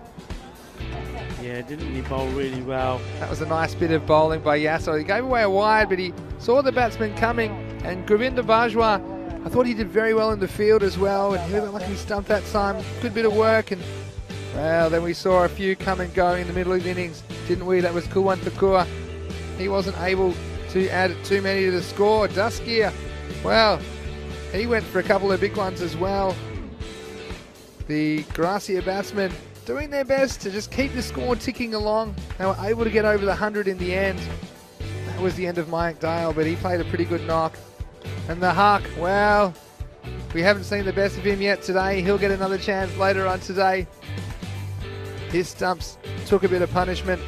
Yeah, didn't he bowl really well? That was a nice bit of bowling by Yasser. He gave away a wide, but he saw the batsman coming, and Govinda Bajwa, I thought he did very well in the field as well, and he looked like he stumped that time. Good bit of work, and well, then we saw a few come and go in the middle of the innings, didn't we? That was Kuwan Thakur. He wasn't able to add too many to the score. Duskier, well, he went for a couple of big ones as well. The Gracia batsmen doing their best to just keep the score ticking along. They were able to get over the 100 in the end. That was the end of Mike Dale, but he played a pretty good knock. And the Huck, well, we haven't seen the best of him yet today. He'll get another chance later on today. His stumps took a bit of punishment.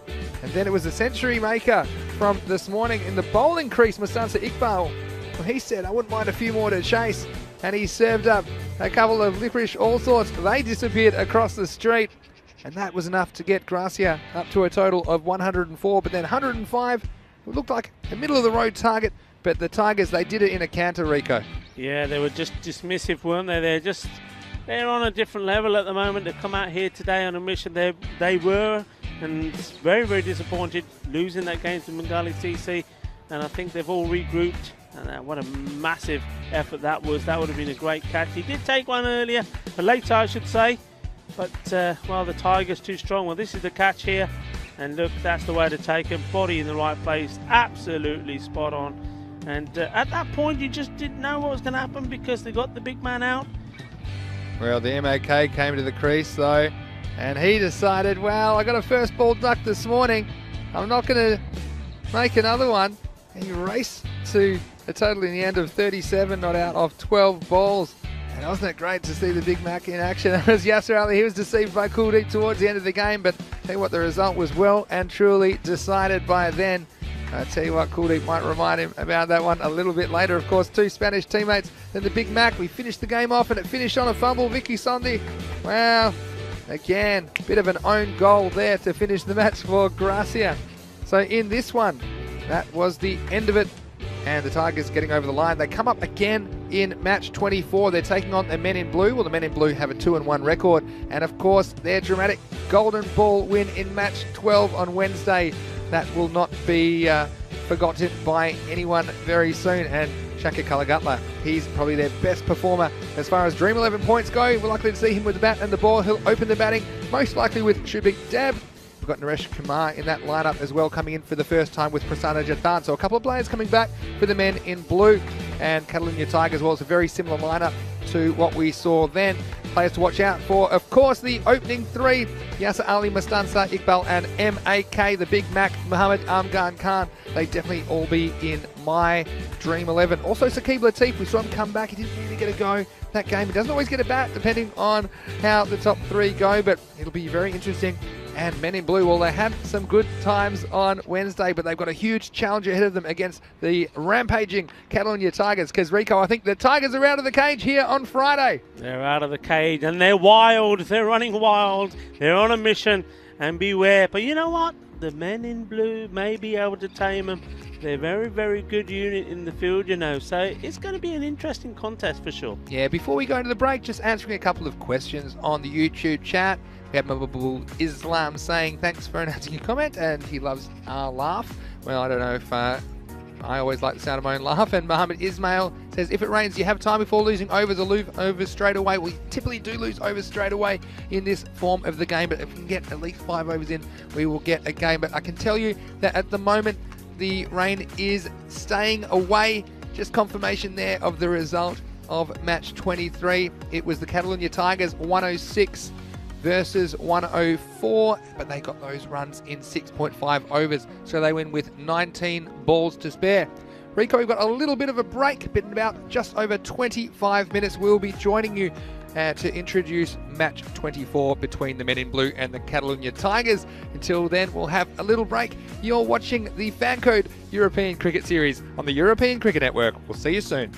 And then it was a century maker from this morning in the bowling crease, Mustansa Iqbal. Well, he said, I wouldn't mind a few more to chase. And he served up a couple of licorice all sorts. They disappeared across the street. And that was enough to get Gracia up to a total of 104. But then 105, it looked like a middle-of-the-road target. But the Tigers, they did it in a canter, Rico. Yeah, they were just dismissive, weren't they? They're on a different level at the moment. They've come out here today on a mission. They were, and very, very disappointed losing that game to Bengali CC. And I think they've all regrouped. And what a massive effort that was. That would have been a great catch. He did take one earlier, later I should say. But, well, the Tigers too strong. Well, this is the catch here. And look, that's the way to take him. Body in the right place. Absolutely spot on. And at that point, you just didn't know what was going to happen because they got the big man out. Well, the MOK came to the crease, though. And he decided, well, I got a first ball duck this morning. I'm not going to make another one. And he raced to a total in the end of 37 not out of 12 balls. And wasn't it great to see the Big Mac in action? As Yasser Ali, he was deceived by Kuldeep towards the end of the game, but tell you what, the result was well and truly decided by then. I tell you what, Kuldeep might remind him about that one a little bit later. Of course, two Spanish teammates. Then the Big Mac, we finished the game off and it finished on a fumble. Vicky Sondi, well, again, bit of an own goal there to finish the match for Gracia. So in this one, that was the end of it. And the Tigers getting over the line. They come up again in match 24. They're taking on the Men in Blue. Well, the Men in Blue have a 2-1 record. And of course, their dramatic golden ball win in match 12 on Wednesday. That will not be forgotten by anyone very soon. And Shaka Kalagutla, he's probably their best performer as far as Dream 11 points go. We're likely to see him with the bat and the ball. He'll open the batting, most likely with Shubik Dab. We've got Naresh Kumar in that lineup as well, coming in for the first time with Prasanna Jathan. So a couple of players coming back for the Men in Blue. And Catalunya Tigers, well, it's a very similar lineup to what we saw then. Players to watch out for, of course, the opening three. Yasser Ali, Mustansa, Iqbal and MAK, the Big Mac, Muhammad Amgan Khan. They definitely all be in my Dream 11. Also, Saqib Latif, we saw him come back. He didn't really get a go that game. He doesn't always get a bat, depending on how the top three go, but it'll be very interesting. And Men in Blue, well, they had some good times on Wednesday, but they've got a huge challenge ahead of them against the rampaging Catalunya Tigers. Because, Rico, I think the Tigers are out of the cage here on Friday. They're out of the cage, and they're wild. They're running wild. They're on a mission, and beware. But you know what? The Men in Blue may be able to tame them. They're a very, very good unit in the field, you know. So it's going to be an interesting contest for sure. Yeah, before we go into the break, just answering a couple of questions on the YouTube chat. We have Mabul Islam saying, thanks for announcing your comment, and he loves our laugh. Well, I don't know if I always like the sound of my own laugh. And Mohammed Ismail says, if it rains, you have time before losing overs or lose overs straight away. We typically do lose overs straight away in this form of the game, but if we can get at least 5 overs in, we will get a game. But I can tell you that at the moment, the rain is staying away. Just confirmation there of the result of match 23. It was the Catalunya Tigers 106 versus 104, but they got those runs in 6.5 overs, so they win with 19 balls to spare. Rico, we've got a little bit of a break, but in about just over 25 minutes, we'll be joining you to introduce match 24 between the Men in Blue and the Catalunya Tigers. Until then, we'll have a little break. You're watching the Fancode European Cricket Series on the European Cricket Network. We'll see you soon.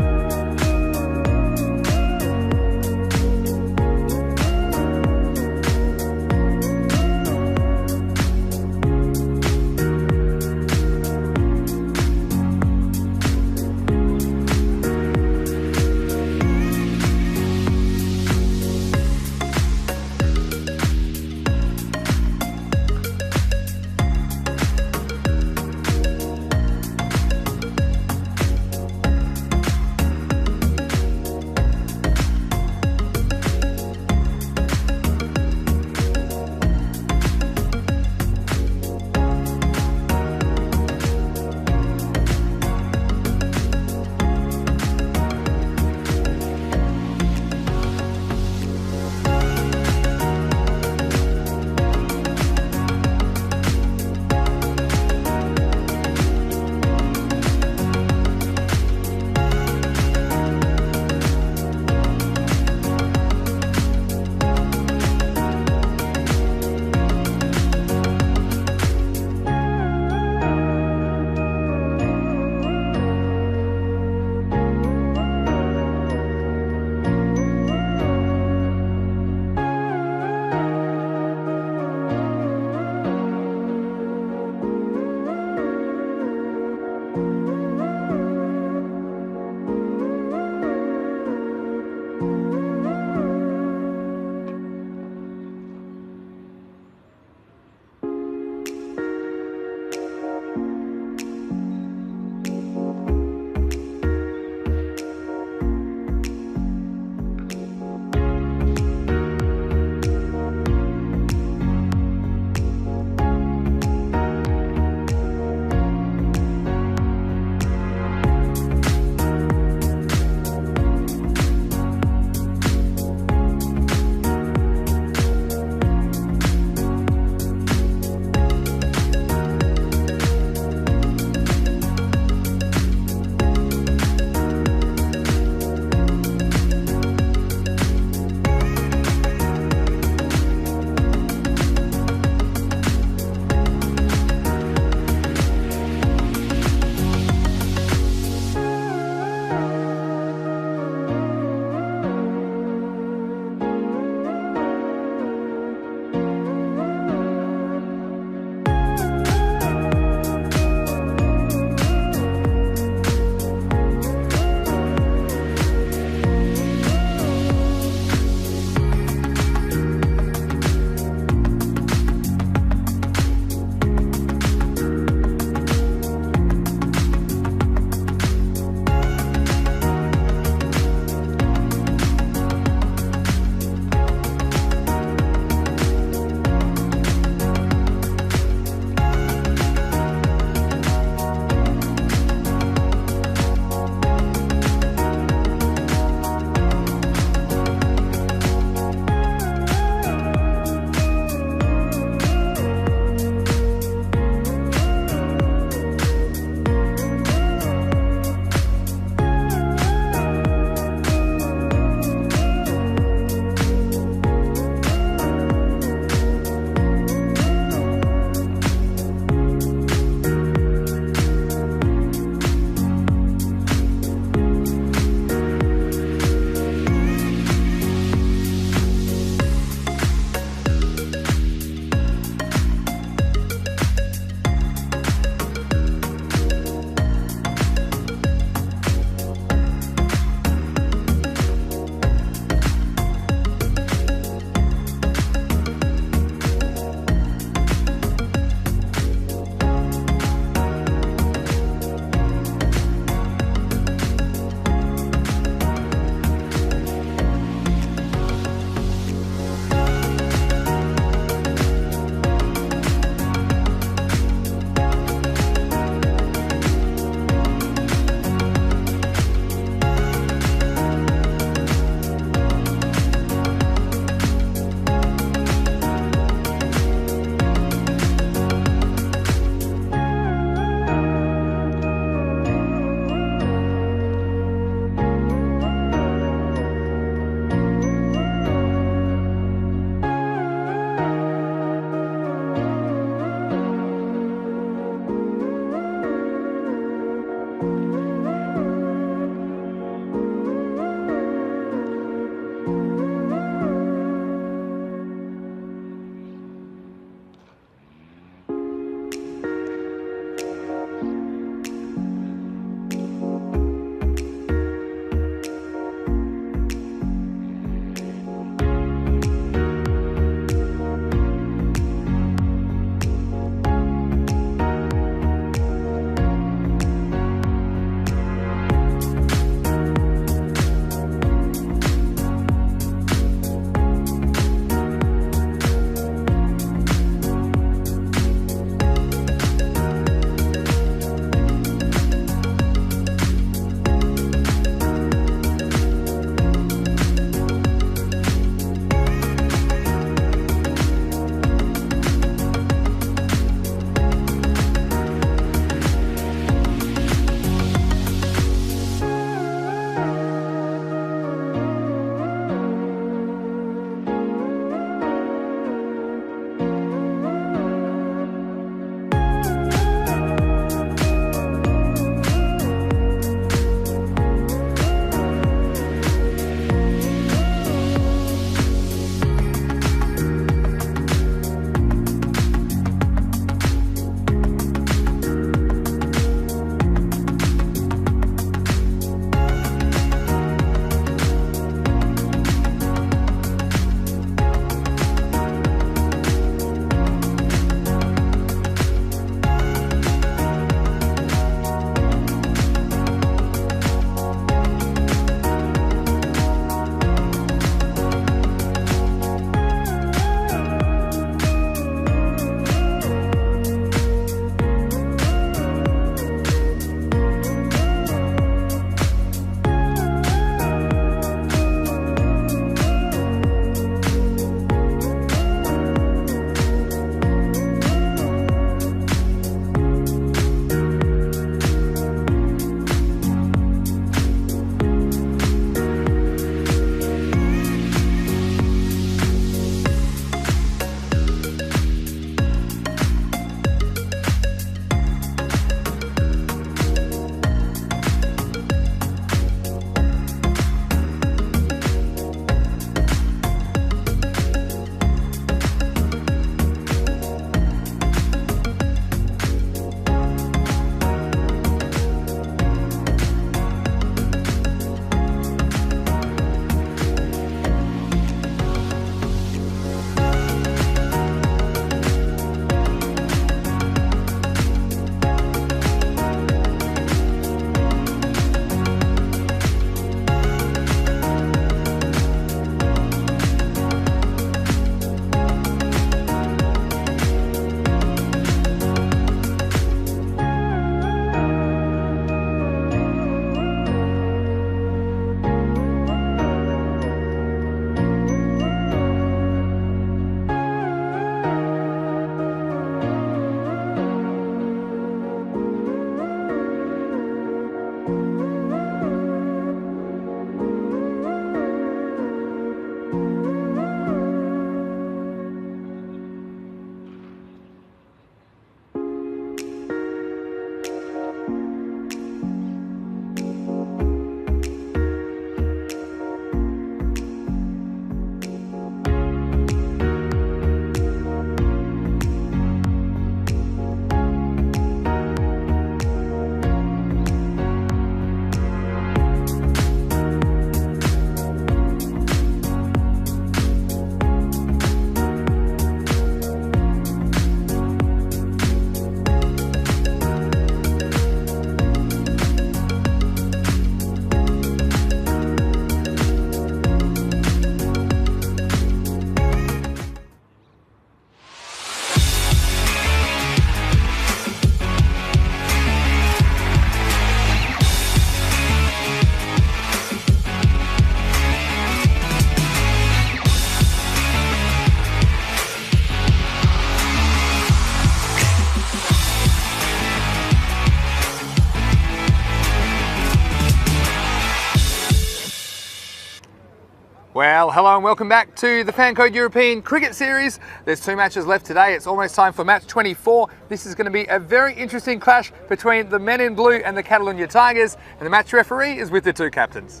Well, hello and welcome back to the Fan Code European Cricket Series. There's 2 matches left today. It's almost time for match 24. This is going to be a very interesting clash between the men in blue and the Catalonia Tigers. And the match referee is with the 2 captains.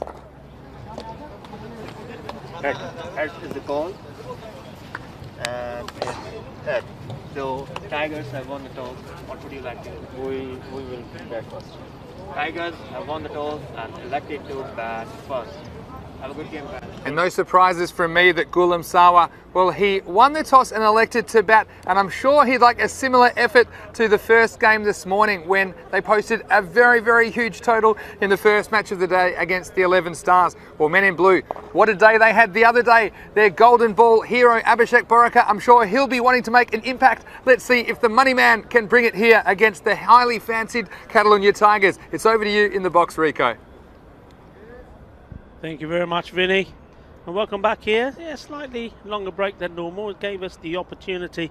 Head is the call. And it's head. So Tigers have won the toss. What would you like to do? We will bat first. Tigers have won the toss and elected to bat first. Have a good game, guys. And no surprises from me that Gulam Sawa, well, he won the toss and elected to bat, and I'm sure he'd like a similar effort to the first game this morning when they posted a very, very huge total in the first match of the day against the 11 Stars. Well, men in blue, what a day they had the other day. Their golden ball hero, Abhishek Boraka, I'm sure he'll be wanting to make an impact. Let's see if the money man can bring it here against the highly fancied Catalonia Tigers. It's over to you in the box, Rico. Thank you very much, Vinny. And welcome back here. Yeah, slightly longer break than normal. It gave us the opportunity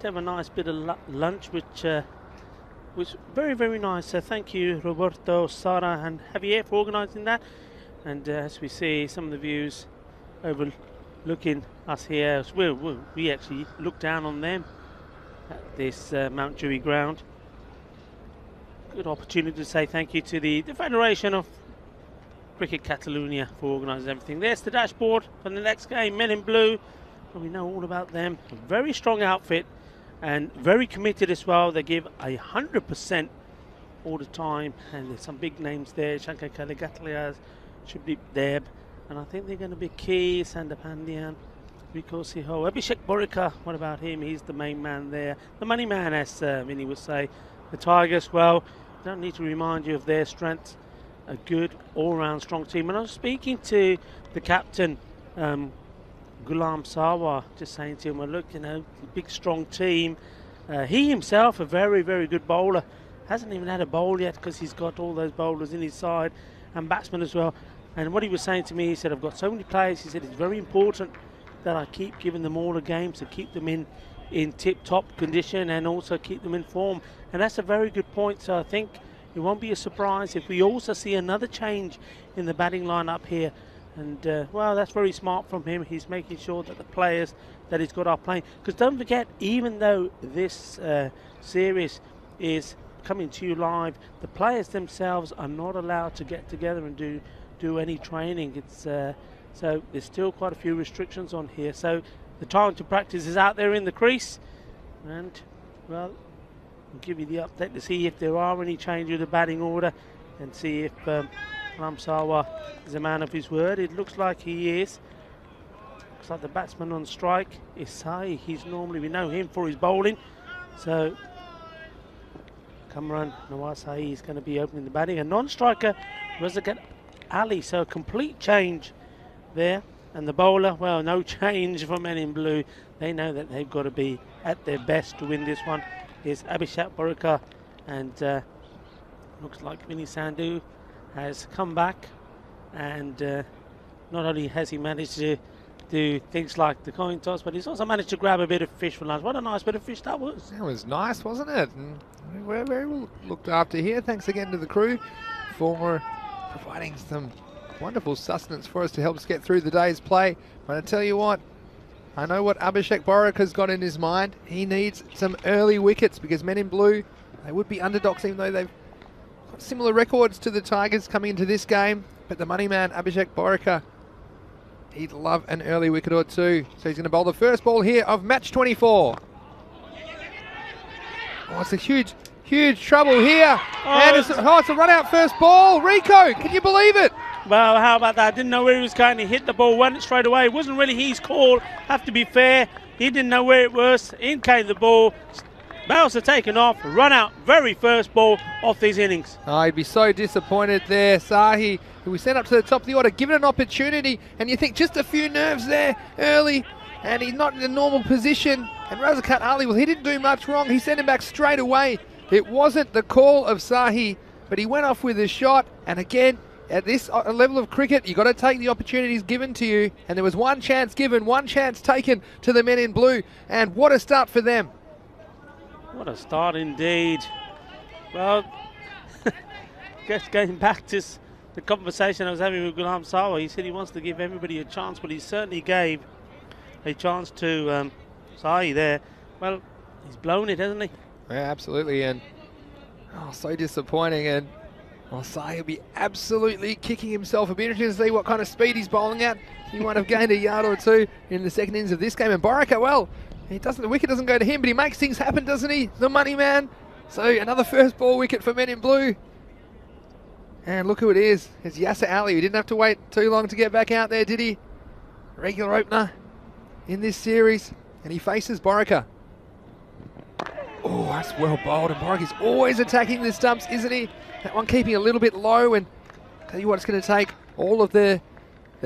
to have a nice bit of lunch, which was very, very nice. So thank you, Roberto, Sara and Javier for organising that. And as we see some of the views overlooking us here, we actually look down on them at this Mount Dewey ground. Good opportunity to say thank you to the Federation of Cricket Catalonia for organising everything. There's the dashboard for the next game, men in blue. Well, we know all about them. A very strong outfit and very committed as well. They give 100% all the time, and there's some big names there. Shankar Kaligatlias, Shubdeep Deb, and I think they're going to be key. Sandapandian, Rico Siho, Abhishek Borika. What about him? He's the main man there. The money man, as Vinny would say. The Tigers, well, don't need to remind you of their strengths. A good all-round strong team. And I was speaking to the captain, Gulam Sawa, just saying to him, well, look, you know, big strong team. He himself, a very, very good bowler. Hasn't even had a bowl yet because he's got all those bowlers in his side and batsmen as well. And what he was saying to me, he said, I've got so many players. He said, it's very important that I keep giving them all the games to keep them in tip-top condition and also keep them in form. And that's a very good point. So I think it won't be a surprise if we also see another change in the batting lineup here. And, well, that's very smart from him. He's making sure that the players that he's got are playing. Because don't forget, even though this series is coming to you live, the players themselves are not allowed to get together and do any training. It's so there's still quite a few restrictions on here. So the time to practice is out there in the crease. And, well, I'll give you the update to see if there are any changes to the batting order and see if Ramsawa is a man of his word. It looks like he is. Looks like the batsman on strike is Sai. We know him for his bowling. So Kamran Nawaz is going to be opening the batting. A non-striker, Razakat Ali. So a complete change there. And the bowler, well, no change for men in blue. They know that they've got to be at their best to win this one. Is Abhishek Borika, and looks like Vinny Sandhu has come back, and not only has he managed to do things like the coin toss, but he's also managed to grab a bit of fish for lunch. What a nice bit of fish that was. That was nice, wasn't it? And we're very well looked after here. Thanks again to the crew for providing some wonderful sustenance for us to help us get through the day's play. But I tell you what, I know what Abhishek Borika's got in his mind. He needs some early wickets because men in blue, they would be underdogs even though they've got similar records to the Tigers coming into this game. But the money man, Abhishek Borika, he'd love an early wicket or two. So he's going to bowl the first ball here of match 24. Oh, it's a huge trouble here. And it's a run out first ball. Rico, can you believe it? Well, how about that? Didn't know where he was going. He hit the ball, went straight away. It wasn't really his call. Have to be fair. He didn't know where it was. In came the ball. Bowser taken off. Run out. Very first ball off these innings. Oh, he'd be so disappointed there. Sahi, who we sent up to the top of the order, given an opportunity. And you think just a few nerves there early. And he's not in a normal position. And Razakat Ali, well, he didn't do much wrong. He sent him back straight away. It wasn't the call of Sahi, but he went off with a shot. And again, at this level of cricket, you've got to take the opportunities given to you. And there was one chance given, one chance taken to the men in blue. And what a start for them. What a start indeed. Well, just going back to the conversation I was having with Ghulam Sawa, he said he wants to give everybody a chance, but he certainly gave a chance to Sahi there. Well, he's blown it, hasn't he? Yeah, absolutely, and so disappointing. And Sahi will be absolutely kicking himself. It'll be interesting to see what kind of speed he's bowling at. He might have gained a yard or two in the second innings of this game. And Borika, well, the wicket doesn't go to him, but he makes things happen, doesn't he? The money man. So another first ball wicket for Men in Blue. And look who it is. It's Yasser Ali. He didn't have to wait too long to get back out there, did he? Regular opener in this series. And he faces Borika. Oh, that's well bowled. And Borika's always attacking the stumps, isn't he? That one keeping a little bit low. And tell you what, it's going to take all of the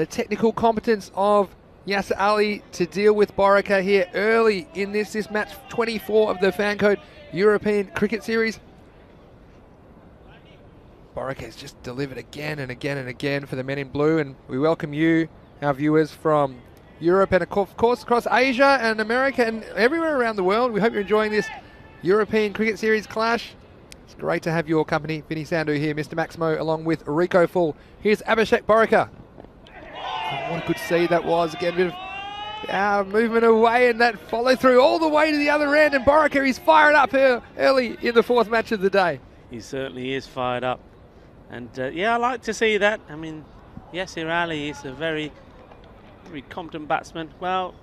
technical competence of Yasser Ali to deal with Borika here early in this match 24 of the Fancode European Cricket Series. Borika has just delivered again and again and again for the Men in Blue, and we welcome you, our viewers from Europe and of course across Asia and America and everywhere around the world. We hope you're enjoying this European Cricket Series clash. It's great to have your company. Vinny Sandhu here, Mr. Maximo, along with Rico Full. Here's Abhishek Borika. Oh, what a good seed that was. Again, a bit of movement away, and that follow through all the way to the other end. And Borika, he's fired up here early in the fourth match of the day. He certainly is fired up. And yeah, I like to see that. I mean, Yasser Ali is a very, very competent batsman. Well,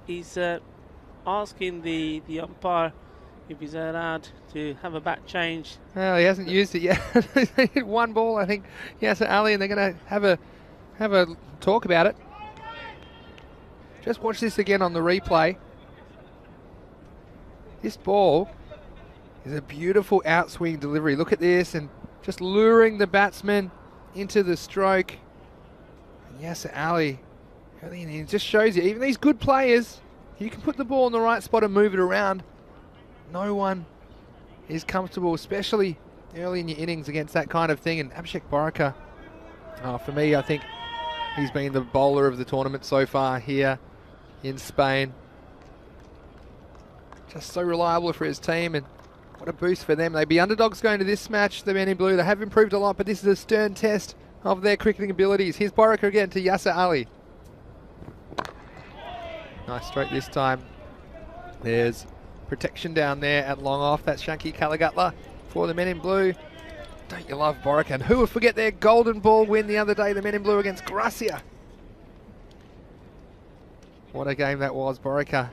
he's asking the umpire if he's allowed to have a bat change. Well, he hasn't used it yet. They hit one ball, I think, Yasser Ali, and they're going to have a talk about it. Just watch this again on the replay. This ball is a beautiful outswing delivery. Look at this, and just luring the batsman into the stroke. And Yasser Ali, it just shows you, even these good players, you can put the ball in the right spot and move it around. No one is comfortable, especially early in your innings against that kind of thing. And Abhishek Borika, for me, I think he's been the bowler of the tournament so far here in Spain. Just so reliable for his team, and what a boost for them. They'd be underdogs going to this match, the Men in Blue. They have improved a lot, but this is a stern test of their cricketing abilities. Here's Borika again to Yasser Ali. Nice stroke this time. There's protection down there at long off. That's Shanky Kalagatla for the Men in Blue. Don't you love Borika? And who would forget their golden ball win the other day, the Men in Blue against Gracia. What a game that was. Borika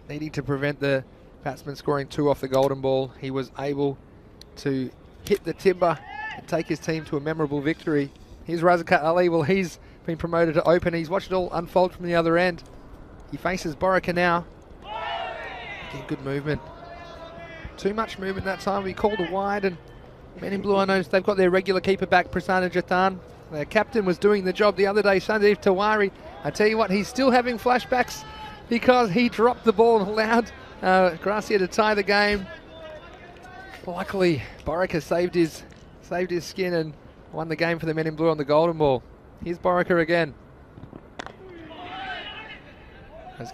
needing to prevent the batsman scoring 2 off the golden ball. He was able to hit the timber and take his team to a memorable victory. Here's Razakat Ali. Well, he's been promoted to open. He's watched it all unfold from the other end. He faces Borika now. Again, good movement. Too much movement that time. We called a wide, and Men in Blue, I noticed they've got their regular keeper back, Prasanna Jathan. Their captain was doing the job the other day, Sandeep Tiwari. I tell you what, he's still having flashbacks because he dropped the ball and allowed Gracia to tie the game. Luckily, Borika saved his skin and won the game for the Men in Blue on the golden ball. Here's Borika again.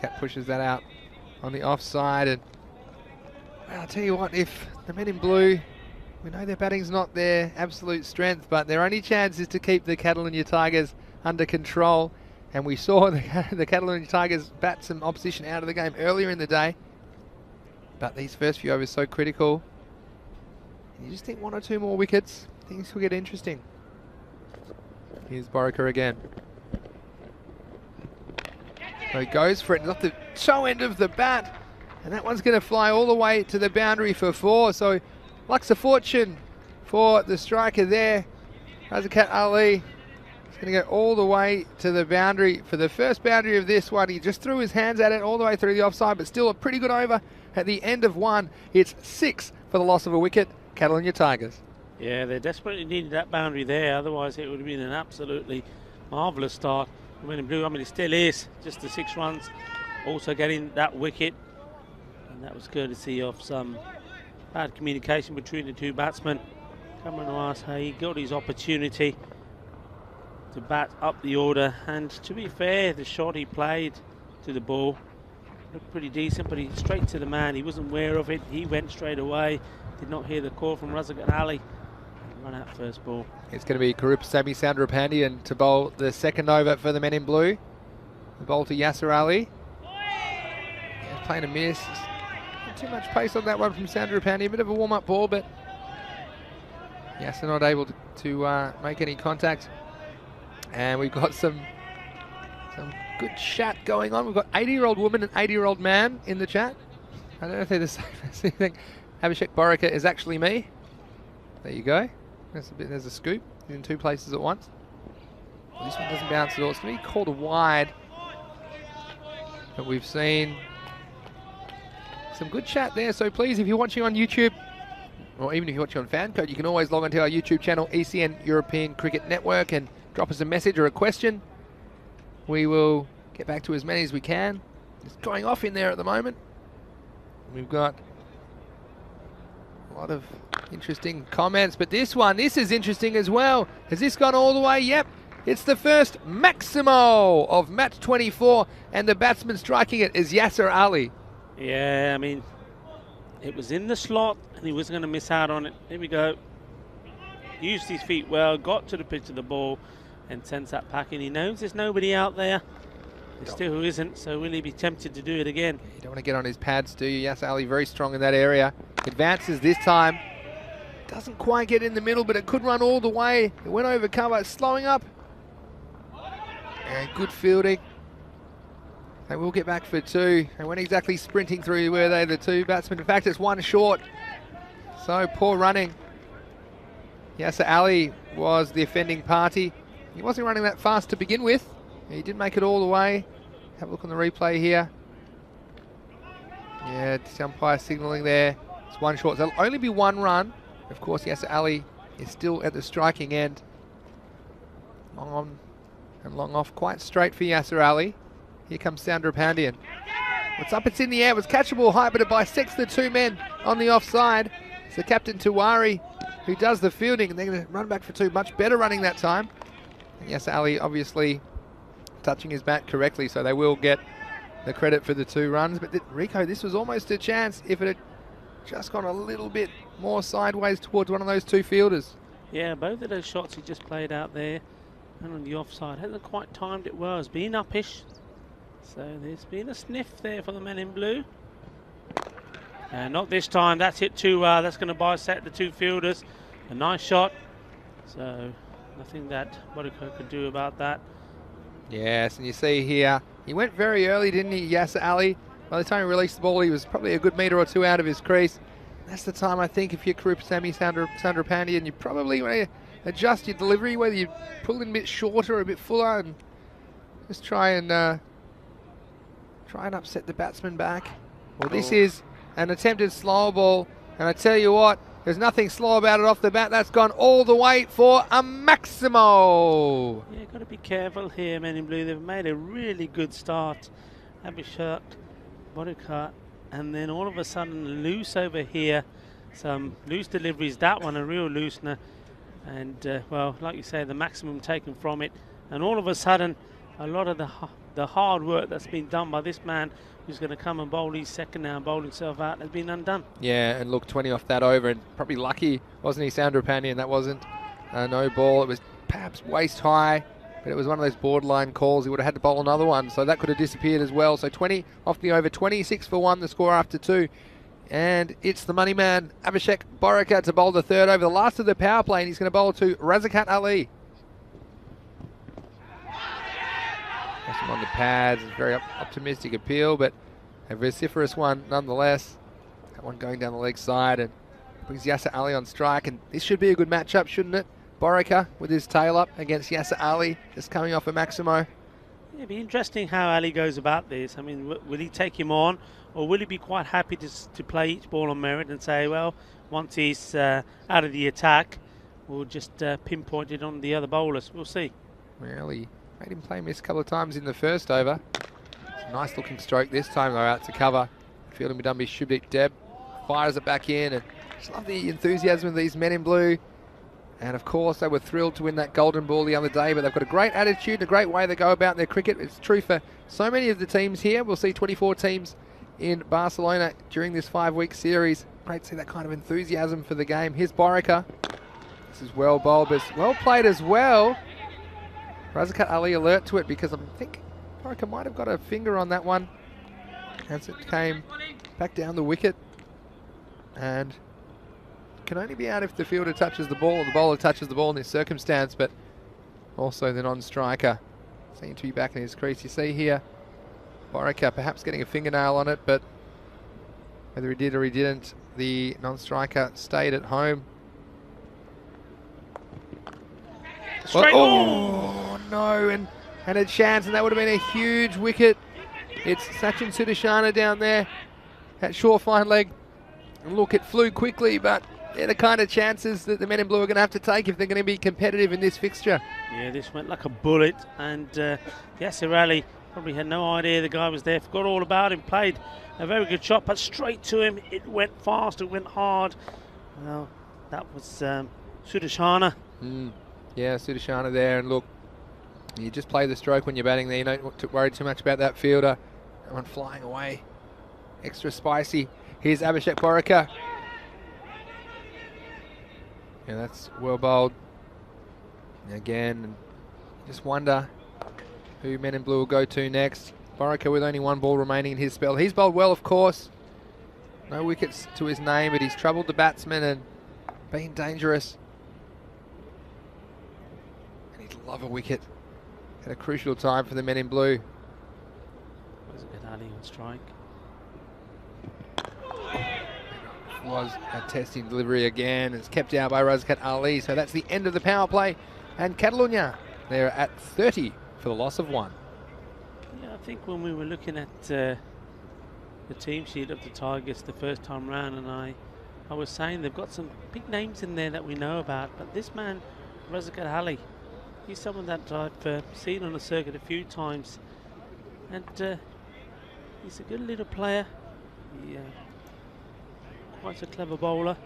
Cat pushes that out on the offside, and well, I'll tell you what, if the Men in Blue, we know their batting's not their absolute strength, but their only chance is to keep the Catalonia Tigers under control. And we saw the Catalonia Tigers bat some opposition out of the game earlier in the day. But these first few overs so critical. And you just think 1 or 2 more wickets, things will get interesting. Here's Borika again. So he goes for it, off the toe end of the bat. And that one's going to fly all the way to the boundary for 4. So luck's a fortune for the striker there. Razakat Ali. Going to go all the way to the boundary for the first boundary of this one. He just threw his hands at it all the way through the offside, but still a pretty good over at the end of 1. It's 6 for the loss of a wicket. Catalonia Tigers. Yeah, they desperately needed that boundary there. Otherwise, it would have been an absolutely marvellous start. Men in Blue, I mean, it still is just the 6 runs. Also getting that wicket. And that was courtesy of some bad communication between the 2 batsmen. Cameron Oas, he got his opportunity to bat up the order, and to be fair, the shot he played to the ball looked pretty decent, but he straight to the man. He wasn't aware of it. He went straight away, did not hear the call from Razakat Ali. Run out first ball. It's going to be Karupasamy Soundarpandian to bowl the second over for the men in blue. The bowl to Yasser Ali. Yeah, playing a miss. Not too much pace on that one from Soundarpandian. A bit of a warm-up ball, but Yasser not able to make any contact. And we've got some good chat going on. We've got 80-year-old woman and 80-year-old man in the chat. I don't know if they're the same thing. Abhishek Borika is actually me. There you go. There's a scoop in two places at once. Well, this one doesn't bounce at all. It's going to be called a wide. But we've seen some good chat there. So please, if you're watching on YouTube, or even if you're watching on FanCode, you can always log onto our YouTube channel, ECN European Cricket Network, and drop us a message or a question. We will get back to as many as we can. It's going off in there at the moment. We've got a lot of interesting comments, but this is interesting as well. Has this gone all the way? Yep. It's the first Maximo of match 24, and the batsman striking it is Yasser Ali. Yeah, I mean, it was in the slot, and he wasn't going to miss out on it. Here we go. Used his feet well, got to the pitch of the ball, and sends that packing. He knows there's nobody out there. There still isn't, so will he be tempted to do it again? You don't want to get on his pads, do you? Yasser Ali very strong in that area. Advances this time. Doesn't quite get in the middle, but it could run all the way. It went over cover, slowing up. And good fielding. They will get back for two. They weren't exactly sprinting through, were they, the two batsmen? In fact, it's one short. So poor running. Yasser Ali was the offending party. He wasn't running that fast to begin with. He did make it all the way. Have a look on the replay here. Yeah, the umpire signalling there. It's one short. So there'll only be one run. Of course, Yasser Ali is still at the striking end. Long on and long off. Quite straight for Yasser Ali. Here comes Soundarpandian. What's up? It's in the air. It was catchable high, but it bisects the two men on the offside. It's the captain Tiwari who does the fielding, and they're going to run back for two. Much better running that time. And Yasser Ali obviously touching his bat correctly, so they will get the credit for the two runs. But Rico, this was almost a chance if it had just gone a little bit more sideways towards one of those two fielders. Yeah, both of those shots he just played out there and on the offside hasn't quite timed it well. It's been uppish, so there's been a sniff there for the men in blue. And not this time. That's hit too. That's going to bisect the two fielders. A nice shot. So nothing that Bodiko could do about that. Yes, and you see here, he went very early, didn't he, Yasser Ali? By the time he released the ball, he was probably a good metre or two out of his crease. That's the time, I think, if you're Karupasamy Soundarpandian, you probably want to adjust your delivery, whether you pull in a bit shorter or a bit fuller, and just try and upset the batsman back. Well, this is an attempted slow ball, and I tell you what, there's nothing slow about it off the bat. That's gone all the way for a Maximo. Yeah, got to be careful here, men in blue. They've made a really good start. Abhishek Bodika, and then all of a sudden loose over here. Some loose deliveries. That one a real loosener, and well, like you say, the maximum taken from it. And all of a sudden, a lot of the hard work that's been done by this man, who's going to come and bowl his second now and bowl himself out, has been undone. Yeah, and look, 20 off that over, and probably lucky, wasn't he, Soundarpandian? That wasn't a no ball. It was perhaps waist high, but it was one of those borderline calls. He would have had to bowl another one, so that could have disappeared as well. So 20 off the over, 26 for one, the score after two. And it's the money man, Abhishek Borika, to bowl the third over, the last of the power play, and he's going to bowl to Razakat Ali. Has him on the pads, very optimistic appeal, but a vociferous one nonetheless. That one going down the leg side and brings Yasser Ali on strike, and this should be a good matchup, shouldn't it? Borika with his tail up against Yasser Ali, just coming off a Maximo. Yeah, it'd be interesting how Ali goes about this. I mean, will he take him on, or will he be quite happy to play each ball on merit and say, well, once he's out of the attack, we'll just pinpoint it on the other bowlers. We'll see. Well, he made him play miss a couple of times in the first over. It's a nice looking stroke this time, though, out to cover. Fielding by Dumby Shubdeep Deb fires it back in, and just love the enthusiasm of these men in blue. And of course, they were thrilled to win that golden ball the other day, but they've got a great attitude and a great way they go about their cricket. It's true for so many of the teams here. We'll see 24 teams in Barcelona during this 5-week series. Great to see that kind of enthusiasm for the game. Here's Borika. This is well bowled, but it's well played as well. Razakat Ali alert to it because I think Parker might have got a finger on that one as it came back down the wicket. And can only be out if the fielder touches the ball or the bowler touches the ball in this circumstance, but also the non-striker seemed to be back in his crease. You see here, Borika perhaps getting a fingernail on it, but whether he did or he didn't, the non-striker stayed at home. Straight oh no, and a chance, and that would have been a huge wicket. It's Sachin Sudarshana down there at short fine leg. And look, it flew quickly, but they're the kind of chances that the men in blue are going to have to take if they're going to be competitive in this fixture. Yeah, this went like a bullet, and Yasser Ali probably had no idea the guy was there, forgot all about him, played a very good shot, but straight to him. It went fast, it went hard. Well, that was Sudarshana. Yeah, Sudarshana there, and look, you just play the stroke when you're batting there. You don't worry too much about that fielder. That one flying away. Extra spicy. Here's Abhishek Borika. Yeah, that's well bowled. Again, just wonder who men in blue will go to next. Borika with only one ball remaining in his spell. He's bowled well, of course. No wickets to his name, but he's troubled the batsman and been dangerous. And he'd love a wicket at a crucial time for the men in blue. Was it Ali on strike? Was a testing delivery again. It's kept out by Razakat Ali. So that's the end of the power play. And Catalunya, they're at 30 for the loss of 1. Yeah, I think when we were looking at the team sheet of the Tigers the first time round, and I was saying they've got some big names in there that we know about, but this man, Razakat Ali, he's someone that I've seen on the circuit a few times, and he's a good little player. Quite a clever bowler,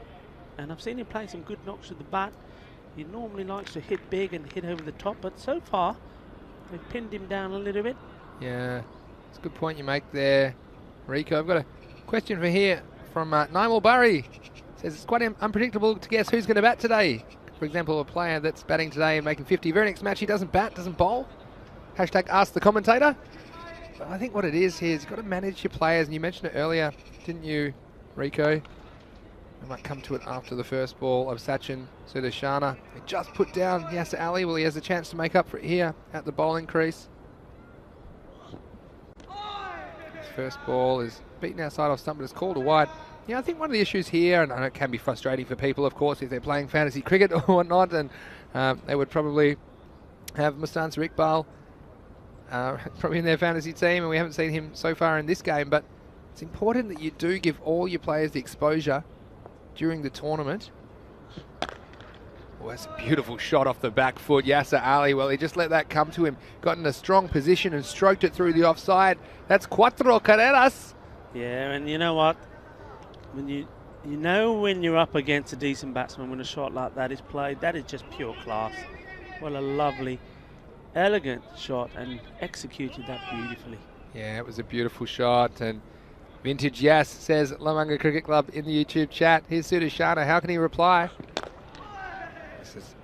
and I've seen him play some good knocks with the bat. He normally likes to hit big and hit over the top, but so far they've pinned him down a little bit. Yeah, it's a good point you make there, Rico. I've got a question for here from Naimal Burry. Says it's quite unpredictable to guess who's going to bat today. For example, a player that's batting today and making 50. Very next match he doesn't bat, doesn't bowl. Hashtag ask the commentator. But I think what it is here is you've got to manage your players, and you mentioned it earlier, didn't you, Rico? I might come to it after the first ball of Sachin Sudarshana. He just put down Yasser Ali. Well, he has a chance to make up for it here at the bowling crease. His first ball is beaten outside off stump, but it's called a wide. Yeah, I think one of the issues here, and I know it can be frustrating for people, of course, if they're playing fantasy cricket or whatnot, and they would probably have Mustansir Iqbal probably in their fantasy team, and we haven't seen him so far in this game, but it's important that you do give all your players the exposure during the tournament. Oh, that's a beautiful shot off the back foot. Yasser Ali, well, he just let that come to him. Got in a strong position and stroked it through the offside. That's cuatro carreras. Yeah, and you know what? When you know when you're up against a decent batsman when a shot like that is played, that is just pure class. What a lovely, elegant shot, and executed that beautifully. Yeah, it was a beautiful shot, and Vintage Yas says Lamanga Cricket Club in the YouTube chat. Here's Sudarshana. How can he reply? This is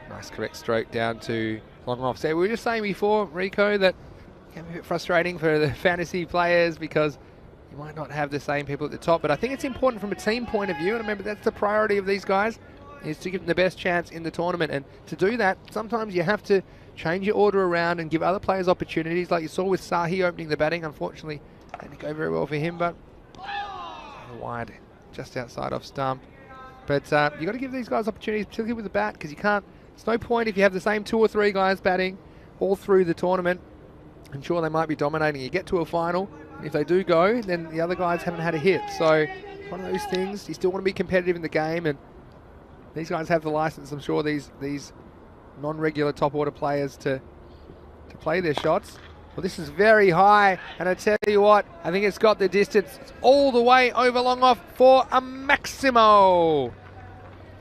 a nice correct stroke down to long off. So we were just saying before, Rico, that it can be a bit frustrating for the fantasy players because you might not have the same people at the top. But I think it's important from a team point of view, and remember that's the priority of these guys, is to give them the best chance in the tournament. And to do that, sometimes you have to change your order around and give other players opportunities, like you saw with Sahi opening the batting. Unfortunately, didn't go very well for him, but wide, just outside off stump. But you got to give these guys opportunities, particularly with the bat, because you can't. It's no point if you have the same 2 or 3 guys batting all through the tournament. I'm sure they might be dominating. You get to a final, and if they do go, then the other guys haven't had a hit. So it's one of those things. You still want to be competitive in the game, and these guys have the license. I'm sure these non-regular top order players to play their shots. Well, this is very high, and I tell you what, I think it's got the distance. It's all the way over long off for a Maximo.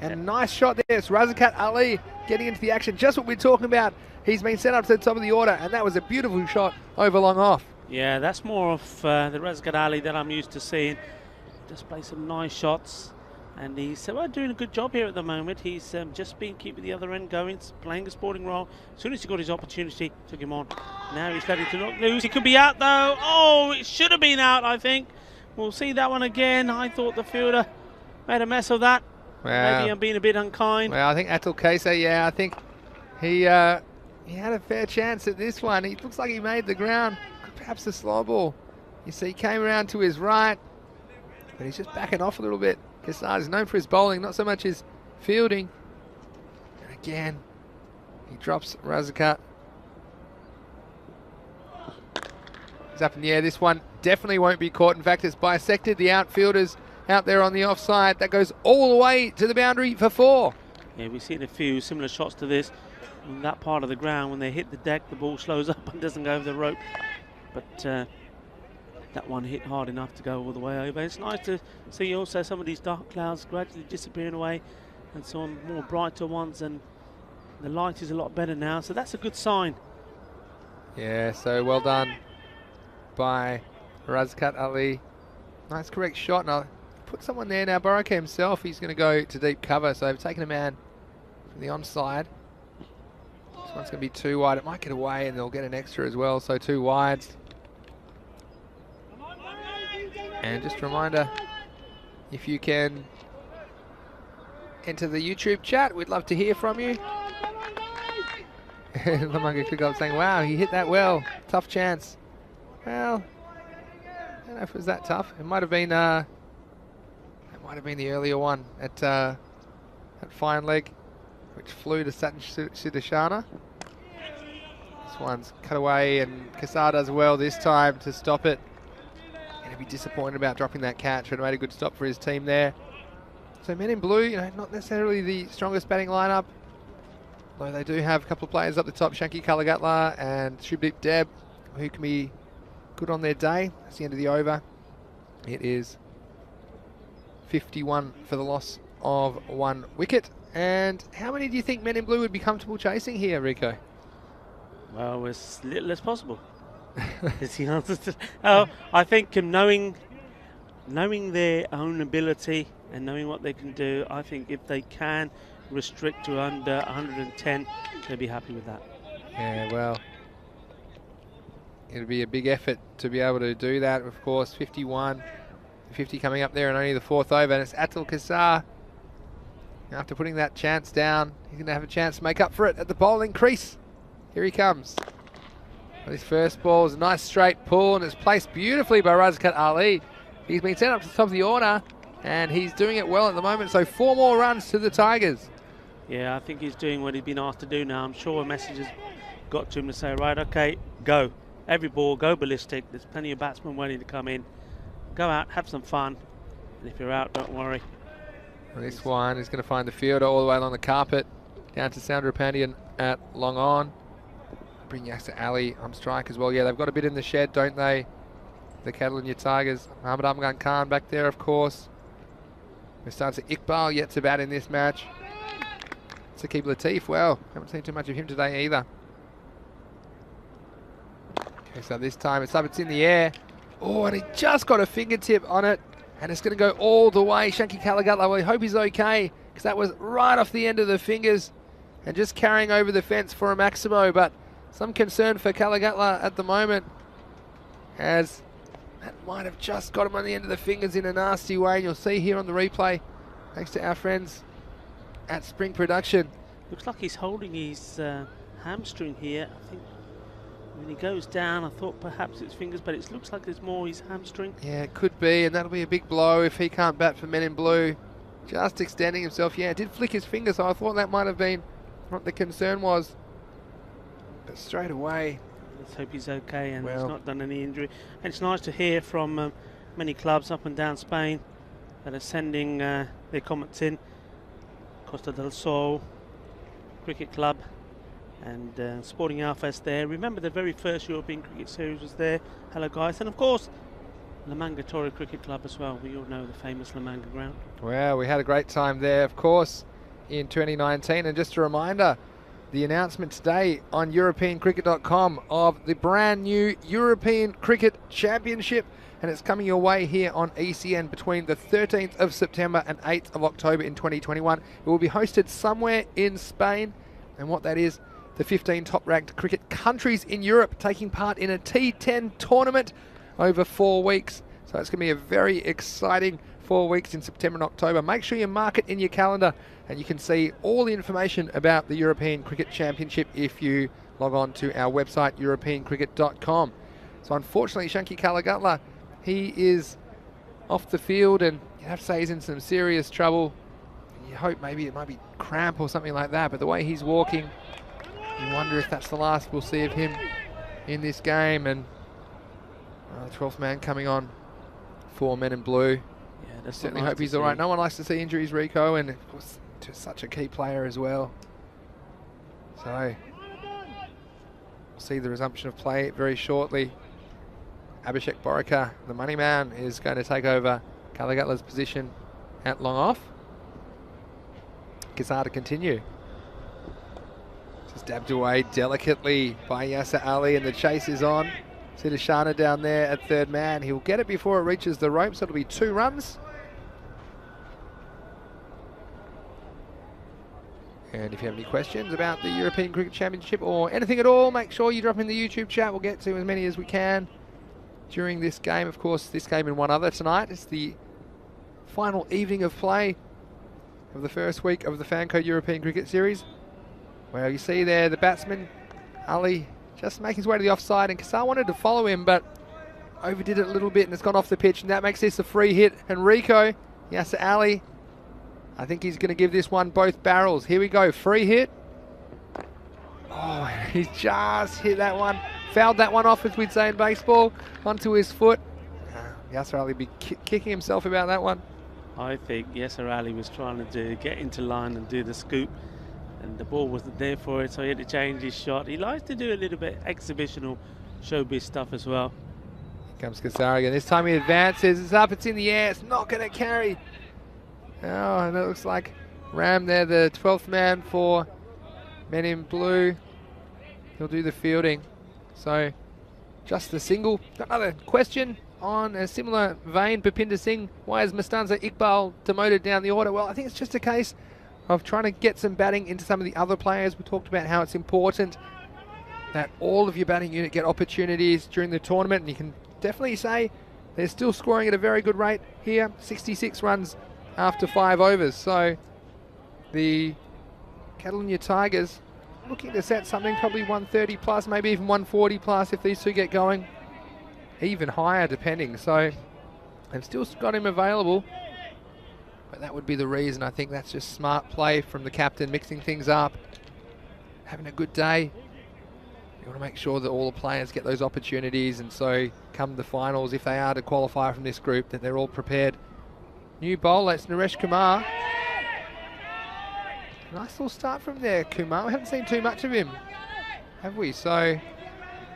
And a nice shot there. It's Razakat Ali getting into the action. Just what we're talking about. He's been sent up to the top of the order, and that was a beautiful shot over long off. Yeah, that's more of the Razakat Ali that I'm used to seeing. Just play some nice shots, And he's doing a good job here at the moment. He's just been keeping the other end going, playing a sporting role. As soon as he got his opportunity, took him on. Now he's letting to knock loose. He could be out though. Oh, it should have been out, I think. We'll see that one again. I thought the fielder made a mess of that. Well, maybe I'm being a bit unkind. Well, I think Atul Kesa, yeah, I think he had a fair chance at this one. He looks like he made the ground. Perhaps a slow ball. You see, he came around to his right, but he's just backing off a little bit. Kesa is known for his bowling, not so much his fielding. And again, he drops Razakat. He's up in the air. This one definitely won't be caught. In fact, it's bisected the outfielders out there on the offside. That goes all the way to the boundary for 4. Yeah, we've seen a few similar shots to this on that part of the ground. When they hit the deck, the ball slows up and doesn't go over the rope. But that one hit hard enough to go all the way over. It's nice to see also some of these dark clouds gradually disappearing away and some more brighter ones, and the light is a lot better now, so that's a good sign. Yeah, so well done by Razkat Ali. Nice correct shot. Now put someone there now. Baraka himself, he's going to go to deep cover, so they've taken a man from the onside. This one's going to be too wide. It might get away and they'll get an extra as well, so 2 wides. And just a reminder, if you can enter the YouTube chat, we'd love to hear from you. Lamanga Cricket Club saying, wow, he hit that well. Tough chance. Well, I don't know if it was that tough. It might have been the earlier one at fine leg, which flew to Satin Siddhashana. This one's cut away, and Kassar does well this time to stop it. Going to be disappointed about dropping that catch, but made a good stop for his team there. So men in blue, not necessarily the strongest batting lineup, though they do have a couple of players up the top, Shanky Kalagatla and Shubdeep Deb, who can be good on their day. That's the end of the over. It is 51 for the loss of 1 wicket. And how many do you think men in blue would be comfortable chasing here, Rico? Well, as little as possible. Is the answer to, I think knowing their own ability and knowing what they can do, I think if they can restrict to under 110, they'll be happy with that. Yeah, well, it'll be a big effort to be able to do that. Of course, 51, 50 coming up there and only the 4th over, and it's Atul Kassar. After putting that chance down, he's going to have a chance to make up for it at the bowling crease. Here he comes. His first ball is a nice straight pull, and it's placed beautifully by Razkat Ali. He's been sent up to the top of the order, and he's doing it well at the moment. So 4 more runs to the Tigers. Yeah, I think he's doing what he's been asked to do now. I'm sure a message has got to him to say, right, okay, go. Every ball, go ballistic. There's plenty of batsmen waiting to come in. Go out, have some fun. And if you're out, don't worry. Well, this one is going to find the fielder all the way along the carpet, down to Soundra Pandian at long on. Bring Yasser Ali on strike as well. Yeah, they've got a bit in the shed, don't they? The Catalunya Tigers. Mohamed Amgan Khan back there, of course. We're starting to Iqbal yet to bat in this match. Saqib Latif, well, haven't seen too much of him today either. Okay, so this time it's up, it's in the air. Oh, and he just got a fingertip on it, and it's going to go all the way. Shanky Kalagatla, well, I hope he's okay, because that was right off the end of the fingers and just carrying over the fence for a Maximo, but some concern for Kalagatla at the moment, as that might have just got him on the end of the fingers in a nasty way, and you'll see here on the replay, thanks to our friends at Spring Production. Looks like he's holding his hamstring here. I think when he goes down, I thought perhaps it's fingers, but it looks like it's more his hamstring. Yeah, it could be, and that'll be a big blow if he can't bat for men in blue. Just extending himself. Yeah, it did flick his finger, so I thought that might have been what the concern was. But straight away, let's hope he's okay and well, he's not done any injury. And it's nice to hear from many clubs up and down Spain that are sending their comments in. Costa del Sol Cricket Club and Sporting Alfest there. Remember the very first European Cricket Series was there. Hello guys. And of course La Manga Torre Cricket Club as well. We all know the famous La Manga ground. Well, we had a great time there, of course, in 2019. And just a reminder, the announcement today on EuropeanCricket.com of the brand new European Cricket Championship and it's coming your way here on ECN between the 13th of September and 8th of October in 2021. It will be hosted somewhere in Spain, and what that is, the 15 top-ranked cricket countries in Europe taking part in a T10 tournament over 4 weeks. So it's going to be a very exciting 4 weeks in September and October. Make sure you mark it in your calendar, and you can see all the information about the European Cricket Championship if you log on to our website, europeancricket.com. So unfortunately, Shanky Kalagutla, he is off the field, and you have to say he's in some serious trouble. You hope maybe it might be cramp or something like that, but the way he's walking, you wonder if that's the last we'll see of him in this game. And the 12th man coming on for Men in Blue. Yeah, that's certainly hope he's all right. No one likes to see injuries, Rico, and of course to such a key player as well. So we'll see the resumption of play very shortly. Abhishek Borika, the money man, is going to take over Kalagutla's position at long off. Kazar to continue. Just dabbed away delicately by Yasser Ali, and the chase is on. See Deshana down there at third man. He'll get it before it reaches the rope, so it'll be 2 runs. And if you have any questions about the European Cricket Championship or anything at all, make sure you drop in the YouTube chat. We'll get to as many as we can during this game. Of course, this game and one other tonight. It's the final evening of play of the first week of the Fanco European Cricket Series. Well, you see there the batsman, Ali, just making his way to the offside, and Kazar wanted to follow him, but overdid it a little bit, and it's gone off the pitch, and that makes this a free hit. And Rico, Yasser Ali, I think he's going to give this one both barrels. Here we go, free hit. Oh, he's just hit that one. Fouled that one off, as we'd say in baseball, onto his foot. Yasser Ali be kicking himself about that one. I think Yasser Ali was trying to get into line and do the scoop, and the ball wasn't there for it, so he had to change his shot. He likes to do a little bit exhibitional showbiz stuff as well. Here comes Kazar again. This time he advances. It's up, it's in the air. It's not going to carry. Oh, and it looks like Ram there, the 12th man for Men in Blue. He'll do the fielding. So just the single. Got another question on a similar vein. Bhupinder Singh, why is Mustanza Iqbal demoted down the order? Well, I think it's just a case of trying to get some batting into some of the other players. We talked about how it's important that all of your batting unit get opportunities during the tournament, and you can definitely say they're still scoring at a very good rate here. 66 runs after 5 overs. So the Catalonia Tigers looking to set something probably 130 plus, maybe even 140 plus if these two get going. Even higher depending. So they've still got him available, but that would be the reason. I think that's just smart play from the captain, mixing things up, having a good day. You want to make sure that all the players get those opportunities, and so come the finals, if they are to qualify from this group, that they're all prepared. New bowler, it's Naresh Kumar. Nice little start from there, Kumar. We haven't seen too much of him, have we? So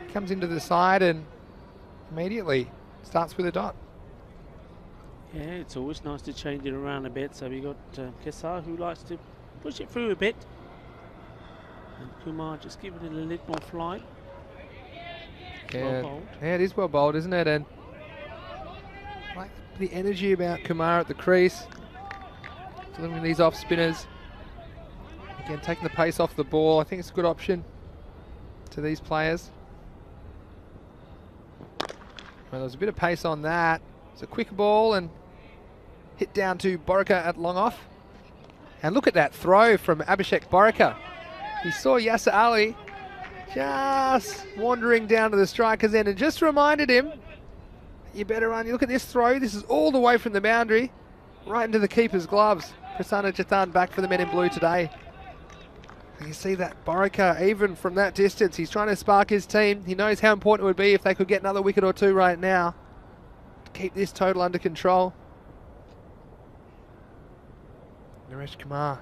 he comes into the side and immediately starts with a dot. Yeah, it's always nice to change it around a bit. So we got Kazar, who likes to push it through a bit, and Kumar just giving it a little more flight. Yeah, Well bowled. yeah, it is well bowled, isn't it? And I like the energy about Kumar at the crease, delivering these off spinners. Again, taking the pace off the ball. I think it's a good option to these players. Well, there's a bit of pace on that. It's a quick ball and hit down to Borika at long off. And look at that throw from Abhishek Borika. He saw Yasser Ali just wandering down to the striker's end and just reminded him, you better run. You look at this throw. This is all the way from the boundary right into the keeper's gloves. Prasanna Jathan back for the Men in Blue today. And you see that Borika, even from that distance, he's trying to spark his team. He knows how important it would be if they could get another wicket or two right now to keep this total under control. Naresh Kumar.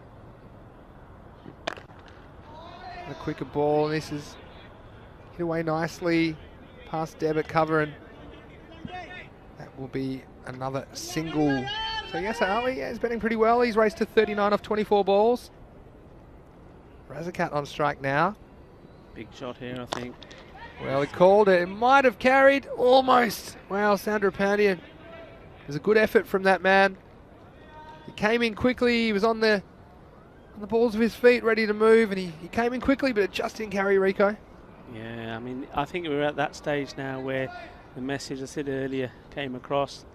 A quicker ball, and this is hit away nicely past Debit cover, and that will be another single. So Yasser Ali, yeah, he's batting pretty well. He's raced to 39 off 24 balls. Razakat on strike now. Big shot here, I think. Well, he called it. It might have carried. Almost. Wow, Sandra Pandian. It was a good effort from that man. He came in quickly. He was on the balls of his feet, ready to move, and he came in quickly, but it just didn't carry, Rico. Yeah, I mean, I think we're at that stage now where the message I said earlier came across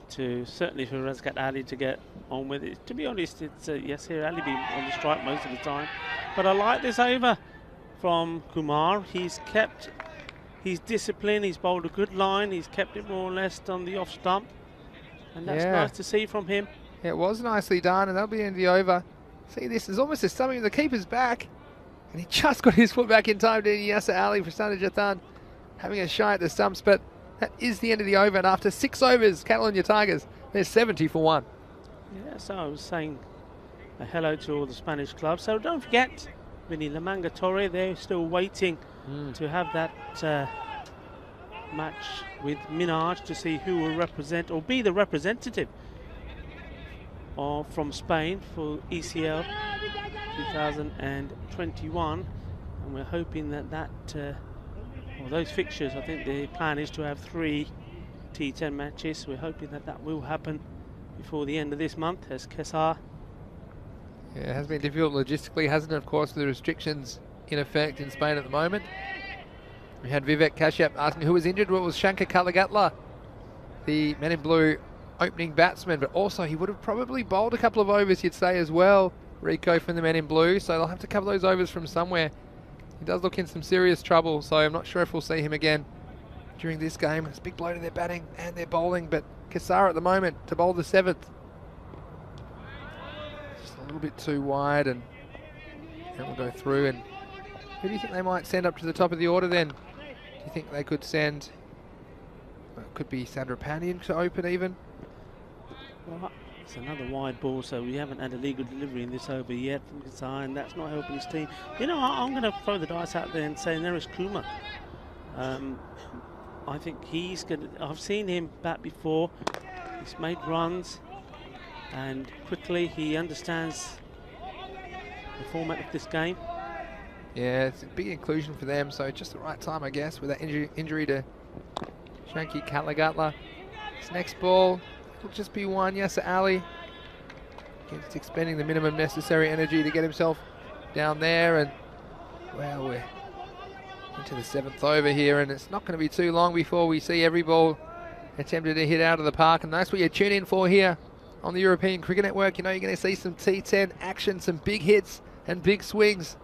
to certainly for Razgat Ali to get on with it. To be honest, it's Yasir Ali being on the strike most of the time. But I like this over from Kumar. He's kept his discipline, he's bowled a good line, he's kept it more or less on the off stump. And that's nice to see from him. Yeah, it was nicely done, and that'll be the end of the over. See, this is almost a stumping of the keeper's back. And he just got his foot back in time to Yasir Ali for Sandra Jathan having a shy at the stumps. But that is the end of the over, and after 6 overs, Catalonia Tigers, they're 70 for 1. Yeah, so I was saying hello to all the Spanish clubs. So don't forget, Vinny Lamanga Torre, they're still waiting to have that match with Minaj to see who will represent or be the representative from Spain for ECL 2021. And we're hoping that those fixtures, I think the plan is to have 3 T10 matches. We're hoping that will happen before the end of this month as Kesar. Yeah, it has been difficult logistically, hasn't it, of course, with the restrictions in effect in Spain at the moment. We had Vivek Kashyap asking who was injured. Well, it was Shankar Kalagatla, the Men in Blue opening batsman, but also he would have probably bowled a couple of overs, you'd say, as well, Rico, from the Men in Blue, so they'll have to cover those overs from somewhere. He does look in some serious trouble, so I'm not sure if we'll see him again during this game. It's a big blow to their batting and their bowling, but Kesar at the moment to bowl the 7th. Just a little bit too wide, and we'll go through. And who do you think they might send up to the top of the order then? Do you think they could send, well, it could be Sandra Pandian to open even? Well, it's another wide ball, so we haven't had a legal delivery in this over yet from Kesar, and that's not helping his team. You know, I'm going to throw the dice out there and say Neresh Kumar. I think he's going to, I've seen him bat before. He's made runs, and quickly he understands the format of this game. Yeah, it's a big inclusion for them, so just the right time, I guess, with that injury to Shanky Kalagatla. This next ball will just be one. Yasir Ali, again, just expending the minimum necessary energy to get himself down there, and well, we're into the 7th over here, and it's not going to be too long before we see every ball attempted to hit out of the park, and that's what you tune in for here on the European Cricket Network. You know, you're going to see some T10 action, some big hits and big swings.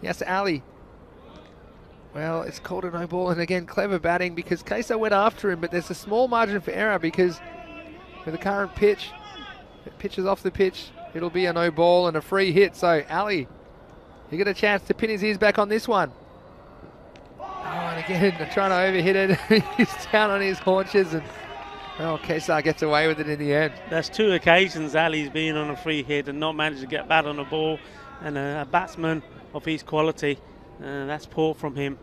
Yasir Ali, well, it's called a no ball, and again, clever batting because Kesar went after him, but there's a small margin for error because with the current pitch, if it pitches off the pitch, it'll be a no ball and a free hit. So Ali, you get a chance to pin his ears back on this one. Oh, and again, they're trying to overhit it. He's down on his haunches, and well, Kesar gets away with it in the end. That's 2 occasions Ali's been on a free hit and not managed to get bat on the ball, and a batsman of his quality, that's poor from him.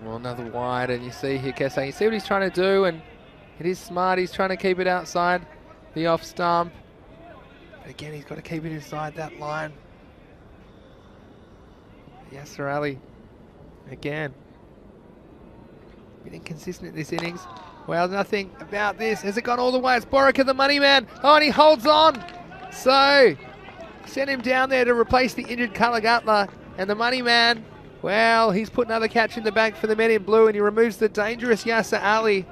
Well, another wide, and you see here Kesar, you see what he's trying to do, and it is smart. He's trying to keep it outside the off stump, but again, he's got to keep it inside that line. Yasir Ali, again, a bit inconsistent in this innings. Well, nothing about this. Has it gone all the way? It's Borika, the money man. Oh, and he holds on. So, send him down there to replace the injured Kalagatla, and the money man, well, he's put another catch in the bank for the Men in Blue, and he removes the dangerous Yasir Ali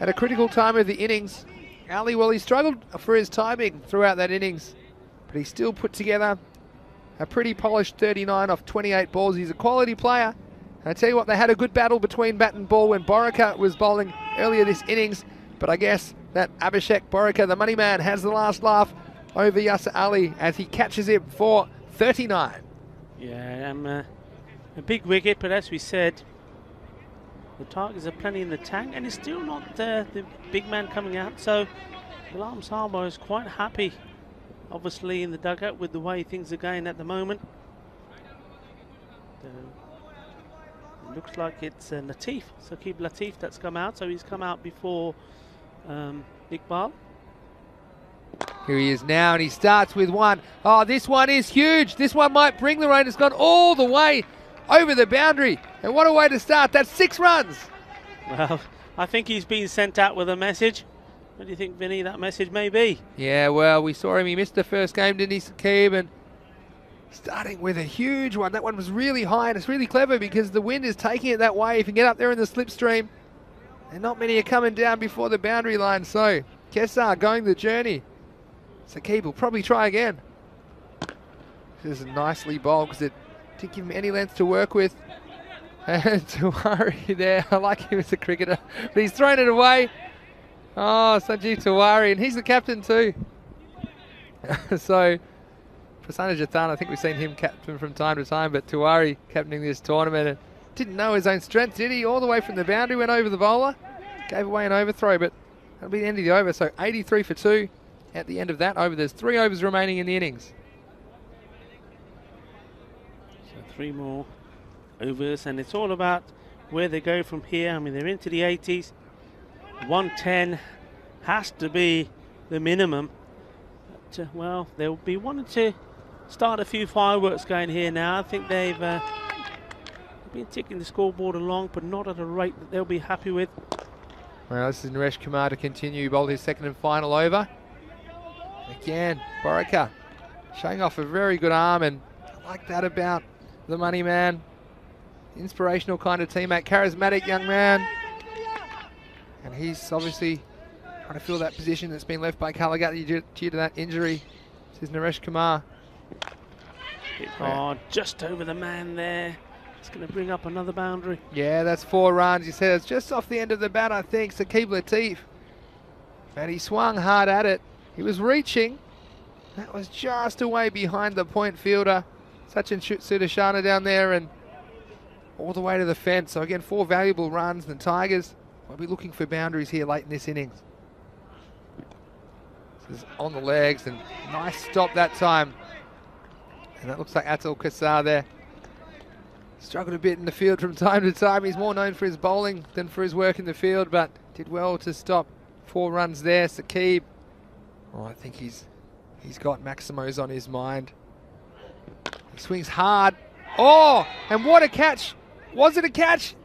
at a critical time of the innings. Ali, well, he struggled for his timing throughout that innings, but he still put together a pretty polished 39 off 28 balls. He's a quality player. And I tell you what, they had a good battle between bat and ball when Borika was bowling earlier this innings, but I guess that Abhishek Borika, the money man, has the last laugh over Yasir Ali as he catches him for 39. Yeah, a big wicket, but as we said, the Tigers are plenty in the tank, and it's still not the big man coming out. So Ghulam Sarwar is quite happy, obviously, in the dugout with the way things are going at the moment. It looks like it's Latif, Saqib Latif, that's come out. So he's come out before Iqbal. Here he is now, and he starts with one. Oh, this one is huge. This one might bring the rain. It's gone all the way over the boundary. And what a way to start. That's 6 runs. Well, I think he's been sent out with a message. What do you think, Vinny, that message may be? Yeah, well, we saw him. He missed the first game, didn't he, Sakib? And starting with a huge one. That one was really high, and it's really clever because the wind is taking it that way. If you get up there in the slipstream, and not many are coming down before the boundary line. So, Kessar going the journey. Sakib will probably try again. This is nicely bowled because it didn't give him any length to work with. And Tiwari there, I like him as a cricketer, but he's thrown it away. Oh, Sanjeev Tiwari, and he's the captain too. So, Prasanna Jathan, I think we've seen him captain from time to time, but Tiwari captaining this tournament and didn't know his own strength, did he? All the way from the boundary, went over the bowler, gave away an overthrow, but that'll be the end of the over. So 83 for 2 at the end of that over. There's 3 overs remaining in the innings. So 3 more overs, and it's all about where they go from here. I mean, they're into the 80s. 110 has to be the minimum. But, well, they'll be wanting to start a few fireworks going here now. I think they've been ticking the scoreboard along, but not at a rate that they'll be happy with. Well, this is Naresh Kumar to continue bowl his second and final over. Again, Borika showing off a very good arm, and I like that about the money man. Inspirational kind of teammate, charismatic young man. And he's obviously trying to fill that position that's been left by Kalagati due to that injury. This is Naresh Kumar. Oh, just over the man there. It's going to bring up another boundary. Yeah, that's 4 runs. You said it's just off the end of the bat, I think. Sakib Latif. But he swung hard at it. He was reaching. That was just away behind the point fielder. Sachin Sudarshana down there and all the way to the fence. So again, 4 valuable runs. The Tigers will be looking for boundaries here late in this innings. This is on the legs and nice stop that time. And that looks like Atul Kassar there. Struggled a bit in the field from time to time. He's more known for his bowling than for his work in the field, but did well to stop 4 runs there. Sakib. Oh, I think he's got Maximos on his mind. He swings hard. Oh, and what a catch. Was it a catch?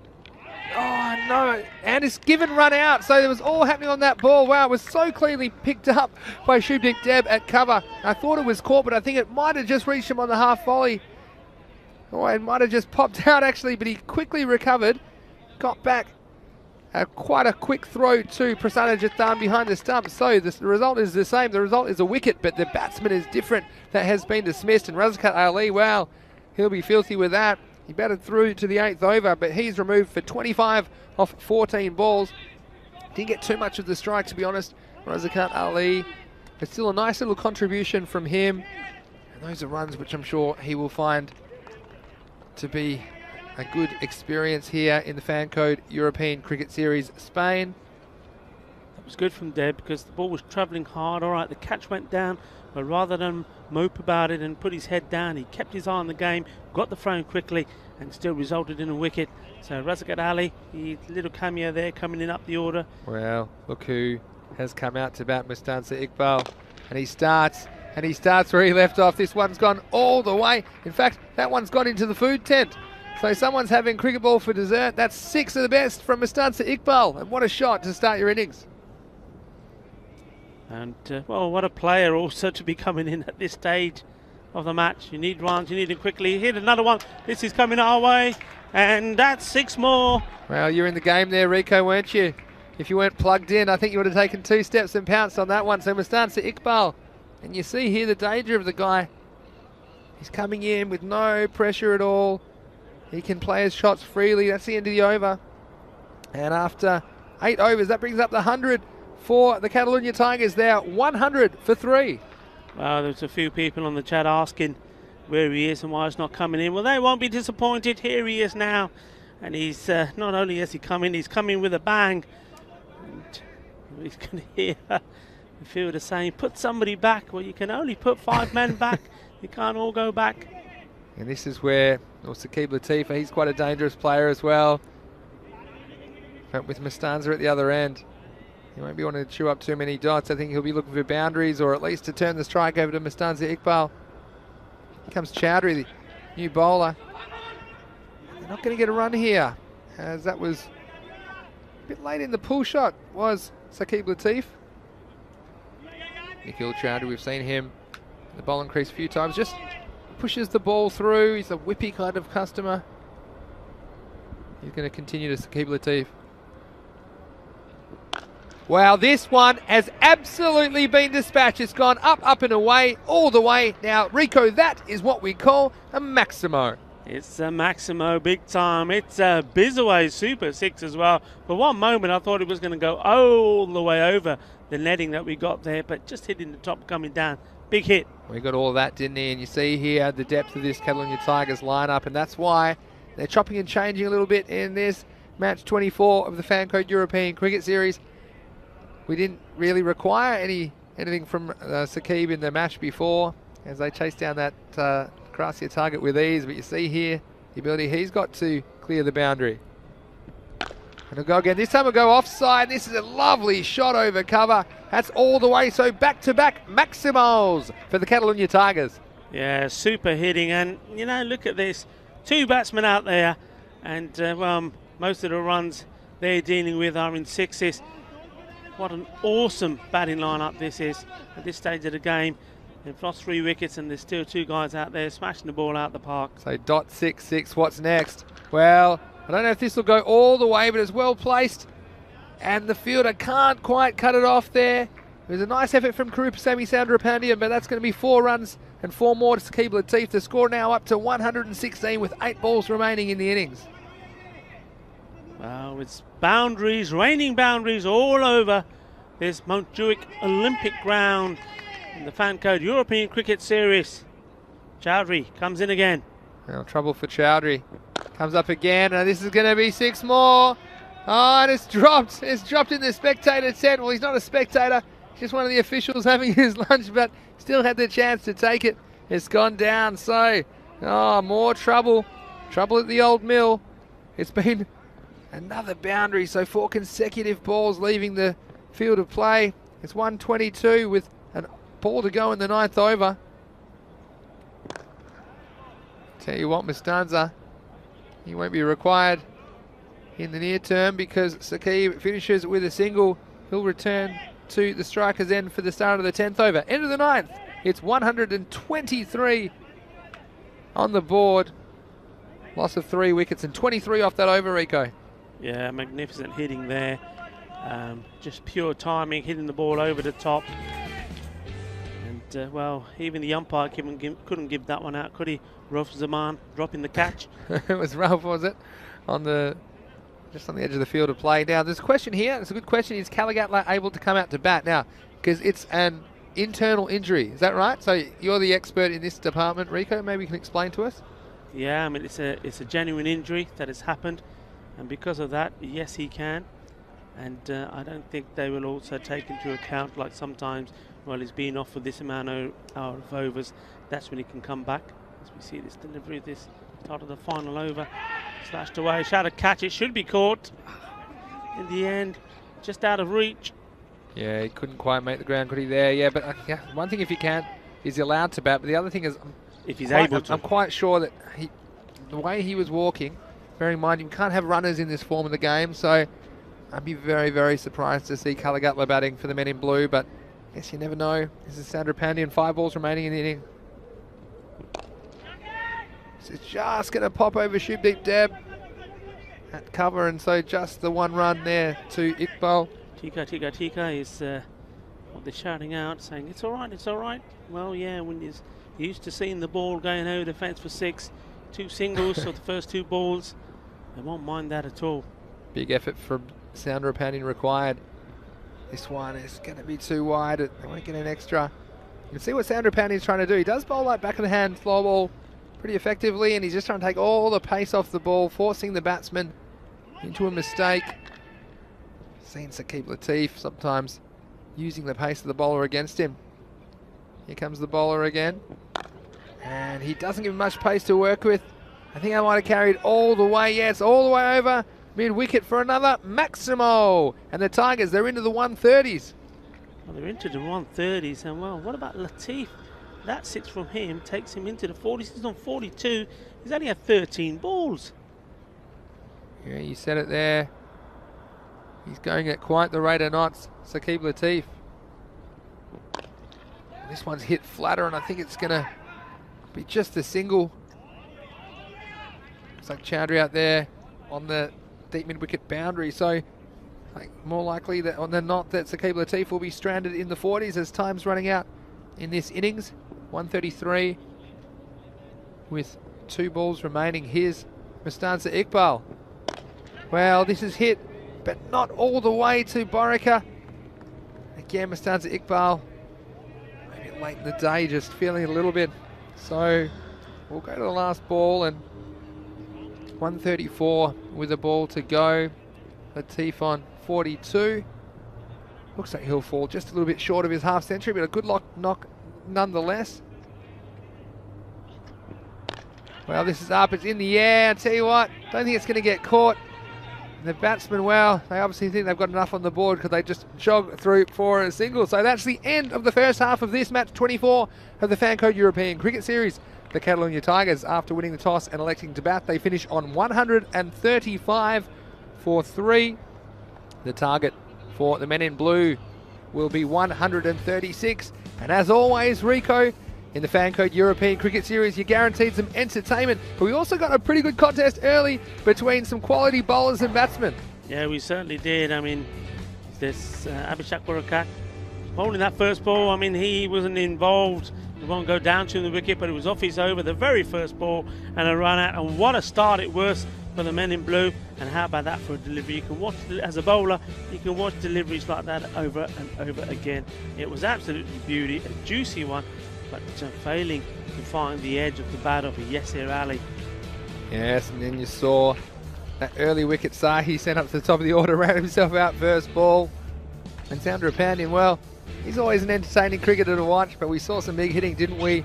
Oh, no. And it's given run out. So there was all happening on that ball. Wow, it was so cleanly picked up by Shubnik Deb at cover. I thought it was caught, but I think it might have just reached him on the half volley. Oh, it might have just popped out actually, but he quickly recovered. Got back. Quite a quick throw to Prasanna Jathan behind the stump. So the result is the same. The result is a wicket, but the batsman is different. That has been dismissed. And Razakat Ali, well, he'll be filthy with that. He batted through to the 8th over, but he's removed for 25 off 14 balls. Didn't get too much of the strike, to be honest, Razakat Ali. But still a nice little contribution from him. And those are runs which I'm sure he will find to be a good experience here in the Fan Code European Cricket Series Spain. That was good from Deb because the ball was travelling hard. All right, the catch went down, but rather than mope about it and put his head down, he kept his eye on the game, got the throw in quickly, and still resulted in a wicket. So Razakat Ali, his little cameo there coming in up the order. Well, look who has come out to bat, Mustansa Iqbal, and he starts where he left off. This one's gone all the way. In fact, that one's gone into the food tent. So someone's having cricket ball for dessert. That's 6 of the best from Mustansa Iqbal. And what a shot to start your innings. And, well, what a player also to be coming in at this stage of the match. You need runs, you need them quickly. Hit another one. This is coming our way. And that's 6 more. Well, you're in the game there, Rico, weren't you? If you weren't plugged in, I think you would have taken 2 steps and pounced on that one. So Mustansa Iqbal. And you see here the danger of the guy. He's coming in with no pressure at all. He can play his shots freely. That's the end of the over. And after 8 overs, that brings up the 100 for the Catalunya Tigers. They're 100 for 3. Well, there's a few people on the chat asking where he is and why he's not coming in. Well, they won't be disappointed. Here he is now. And he's not only has he come in, he's coming with a bang. And he's going to hear the fielder saying, put somebody back. Well, you can only put 5 men back. You can't all go back. And this is where Sakib Latif, he's quite a dangerous player as well. But with Mustanza at the other end. He won't be wanting to chew up too many dots. I think he'll be looking for boundaries or at least to turn the strike over to Mustanza Iqbal. Here comes Chowdhury, the new bowler. They're not going to get a run here, as that was a bit late in the pull shot, was Saqib Latif. Nikhil Chowdhury, we've seen him in the bowling crease a few times, just pushes the ball through. He's a whippy kind of customer. He's going to continue to Saqib Latif. Wow, this one has absolutely been dispatched. It's gone up, up and away, all the way. Now, Rico, that is what we call a Maximo. It's a Maximo big time. It's a Bizaway Super 6 as well. For one moment, I thought it was going to go all the way over the netting that we got there, but just hitting the top, coming down. Big hit. We got all that, didn't he? And you see here the depth of this Catalonia Tigers lineup, and that's why they're chopping and changing a little bit in this match 24 of the Fancode European Cricket Series. We didn't really require anything from Saqib in the match before, as they chased down that grassier target with ease. But you see here the ability he's got to clear the boundary. And he'll go again. This time he'll go offside. This is a lovely shot over cover. That's all the way. So back-to-back Maximals for the Catalonia Tigers. Yeah, super hitting. And, you know, look at this. 2 batsmen out there. And, well, most of the runs they're dealing with are in sixes. What an awesome batting lineup this is at this stage of the game. They've lost 3 wickets and there's still 2 guys out there smashing the ball out the park. So .66, what's next? Well, I don't know if this will go all the way, but it's well placed. And the fielder can't quite cut it off there. It was a nice effort from Karupasamy Soundrapandian, but that's going to be 4 runs and 4 more to Saqib Latif. The score now up to 116 with 8 balls remaining in the innings. Wow, it's boundaries, raining boundaries all over this Montjuic Olympic ground in the Fancode European Cricket Series. Chowdhury comes in again. Well, trouble for Chowdhury. Comes up again, and this is going to be 6 more. Oh, and it's dropped. It's dropped in the spectator tent. Well, he's not a spectator. He's just one of the officials having his lunch, but still had the chance to take it. It's gone down, so, oh, more trouble. Trouble at the old mill. It's been another boundary, so 4 consecutive balls leaving the field of play. It's 122 with a ball to go in the 9th over. Tell you what, Mustanza, he won't be required in the near term because Saqib finishes with a single. He'll return to the striker's end for the start of the 10th over. End of the 9th. It's 123 on the board. Loss of 3 wickets and 23 off that over, Rico. Yeah, magnificent hitting there. Just pure timing, hitting the ball over the top. And, well, even the umpire couldn't give that one out, could he? Ralph Zaman dropping the catch. It was Ralph, was it? Just on the edge of the field of play. Now, there's a question here. It's a good question. Is Caligatla able to come out to bat now? Because it's an internal injury. Is that right? So you're the expert in this department, Rico. Maybe you can explain to us. Yeah, I mean, it's a genuine injury that has happened. And because of that, yes, he can. And I don't think they will also take into account, like sometimes, while he's been off for this amount of overs, that's when he can come back. As we see this delivery, this start of the final over, slashed away, shot a catch, it should be caught. In the end, just out of reach. Yeah, he couldn't quite make the ground, could he there? Yeah, but yeah, one thing if he can, he's allowed to bat, but the other thing is, if he's able to. I'm quite sure that the way he was walking, bearing in mind you can't have runners in this form of the game, so I'd be very, very surprised to see Caligatla batting for the men in blue, but I guess you never know. This is Soundrapandian, 5 balls remaining in the inning. It's just going to pop over Shubdeep Deb at cover, and so just the 1 run there to Iqbal. Tika is what they're shouting out, saying, it's all right, it's all right. Well, yeah, when he's used to seeing the ball going over the fence for 6, 2 singles, so the first 2 balls, they won't mind that at all. Big effort from Soundrapandian required. This one is going to be too wide. They won't get an extra. You can see what Soundrapandian is trying to do. He does bowl like back of the hand slow ball pretty effectively, and he's just trying to take all the pace off the ball, forcing the batsman into a mistake. Seen Saqib Latif sometimes using the pace of the bowler against him. Here comes the bowler again, and he doesn't give him much pace to work with. I think I might have carried all the way. Yeah, it's all the way over. mid-wicket for another Maximo. And the Tigers, they're into the 130s. Well, they're into the 130s, and well, what about Latif? That 6 from him takes him into the 40s. He's on 42. He's only had 13 balls. Yeah, you said it there. He's going at quite the rate of knots, Saqib Latif. This one's hit flatter, and I think it's going to be just a single. Looks like Chowdhury out there on the deep mid-wicket boundary, so more likely than not that Saqib Latif will be stranded in the 40s as time's running out in this innings. 133 with 2 balls remaining. Here's Mustanza Iqbal. Well, this is hit, but not all the way to Borika. Again, Mustanza Iqbal, maybe late in the day, just feeling a little bit. So we'll go to the last ball, and 134 with a ball to go. Latif on 42. Looks like he'll fall just a little bit short of his half century, but a good knock nonetheless. Well, this is up, it's in the air. I tell you what, don't think it's going to get caught. The batsmen, well, they obviously think they've got enough on the board because they just jog through for a single. So that's the end of the first half of this match 24 of the Fan Code European Cricket Series. The Catalonia Tigers, after winning the toss and electing to bat, they finish on 135 for 3. The target for the men in blue will be 136. And as always, Rico, in the Fan Code European Cricket Series, you guaranteed some entertainment, but we also got a pretty good contest early between some quality bowlers and batsmen. Yeah, we certainly did. I mean, this Abhishek Barakat bowling that first ball, I mean, he wasn't involved. It won't go down to the wicket, but it was off his over, the very first ball, and a run out. And what a start it was for the men in blue. And how about that for a delivery? You can watch, as a bowler, you can watch deliveries like that over and over again. It was absolutely beauty, a juicy one, but failing to find the edge of the bat of Yasir Ali. Yes, and then you saw that early wicket Sahi sent up to the top of the order, ran himself out first ball. And Soundra Pandyan, well, he's always an entertaining cricketer to watch, but we saw some big hitting, didn't we,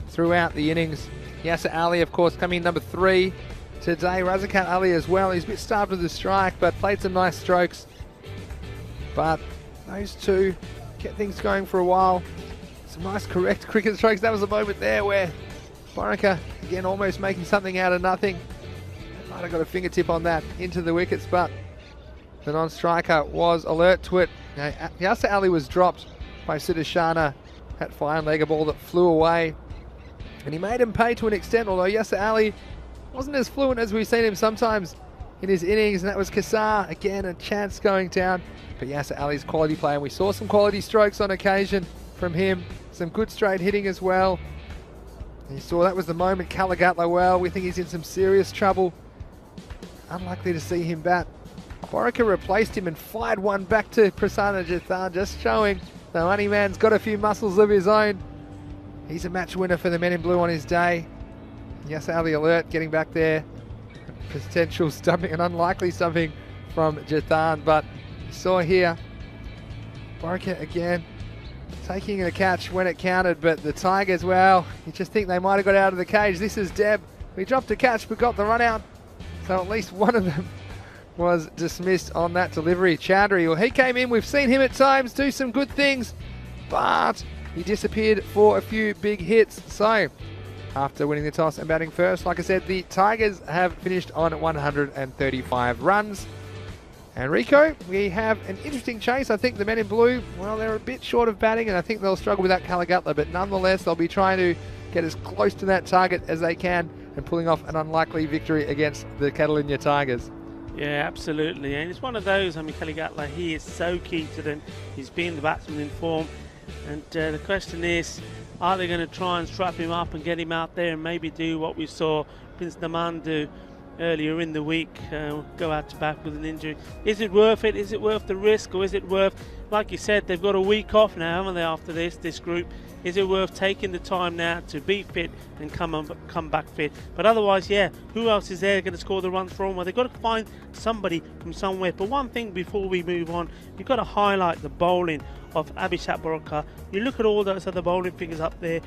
throughout the innings. Yasir Ali, of course, coming in number 3 today. Razakat Ali as well. He's a bit starved with the strike, but played some nice strokes. But those two kept things going for a while. Some nice correct cricket strokes. That was a moment there where Borika, again, almost making something out of nothing. Might have got a fingertip on that into the wickets, but the non-striker was alert to it. Now, Yasir Ali was dropped by Sudarshana, that fine leg, a ball that flew away. And he made him pay to an extent, although Yasir Ali wasn't as fluent as we've seen him sometimes in his innings, and that was Kassar. Again, a chance going down. But Yasir Ali's quality play, and we saw some quality strokes on occasion from him. Some good straight hitting as well. And you saw that was the moment. Kalagatla, well, we think he's in some serious trouble. Unlikely to see him bat. Borika replaced him and fired one back to Prasanna Jathan, just showing the money man's got a few muscles of his own. He's a match winner for the men in blue on his day. Yasir Ali alert, getting back there. Potential stumping, an unlikely stumping from Jathan, but you saw here, Borika again taking a catch when it counted, but the Tigers, well, you just think they might have got out of the cage. This is Deb. We dropped a catch but got the run out, so at least one of them was dismissed on that delivery. Chowdhury, well, he came in, we've seen him at times do some good things, but he disappeared for a few big hits. So after winning the toss and batting first, like I said, the Tigers have finished on 135 runs. And Rico, we have an interesting chase. I think the men in blue, well, they're a bit short of batting, and I think they'll struggle without Kalagatla, but nonetheless, they'll be trying to get as close to that target as they can and pulling off an unlikely victory against the Catalonia Tigers. Yeah, absolutely. And it's one of those, I mean, Kalagatla, he is so key to them. He's been the batsman in form. And the question is, are they going to try and strap him up and get him out there and maybe do what we saw Prince Naman do earlier in the week, go out to bat with an injury? Is it worth it? Is it worth the risk, or is it worth, like you said, they've got a week off now, haven't they, after this group? Is it worth taking the time now to be fit and come back fit? But otherwise, yeah, who else is there going to score the runs for them? Well, they've got to find somebody from somewhere. But one thing before we move on, you've got to highlight the bowling of Abhishek Borkar. You look at all those other bowling figures up there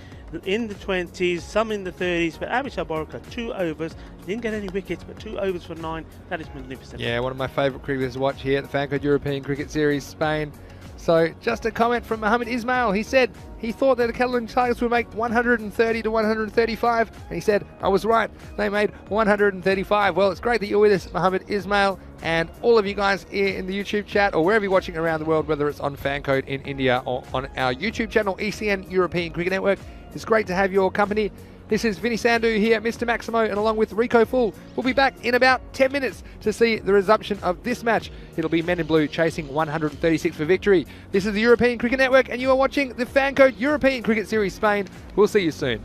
in the 20s, some in the 30s, but Abhishek Borkar, 2 overs, didn't get any wickets, but 2 overs for 9. That is magnificent. Yeah, one of my favourite cricketers to watch here at the Fancode European Cricket Series, Spain. So just a comment from Mohammed Ismail. He said he thought that the Catalan Tigers would make 130 to 135, and he said, I was right, they made 135. Well, it's great that you're with us, Mohammed Ismail, and all of you guys here in the YouTube chat or wherever you're watching around the world, whether it's on Fancode in India or on our YouTube channel, ECN European Cricket Network. It's great to have your company. This is Vinny Sandhu here, Mr. Maximo, and along with Rico Full. We'll be back in about 10 minutes to see the resumption of this match. It'll be Men in Blue chasing 136 for victory. This is the European Cricket Network, and you are watching the Fancode European Cricket Series Spain. We'll see you soon.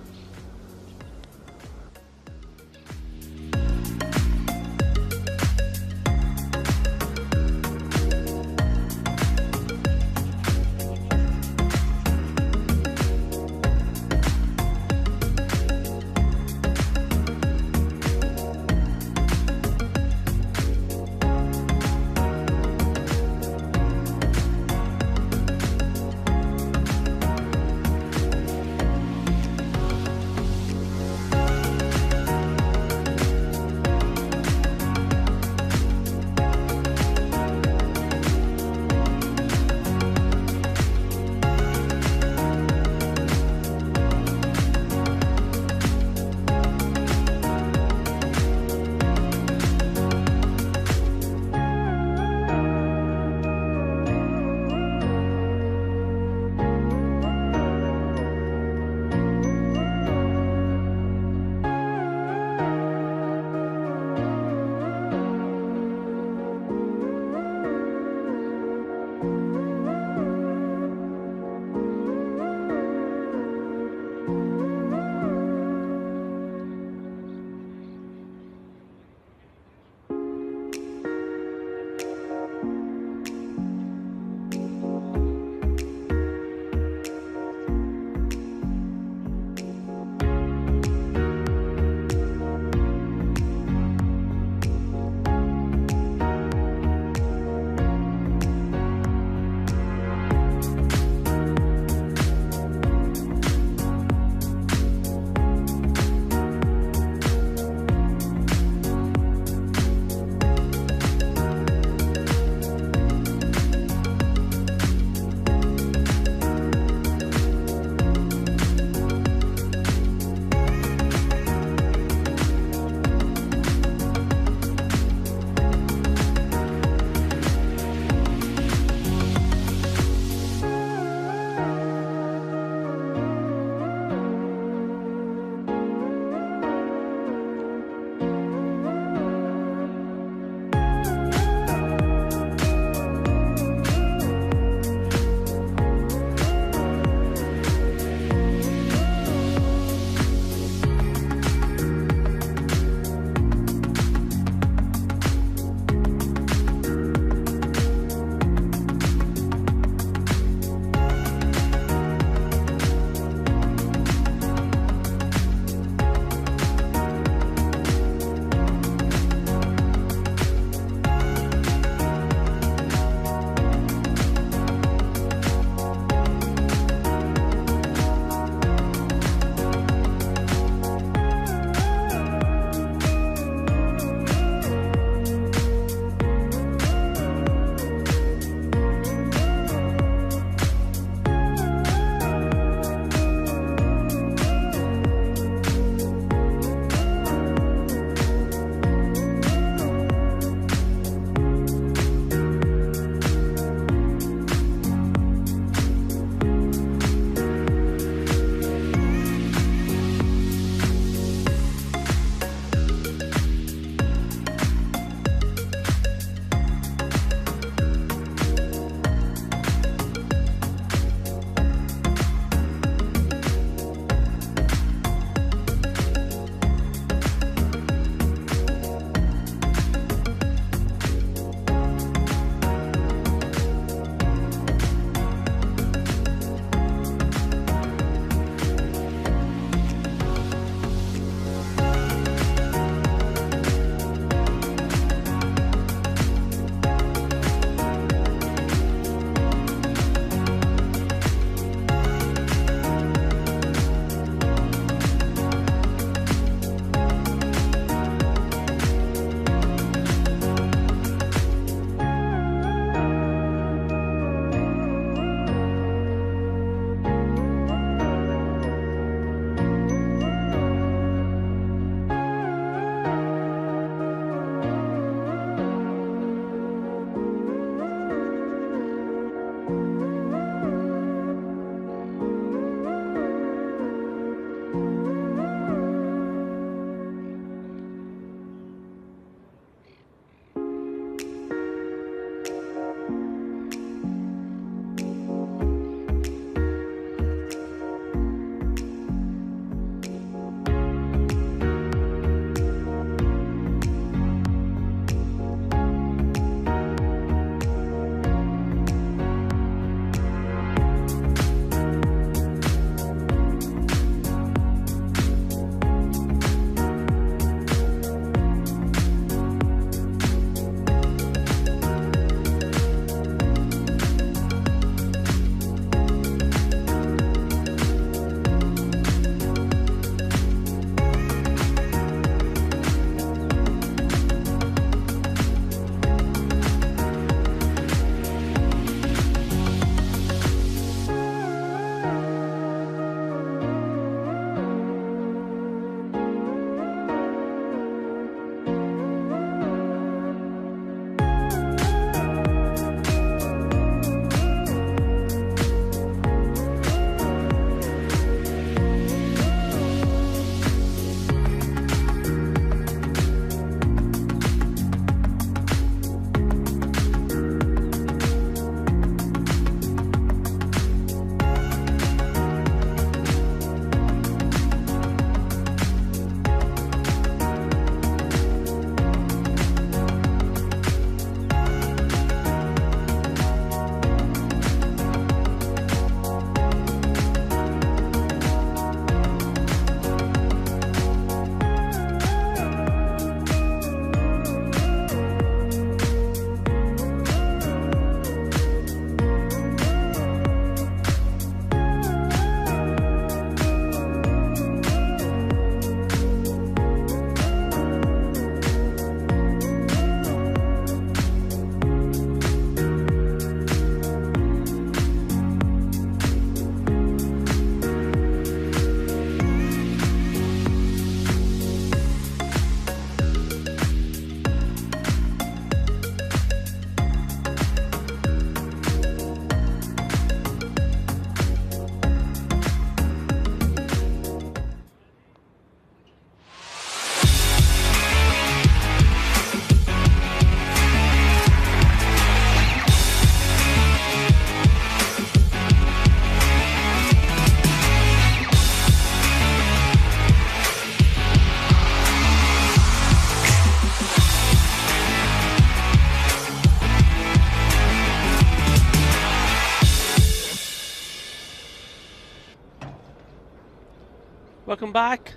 Welcome back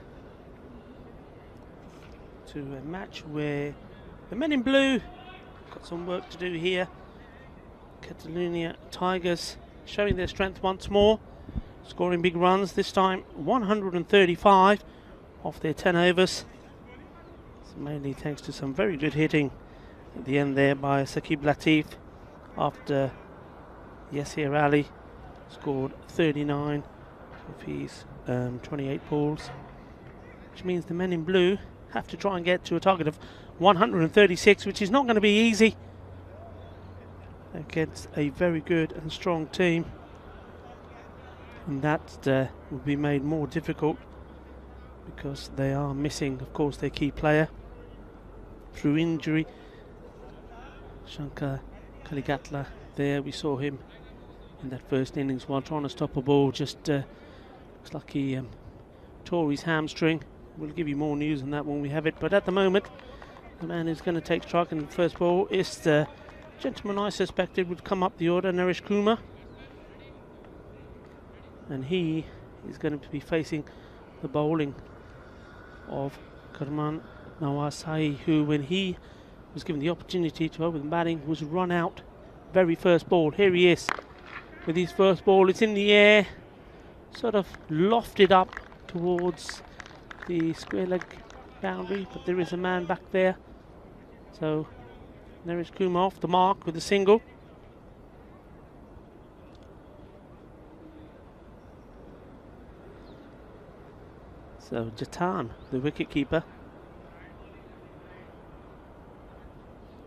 to a match where the men in blue got some work to do here. Catalonia Tigers showing their strength once more, scoring big runs, this time 135 off their 10 overs. So mainly thanks to some very good hitting at the end there by Saqib Latif after Yasir Ali scored 39 of his 28 balls, which means the men in blue have to try and get to a target of 136, which is not going to be easy against a very good and strong team, and that will be made more difficult because they are missing, of course, their key player through injury. Shankar Kaligatla there, we saw him in that first innings while trying to stop a ball, just looks like he tore his hamstring. We'll give you more news on that when we have it, but at the moment the man who's going to take strike in the first ball is the gentleman I suspected would come up the order, Naresh Kumar, and he is going to be facing the bowling of Karman Nawasai, who, when he was given the opportunity to open batting, was run out very first ball. Here he is with his first ball. It's in the air, sort of lofted up towards the square leg boundary, but there is a man back there. So there is Kumar off the mark with a single. So Jatan, the wicket keeper,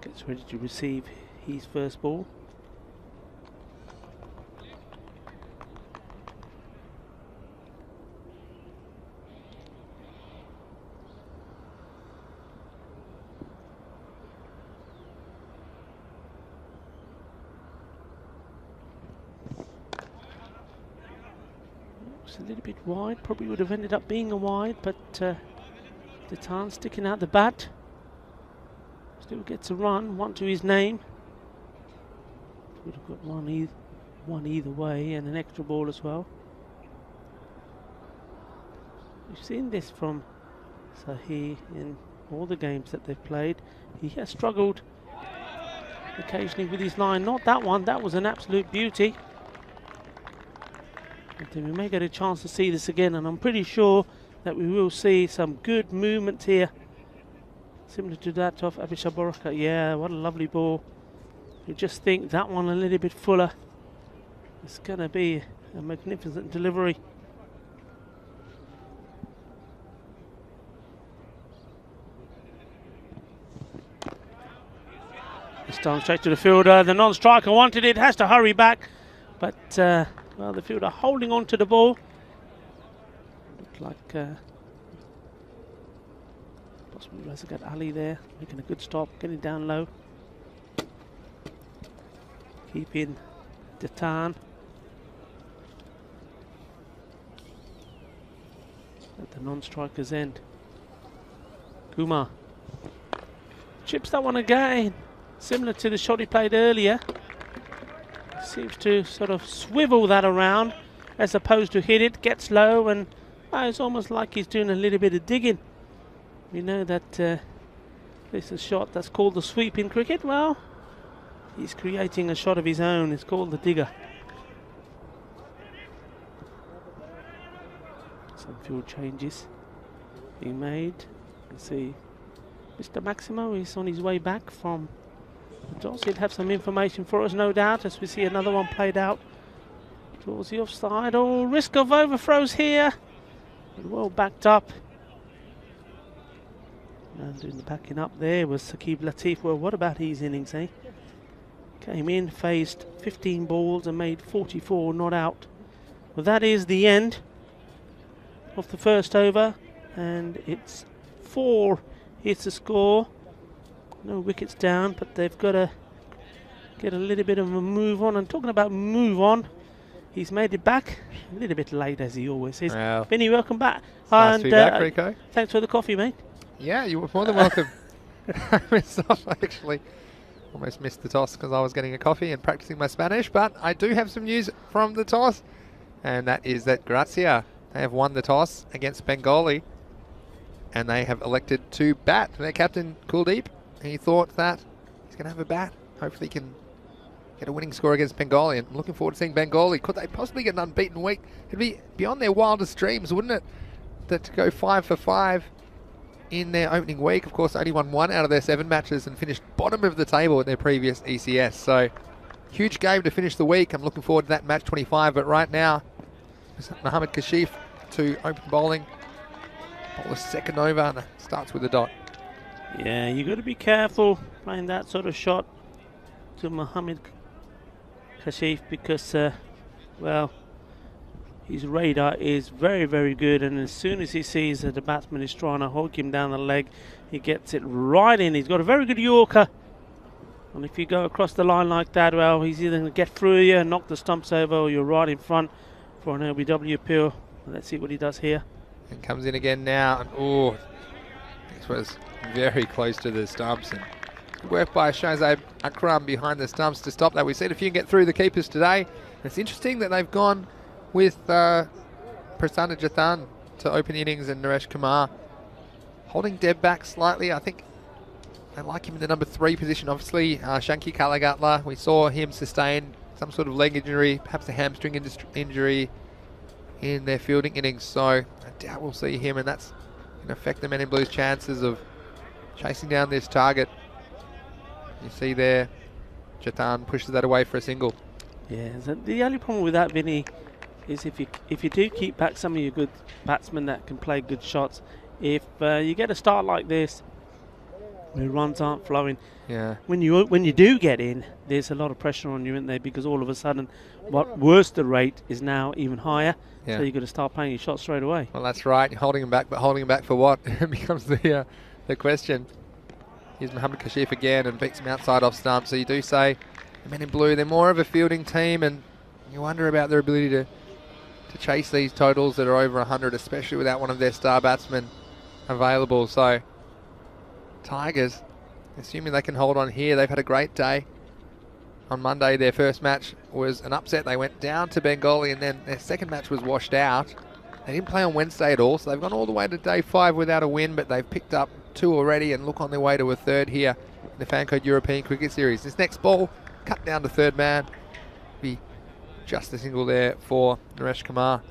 gets ready to receive his first ball. A little bit wide, probably would have ended up being a wide, but Jatan sticking out the bat, still gets a run, one to his name. Would have got one either way, and an extra ball as well. We've seen this from Sahi in all the games that they've played. He has struggled occasionally with his line, not that one, that was an absolute beauty. But we may get a chance to see this again, and I'm pretty sure that we will see some good movement here, similar to that of Abhishek Boraka. Yeah, what a lovely ball. You just think that one a little bit fuller. It's going to be a magnificent delivery. This time straight to the fielder. The non-striker wanted it, has to hurry back, but well, the fielder holding on to the ball. Looked like possibly Razagat Ali there, making a good stop, getting down low. Keeping Jatan at the non-striker's end. Kumar chips that one again, similar to the shot he played earlier. Seems to sort of swivel that around as opposed to hit it, gets low, and it's almost like he's doing a little bit of digging. We know that this is a shot that's called the sweep in cricket. Well, he's creating a shot of his own. It's called the digger. Some field changes being made. You see Mr. Maximo is on his way back from the toss. He'd have some information for us, no doubt, as we see another one played out towards the offside. Oh, risk of overthrows here. But well backed up. And doing the backing up there was Saqib Latif. Well, what about his innings, eh? Came in, faced 15 balls and made 44 not out. Well, that is the end of the first over, and it's 4 hits the score. No wickets down, but they've got to get a little bit of a move on. And talking about move on, he's made it back a little bit late, as he always is. Well, Vinny, welcome back. Nice to be back, Rico. Thanks for the coffee, mate. Yeah, you were more than welcome. Myself, I actually almost missed the toss because I was getting a coffee and practicing my Spanish, but I do have some news from the toss, and that is that Gracia They have won the toss against Bengali, and they have elected to bat. Their captain, Kuldeep, he thought that he's going to have a bat. Hopefully he can get a winning score against Bengali, and I'm looking forward to seeing Bengali. Could they possibly get an unbeaten week? It'd be beyond their wildest dreams, wouldn't it? That to go 5 for 5 in their opening week. Of course, only won 1 out of their 7 matches and finished bottom of the table in their previous ECS. So, huge game to finish the week. I'm looking forward to that match 25. But right now, Mohammad Kashif to open bowling. Bowler second over and starts with a dot. Yeah, you got to be careful playing that sort of shot to Mohammad Kashif because, well, his radar is very, very good, and as soon as he sees that the batsman is trying to hook him down the leg, he gets it right in. He's got a very good Yorker, and if you go across the line like that, well, he's either going to get through you and knock the stumps over, or you're right in front for an LBW appeal. Let's see what he does here. And comes in again now, and oh, this was very close to the stumps, and good work by Shahzad Akram behind the stumps to stop that. We've seen a few get through the keepers today. It's interesting that they've gone with Prasanna Jathan to open the innings and Naresh Kumar holding Deb back slightly. I think they like him in the number 3 position. Obviously, Shanki Kalagatla, we saw him sustain some sort of leg injury, perhaps a hamstring injury in their fielding innings. So I doubt we'll see him, and that's going to affect the Men in Blue's chances of chasing down this target. You see there, Jathan pushes that away for a single. Yeah, the only problem with that, Vinny, is if you do keep back some of your good batsmen that can play good shots, if you get a start like this where runs aren't flowing, yeah, when you do get in, there's a lot of pressure on you, isn't there? Because all of a sudden, what Worcester rate is now even higher, yeah. So you've got to start playing your shots straight away. Well, that's right. You're holding him back, but holding him back for what becomes the question. Here's Mohammad Kashif again and beats him outside off stump. So you do say the Men in Blue, they're more of a fielding team, and you wonder about their ability to chase these totals that are over 100, especially without one of their star batsmen available. So Tigers, assuming they can hold on here, they've had a great day. On Monday, their first match was an upset. They went down to Bengali, and then their second match was washed out. They didn't play on Wednesday at all, so they've gone all the way to day 5 without a win, but they've picked up 2 already and look on their way to a 3rd here in the Fancode European Cricket Series. This next ball, cut down to 3rd man, be just a single there for Naresh Kumar.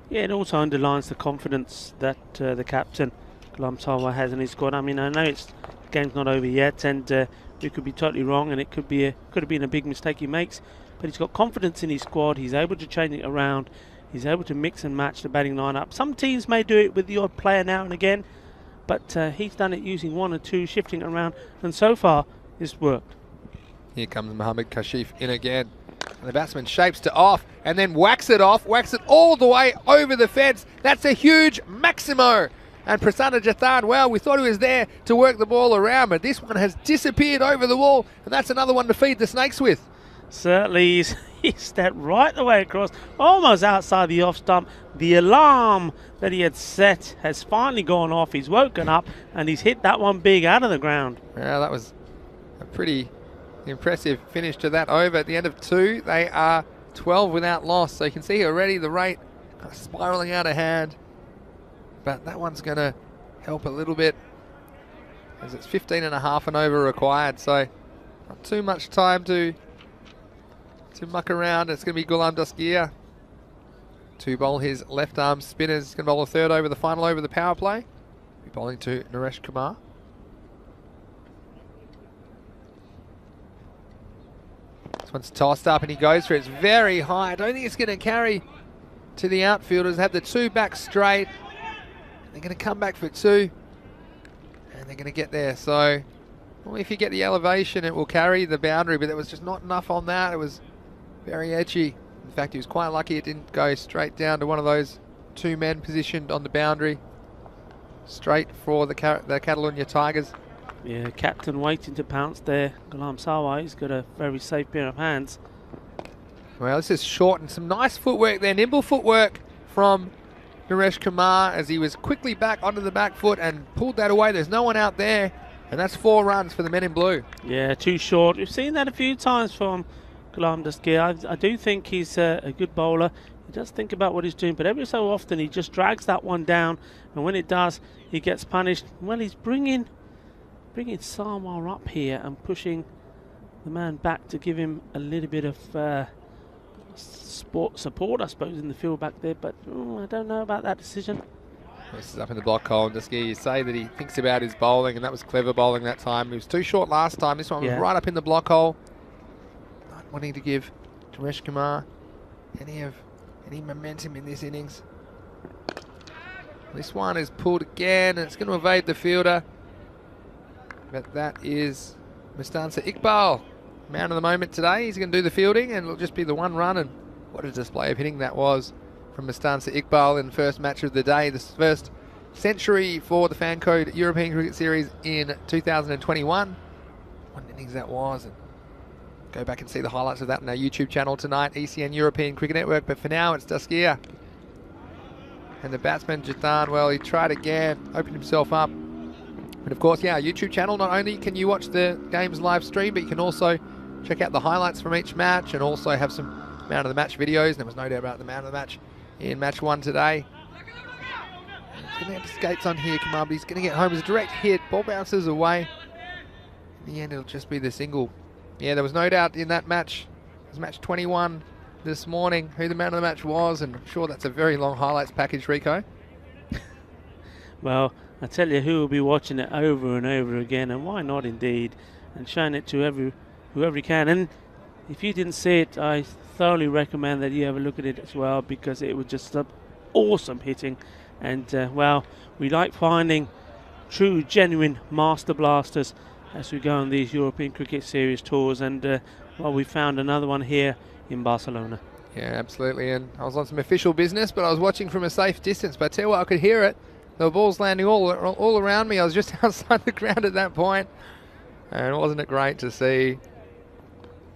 Yeah, it also underlines the confidence that the captain, Ghulam Sawa, has in his squad. I mean, I know the game's not over yet, and we could be totally wrong, and it could have been a big mistake he makes, but he's got confidence in his squad. He's able to change it around. He's able to mix and match the batting lineup. Some teams may do it with the odd player now and again, but he's done it using 1 or 2, shifting it around, and so far it's worked. Here comes Mohammad Kashif in again. And the batsman shapes to off and then whacks it all the way over the fence. That's a huge Maximo. And Prasanna Jathan, well, we thought he was there to work the ball around, but this one has disappeared over the wall, and that's another one to feed the snakes with. Certainly, he stepped right the way across, almost outside the off stump. The alarm that he had set has finally gone off. He's woken up, and he's hit that one big out of the ground. Yeah, that was a pretty impressive finish to that over. At the end of 2, they are 12 without loss, so you can see already the rate kind of spiralling out of hand. But that one's going to help a little bit, as it's 15.5 and over required, so not too much time to muck around. It's going to be Ghulam Dasgir to bowl his left arm spinners. He's going to bowl a 3rd over, the final over the power play. Be bowling to Naresh Kumar. This one's tossed up and he goes for it. It's very high. I don't think it's going to carry to the outfielders. Have the 2 back straight. They're going to come back for 2, and they're going to get there. So, well, if you get the elevation, it will carry the boundary, but there was just not enough on that. It was very edgy. In fact, he was quite lucky it didn't go straight down to one of those 2 men positioned on the boundary, straight for the Catalonia Tigers. Yeah, captain waiting to pounce there. Ghulam Sawa, he's got a very safe pair of hands. Well, this is short and some nice footwork there, nimble footwork from Naresh Kumar as he was quickly back onto the back foot and pulled that away. There's no one out there, and that's 4 runs for the Men in Blue. Yeah, too short. We've seen that a few times from Ghulam Dasgir. I do think he's a good bowler. He Just think about what he's doing, but every so often he just drags that one down, and when it does, he gets punished. Well, he's bringing Sarwar up here and pushing the man back to give him a little bit of support, I suppose, in the field back there, but I don't know about that decision. This is up in the block hole, and you say that he thinks about his bowling, and that was clever bowling that time. He was too short last time. This one was right up in the block hole. Not wanting to give Taresh Kumar any momentum in this innings. This one is pulled again, and it's going to evade the fielder. But that is Mustansa Iqbal, man of the moment today. He's going to do the fielding, and it'll just be the one run. And what a display of hitting that was from Mustansa Iqbal in the first match of the day. The first century for the Fan Code European Cricket Series in 2021. What innings that was. And go back and see the highlights of that on our YouTube channel tonight, ECN European Cricket Network. But for now, it's Daskia. And the batsman, Jatan, well, he tried again, opened himself up. But of course, our YouTube channel, not only can you watch the games live stream, but you can also check out the highlights from each match and also have some man of the match videos. There was no doubt about the man of the match in match 1 today. He's going to have escapes on here, Kumar, but he's going to get home. It's a direct hit, ball bounces away. In the end, it'll just be the single. Yeah, there was no doubt in that match. It was match 21 this morning, who the man of the match was, and I'm sure that's a very long highlights package, Rico. Well, I tell you who will be watching it over and over again, and why not indeed, and showing it to whoever you can. And if you didn't see it, I thoroughly recommend that you have a look at it as well, because it was just awesome hitting. And well, we like finding true, genuine master blasters as we go on these European Cricket Series tours, and well, we found another one here in Barcelona. Yeah, absolutely. And I was on some official business, but I was watching from a safe distance. But I tell you what, I could hear it. The ball's landing all around me. I was just outside the ground at that point. And wasn't it great to see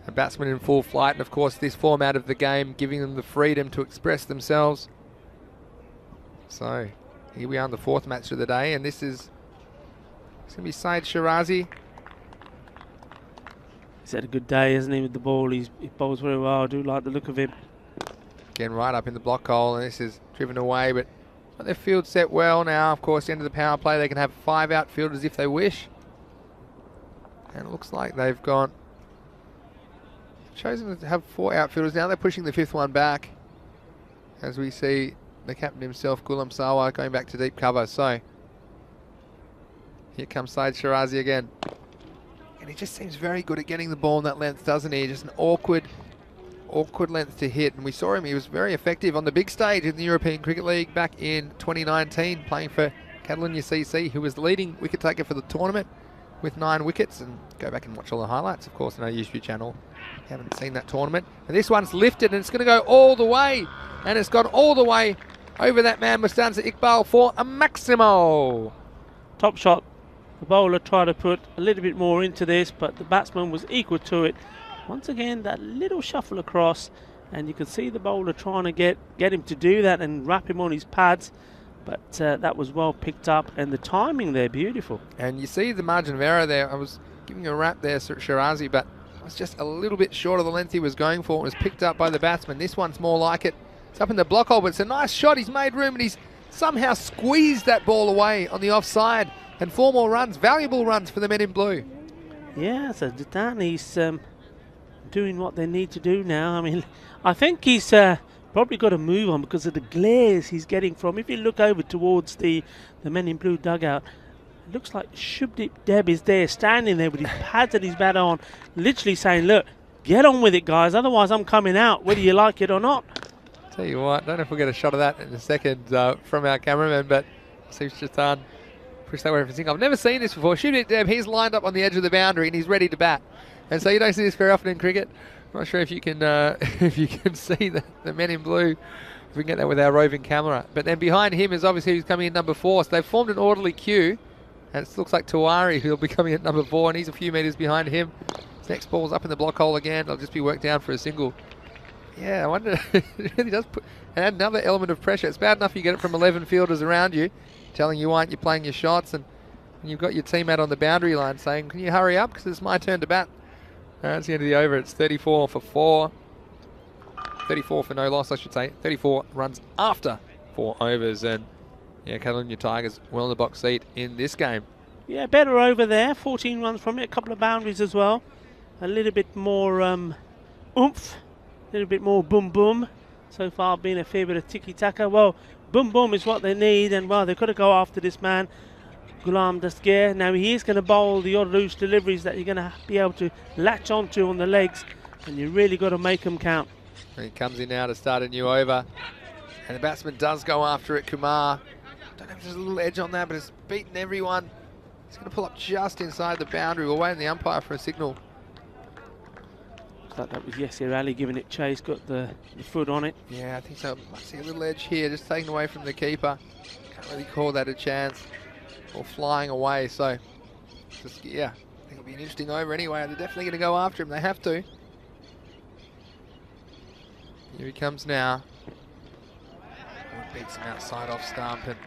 a batsman in full flight? And of course, this format of the game giving them the freedom to express themselves. So here we are in the 4th match of the day, and it's going to be Saeed Shirazi. He's had a good day, hasn't he, with the ball? He bowls very well. I do like the look of him. Again, right up in the block hole, and this is driven away, but their field set well now. Of course, end of the power play, they can have 5 outfielders if they wish. And it looks like they've chosen to have 4 outfielders. Now they're pushing the 5th one back, as we see the captain himself, Ghulam Sarwar, going back to deep cover. So here comes Saeed Shirazi again. And he just seems very good at getting the ball in that length, doesn't he? Just an awkward length to hit. And we saw him, he was very effective on the big stage in the European Cricket League back in 2019, playing for Catalonia CC, who was the leading wicket taker for the tournament with 9 wickets. And go back and watch all the highlights, of course, on our YouTube channel. If you haven't seen that tournament. And this one's lifted, and it's going to go all the way. And it's gone all the way over that man, Mustansa Iqbal, for a maximo. Top shot. The bowler tried to put a little bit more into this, but the batsman was equal to it. Once again, that little shuffle across, and you can see the bowler trying to get him to do that and wrap him on his pads. But that was well picked up, and the timing there, beautiful. And you see the margin of error there. I was giving a rap there, Shirazi, but it was just a little bit short of the length he was going for. It was picked up by the batsman. This one's more like it. It's up in the block hole, but it's a nice shot. He's made room, and he's somehow squeezed that ball away on the offside. And 4 more runs, valuable runs for the men in blue. Yeah, so Jatan, he's doing what they need to do now. I mean, I think he's probably got to move on because of the glares he's getting from. If you look over towards the men in blue dugout, it looks like Shubdeep Deb is there, standing there with his pads and his bat on, literally saying, look, get on with it, guys, otherwise I'm coming out, whether you like it or not. Tell you what, don't know if we'll get a shot of that in a second from our cameraman, but see Jatan push that way for a single. I've never seen this before. Shubdeep Deb, he's lined up on the edge of the boundary and he's ready to bat. And so you don't see this very often in cricket. I'm not sure if you can see the men in blue, if we can get that with our roving camera. But then behind him is obviously who's coming in number 4. So they've formed an orderly queue. And it looks like Tawari who'll be coming at number 4, and he's a few metres behind him. His next ball's up in the block hole again. It'll just be worked down for a single. Yeah, I wonder, it really does add another element of pressure. It's bad enough you get it from 11 fielders around you, telling you why aren't you playing your shots, and you've got your teammate on the boundary line saying, can you hurry up because it's my turn to bat. That's the end of the over. It's 34 for 4. 34 for no loss, I should say. 34 runs after 4 overs. And yeah, Catalunya Tigers well in the box seat in this game. Yeah, better over there. 14 runs from it, a couple of boundaries as well. A little bit more oomph, a little bit more boom boom. So far been a fair bit of tiki-taka. Well, boom boom is what they need, and well, they've got to go after this man, Ghulam Dastgir. Now he is going to bowl the odd loose deliveries that you're going to be able to latch onto on the legs, and you really got to make them count. And he comes in now to start a new over. And the batsman does go after it, Kumar. Don't know if there's a little edge on that, but it's beaten everyone. He's going to pull up just inside the boundary. We're waiting the umpire for a signal. Looks like that was Yasir Ali giving it chase, got the foot on it. Yeah, I think so. Might see a little edge here, just taken away from the keeper. Can't really call that a chance. Or flying away, so just, yeah, I think it'll be an interesting over anyway. They're definitely going to go after him. They have to. Here he comes now. Beats him outside off stump and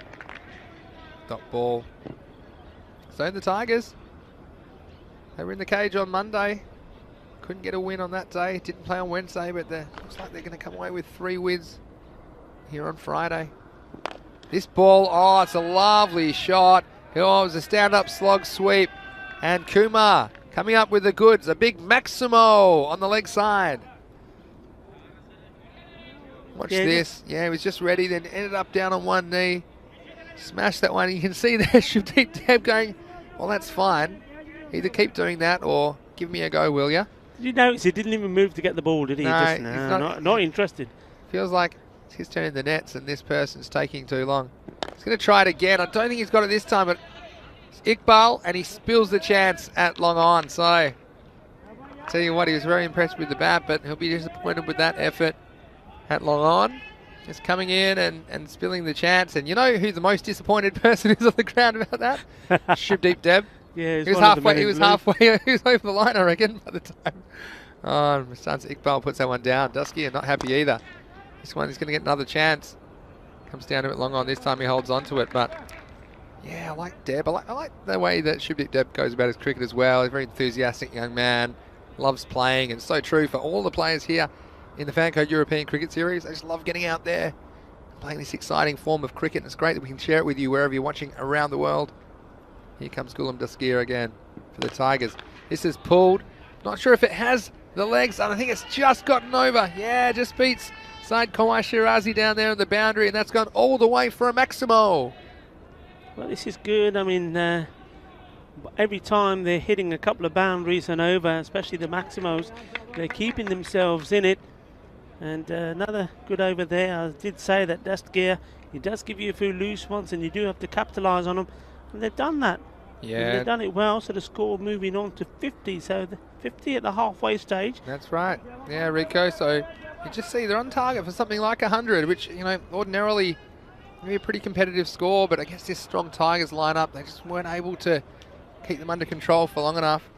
dot ball. So the Tigers, they were in the cage on Monday. Couldn't get a win on that day. Didn't play on Wednesday, but looks like they're going to come away with 3 wins here on Friday. This ball, oh, it's a lovely shot. Oh, it was a stand-up slog sweep. And Kumar coming up with the goods. A big Maximo on the leg side. Watch this. Yeah, he was just ready, then ended up down on one knee. Smashed that one. You can see there, Shubdeep Deb going, well, that's fine. Either keep doing that or give me a go, will ya? Did you notice he didn't even move to get the ball, did he? No, Just, he's not interested. Feels like it's his turn in the nets and this person's taking too long. He's going to try it again. I don't think he's got it this time, but it's Iqbal, and he spills the chance at long on. So, tell you what, he was very impressed with the bat, but he'll be disappointed with that effort at long on. Just coming in and spilling the chance. And you know who the most disappointed person is on the ground about that? Shubdeep Deb. Yeah, he was halfway. He was halfway. He was over the line, I reckon, by the time. Oh, Mastans Iqbal puts that one down. Dusky not happy either. This one is going to get another chance. Comes down to it long on. This time he holds on to it, but yeah, I like Deb. I like the way that Shubdeep Deb goes about his cricket as well. He's a very enthusiastic young man. Loves playing, and so true for all the players here in the Fan Code European Cricket Series. They just love getting out there, playing this exciting form of cricket, and it's great that we can share it with you wherever you're watching around the world. Here comes Ghulam Dastgir again for the Tigers. This is pulled. Not sure if it has the legs, and I think it's just gotten over. Yeah, just beats Saeed Kawai Shirazi down there on the boundary, and that's gone all the way for a Maximo. Well, this is good. I mean, every time they're hitting a couple of boundaries and over, especially the Maximos, they're keeping themselves in it. And another good over there. I did say that Dastgir, he does give you a few loose ones, and you do have to capitalise on them. And they've done that. Yeah. And they've done it well, so the score moving on to 50. So the 50 at the halfway stage. That's right. Yeah, Rico. So you just see they're on target for something like 100, which, you know, ordinarily would be a pretty competitive score. But against this strong Tigers lineup, they just weren't able to keep them under control for long enough.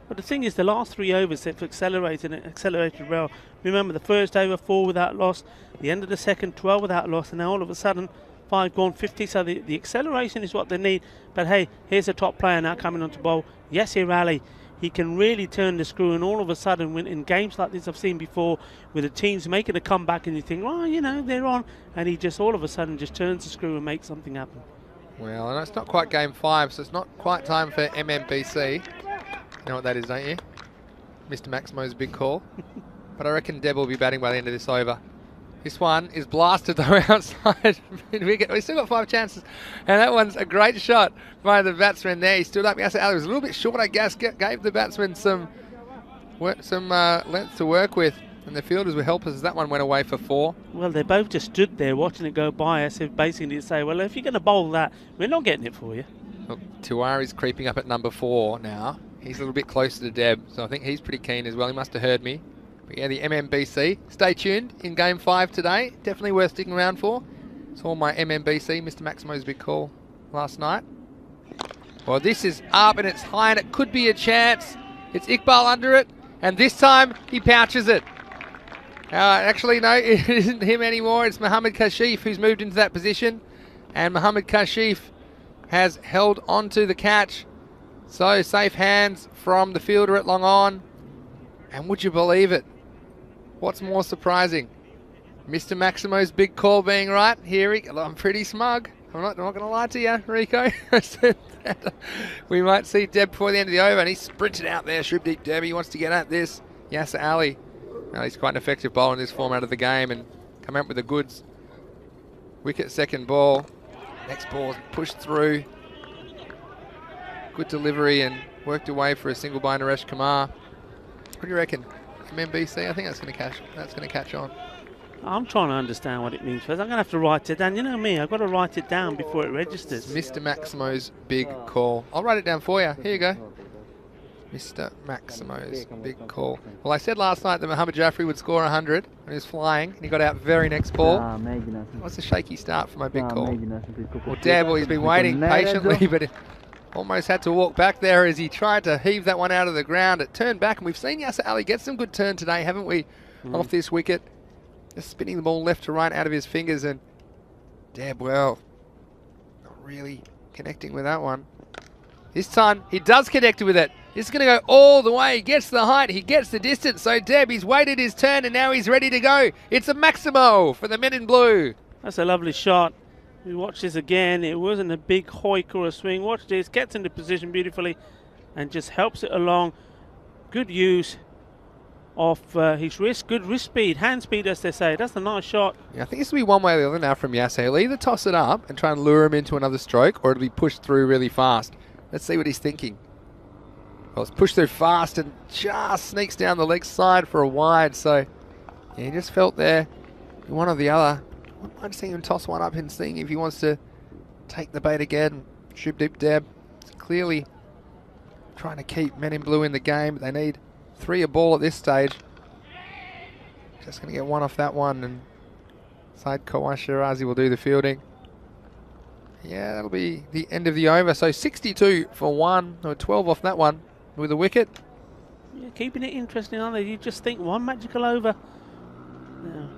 But the thing is, the last 3 overs they've accelerated well. Remember, the first over 4 without loss, the end of the second 12 without loss, and now all of a sudden 5 gone 50. So the acceleration is what they need. But hey, here's a top player now coming on to bowl. Yasir Ali. He can really turn the screw, and all of a sudden, when in games like this I've seen before, where the team's making a comeback and you think, oh, you know, they're on, and he just all of a sudden just turns the screw and makes something happen. Well, I know it's not quite game 5, so it's not quite time for MMBC. You know what that is, don't you? Mr. Maximo's big call. But I reckon Deb will be batting by the end of this over. This one is blasted though outside. We still got 5 chances. And that one's a great shot by the batsman there. He stood up. Yasir Ali was a little bit short, I guess. Gave the batsman some length to work with. And the fielders were helpers as that one went away for 4. Well, they both just stood there watching it go by, as if basically to say, well, if you're going to bowl that, we're not getting it for you. Look, Tiwari's creeping up at number 4 now. He's a little bit closer to Deb, so I think he's pretty keen as well. He must have heard me. But yeah, the MMBC. Stay tuned in Game 5 today. Definitely worth sticking around for. Saw my MMBC, Mr. Maximo's big call last night. Well, this is up and it's high and it could be a chance. It's Iqbal under it, and this time he pouches it. Actually, no, it isn't him anymore. It's Mohammad Kashif who's moved into that position. And Mohammad Kashif has held onto the catch. So safe hands from the fielder at long on. And would you believe it? What's more surprising? Mr. Maximo's big call being right. Here I'm pretty smug. I'm not going to lie to you, Rico. I said that we might see Deb before the end of the over, and he sprinted out there. Shoop deep Deb. He wants to get at this. Yasser Ali. Well, he's quite an effective bowler in this format of the game and come out with the goods. Wicket second ball. Next ball pushed through. Good delivery and worked away for a single by Naresh Kumar. What do you reckon? MBC, I think that's going to catch on. I'm trying to understand what it means first. I'm going to have to write it down. You know me, I've got to write it down before it registers. Mr. Maximo's big call. I'll write it down for you. Here you go. Mr. Maximo's big call. Well, I said last night that Mohammad Jaffrey would score 100 when he was flying, and he got out very next ball. What's a shaky start for my big call? Well, Deb, he's been waiting patiently, but almost had to walk back there as he tried to heave that one out of the ground. It turned back, and we've seen Yasser Ali get some good turn today, haven't we, off this wicket? Just spinning the ball left to right out of his fingers, and Deb, well, not really connecting with that one. This time, he does connect with it. This is going to go all the way. He gets the height. He gets the distance. So, Deb, he's waited his turn, and now he's ready to go. It's a Maximo for the men in blue. That's a lovely shot. We watch this again. It wasn't a big hoik or a swing. Watch this. Gets into position beautifully and just helps it along. Good use of his wrist. Good wrist speed. Hand speed, as they say. That's a nice shot. Yeah, I think this will be one way or the other now from Yasser. He'll either toss it up and try and lure him into another stroke, or it'll be pushed through really fast. Let's see what he's thinking. Well, it's pushed through fast and just sneaks down the leg side for a wide. So, yeah, he just felt there one or the other. I wouldn't mind seeing him toss one up and seeing if he wants to take the bait again. Shoop deep Deb. It's clearly trying to keep men in blue in the game. They need 3 a ball at this stage. Just going to get one off that one, and Syed Kawai Shirazi will do the fielding. Yeah, that'll be the end of the over. So 62 for 1, or 12 off that one with a wicket. Yeah, keeping it interesting, aren't they? You just think one magical over. Now,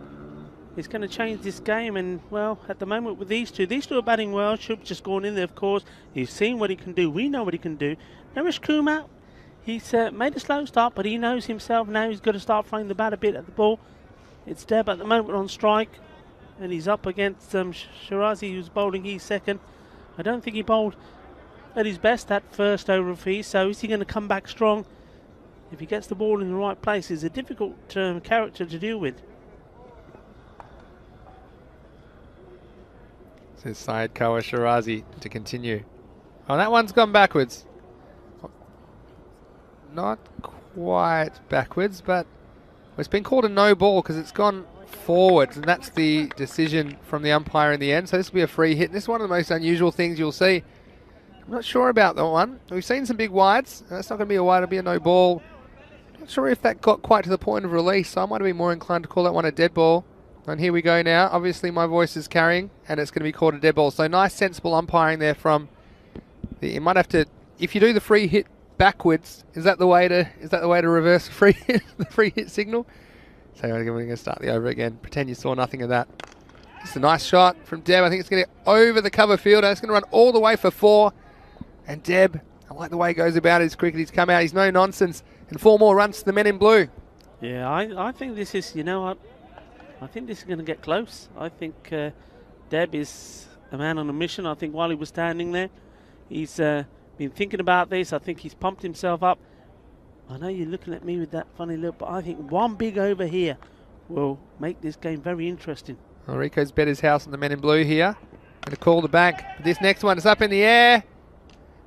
it's going to change this game, and well, at the moment with these two are batting well. Shoop's just gone in there, of course. He's seen what he can do. We know what he can do. Naresh Kumar, he's made a slow start, but he knows himself now. He's got to start throwing the bat a bit at the ball. It's Deb at the moment on strike, and he's up against Shirazi, who's bowling his second. I don't think he bowled at his best that first over of his, so is he going to come back strong? If he gets the ball in the right place, he's a difficult character to deal with. Says Syed Kawai Shirazi to continue. Oh, that one's gone backwards. Not quite backwards, but it's been called a no ball because it's gone forwards, and that's the decision from the umpire in the end. So this will be a free hit. This is one of the most unusual things you'll see. I'm not sure about that one. We've seen some big wides. That's not going to be a wide, it'll be a no ball. Not sure if that got quite to the point of release, so I might have been more inclined to call that one a dead ball. And here we go now. Obviously my voice is carrying, and it's going to be called a dead ball. So nice sensible umpiring there from you might have to, if you do the free hit backwards, is that the way to reverse the free hit signal? So we're going to start the over again. Pretend you saw nothing of that. It's a nice shot from Deb. I think it's going to get over the cover fielder. It's going to run all the way for 4. And Deb, I like the way he goes about his cricket. He's come out. He's no nonsense. And 4 more runs to the men in blue. Yeah, I think this is, I think this is going to get close. I think Deb is a man on a mission. I think while he was standing there, he's been thinking about this. I think he's pumped himself up. I know you're looking at me with that funny look, but I think one big over here will make this game very interesting. Well, Rico's bet his house on the men in blue here. Going to call the back. This next one is up in the air.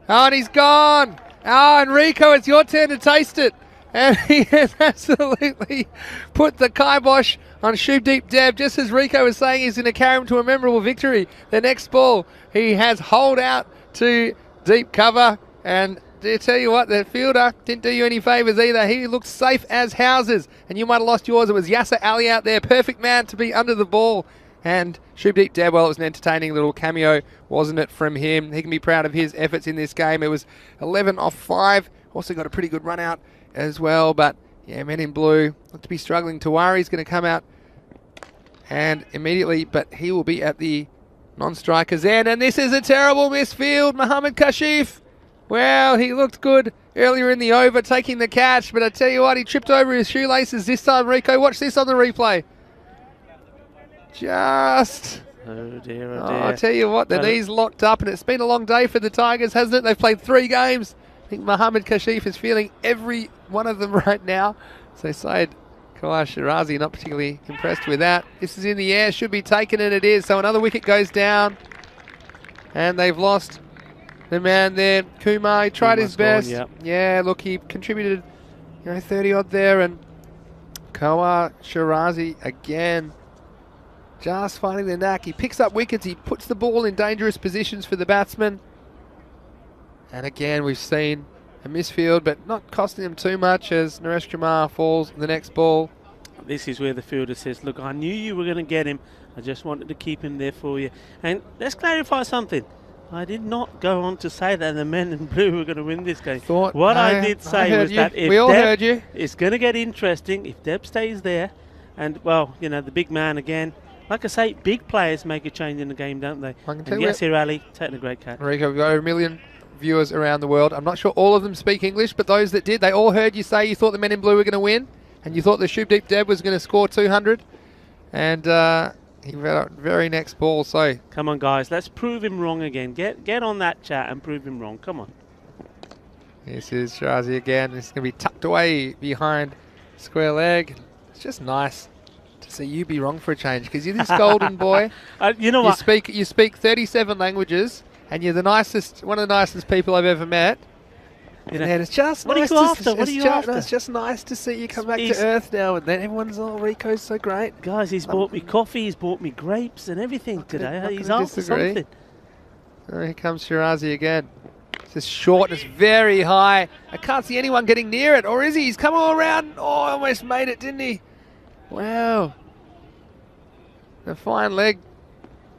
Oh, and he's gone. Oh, and Rico, it's your turn to taste it. And he has absolutely put the kibosh on Shoop Deep Deb. Just as Rico was saying, he's going to carry him to a memorable victory. The next ball, he has holed out to deep cover. And I tell you what, the fielder didn't do you any favours either. He looked safe as houses. And you might have lost yours. It was Yasser Ali out there. Perfect man to be under the ball. And Shoop Deep Deb, well, it was an entertaining little cameo, wasn't it, from him? He can be proud of his efforts in this game. It was 11 off 5. Also got a pretty good run out as well. But, yeah, men in blue look to be struggling. Tawari's going to come out and immediately, but he will be at the non-striker's end. And this is a terrible misfield. Mohammad Kashif, well, he looked good earlier in the over, taking the catch. But I tell you what, he tripped over his shoelaces this time, Rico. Watch this on the replay. just... Oh dear, oh Oh, dear. I tell you what, the knees locked up, and it's been a long day for the Tigers, hasn't it? They've played 3 games. I think Mohammed Kashif is feeling every one of them right now. So Syed Kawar Shirazi not particularly impressed with that. This is in the air, should be taken, and it is. So another wicket goes down, and they've lost the man there. Kumar, he tried his best. Yep. Yeah, look, he contributed 30 odd there, and Kawar Shirazi again just finding the knack. He picks up wickets, he puts the ball in dangerous positions for the batsman. And again, we've seen a misfield, but not costing them too much as Naresh Kumar falls in the next ball. This is where the fielder says, look, I knew you were going to get him. I just wanted to keep him there for you. And let's clarify something. I did not go on to say that the men in blue were going to win this game. I did say was that if we all Deb, heard you. It's going to get interesting if Deb stays there. And, well, you know, the big man again. Like I say, big players make a change in the game, don't they? I can tell And you Yasir Ali, taking a great catch. Rico, we've got over 1 million viewers around the world. I'm not sure all of them speak English, but those that did, they all heard you say you thought the men in blue were going to win, and you thought the Shubdeep Deb was going to score 200. And he got very next ball, so... Come on, guys, let's prove him wrong again. Get on that chat and prove him wrong. Come on. This is Shirazi again. This is going to be tucked away behind square leg. It's just nice to see you be wrong for a change, because you're this golden boy. You know what? You speak 37 languages, and you're the nicest, one of the nicest people I've ever met. You know, And it's just what are nice you after? What are you after? It's just nice to see you come back He's- to earth now, and then everyone's all Rico's so great. Guys, he's bought me coffee, he's bought me grapes and everything today. not He's gonna after disagree. something. Oh, here comes Shirazi again. It's just short and it's very high. I can't see anyone getting near it, or is he? He's come all around. Oh, almost made it, didn't he? Wow. A fine leg.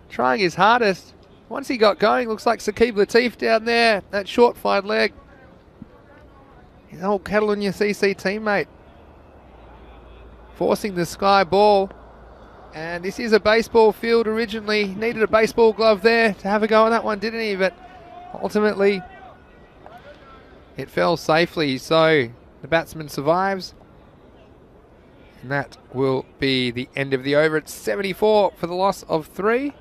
Trying his hardest. Once he got going, looks like Saqib Latif down there. That short fine leg. His old Catalonia CC teammate. Forcing the sky ball. And this is a baseball field originally. Needed a baseball glove there to have a go on that one, didn't he? But ultimately, it fell safely. So the batsman survives. And that will be the end of the over. It's 74 for the loss of 3.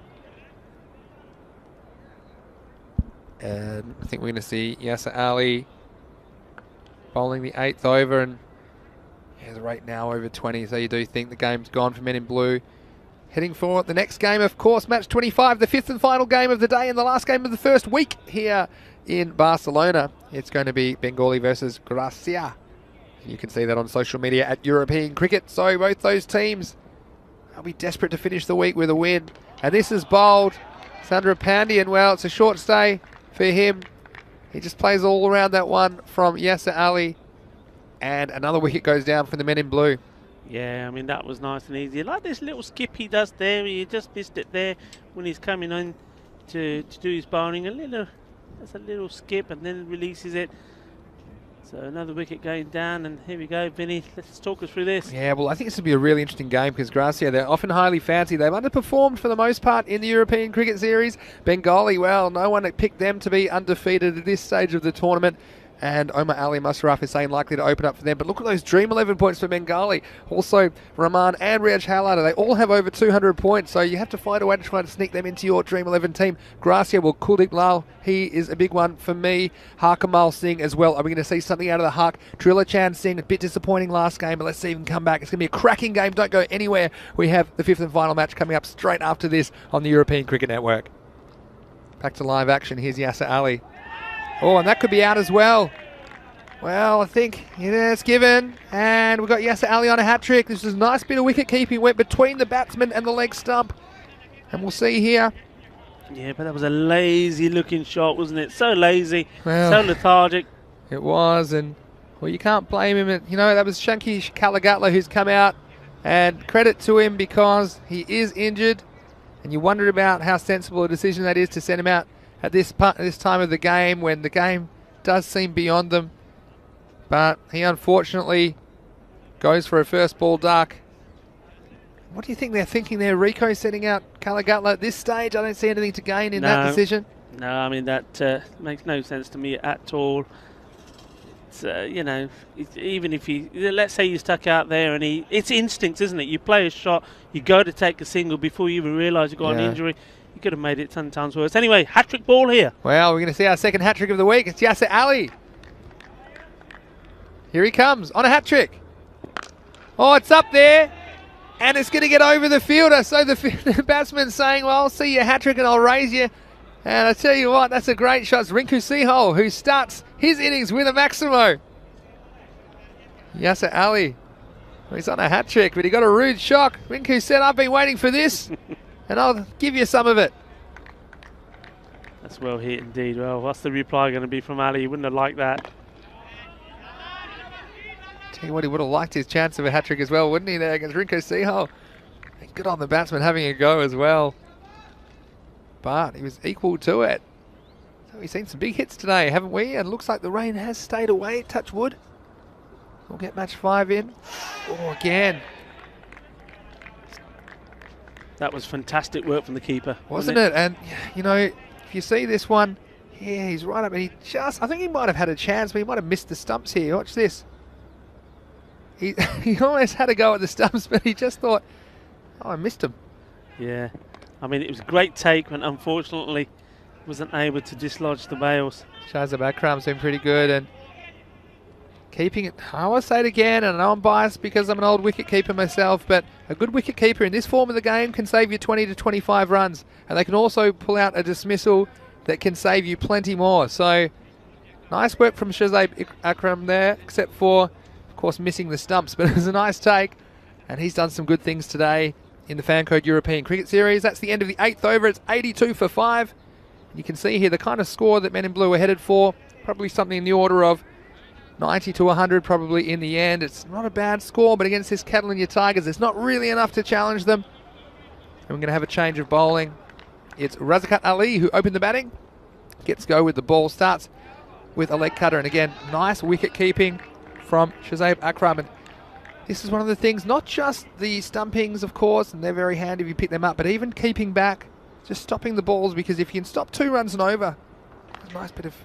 And I think we're going to see Yasir Ali bowling the 8th over, and the rate now over 20, so you do think the game's gone for men in blue. Heading for the next game, of course, match 25, the 5th and final game of the day and the last game of the first week here in Barcelona. It's going to be Bengali versus Gracia. You can see that on social media at European Cricket. So both those teams will be desperate to finish the week with a win. And this is bowled. Sandra Pandian, well, it's a short stay for him. He just plays all around that one from Yasir Ali. And another wicket goes down for the men in blue. Yeah, I mean, that was nice and easy. I like this little skip he does there. He just missed it there when he's coming on to do his bowling. That's a little skip and then releases it. So another wicket going down, and here we go, Vinny. Let's talk us through this. Yeah, well, I think this will be a really interesting game because Gracia, they're often highly fancied. They've underperformed for the most part in the European Cricket Series. Bengali, well, no one picked them to be undefeated at this stage of the tournament. And Omar Ali Musharraf is saying likely to open up for them. But look at those Dream 11 points for Bengali. Also, Rahman and Riyaj Halada, they all have over 200 points. So you have to find a way to try to sneak them into your Dream 11 team. Gracia, well, Kuldeep Lal, he is a big one for me. Harkamal Singh as well. Are we going to see something out of the Hark? Trilla Chan Singh, a bit disappointing last game, but let's see if he can come back. It's going to be a cracking game. Don't go anywhere. We have the 5th and final match coming up straight after this on the European Cricket Network. Back to live action. Here's Yasir Ali. Oh, and that could be out as well. Well, I think it's given. And we've got Yasir Ali on a hat-trick. This is a nice bit of wicket-keeping. Went between the batsman and the leg stump. And we'll see here. Yeah, but that was a lazy-looking shot, wasn't it? So lazy, Well, so lethargic. It was, and well, you can't blame him. You know, that was Shanky Kalagatla who's come out. And credit to him because he is injured. And you wondered about how sensible a decision that is to send him out at this time of the game when the game does seem beyond them. But he unfortunately goes for a first ball duck. What do you think they're thinking there? Rico setting out Kalagatla at this stage? I don't see anything to gain in that decision. No, I mean, that makes no sense to me at all. It's you know, even if let's say you stuck out there and it's instinct, isn't it? You play a shot, you go to take a single before you even realise you've got an injury. You could have made it 10 times worse. Anyway, hat-trick ball here. Well, we're going to see our second hat-trick of the week. It's Yasser Ali. Here he comes on a hat-trick. Oh, it's up there. And it's going to get over the fielder. So the batsman's saying, well, I'll see your hat-trick and I'll raise you. And I tell you what, that's a great shot. It's Rinku Sehol, who starts his innings with a Maximo. Yasser Ali. He's on a hat-trick, but he got a rude shock. Rinku said, I've been waiting for this. And I'll give you some of it. That's well hit indeed. Well, what's the reply going to be from Ali? He wouldn't have liked that. Tell you what, he would have liked his chance of a hat-trick as well, wouldn't he, there against Rinku Sehol? And good on the batsman having a go as well. But he was equal to it. So we've seen some big hits today, haven't we? And looks like the rain has stayed away, touch wood. We'll get match 5 in. Oh, again. That was fantastic work from the keeper. Wasn't it? And, you know, if you see this one, yeah, he's right up. And he just, I think he might have had a chance, but he might have missed the stumps here. Watch this. He almost had a go at the stumps, but he just thought, oh, I missed him. Yeah. I mean, it was a great take, but unfortunately wasn't able to dislodge the bails. Shazab Akram's been pretty good. And keeping it, I will say it again, and I know I'm biased because I'm an old wicket keeper myself, but a good wicket keeper in this form of the game can save you 20 to 25 runs. And they can also pull out a dismissal that can save you plenty more. So, nice work from Shazab Akram there, except for, of course, missing the stumps. But it was a nice take, and he's done some good things today in the Fancode European Cricket Series. That's the end of the 8th over. It's 82 for 5. You can see here the kind of score that Men in Blue are headed for. Probably something in the order of 90 to 100 probably in the end. It's not a bad score, but against this Catalonia Tigers, it's not really enough to challenge them. And we're going to have a change of bowling. It's Razakat Ali who opened the batting. Gets go with the ball. Starts with a leg cutter. And again, nice wicket keeping from Shazab Akram. And this is one of the things, not just the stumpings, of course, and they're very handy if you pick them up, but even keeping back, just stopping the balls, because if you can stop 2 runs and over, a nice bit of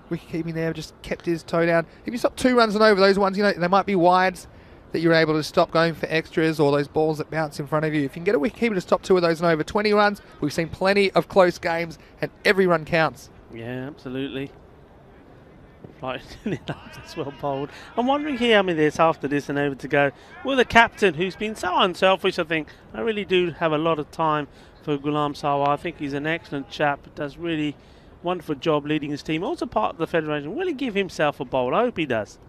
wicket keeping there, just kept his toe down. If you stop 2 runs and over, those ones, you know, they might be wides that you're able to stop going for extras, or those balls that bounce in front of you. If you can get a wicket keeper to stop 2 of those and over 20 runs, we've seen plenty of close games, and every run counts. Yeah, absolutely. Right, that's well bowled. I'm wondering here, I mean, there's after this and over to go. Will the captain, who's been so unselfish, I think, I really do have a lot of time for Ghulam Sawa. I think he's an excellent chap, does really wonderful job leading his team. Also part of the federation. Will he give himself a bowl? I hope he does.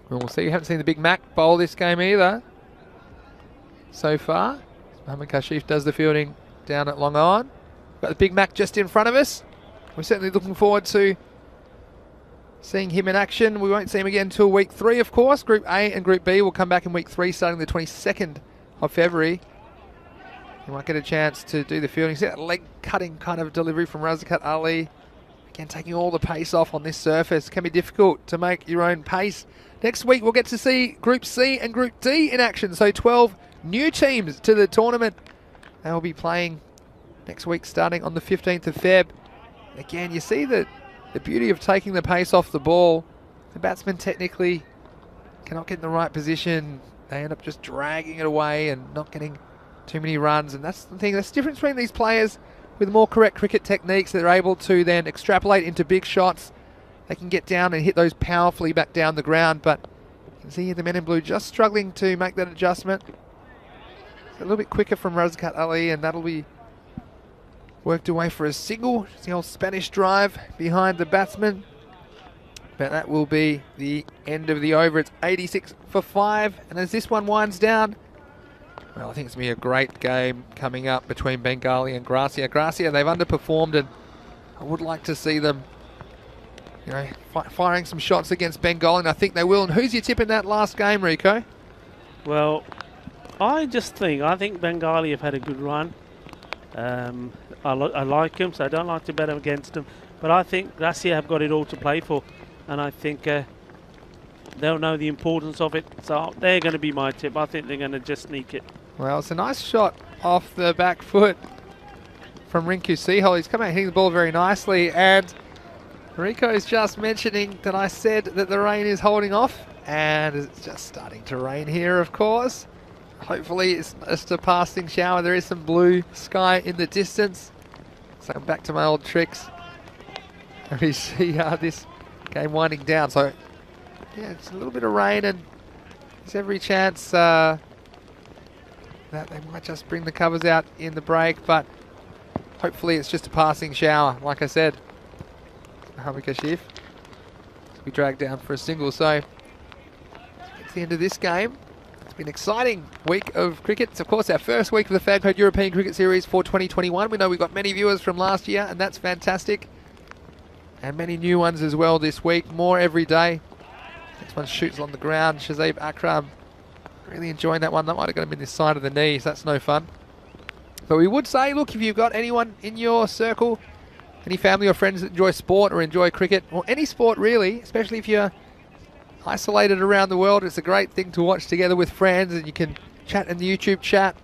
Well, we'll see. You haven't seen the Big Mac bowl this game either so far. Mohammad Kashif does the fielding down at Long Island. Got the Big Mac just in front of us. We're certainly looking forward to seeing him in action. We won't see him again until week 3, of course. Group A and Group B will come back in week 3, starting the 22nd of February. You might get a chance to do the fielding. See that leg-cutting kind of delivery from Razakat Ali. Again, taking all the pace off on this surface. Can be difficult to make your own pace. Next week, we'll get to see Group C and Group D in action. So 12 new teams to the tournament. They will be playing next week, starting on the 15th of Feb. Again, you see the beauty of taking the pace off the ball. The batsman technically cannot get in the right position. They end up just dragging it away and not getting too many runs. And that's the thing. That's the difference between these players with more correct cricket techniques. They're able to then extrapolate into big shots. They can get down and hit those powerfully back down the ground. But you can see here the Men in Blue just struggling to make that adjustment. It's a little bit quicker from Razakat Ali, and that'll be worked away for a single. It's the old Spanish drive behind the batsman. But that will be the end of the over. It's 86 for 5. And as this one winds down, well, I think it's going to be a great game coming up between Bengali and Gracia. Gracia, they've underperformed, and I would like to see them, you know, firing some shots against Bengali, and I think they will. And who's your tip in that last game, Rico? Well, I think Bengali have had a good run. I like them, so I don't like to bet against them. But I think Gracia have got it all to play for, and I think they'll know the importance of it. So they're going to be my tip. I think they're going to just sneak it. Well, it's a nice shot off the back foot from Rinku Sehol. He's come out hitting the ball very nicely, and Rico's just mentioning that I said that the rain is holding off, and it's just starting to rain here, of course. Hopefully it's just a passing shower. There is some blue sky in the distance. So I'm back to my old tricks. And we see this game winding down. So yeah, it's a little bit of rain, and there's every chance that they might just bring the covers out in the break, but hopefully it's just a passing shower, like I said. Hamika Shif. We drag down for a single, so it's the end of this game. It's been an exciting week of cricket. It's of course our first week of the Fan Code European Cricket Series for 2021. We know we've got many viewers from last year, and that's fantastic. And many new ones as well this week, more every day. Next one shoots on the ground. Shazib Akram really enjoying that one. That might have got him in this side of the knee, so that's no fun. But we would say, look, if you've got anyone in your circle, any family or friends that enjoy sport or enjoy cricket, or any sport really, especially if you're isolated around the world, it's a great thing to watch together with friends, and you can chat in the YouTube chat.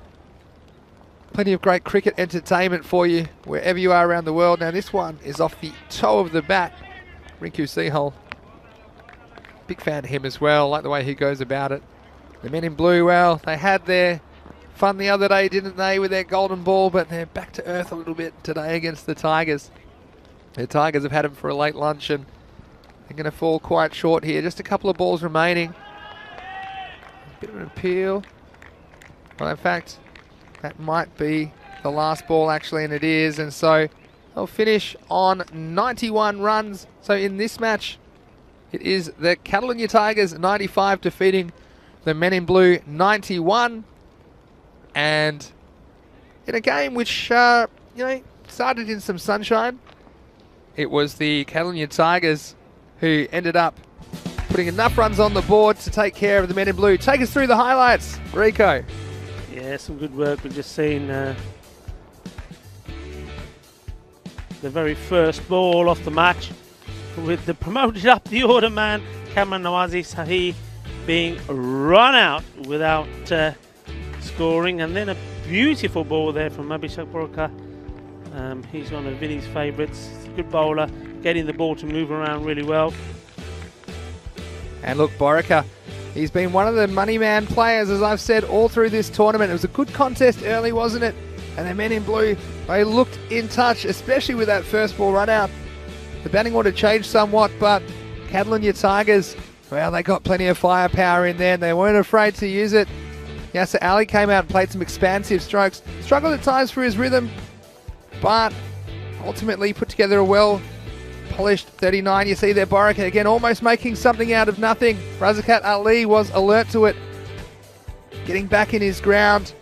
Plenty of great cricket entertainment for you wherever you are around the world. Now this one is off the toe of the bat. Rinku Sehal. Big fan of him as well, like the way he goes about it. The men in blue, well, they had their fun the other day, didn't they, with their golden ball, but they're back to earth a little bit today against the Tigers. The Tigers have had him for a late lunch, and they're going to fall quite short here. Just a couple of balls remaining. A bit of an appeal. Well, in fact, that might be the last ball actually, and it is. And so they'll finish on 91 runs. So in this match, it is the Catalunya Tigers 95 defeating the men in blue 91. And in a game which, started in some sunshine, it was the Catalunya Tigers who ended up putting enough runs on the board to take care of the men in blue. Take us through the highlights, Rico. Yeah, some good work. We've just seen the very first ball off the match with the promoted up the order man, Cameron Nawazi Sahi, being run out without scoring. And then a beautiful ball there from Abhishek Borka. He's one of Vinny's favourites. Good bowler, getting the ball to move around really well. And look, Borka, he's been one of the money man players, as I've said, all through this tournament. It was a good contest early, wasn't it? And the men in blue, they looked in touch, especially with that first ball run out. The batting order changed somewhat, but Catalunya Tigers, well, they got plenty of firepower in there, and they weren't afraid to use it. Yasser Ali came out and played some expansive strokes. Struggled at times for his rhythm, but ultimately put together a well-polished 39. You see there, Borka again almost making something out of nothing. Razakat Ali was alert to it, getting back in his ground.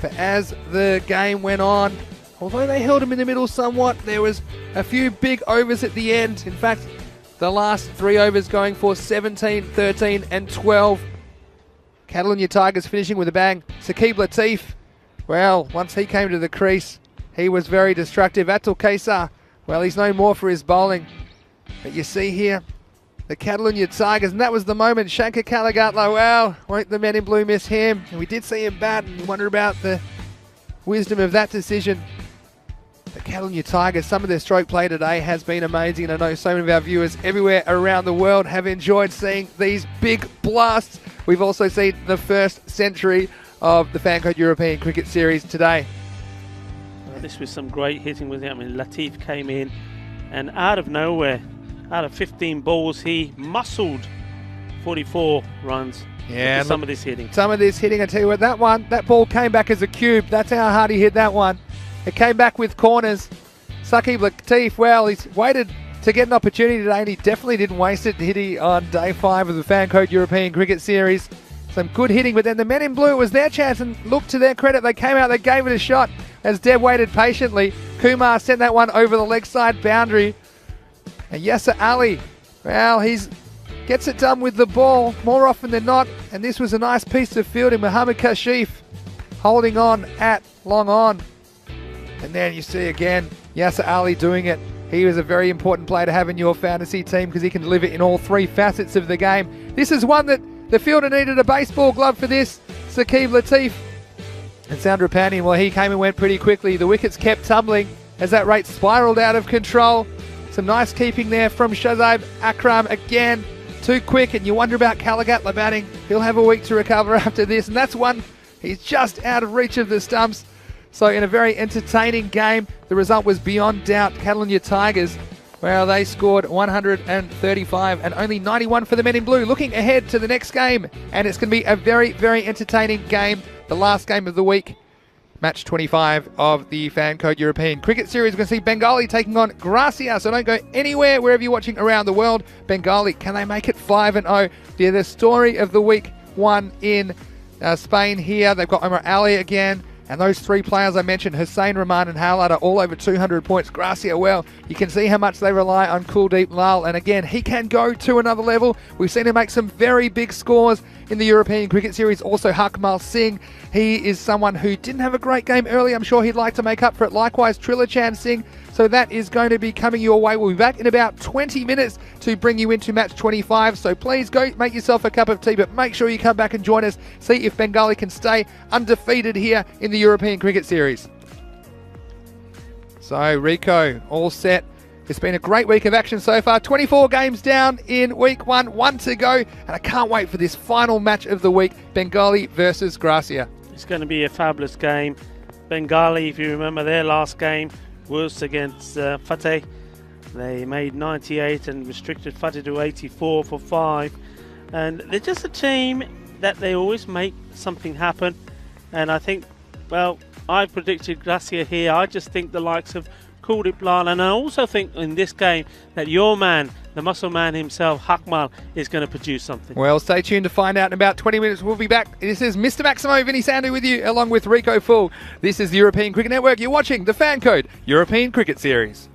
But as the game went on, although they held him in the middle somewhat, there was a few big overs at the end. In fact, the last 3 overs going for 17, 13 and 12. Catalunya Tigers finishing with a bang. Saqib Latif, well, once he came to the crease, he was very destructive. Atul Kaysar, well, he's known more for his bowling. But you see here, the Catalunya Tigers, and that was the moment. Shankar Kalagatla, well, won't the men in blue miss him? And we did see him bat, and you wonder about the wisdom of that decision. The Catalunya Tigers, some of their stroke play today has been amazing, and I know so many of our viewers everywhere around the world have enjoyed seeing these big blasts. We've also seen the first century of the Fan Code European Cricket Series today. This was some great hitting with him. I mean, Latif came in, and out of nowhere, out of 15 balls, he muscled 44 runs. Yeah, some of this hitting. Some of this hitting, I tell you what, that ball came back as a cube. That's how hard he hit that one. It came back with corners. Saqib Latif, well, he's waited to get an opportunity today, and he definitely didn't waste it, did he, on day 5 of the Fan Code European Cricket Series. Some good hitting, but then the men in blue, it was their chance, and look, to their credit, they came out, they gave it a shot as Deb waited patiently. Kumar sent that one over the leg side boundary. And Yasser Ali, well, he gets it done with the ball more often than not, and this was a nice piece of fielding. Muhammad Kashif holding on at long on. And then you see again, Yasser Ali doing it. He was a very important player to have in your fantasy team because he can deliver in all 3 facets of the game. This is one that the fielder needed a baseball glove for this. Saqib Latif. And Sandra Pani, well, he came and went pretty quickly. The wickets kept tumbling as that rate spiraled out of control. Some nice keeping there from Shazib Akram again. Too quick, and you wonder about Kalagatla batting. He'll have a week to recover after this, and that's one. He's just out of reach of the stumps. So in a very entertaining game, the result was beyond doubt. Catalunya Tigers, well, they scored 135 and only 91 for the men in blue. Looking ahead to the next game, and it's going to be a very, very entertaining game. The last game of the week, match 25 of the Fan Code European Cricket Series. We're going to see Bengali taking on Gracia, so don't go anywhere wherever you're watching around the world. Bengali, can they make it 5-0? They're the story of the week one in Spain here. They've got Omar Ali again. And those three players I mentioned, Hussain, Rahman and Howlard, are all over 200 points. Gracia, well, you can see how much they rely on Kuldeep Lal. And again, he can go to another level. We've seen him make some very big scores in the European Cricket Series. Also, Hakmal Singh, he is someone who didn't have a great game early. I'm sure he'd like to make up for it. Likewise, Trilochan Singh. So that is going to be coming your way. We'll be back in about 20 minutes to bring you into match 25. So please go make yourself a cup of tea, but make sure you come back and join us. See if Bengali can stay undefeated here in the European Cricket Series. So Rico, all set. It's been a great week of action so far. 24 games down in week one to go. And I can't wait for this final match of the week, Bengali versus Gracia. It's going to be a fabulous game. Bengali, if you remember their last game, was against Fateh. They made 98 and restricted Fateh to 84 for 5. And they're just a team that they always make something happen. And I think, well, I predicted Gracia here. I just think the likes of Kuldeep Lal, and I also think in this game that your man, the muscle man himself, Hakmal, is going to produce something. Well, stay tuned to find out in about 20 minutes. We'll be back. This is Mr. Maximo Vinny Sandu with you, along with Rico Full. This is the European Cricket Network. You're watching the Fan Code European Cricket Series.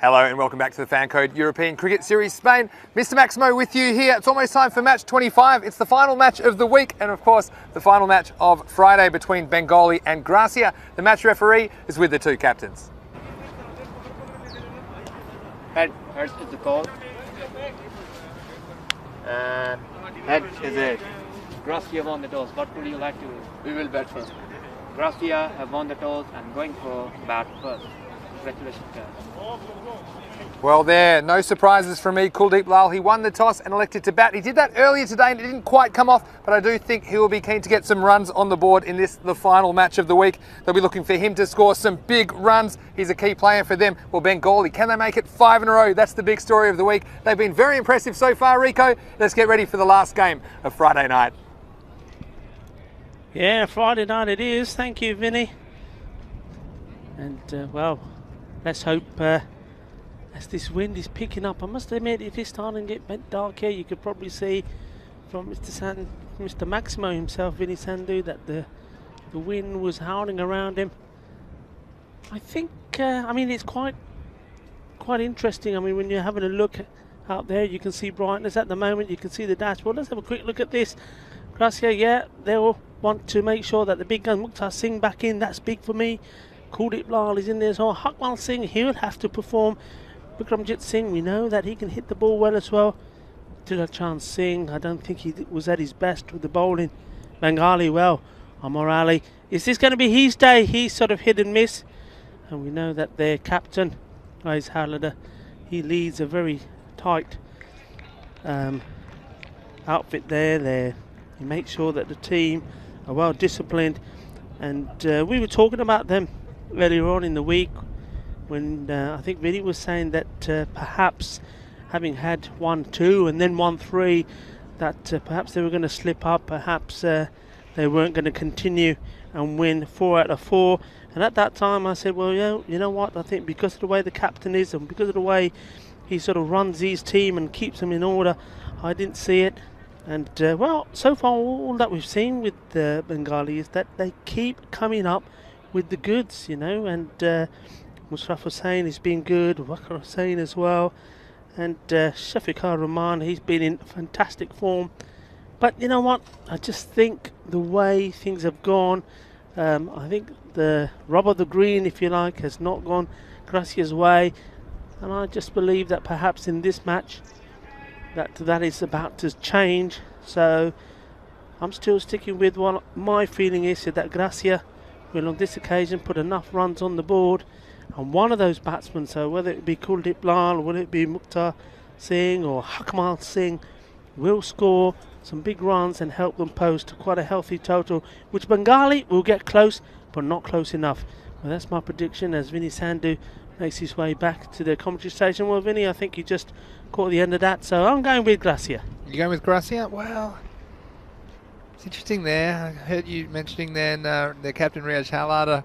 Hello and welcome back to the Fan Code European Cricket Series Spain. Mr. Maximo with you here. It's almost time for match 25. It's the final match of the week and of course the final match of Friday between Bengali and Gracia. The match referee is with the two captains. Head is the call. And head is it. Gracia won the toss. What would you like to do? We will bat first. Gracia have won the toss and going for bat first. Congratulations, guys. Well there, no surprises from me. Kuldeep Lal, he won the toss and elected to bat. He did that earlier today and it didn't quite come off, but I do think he will be keen to get some runs on the board in this, the final match of the week. They'll be looking for him to score some big runs. He's a key player for them. Well, Bengali, can they make it 5 in a row? That's the big story of the week. They've been very impressive so far, Rico. Let's get ready for the last game of Friday night. Yeah, Friday night it is. Thank you, Vinny. And, well, let's hope as this wind is picking up. I must admit, it is starting to get a bit dark here. You could probably see from Mr. Maximo himself, Vinny Sandhu, that the wind was howling around him. I think, I mean, it's quite interesting. I mean, when you're having a look out there, you can see brightness at the moment. You can see the dashboard. Let's have a quick look at this. Gracia, yeah, they'll want to make sure that the big gun Mukhtar Singh back in. That's big for me. Kuldeep Lal is in there as well. Hakmal Singh, he will have to perform. Bikramjit Singh, we know that he can hit the ball well as well. Tilachan Singh, I don't think he was at his best with the bowling. Bengali, well. Amar Ali, is this going to be his day? He's sort of hit and miss. And we know that their captain, Ais Halada, he leads a very tight outfit there. He makes sure that the team are well disciplined. And we were talking about them earlier on in the week when I think Vinny was saying that perhaps having had 1-2 and then 1-3, that perhaps they were going to slip up, perhaps they weren't going to continue and win 4 out of 4. And at that time I said, well, you know what, I think because of the way the captain is and because of the way he sort of runs his team and keeps them in order, I didn't see it. And well, so far all that we've seen with Bengali is that they keep coming up with the goods, you know, and Mushraf Hussain has been good, Wakar Hussain as well, and Shafiqur Rahman, he's been in fantastic form. But you know what, I just think the way things have gone, I think the rub of the green, if you like, has not gone Gracia's way, and I just believe that perhaps in this match that is about to change. So I'm still sticking with what my feeling is, that Gracia will on this occasion put enough runs on the board, and one of those batsmen, so whether it be Kuldeep Lal, or whether it be Mukhtar Singh or Hakmal Singh, will score some big runs and help them post quite a healthy total, which Bengali will get close but not close enough. Well, that's my prediction as Vinny Sandhu makes his way back to the commentary station. Well, Vinny, I think you just caught the end of that, so I'm going with Gracia. You going with Gracia? Well, it's interesting there. I heard you mentioning then their captain Riaz Halada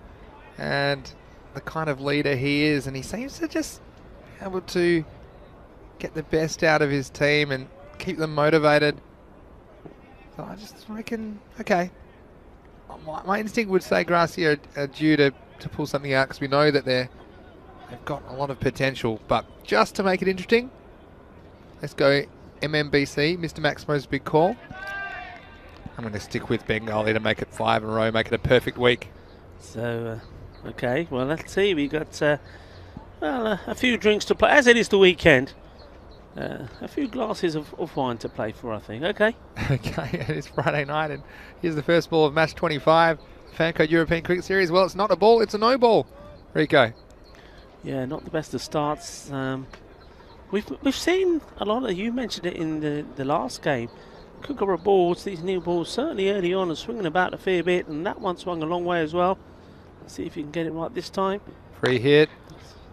and the kind of leader he is, and he seems to just be able to get the best out of his team and keep them motivated. So I just reckon, okay, my instinct would say Gracia are due to pull something out, because we know that they've got a lot of potential. But just to make it interesting, let's go MMBC, Mr. Maximo's big call. I'm going to stick with Bengali to make it 5 in a row, make it a perfect week. So, okay, well, let's see. We got a few drinks to play, as it is the weekend. A few glasses of wine to play for, I think. Okay. Okay, it is Friday night, and here's the first ball of match 25, Fan Code European Cricket Series. Well, it's not a ball, it's a no ball. Rico. Yeah, not the best of starts. We've seen a lot of, you mentioned it in the last game, Kookaburra balls, these new balls, certainly early on, are swinging about a fair bit, and that one swung a long way as well. Let's see if you can get it right this time. Free hit.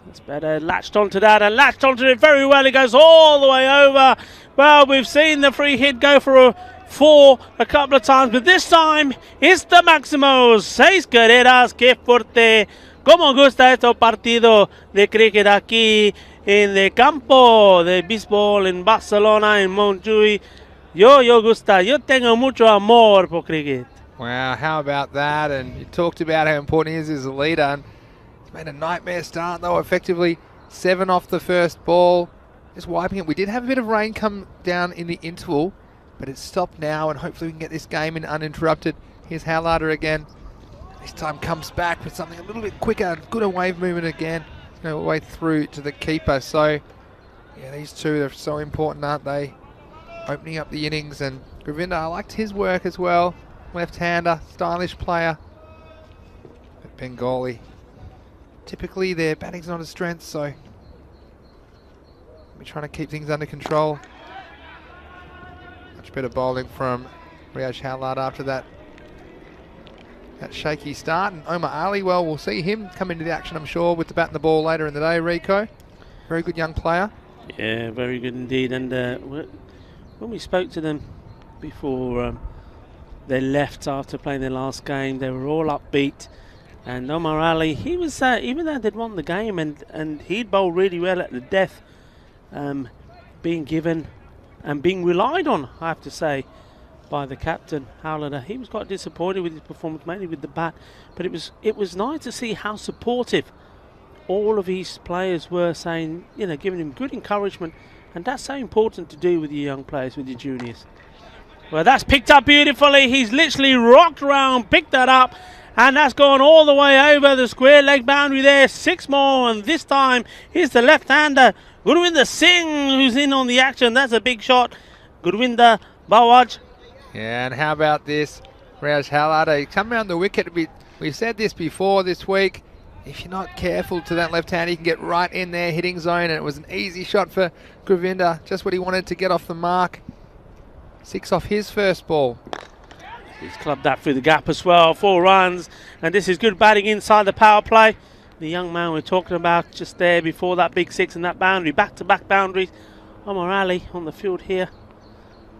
That's better. Latched onto that and latched onto it very well. It goes all the way over. Well, we've seen the free hit go for a 4 a couple of times, but this time it's the Maximos. 6 carreras, que fuerte. Como gusta este partido de cricket aquí en el campo de béisbol en Barcelona, en Montjuïc. Yo gusta. Yo tengo mucho amor por cricket. Wow, how about that? And you talked about how important he is as a leader. And he's made a nightmare start, though, effectively 7 off the first ball. Just wiping it. We did have a bit of rain come down in the interval, but it's stopped now, and hopefully we can get this game in uninterrupted. Here's Howlader again. This time comes back with something a little bit quicker. Good wave movement again. Go way through to the keeper. So, yeah, these two are so important, aren't they? Opening up the innings, and Govinda, I liked his work as well. Left-hander, stylish player. But Bengali, typically their batting's not a strength, so we're trying to keep things under control. Much better bowling from Riaz Howlader after that shaky start. And Omar Ali, well, we'll see him come into the action, I'm sure, with the bat and the ball later in the day, Rico. Very good young player. Yeah, very good indeed. And when we spoke to them before they left after playing their last game, they were all upbeat. And Omar Ali, he was, even though they'd won the game and he'd bowled really well at the death, being given and being relied on, I have to say, by the captain, Howlader. He was quite disappointed with his performance, mainly with the bat, but it was nice to see how supportive all of his players were, saying, you know, giving him good encouragement, and that's so important to do with your young players, with your juniors. Well, that's picked up beautifully. He's literally rocked around, picked that up, and that's gone all the way over the square leg boundary there. 6 more, and this time here's the left-hander, Gurwinder Singh, who's in on the action. That's a big shot. Gurwinder Bawaj. Yeah, and how about this? Riaz Howlader, come around the wicket. We've said this before this week. If you're not careful to that left hand, he can get right in there, hitting zone, and it was an easy shot for Govinda. Just what he wanted to get off the mark. 6 off his first ball. He's clubbed that through the gap as well. 4 runs, and this is good batting inside the power play. The young man we're talking about just there before that big 6 and that boundary, back-to-back boundaries. Omar Ali on the field here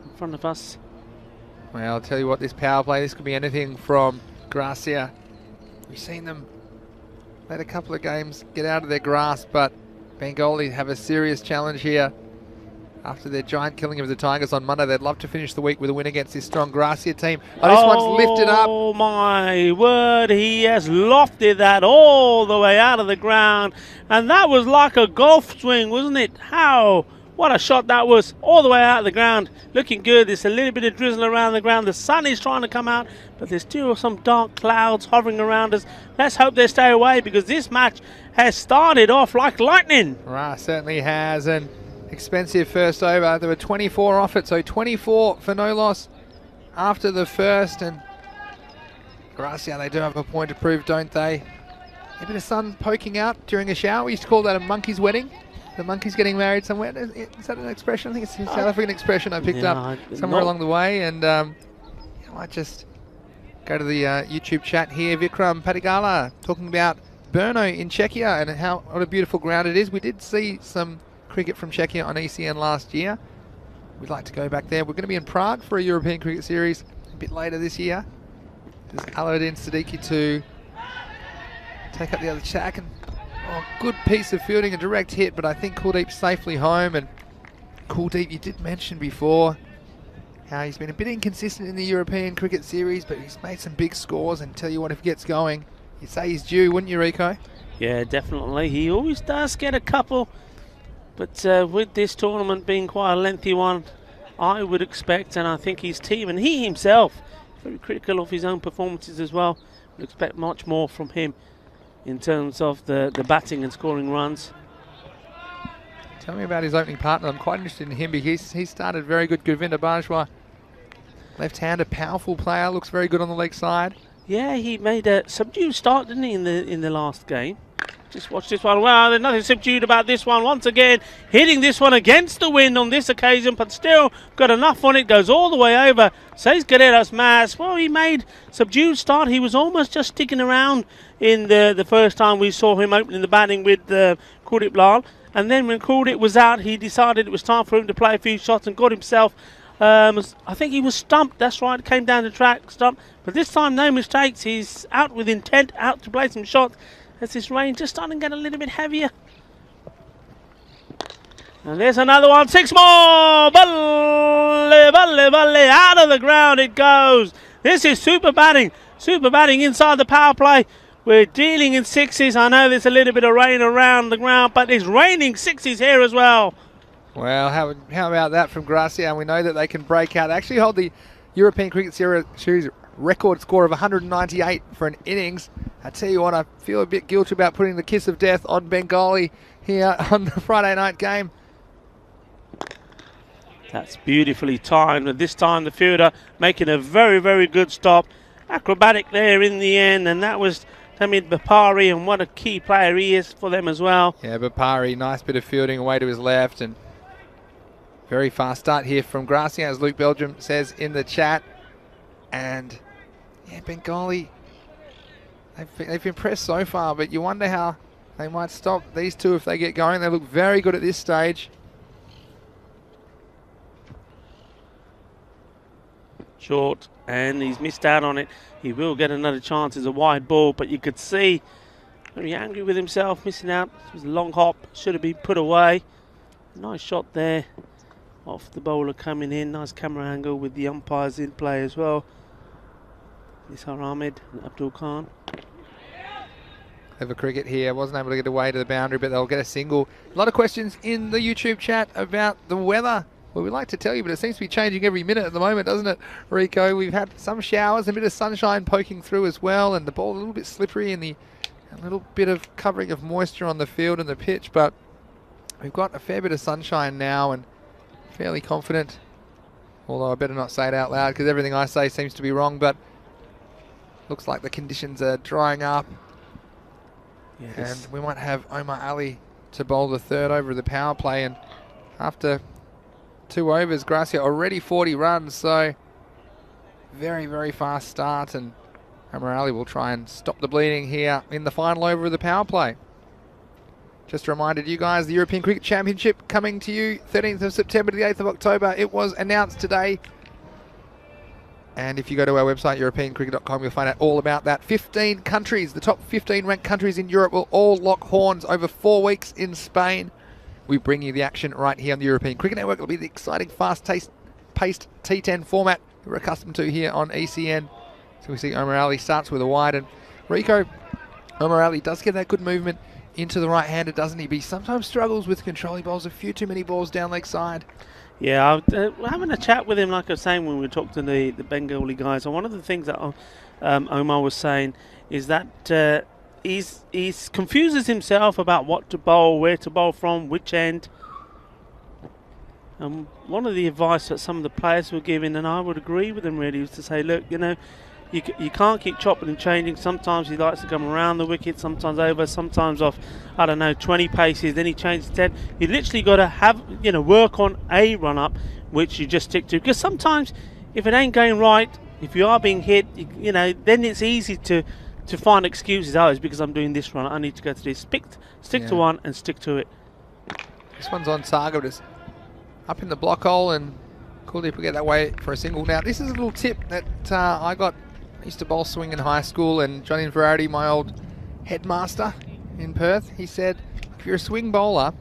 in front of us. Well, I'll tell you what, this power play, this could be anything from Gracia. We've seen them let a couple of games get out of their grasp, but Bengali have a serious challenge here. After their giant killing of the Tigers on Monday, they'd love to finish the week with a win against this strong Gracia team. Oh, this one's lifted up. Oh my word, he has lofted that all the way out of the ground. And that was like a golf swing, wasn't it? How? What a shot that was, all the way out of the ground. Looking good. There's a little bit of drizzle around the ground. The sun is trying to come out, but there's still some dark clouds hovering around us. Let's hope they stay away, because this match has started off like lightning. Right, certainly has. And expensive first over. There were 24 off it, so 24 for no loss after the first. And Gracia, they do have a point to prove, don't they? A bit of sun poking out during a shower. We used to call that a monkey's wedding. The monkey's getting married somewhere. Is that an expression? I think it's a South African expression I picked up somewhere along the way. And I might just go to the YouTube chat here. Vikram Patigala talking about Brno in Czechia and what a beautiful ground it is. We did see some cricket from Czechia on ECN last year. We'd like to go back there. We're going to be in Prague for a European cricket series a bit later this year. There's Aladdin Siddiqui to take up the other track, and good piece of fielding, a direct hit, but I think Kuldeep's safely home. And Kuldeep, you did mention before how he's been a bit inconsistent in the European cricket series, but he's made some big scores, and tell you what, if he gets going, you'd say he's due, wouldn't you, Rico? Yeah, definitely. He always does get a couple, but with this tournament being quite a lengthy one, I would expect, and I think his team and he himself, very critical of his own performances as well, would expect much more from him in terms of the batting and scoring runs. Tell me about his opening partner. I'm quite interested in him because he started very good. Govinda Bajwa, left-hander, powerful player, looks very good on the leg side. Yeah, he made a subdued start, didn't he, in the last game? Just watch this one. Well, there's nothing subdued about this one. Once again, hitting this one against the wind on this occasion, but still got enough on it. Goes all the way over. Says Guerrero's Mas. Well, he made subdued start. He was almost just sticking around in the first time we saw him opening the batting with Kuldeep Lal. And then when Kuldeep was out, he decided it was time for him to play a few shots and got himself, I think he was stumped. That's right, came down the track, stumped. But this time, no mistakes. He's out with intent, out to play some shots. As this rain just starting to get a little bit heavier. And there's another one. 6 more. Balle, balle, balle. Out of the ground it goes. This is super batting. Super batting inside the power play We're dealing in sixes. I know there's a little bit of rain around the ground, but it's raining sixes here as well. Well, how about that from Gracia? And we know that they can break out. They actually hold the European Cricket Series record score of 198 for an innings. I tell you what, I feel a bit guilty about putting the kiss of death on Bengali here on the Friday night game. That's beautifully timed, and this time the fielder making a very, very good stop. Acrobatic there in the end, and that was Tamid Bapari, and what a key player he is for them as well. Yeah, Bapari, nice bit of fielding away to his left, and very fast start here from Gracia, as Luke Belgium says in the chat. And yeah, Bengali, they've impressed so far, but you wonder how they might stop these two if they get going. They look very good at this stage. Short, and he's missed out on it. He will get another chance as a wide ball, but you could see very angry with himself, missing out. It was a long hop, should have been put away. Nice shot there off the bowler coming in. Nice camera angle with the umpires in play as well. Nisar Ahmed and Abdul Khan. Over cricket here, wasn't able to get away to the boundary, but they'll get a single. A lot of questions in the YouTube chat about the weather. Well, we like to tell you, but it seems to be changing every minute at the moment, doesn't it, Rico? We've had some showers, a bit of sunshine poking through as well, and the ball a little bit slippery, and a little bit of covering of moisture on the field and the pitch, but we've got a fair bit of sunshine now and fairly confident, although I better not say it out loud because everything I say seems to be wrong, but looks like the conditions are drying up. Yes. And we might have Omar Ali to bowl the third over of the power play, and after 2 overs, Gracia already 40 runs, so very, very fast start, and Omar Ali will try and stop the bleeding here in the final over of the power play. Just a reminder to you guys, the European Cricket Championship coming to you 13th of September to the 8th of October. It was announced today. And if you go to our website, europeancricket.com, you'll find out all about that. 15 countries, the top 15 ranked countries in Europe will all lock horns over 4 weeks in Spain. We bring you the action right here on the European Cricket Network. It'll be the exciting, fast-paced T10 format we're accustomed to here on ECN. So we see Omar Ali starts with a wide, and Rico, Omar Ali does get that good movement into the right-hander, doesn't he? But he sometimes struggles with control. He bowls a few too many balls down leg side. Yeah, we're having a chat with him, like I was saying when we talked to the Bengali guys. And one of the things that Omar was saying is that he's confuses himself about what to bowl, where to bowl from, which end. And one of the advice that some of the players were giving, and I would agree with them really, was to say, look, you know, you can't keep chopping and changing. Sometimes he likes to come around the wicket, sometimes over, sometimes off, I don't know, 20 paces, then he changes to 10. You literally got to have, you know, work on a run-up, which you just stick to. Because sometimes, if it ain't going right, if you are being hit, you know, then it's easy to find excuses. Oh, it's because I'm doing this run, I need to go to this. Stick to one and stick to it. This one's on target, just up in the block hole, and Kuldeep will get that way for a single. Now, this is a little tip that I used to bowl swing in high school, and Johnny Inverarity, my old headmaster in Perth, he said, if you're a swing bowler,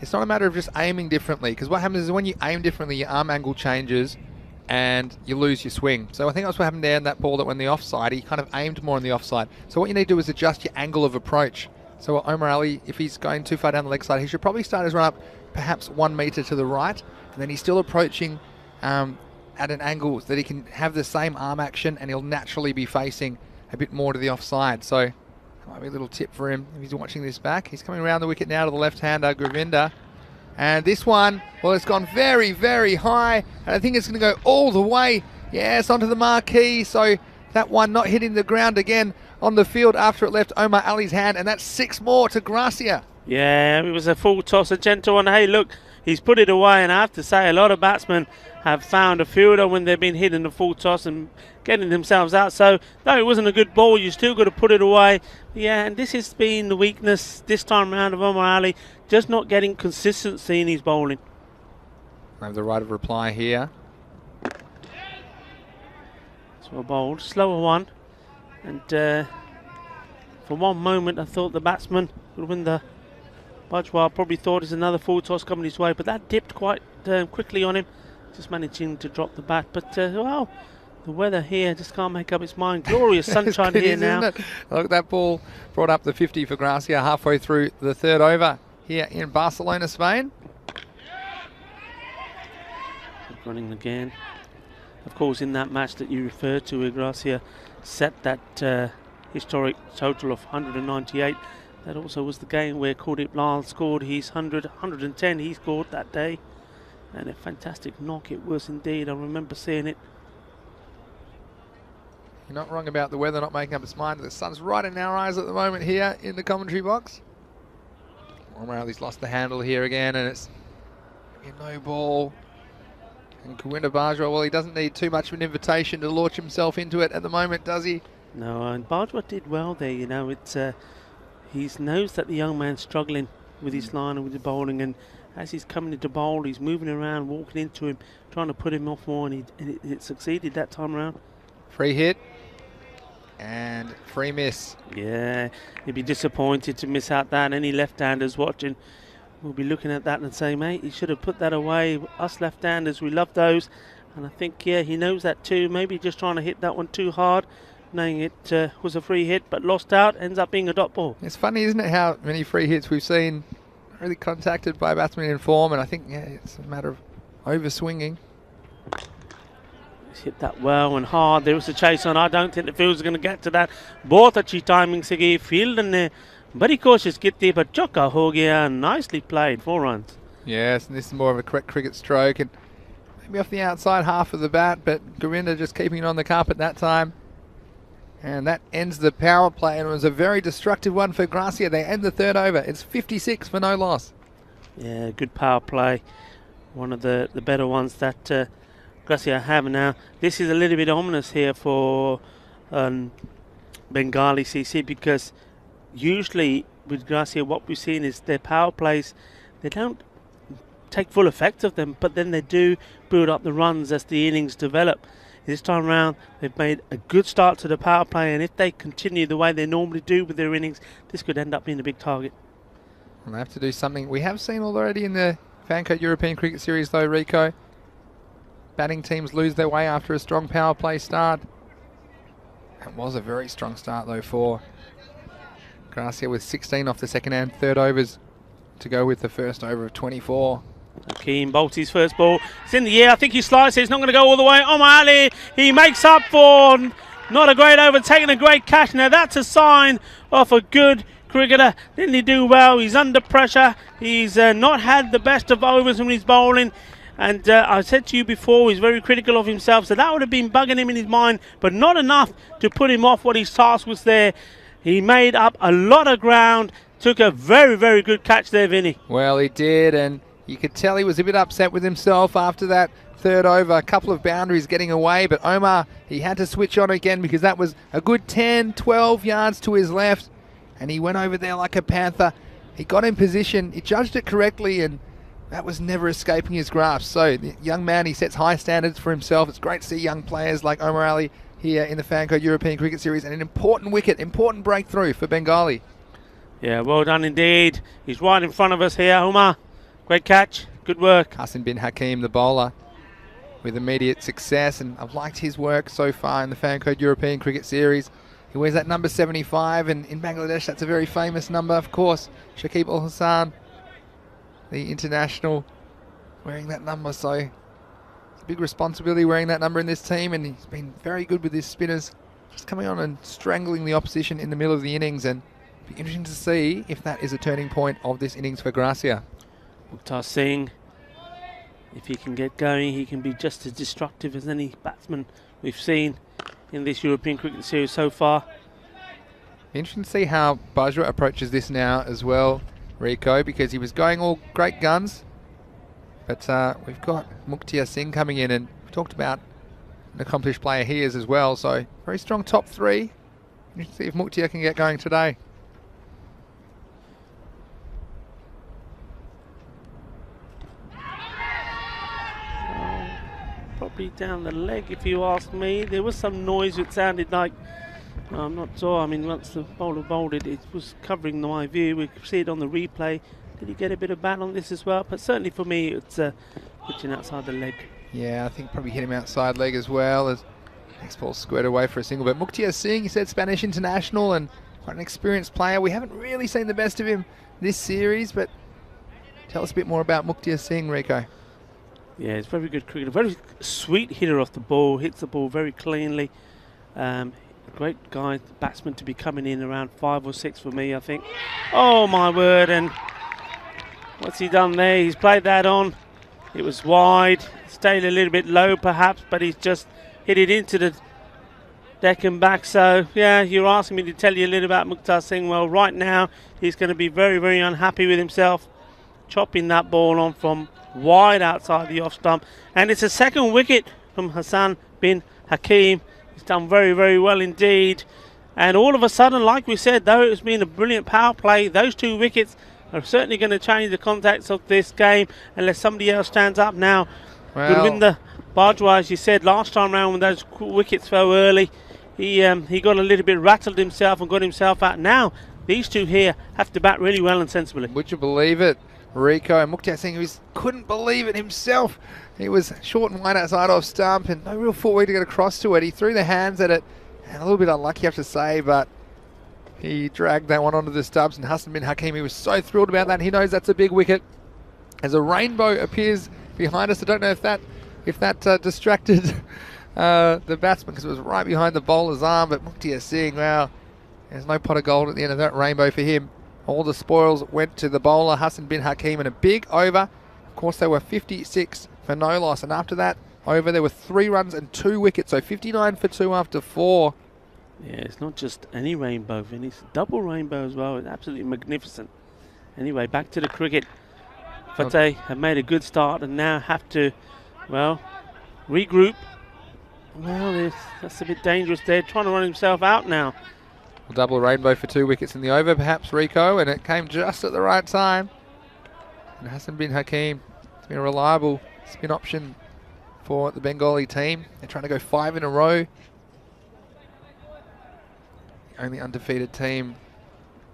it's not a matter of just aiming differently, because what happens is when you aim differently, your arm angle changes and you lose your swing. So I think that's what happened there in that ball that went the offside. He kind of aimed more on the offside. So what you need to do is adjust your angle of approach. So Omar Ali, if he's going too far down the leg side, he should probably start his run up perhaps 1 metre to the right, and then he's still approaching at an angle that he can have the same arm action, and he'll naturally be facing a bit more to the offside. So that might be a little tip for him if he's watching this back. He's coming around the wicket now to the left-hander, Govinda. And this one, well, it's gone very, very high, and I think it's going to go all the way, yes, onto the marquee. So that one not hitting the ground again on the field after it left Omar Ali's hand, and that's 6 more to Gracia. Yeah, it was a full toss, a gentle one. Hey, look, he's put it away, and I have to say a lot of batsmen have found a fielder when they've been hitting the full toss and getting themselves out. So, though it wasn't a good ball, you still got to put it away. Yeah, and this has been the weakness this time round of Omar Ali, just not getting consistency in his bowling. I have the right of reply here. So a bowled, slower one. And for one moment, I thought the batsman would win the Bajwar. Probably thought there's another full toss coming his way, but that dipped quite quickly on him. Just managing to drop the bat. But, well, The weather here just can't make up its mind. Glorious sunshine here now. Isn't it? Look, that ball brought up the 50 for Gracia halfway through the third over here in Barcelona, Spain. Running again. Of course, in that match that you referred to, where Gracia set that historic total of 198, that also was the game where Cordy Blanc scored his 110 he scored that day. And a fantastic knock it was indeed. I remember seeing it. You're not wrong about the weather not making up its mind. The sun's right in our eyes at the moment here in the commentary box. O'Malley's lost the handle here again, and it's no ball. And Kawinda Bajwa, well, he doesn't need too much of an invitation to launch himself into it at the moment, does he? No, and Bajwa did well there. You know, it's he knows that the young man's struggling with his line and with the bowling, and as he's coming into bowl, he's moving around, walking into him, trying to put him off more, and it succeeded that time around. Free hit and free miss. Yeah, he'd be disappointed to miss out that. Any left-handers watching will be looking at that and saying, mate, he should have put that away. Us left-handers, we love those. And I think, yeah, he knows that too. Maybe just trying to hit that one too hard, knowing it was a free hit, but lost out, ends up being a dot ball. It's funny, isn't it, how many free hits we've seen really contacted by a batsman in form, and I think, yeah, it's a matter of over-swinging. Hit that well and hard. There was a chase on. I don't think the fields are going to get to that. बहुत अच्छी timing से गई fielder ने बड़ी कोशिश की थी पर चौका हो गया. Nicely played, 4 runs. Yes, and this is more of a correct cricket stroke, and maybe off the outside half of the bat, but Govinda just keeping it on the carpet that time. And that ends the power play, and it was a very destructive one for Gracia. They end the third over. It's 56 for no loss. Yeah, good power play. One of the better ones that Gracia have now. This is a little bit ominous here for Bengali CC, because usually with Gracia what we've seen is their power plays, they don't take full effect of them, but then they do build up the runs as the innings develop. This time round they've made a good start to the power play, and if they continue the way they normally do with their innings, this could end up being a big target. Well, they have to do something. We have seen already in the Fancote European Cricket Series though, Rico. Batting teams lose their way after a strong power play start. It was a very strong start though for Gracia, with 16 off the second and third overs to go with the first over of 24. Hakeem bolts his first ball. It's in the air. I think he slices. It's not going to go all the way. O'Malley, he makes up for not a great over, taking a great catch. Now that's a sign of a good cricketer. Didn't he do well? He's under pressure. He's not had the best of overs when he's bowling. And I said to you before, he's very critical of himself, so that would have been bugging him in his mind, but not enough to put him off what his task was there. He made up a lot of ground, took a very, very good catch there, Vinny. Well, he did, and you could tell he was a bit upset with himself after that third over. A couple of boundaries getting away, but Omar, he had to switch on again because that was a good 10, 12 yards to his left, and he went over there like a panther. He got in position, he judged it correctly, and that was never escaping his grasp. So the young man, he sets high standards for himself. It's great to see young players like Omar Ali here in the Fancote European Cricket Series, and an important wicket, important breakthrough for Bengali. Yeah, well done indeed. He's right in front of us here, Omar. Great catch, good work. Hassan bin Hakim, the bowler, with immediate success, and I've liked his work so far in the Fancote European Cricket Series. He wears that number 75, and in Bangladesh that's a very famous number, of course. Shakib Al Hassan, the international, wearing that number, so it's a big responsibility wearing that number in this team, and he's been very good with his spinners, just coming on and strangling the opposition in the middle of the innings, and it'll be interesting to see if that is a turning point of this innings for Gracia. Mukhtar Singh, if he can get going, he can be just as destructive as any batsman we've seen in this European Cricket Series so far. Interesting to see how Bajwa approaches this now as well, Rico, because he was going all great guns, but we've got Mukhtar Singh coming in, and we've talked about an accomplished player he is as well, so very strong top three. Interesting to see if Mukhtar can get going today. Probably down the leg, if you ask me. There was some noise, it sounded like, I'm not sure, I mean, once the bowler bowled it, it was covering my view. We could see it on the replay. Did he get a bit of bat on this as well? But certainly for me, it's pitching outside the leg. Yeah, I think probably hit him outside leg as well. As Next ball squared away for a single, but Mukhtar Singh, you said Spanish international and quite an experienced player. We haven't really seen the best of him this series, but tell us a bit more about Mukhtar Singh, Rico. Yeah, he's a very good cricketer. Very sweet hitter off the ball. Hits the ball very cleanly. Great guy, batsman to be coming in around 5 or 6 for me, I think. Oh, my word. And what's he done there? He's played that on. It was wide. Stayed a little bit low, perhaps, but he's just hit it into the deck and back. So, yeah, you're asking me to tell you a little about Mukhtar Singh. Well, right now, he's going to be very, very unhappy with himself, chopping that ball on from wide outside the off stump. And it's a second wicket from Hassan bin Hakim. He's done very, very well indeed. And all of a sudden, like we said, though it's been a brilliant power play, those 2 wickets are certainly going to change the context of this game unless somebody else stands up now. Well, Gurvinder Bajwa, as you said, last time round when those wickets fell early, he got a little bit rattled himself and got himself out. Now, these 2 here have to bat really well and sensibly. Would you believe it? Rico and Mukhtar Singh couldn't believe it himself. He was short and wide outside off stump and no real footwork to get across to it. He threw the hands at it, and a little bit unlucky, I have to say, but he dragged that one onto the stumps, and Hassan bin Hakim, he was so thrilled about that. He knows that's a big wicket. As a rainbow appears behind us, I don't know if that distracted the batsman, because it was right behind the bowler's arm, but Mukhtar Singh, wow, there's no pot of gold at the end of that rainbow for him. All the spoils went to the bowler, Hassan bin Hakim, in a big over. Of course, they were 56 for no loss, and after that over, there were 3 runs and 2 wickets, so 59 for 2 after 4. Yeah, it's not just any rainbow, Vinny. It's a double rainbow as well. It's absolutely magnificent. Anyway, back to the cricket. Fateh have made a good start and now have to, well, regroup. Well, that's a bit dangerous there. Trying to run himself out now. Double rainbow for 2 wickets in the over, perhaps, Rico, and it came just at the right time. And Hassan bin Hakim has been a reliable spin option for the Bengali team. They're trying to go 5 in a row. The only undefeated team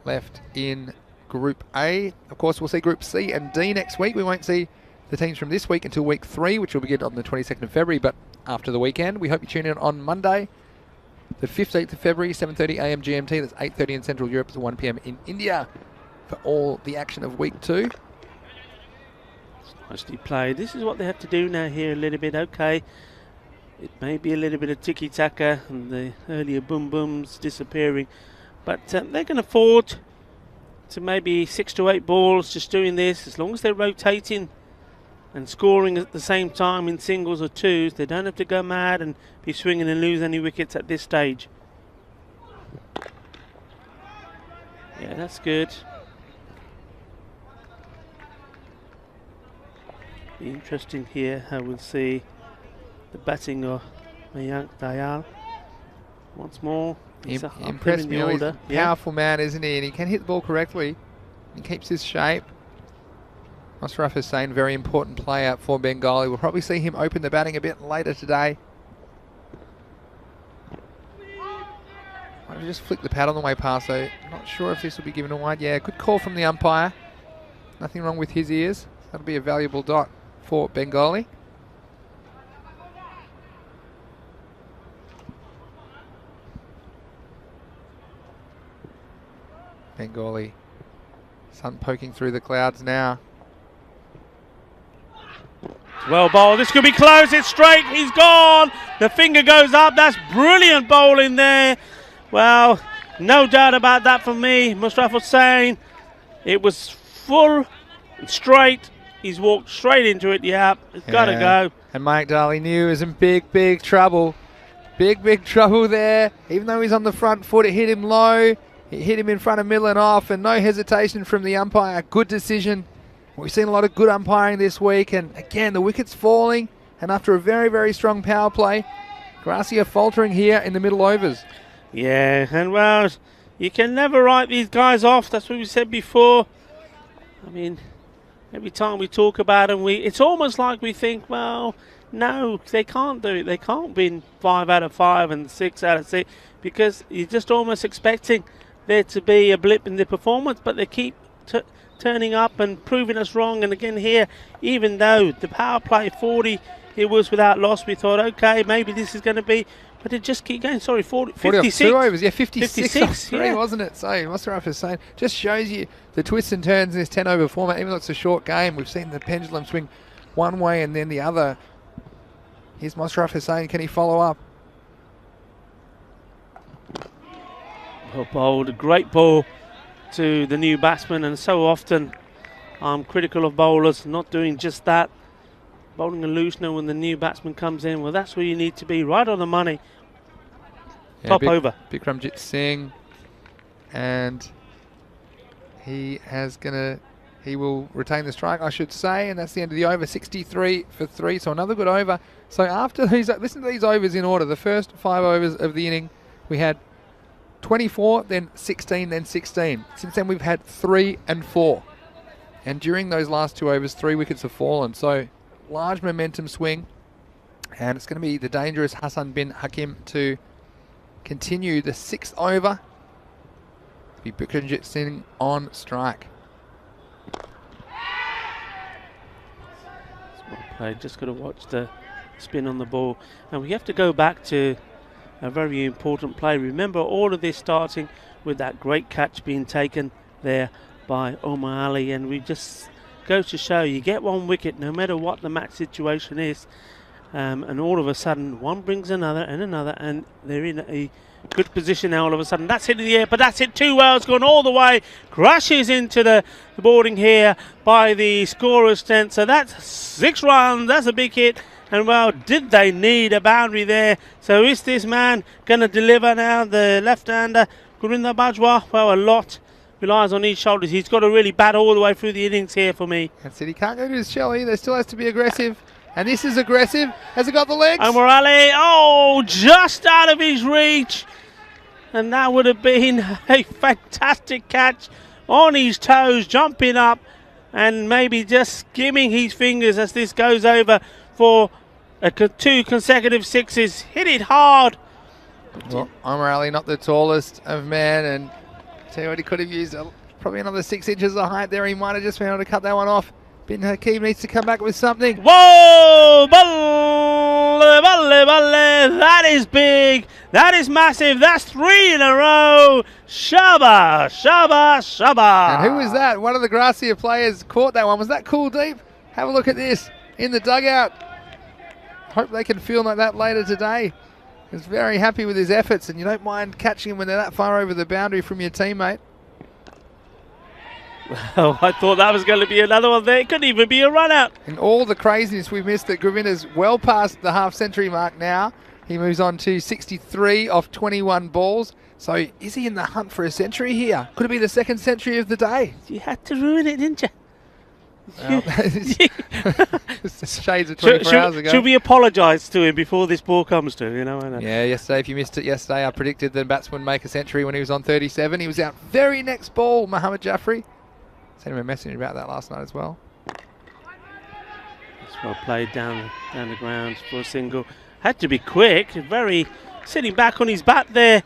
left in Group A. Of course, we'll see Group C and D next week. We won't see the teams from this week until week 3, which will begin on the 22nd of February, but after the weekend. We hope you tune in on Monday, the 15th of February, 7:30 a.m. GMT. That's 8:30 in Central Europe, so 1 p.m. in India for all the action of week 2. Nicely played. This is what they have to do now here a little bit. Okay, it may be a little bit of tiki-taka and the earlier boom-booms disappearing, but they can afford to maybe 6 to 8 balls just doing this. As long as they're rotating and scoring at the same time in singles or twos, they don't have to go mad and be swinging and lose any wickets at this stage. Yeah, that's good. Be interesting here how we'll see the batting of Mayank Dayal once more. He's Impressed me. He's a yeah. powerful man, isn't he? And he can hit the ball correctly. He keeps his shape. Musharraf Hussain, very important player for Bengali. We'll probably see him open the batting a bit later today. I've just flicked the pad on the way past, so not sure if this will be given a wide. Yeah, good call from the umpire. Nothing wrong with his ears. That'll be a valuable dot for Bengali. Bengali, sun poking through the clouds now. Well bowled. This could be close. It's straight. He's gone. The finger goes up. That's brilliant bowling there. Well, no doubt about that for me. Musharraf Hussain. It was full and straight. He's walked straight into it. Yeah, it's got to go. And Mike Daly knew he was in big trouble. Big trouble there. Even though he's on the front foot, it hit him low. It hit him in front of middle and off, and no hesitation from the umpire. Good decision. We've seen a lot of good umpiring this week, and again, the wicket's falling, and after a very strong power play, Gracia faltering here in the middle overs. Yeah, and well, you can never write these guys off. That's what we said before. I mean, every time we talk about them, it's almost like we think, well, no, they can't do it. They can't win 5 out of 5 and 6 out of 6, because you're just almost expecting there to be a blip in the performance, but they keep turning up and proving us wrong. And again here, even though the power play 40 it was without loss. We thought, okay, maybe this is going to be, but it just keep going. Sorry, 40 off 56. 2 overs, yeah, 56 off 3, yeah. wasn't it? So Musharraf Hussain just shows you the twists and turns in this 10 over format. Even though it's a short game, we've seen the pendulum swing one way and then the other. Here's Musharraf Hussain, can he follow up? Well bowled, a great ball to the new batsman, and so often I'm critical of bowlers not doing just that. Bowling a loosener when the new batsman comes in, well, that's where you need to be, right on the money. Yeah, Top over. Bikramjit Singh, and he will retain the strike, I should say, and that's the end of the over. 63 for 3, so another good over. So after these, listen to these overs in order. The first 5 overs of the inning, we had 24, then 16, then 16. Since then, we've had 3 and 4. And during those last 2 overs, 3 wickets have fallen. So large momentum swing. And it's going to be the dangerous Hassan bin Hakim to continue the 6th over. Be Bikramjit Singh on strike. Well played. Just got to watch the spin on the ball. And we have to go back to a very important play. Remember, all of this starting with that great catch being taken there by Omar Ali, and we just go to show you get 1 wicket no matter what the match situation is, and all of a sudden one brings another, and they're in a good position now. All of a sudden that's hit in the air, but that's hit too well. It's gone all the way, crashes into the boarding here by the scorer's tent. So that's 6 runs. That's a big hit. And well, did they need a boundary there? So is this man going to deliver now? The left-hander, Gurinder Bajwa, well, a lot relies on his shoulders. He's got to really bat all the way through the innings here for me. That's it. He can't go to his shell either. Still has to be aggressive. And this is aggressive. Has it got the legs? Omar Ali, oh, just out of his reach. And that would have been a fantastic catch on his toes, jumping up and maybe just skimming his fingers as this goes over for 2 consecutive 6s. Hit it hard. Well, Omar Ali not the tallest of men, and tell you what, he could have used probably another 6 inches of height there. He might have just been able to cut that one off. Bin Hakim needs to come back with something. Whoa! Balle, balle, balle. That is big. That is massive. That's 3 in a row. Shaba, shaba, shaba. And who was that? One of the Gracia players caught that one. Was that Kuldeep? Have a look at this in the dugout. Hope they can feel like that later today. He's very happy with his efforts, and you don't mind catching him when they're that far over the boundary from your teammate. Well, I thought that was going to be another one there. It couldn't even be a run out. And all the craziness we missed, that Govinder's well past the half-century mark now. He moves on to 63 off 21 balls. So is he in the hunt for a century here? Could it be the 2nd century of the day? You had to ruin it, didn't you? Well, shades of 24 hours ago. Should we apologise to him before this ball comes to him? You know? Yeah, yesterday, if you missed it yesterday, I predicted the batsman would make a century when he was on 37. He was out very next ball, Mohammad Jaffrey. Sent him a message about that last night as well. It's well played down the ground for a single. Had to be quick, very sitting back on his bat there,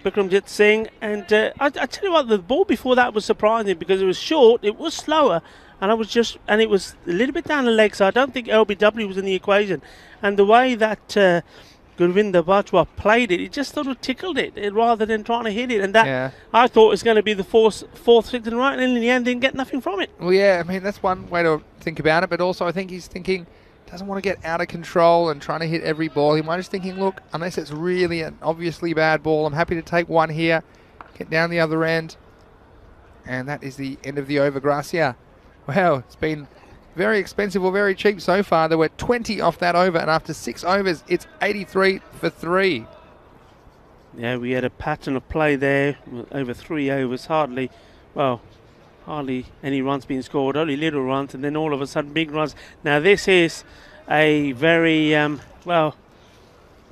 Bikramjit Singh. And I tell you what, the ball before that was surprising because it was short, it was slower, and it was a little bit down the leg, so I don't think LBW was in the equation. And the way that Gurinder Bajwa played it, it just sort of tickled it rather than trying to hit it. And that I thought was going to be the fourth, 6th in a row, and in the end didn't get nothing from it. Well, yeah, I mean, that's one way to think about it, but also I think he's thinking, doesn't want to get out of control and trying to hit every ball. He might just thinking, look, unless it's really an obviously bad ball, I'm happy to take one here, get down the other end. And that is the end of the over, Gracia. Wow, it's been very expensive or very cheap so far. There were 20 off that over, and after 6 overs, it's 83 for 3. Yeah, we had a pattern of play there over 3 overs. Hardly any runs being scored, only little runs, and then all of a sudden big runs. Now this is a very,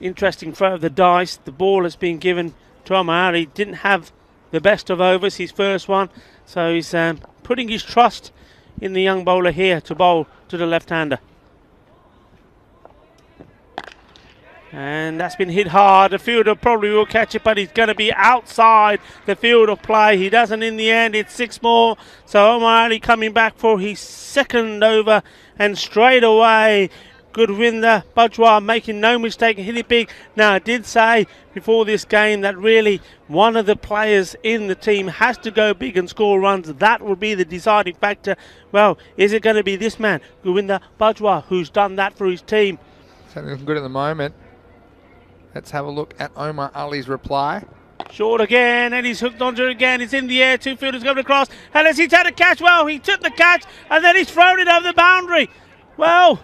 interesting throw of the dice. The ball has been given to Omar. He didn't have the best of overs, his first one, so he's putting his trust in the young bowler here to bowl to the left-hander. And that's been hit hard. The fielder probably will catch it, but he's going to be outside the field of play. He doesn't in the end. It's 6 more. So Omar Ali coming back for his 2nd over, and straight away Gurvinder Bajwa making no mistake, hitting big. Now, I did say before this game that really one of the players in the team has to go big and score runs. That will be the deciding factor. Well, is it going to be this man, Gurvinder Bajwa, who's done that for his team? Certainly looking good at the moment. Let's have a look at Omar Ali's reply. Short again, and he's hooked onto it again. It's in the air, two fielders going across. And as he take the catch, well, he took the catch, and then he's thrown it over the boundary. Well,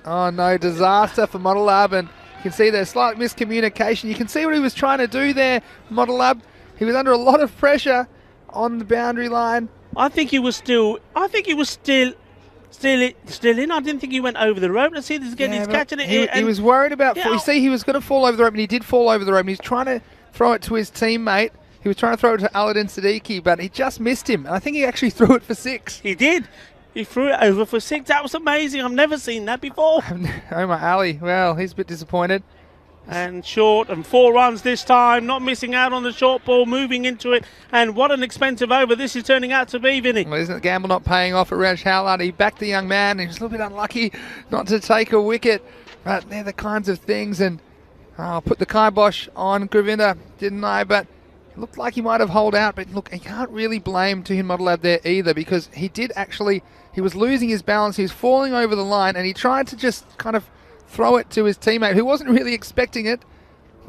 oh no, disaster for Model and you can see there's slight miscommunication. You can see what he was trying to do there, Model He was under a lot of pressure on the boundary line. I think he was still in. I didn't think he went over the rope. Let's see this again. He's catching it. He was worried about. You see, he was going to fall over the rope, and he did fall over the rope. And he's trying to throw it to his teammate. He was trying to throw it to Aladdin Siddiqui, but he just missed him. And I think he actually threw it for 6. He did. He threw it over for 6. That was amazing. I've never seen that before. Omar Ali, well, he's a bit disappointed. And short, and 4 runs this time. Not missing out on the short ball, moving into it. And what an expensive over this is turning out to be, Vinny. Well, isn't the gamble not paying off at Raj Howlard? He backed the young man. He was a little bit unlucky not to take a wicket. But they're the kinds of things. And I'll put the kibosh on Gurvinder, didn't I? But it looked like he might have holed out. But look, you can't really blame T10 Modelab there either, because he did actually, he was losing his balance. He was falling over the line, and he tried to just kind of throw it to his teammate, who wasn't really expecting it,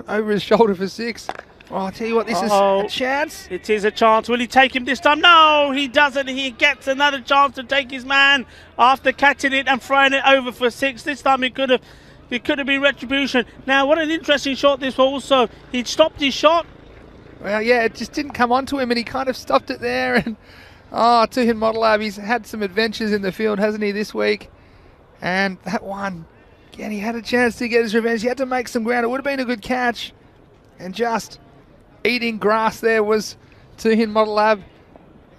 over his shoulder for 6. Oh, I'll tell you what, this is a chance. It is a chance. Will he take him this time? No, he doesn't. He gets another chance to take his man after catching it and throwing it over for 6. This time it could have been retribution. Now, what an interesting shot this was also. He'd stopped his shot. Well, yeah, it just didn't come onto him, and he kind of stopped it there. And T10 Modelab, he's had some adventures in the field, hasn't he, this week? And that one, again, he had a chance to get his revenge. He had to make some ground. It would have been a good catch. And just eating grass there was T10 Modelab.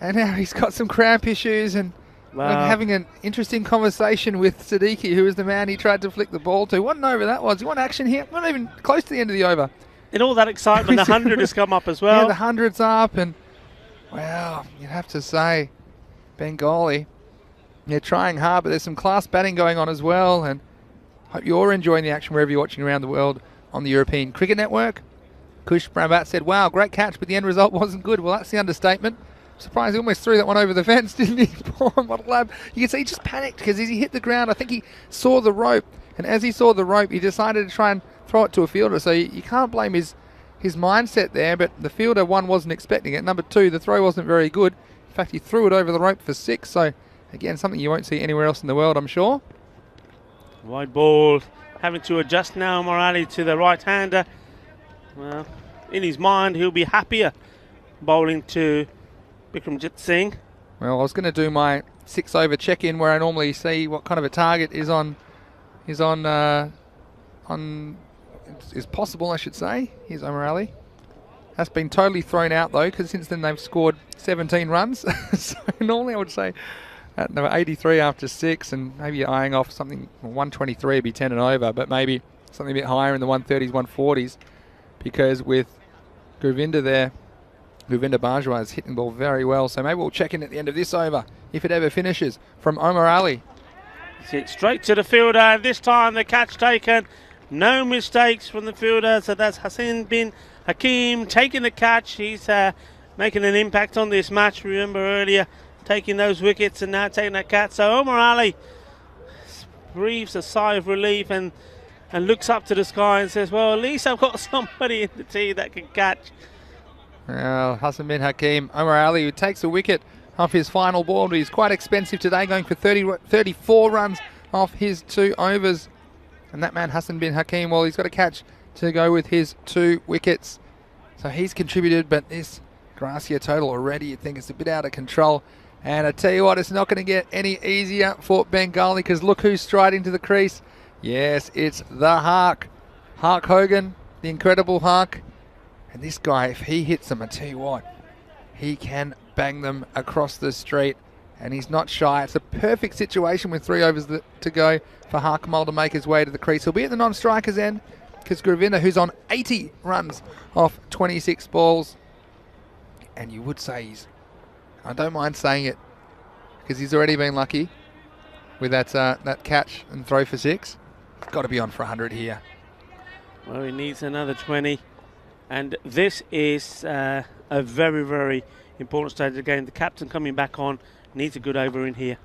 And now he's got some cramp issues, and having an interesting conversation with Siddiqui, who was the man he tried to flick the ball to. What an over that was. You want action here? We're not even close to the end of the over. In all that excitement, the 100 has come up as well. Yeah, the 100's up, and, well, you'd have to say, Bengali, they're trying hard, but there's some class batting going on as well, and hope you're enjoying the action wherever you're watching around the world on the European Cricket Network. Kush Brabat said, wow, great catch, but the end result wasn't good. Well, that's the understatement. Surprised he almost threw that one over the fence, didn't he? Poor Model Lab. You can see he just panicked, because as he hit the ground, I think he saw the rope, and as he saw the rope, he decided to try and throw it to a fielder. So you can't blame his mindset there, but the fielder, 1, wasn't expecting it. Number 2, the throw wasn't very good. In fact, he threw it over the rope for 6. So, again, something you won't see anywhere else in the world, I'm sure. Wide ball, having to adjust now, Morali, to the right-hander. Well, in his mind, he'll be happier bowling to Bikramjit Singh. Well, I was going to do my 6-over check-in where I normally see what kind of a target is possible, I should say. Here's Omar Ali. That's been totally thrown out, though, because since then they've scored 17 runs. So normally I would say at number 83 after 6, and maybe you're eyeing off something, 123 would be 10 and over, but maybe something a bit higher in the 130s, 140s, because with Gurvinder there, Gurvinder Bajwa is hitting the ball very well. So maybe we'll check in at the end of this over, if it ever finishes, from Omar Ali. Hit straight to the fielder, and this time the catch taken. No mistakes from the fielder, so that's Hassan bin Hakim taking the catch. He's making an impact on this match. Remember earlier taking those wickets and now taking that catch. So Omar Ali breathes a sigh of relief and looks up to the sky and says, well, at least I've got somebody in the team that can catch. Well, Hassan bin Hakim, Omar Ali, who takes a wicket off his final ball, but he's quite expensive today, going for 34 runs off his 2 overs. And that man, Hassan bin Hakim, well, he's got a catch to go with his 2 wickets. So he's contributed, but this Gracia total already, you think it's a bit out of control. And I tell you what, it's not going to get any easier for Bengali, because look who's striding to the crease. Yes, it's the Hark. Hark Hogan, the incredible Hark. And this guy, if he hits them, I tell you what, he can bang them across the street. And he's not shy. It's a perfect situation with 3 overs to go for Harkamal to make his way to the crease. He'll be at the non-strikers end, because Gurvinder, who's on 80 runs off 26 balls, and you would say I don't mind saying it, because he's already been lucky with that catch and throw for 6. Got to be on for 100 here. Well, he needs another 20. And this is a very, very important stage of the game. The captain coming back on needs a good over in here.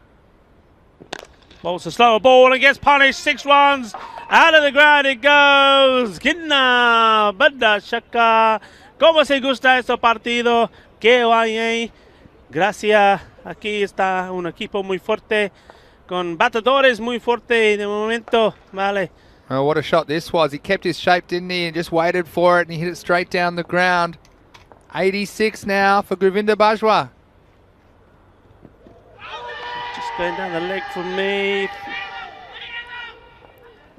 Ball's a slower ball and gets punished. 6 runs. Out of the ground it goes. Gina Bada Shaka. ¿Cómo se gusta este partido? Que vaya. Gracias. Aquí está un equipo muy fuerte. Con batedores muy fuerte de momento. Vale. Oh, what a shot this was. He kept his shape, didn't he? And just waited for it and he hit it straight down the ground. 86 now for Govinda Bajwa. Just going down the leg for me.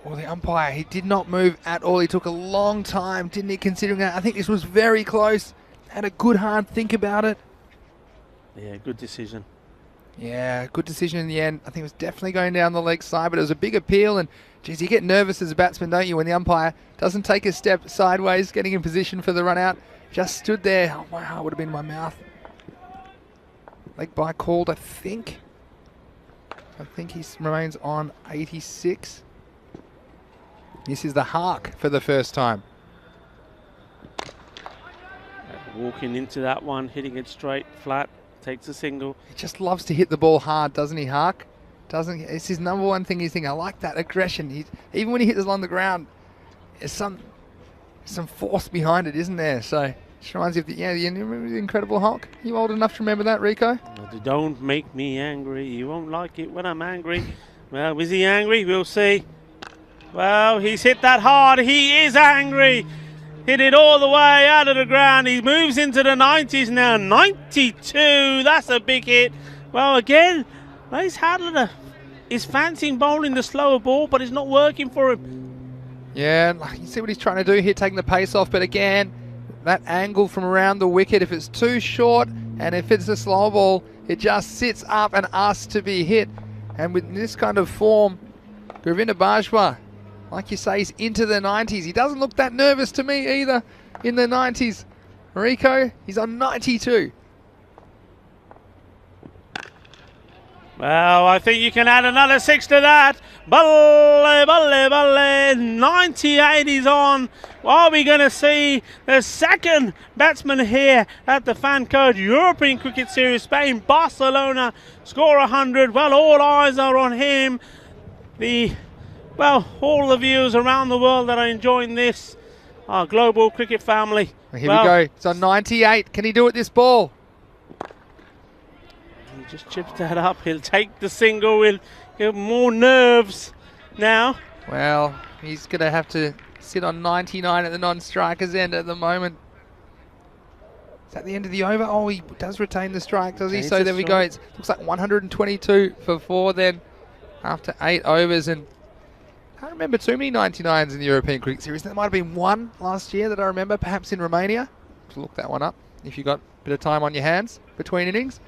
Well, the umpire, he did not move at all. He took a long time, didn't he, considering that? I think this was very close. Had a good hard think about it. Yeah, good decision. Yeah, good decision in the end. I think it was definitely going down the leg side, but it was a big appeal. And, geez, you get nervous as a batsman, don't you, when the umpire doesn't take a step sideways, getting in position for the run out. Just stood there. Oh, my heart would have been in my mouth. Leg bye called, I think. I think he remains on 86. This is the hark for the first time. Walking into that one, hitting it straight, flat, takes a single. He just loves to hit the ball hard, doesn't he, Hark? Doesn't he? It's his number one thing. He's thinking, I like that aggression. Even when he hits it on the ground, there's some force behind it, isn't there? So, just reminds you of you remember the Incredible Hulk? You old enough to remember that, Rico? Don't make me angry. You won't like it when I'm angry. Well, is he angry? We'll see. Well, he's hit that hard. He is angry. Hit it all the way out of the ground. He moves into the 90s now. 92. That's a big hit. Well, again, he's handling he's fancying bowling the slower ball, but it's not working for him. Yeah, you see what he's trying to do here, taking the pace off. But again, that angle from around the wicket, if it's too short and if it's a slow ball, it just sits up and asks to be hit. And with this kind of form, Govinda Bajwa, like you say, he's into the 90s. He doesn't look that nervous to me either in the 90s. Rico, he's on 92. Well, I think you can add another 6 to that. Balle, balle, balle. 98 is on. Are we going to see the second batsman here at the Fan Code European Cricket Series, Spain, Barcelona, score 100? Well, all eyes are on him. All the viewers around the world that are enjoying this, our global cricket family. Here we go. It's on 98. Can he do it this ball? He just chips that up. He'll take the single. He'll get more nerves now. Well, he's going to have to sit on 99 at the non-striker's end at the moment. Is that the end of the over? Oh, he does retain the strike, does he? So there we go. It looks like 122 for 4 then after 8 overs. And I don't remember too many 99s in the European Cricket Series. There might have been one last year that I remember, perhaps in Romania. So look that one up if you got a bit of time on your hands between innings.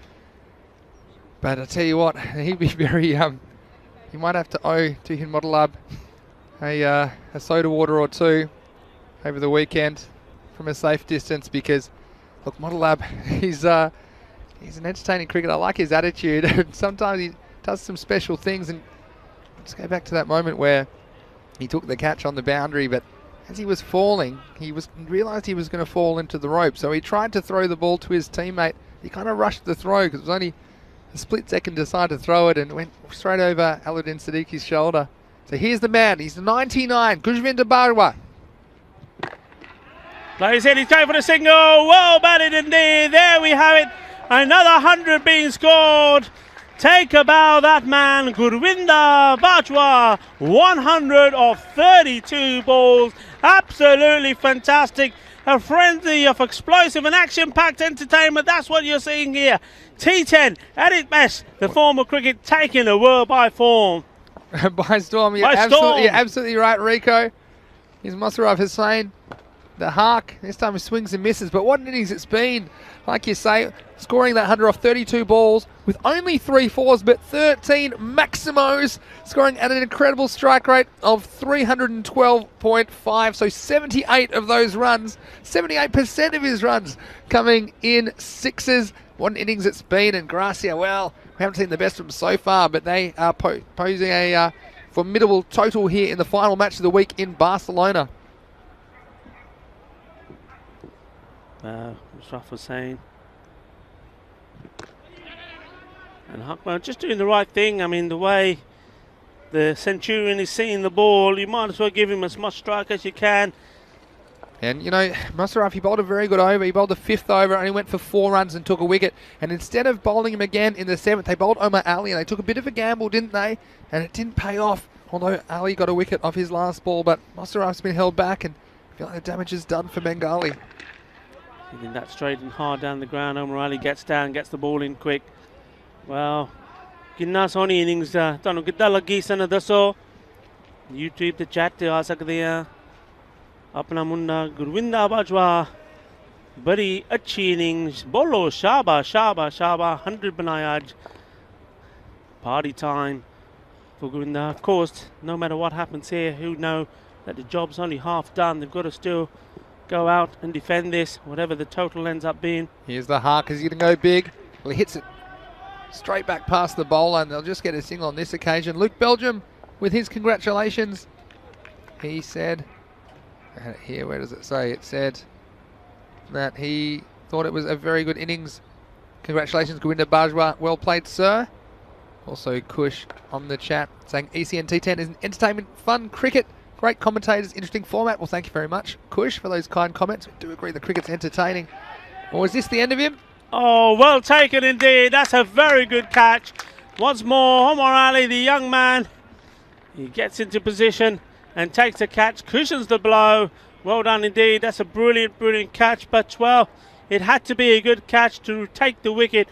But I tell you what, he'd be very, you might have to owe T10 Model a soda water or two over the weekend from a safe distance because, look, Model he's an entertaining cricketer. I like his attitude. Sometimes he does some special things. And let's go back to that moment where he took the catch on the boundary, but as he was falling, he realised he was going to fall into the rope. So he tried to throw the ball to his teammate. He kind of rushed the throw because it was only a split second to decide to throw it and went straight over Alauddin Siddiqui's shoulder. So here's the man. He's 99. Govinda Bajwa. Plays in. He's going for the single. Well batted indeed. There we have it. Another 100 being scored. Take a bow, that man, Govinda Bajwa, 100 of 32 balls. Absolutely fantastic. A frenzy of explosive and action-packed entertainment. That's what you're seeing here. T10 at its best. The form of cricket taking the world by form. By storm. You're absolutely right, Rico. Here's Musharraf Hussain. The hark. This time he swings and misses. But what an innings it's been. Like you say, scoring that 100 off 32 balls with only 3 fours but 13 maximos, scoring at an incredible strike rate of 312.5. So 78 of those runs, 78% of his runs coming in sixes. What an innings it's been. And Gracia, well, we haven't seen the best of them so far, but they are posing a formidable total here in the final match of the week in Barcelona. As Raf was saying. And Huckman just doing the right thing. I mean, the way the Centurion is seeing the ball, you might as well give him as much strike as you can. And, you know, Musarraf, he bowled a very good over. He bowled the 5th over, only went for 4 runs and took a wicket. And instead of bowling him again in the 7th, they bowled Omar Ali, and they took a bit of a gamble, didn't they? And it didn't pay off, although Ali got a wicket off his last ball. But Musarraf's been held back, and I feel like the damage is done for Bengali. Hitting that straight and hard down the ground. Omar Ali gets down, gets the ball in quick. Well, किन्ना सोहनी innings तुहानू किद्दां लगी सन दसो YouTube ते chat ते आ सकदे आ अपना मुन्ना गुरविंदा बाजवा बड़ी अच्छी इनिंग्स बोलो शाबा शाबा शाबा 100 बनाया आज party time for Gurvinda. Of course, no matter what happens here, who know that the job's only half done. They've got to still go out and defend this, whatever the total ends up being. Here's the Hark. Is he going to go big? Well, he hits it straight back past the bowler, and they'll just get a single on this occasion. Luke Belgium with his congratulations. He said, here, where does it say? It said that he thought it was a very good innings. Congratulations, Govinda Bajwa. Well played, sir. Also, Kush on the chat saying ECN T10 is an entertainment, fun cricket. Great commentators, interesting format. Well, thank you very much, Kush, for those kind comments. We do agree the cricket's entertaining. Or is this the end of him? Oh, well taken indeed. That's a very good catch. Once more, Omar Ali, the young man, he gets into position and takes a catch, cushions the blow. Well done indeed. That's a brilliant, brilliant catch. But, well, it had to be a good catch to take the wicket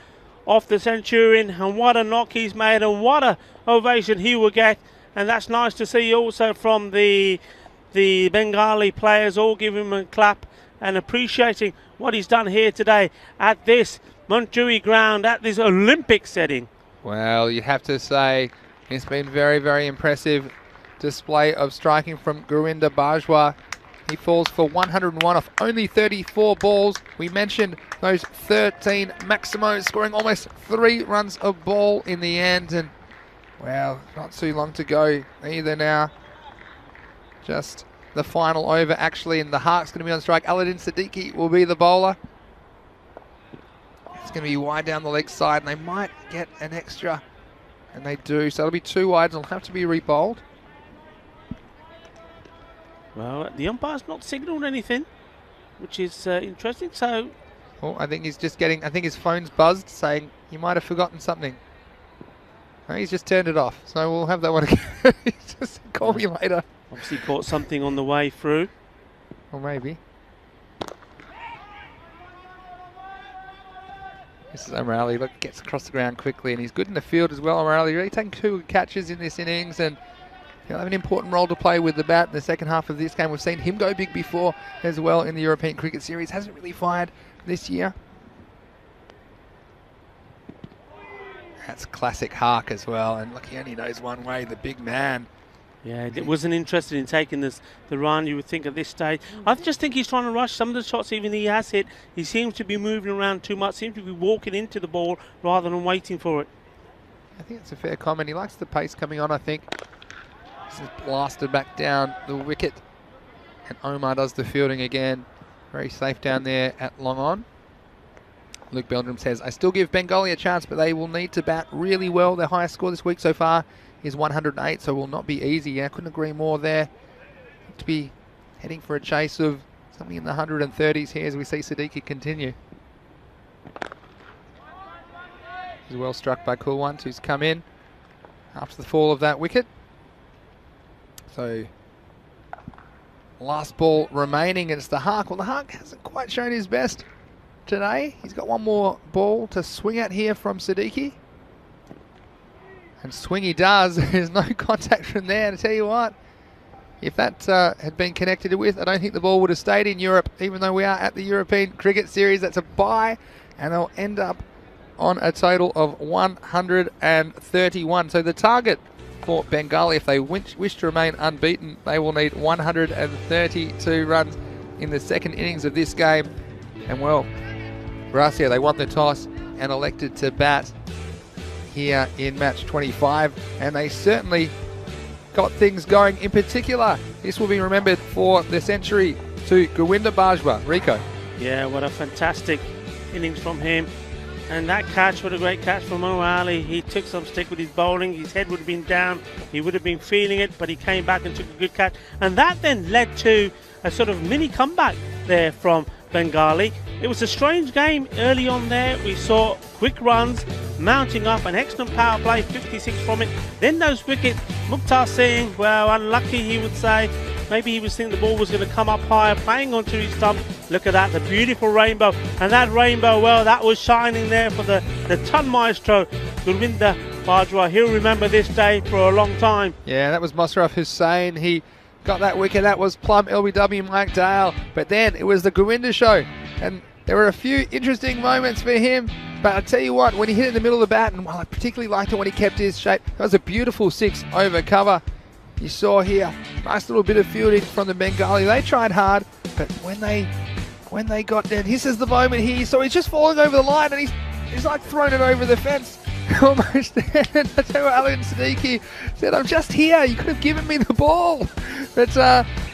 off the Centurion. And what a knock he's made, and what a ovation he will get. And that's nice to see also from the Bengali players, all giving him a clap and appreciating what he's done here today at this Montjuïc ground, at this Olympic setting. Well, you have to say it's been very, very impressive display of striking from Gurinder Bajwa. He falls for 101 off only 34 balls. We mentioned those 13 Maximos scoring almost 3 runs a ball in the end. And, well, not too long to go either now. Just the final over, actually, and the Hark's going to be on strike. Aladdin Siddiqui will be the bowler. It's going to be wide down the leg side, and they might get an extra, and they do. So it'll be 2 wides, and it'll have to be re-bowled. Well, the umpire's not signalled anything, which is interesting. So, oh, I think he's just getting, I think his phone's buzzed saying you might have forgotten something. No, he's just turned it off, so we'll have that one again. Just call me later. Obviously caught something on the way through. Or maybe. This is Omar Ali. Look, gets across the ground quickly, and he's good in the field as well. Omar Ali really taking 2 catches in this innings, and he'll have an important role to play with the bat in the second half of this game. We've seen him go big before as well in the European Cricket Series. Hasn't really fired this year. That's classic Hark as well, and look, he only knows one way, the big man. Yeah, it wasn't interested in taking the run, you would think, at this stage. I just think he's trying to rush some of the shots even he has hit. He seems to be moving around too much, seems to be walking into the ball rather than waiting for it. I think it's a fair comment. He likes the pace coming on, I think. This is blasted back down the wicket. And Omar does the fielding again. Very safe down there at long on. Luke Belgium says, I still give Bengali a chance, but they will need to bat really well. Their highest score this week so far is 108, so will not be easy. Yeah, I couldn't agree more there. To be heading for a chase of something in the 130s here as we see Siddiqui continue. He's well struck by Cool Ones, who's come in after the fall of that wicket. So, last ball remaining, and it's the Hark. Well, the Hark hasn't quite shown his best today. He's got one more ball to swing at here from Siddiqui. And swing he does. There's no contact from there. And I tell you what, if that had been connected with, I don't think the ball would have stayed in Europe, even though we are at the European Cricket Series. That's a bye, and they'll end up on a total of 131. So the target for Bengali, if they wish to remain unbeaten, they will need 132 runs in the second innings of this game. And well, Gracia, they won the toss and elected to bat here in match 25, and they certainly got things going. In particular, this will be remembered for the century to Govinda Bajwa. Rico. Yeah, what a fantastic innings from him. And that catch, what a great catch from O'Reilly. He took some stick with his bowling. His head would have been down. He would have been feeling it, but he came back and took a good catch. And that then led to a sort of mini comeback there from Bengali. It was a strange game early on there. We saw quick runs mounting up, an excellent power play, 56 from it. Then those wickets, Mukhtar Singh, well, unlucky he would say. Maybe he was thinking the ball was going to come up higher, playing onto his stump. Look at that, the beautiful rainbow. And that rainbow, well, that was shining there for the ton maestro, Gurvinder Bajwa. He'll remember this day for a long time. Yeah, that was Musharraf Hussain. He got that wicket. That was plum LBW Mike Dale. But then it was the Gurvinder show. And there were a few interesting moments for him. But I tell you what, when he hit it in the middle of the bat, and I particularly liked it when he kept his shape, that was a beautiful 6 over cover. You saw here, nice little bit of fielding from the Bengali. They tried hard, but when they got down, this is the moment here. So he's just falling over the line, and he's like throwing it over the fence. Almost there. And I tell you what, Alan Siddiqui said, I'm just here. You could have given me the ball. But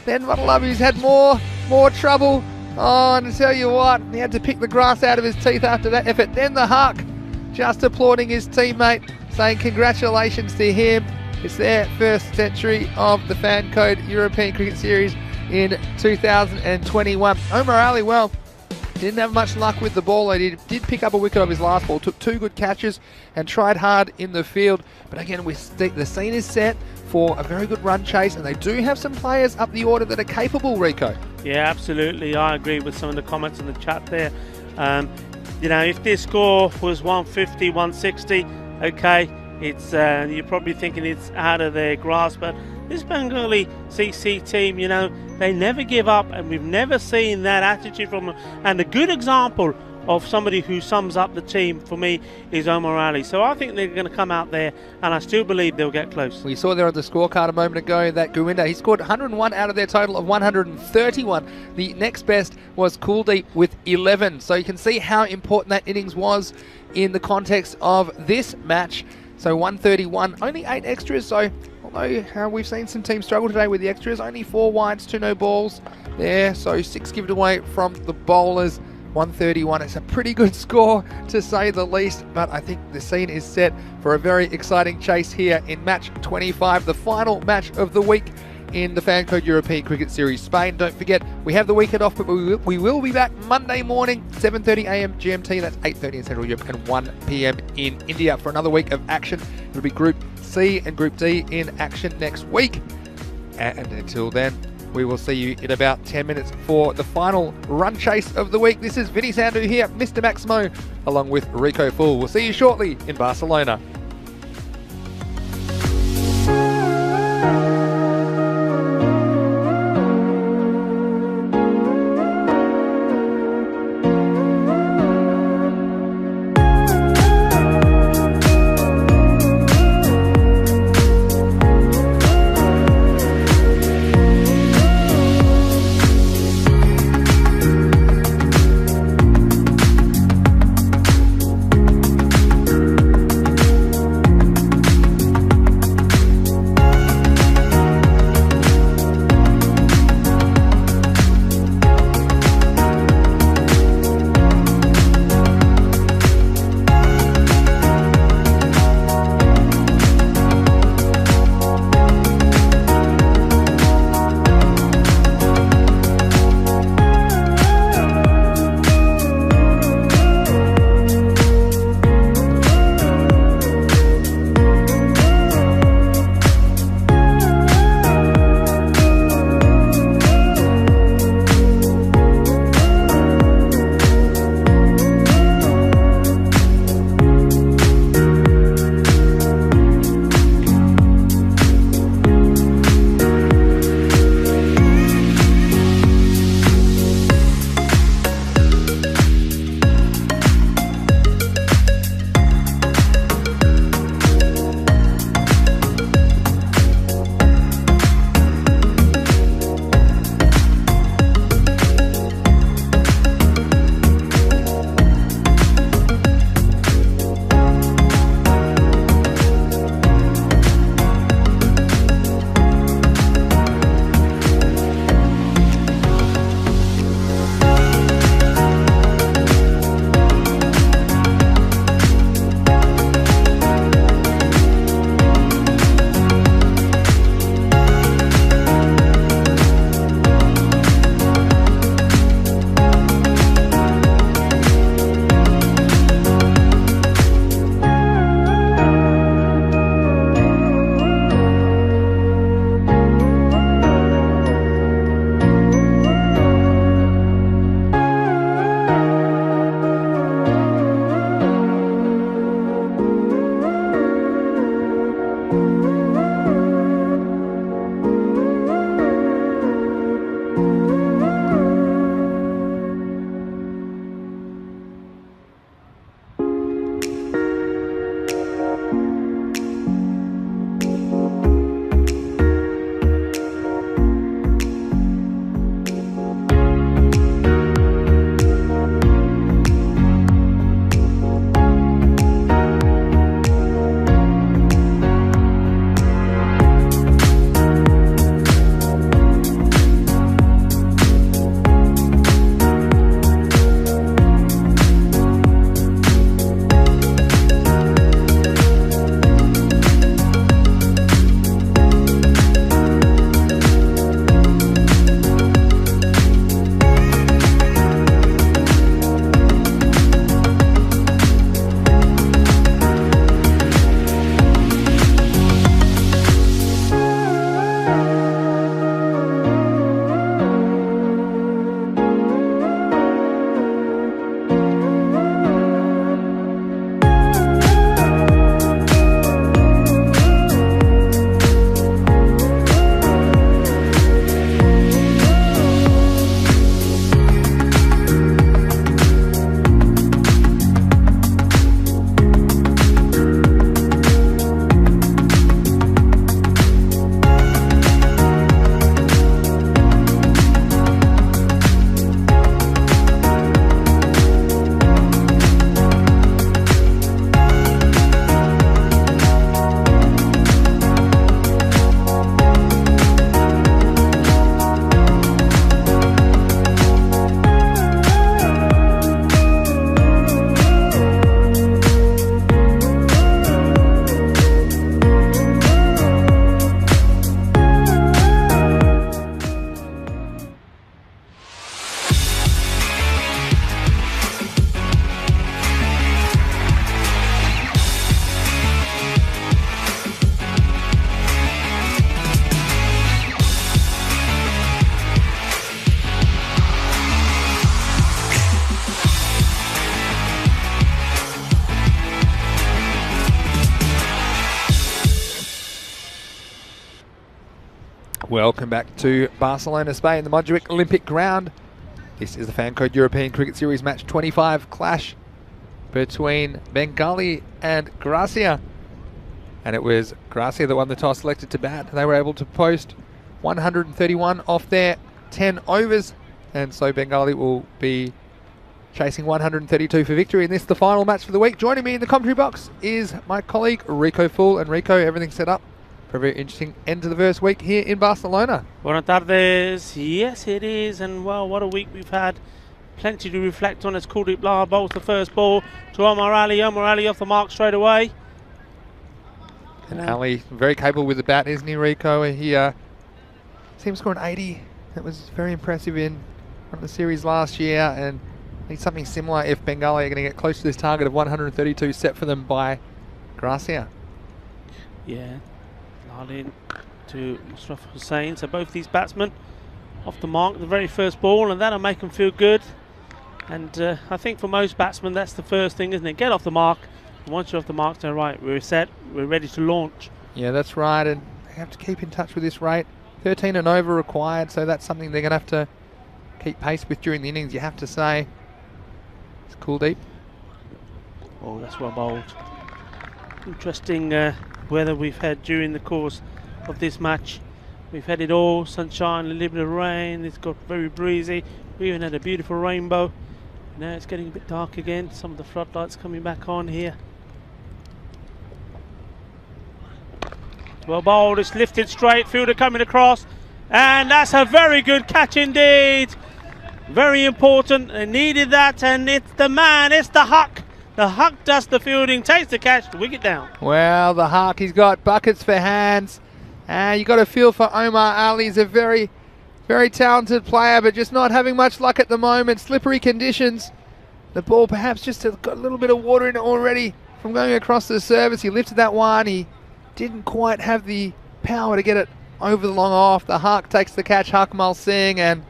then Matalabu's had more trouble. Oh, and I tell you what, he had to pick the grass out of his teeth after that effort. Then the Huck, just applauding his teammate, saying congratulations to him. It's their first century of the Fan Code European Cricket Series in 2021. Omar Ali, well, didn't have much luck with the ball. He did pick up a wicket off his last ball, took 2 good catches and tried hard in the field. But again, the scene is set for a very good run chase, and they do have some players up the order that are capable, Rico. Yeah, absolutely. I agree with some of the comments in the chat there. You know, if this score was 150, 160, okay, it's you're probably thinking it's out of their grasp, but this Bengali CC team, you know, they never give up, and we've never seen that attitude from them. And a good example of somebody who sums up the team for me is Omar Ali. So I think they're going to come out there, and I still believe they'll get close. We saw there on the scorecard a moment ago that Govinda, he scored 101 out of their total of 131. The next best was Kuldeep with 11. So you can see how important that innings was in the context of this match. So 131, only 8 extras. So although we've seen some teams struggle today with the extras, only 4 wides, 2 no balls there. So 6 given away from the bowlers. 131. It's a pretty good score to say the least, but I think the scene is set for a very exciting chase here in match 25, the final match of the week in the Fan Code European Cricket Series Spain. Don't forget, we have the weekend off, but we will be back Monday morning, 7:30 a.m. GMT, that's 8:30 in Central Europe, and 1 p.m. in India for another week of action. It'll be Group C and Group D in action next week. And until then, we will see you in about 10 minutes for the final run chase of the week. This is Vinny Sandhu here, Mr. Maximo, along with Rico Full. We'll see you shortly in Barcelona. Welcome back to Barcelona, Spain, the Montjuic Olympic ground. This is the Fan Code European Cricket Series match 25 clash between Bengali and Gracia. And it was Gracia that won the toss, selected to bat. They were able to post 131 off their 10 overs. And so Bengali will be chasing 132 for victory. And this is the final match for the week. Joining me in the commentary box is my colleague Rico Full. And Rico, everything's set up for a very interesting end to the first week here in Barcelona. Buenas tardes. Yes, it is. And well, what a week we've had. Plenty to reflect on as Kuldeep Lal bowls the first ball to Omar Ali. Omar Ali off the mark straight away. And Ali, very capable with the bat, isn't he, Rico? He seems to score an 80. That was very impressive in the series last year, and need something similar if Bengali are going to get close to this target of 132 set for them by Gracia. Yeah, Lal in to Mustafa Hussain. So both these batsmen off the mark the very first ball, and that'll make them feel good. And I think for most batsmen that's the first thing, isn't it? Get off the mark. And once you're off the mark, so right, we're set, we're ready to launch. Yeah, that's right, and they have to keep in touch with this rate. 13 and over required, so that's something they're going to have to keep pace with during the innings, you have to say. It's Kuldeep. Oh, that's well bowled. Interesting weather we've had during the course of this match. We've had it all, sunshine, a little bit of rain, it's got very breezy. We even had a beautiful rainbow. Now it's getting a bit dark again, some of the floodlights coming back on here. Well bowled, it's lifted straight, fielder coming across, and that's a very good catch indeed. Very important, they needed that, and it's the man, it's the Huck. The Huck does the fielding, takes the catch, the wicket down. Well, the Huck, he's got buckets for hands. You got a feel for Omar Ali. He's a very, very talented player, but just not having much luck at the moment. Slippery conditions. The ball perhaps just got a little bit of water in it already from going across the surface. He lifted that one. He didn't quite have the power to get it over the long off. The Huck takes the catch, Hakmal Singh, and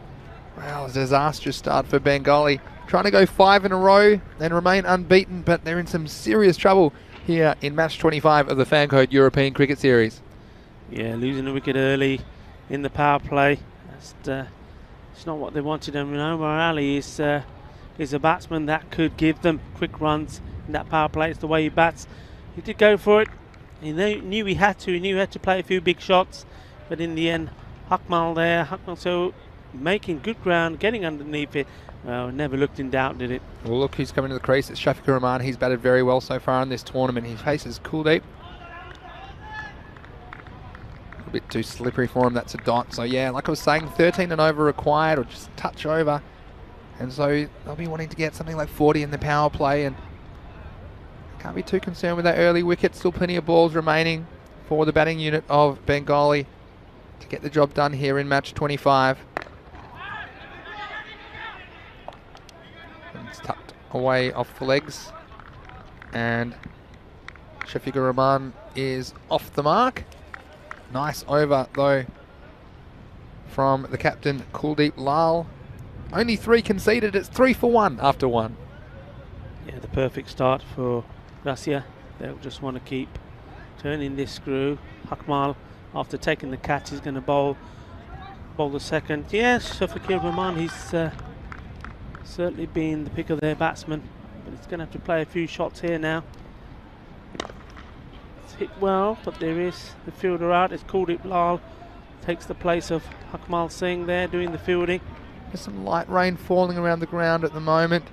well, a disastrous start for Bengali. Trying to go 5 in a row and remain unbeaten, but they're in some serious trouble here in match 25 of the Fan Code European Cricket Series. Yeah, losing a wicket early in the power play. It's not what they wanted. I mean, Omar Ali is a batsman that could give them quick runs in that power play. It's the way he bats. He did go for it. He knew he had to. He knew he had to play a few big shots. But in the end, Hakmal there. Hakmal so making good ground, getting underneath it. Well, never looked in doubt, did it? Well, look who's coming to the crease. It's Shafiqur Rahman. He's batted very well so far in this tournament. He faces Kuldeep. A bit too slippery for him. That's a dot. So yeah, like I was saying, 13 and over required, or just a touch over. And so they'll be wanting to get something like 40 in the power play, and can't be too concerned with that early wicket. Still plenty of balls remaining for the batting unit of Bengali to get the job done here in match 25. And it's tucked away off the legs, and Shafiqur Rahman is off the mark. Nice over though from the captain Kuldeep Lal. Only 3 conceded. It's 3 for 1 after 1. Yeah, the perfect start for Gracia. They'll just want to keep turning this screw. Hakmal, after taking the catch, is going to bowl the second. Yes, Shafiqur Rahman, he's certainly been the pick of their batsman, but he's going to have to play a few shots here now. Hit well, but there is the fielder out. It's Kuldeep Lal, takes the place of Hakmal Singh there doing the fielding. There's some light rain falling around the ground at the moment.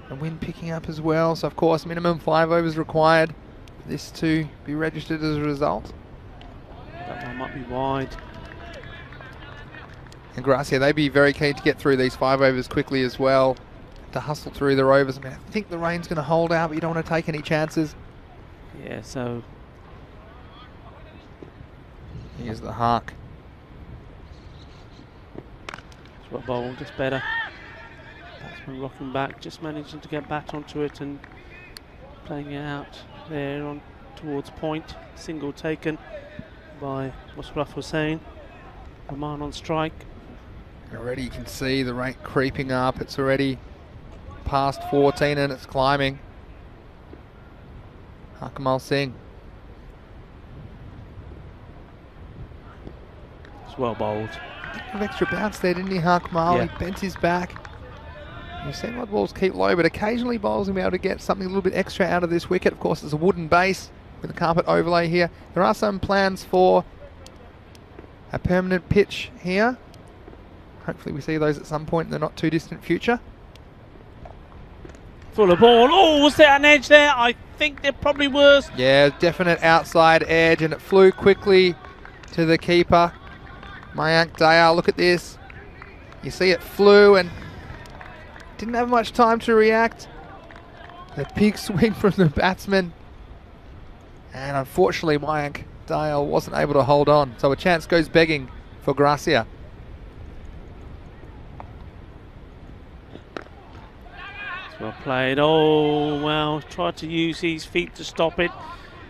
The wind picking up as well, so of course minimum 5 overs required for this to be registered as a result. That one might be wide. And Gracia, they'd be very keen to get through these 5 overs quickly as well, to hustle through their overs. I mean, I think the rain's going to hold out, but you don't want to take any chances. Yeah, so here's the Hark. What bowl, just better. Batsman rocking back, just managing to get back onto it and playing it out there on towards point. Single taken by Mushraf Hussain. Rahman on strike. Already you can see the rate creeping up. It's already past 14 and it's climbing. Hakmal Singh. It's well bowled. An extra bounce there, didn't he, Huck Marley? Yeah. Bent his back. You've seen what balls keep low, but occasionally bowls will be able to get something a little bit extra out of this wicket. Of course, it's a wooden base with a carpet overlay here. There are some plans for a permanent pitch here. Hopefully we see those at some point in the not too distant future. Full of ball. Oh, was there an edge there? I think there probably was. Yeah, definite outside edge, and it flew quickly to the keeper. Mayank Dayal, look at this. You see it flew and didn't have much time to react. The big swing from the batsman. And unfortunately, Mayank Dayal wasn't able to hold on. So a chance goes begging for Gracia. Well played. Oh, well, tried to use his feet to stop it.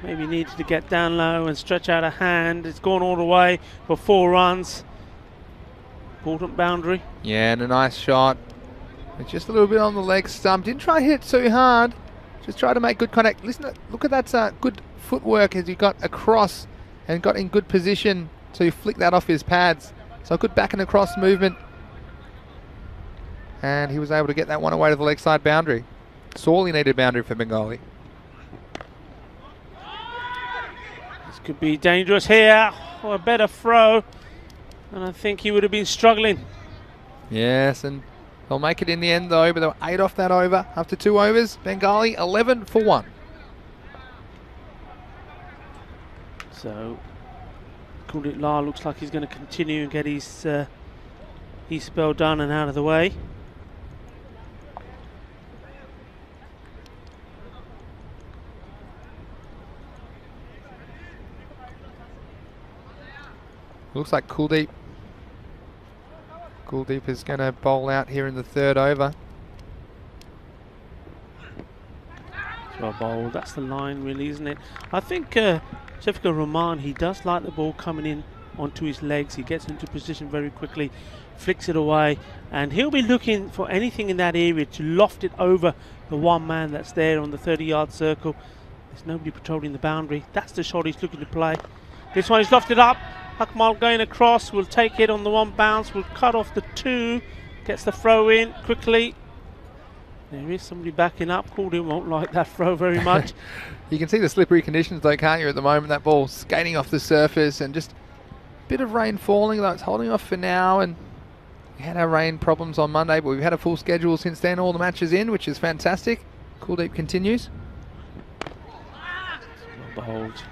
Maybe needed to get down low and stretch out a hand. It's gone all the way for 4 runs. Important boundary. Yeah, and a nice shot. It's just a little bit on the leg stump. Didn't try to hit too hard. Just try to make good contact. Listen, look at that good footwork as he got across and got in good position to flick that off his pads. So a good back and across movement. And he was able to get that one away to the leg side boundary. Sorely needed boundary for Bengali. This could be dangerous here. Oh, a better throw. And I think he would have been struggling. Yes, and they'll make it in the end though, but they were 8 off that over after 2 overs. Bengali 11 for 1. So Kuldeep Lal looks like he's going to continue and get his spell done and out of the way. Looks like Kuldeep is going to bowl out here in the 3rd over. Well bowled. That's the line, really, isn't it? I think Shafiqur Rahman, he does like the ball coming in onto his legs. He gets into position very quickly, flicks it away, and he'll be looking for anything in that area to loft it over the one man that's there on the 30-yard circle. There's nobody patrolling the boundary. That's the shot he's looking to play. This one is lofted up. Akmal going across, will take it on the 1 bounce, will cut off the 2, gets the throw in quickly. There is somebody backing up. Kuldeep won't like that throw very much. You can see the slippery conditions though, can't you, at the moment? That ball skating off the surface and just a bit of rain falling, though it's holding off for now. And we had our rain problems on Monday, but we've had a full schedule since then, all the matches in, which is fantastic. Kuldeep continues. Well bowled.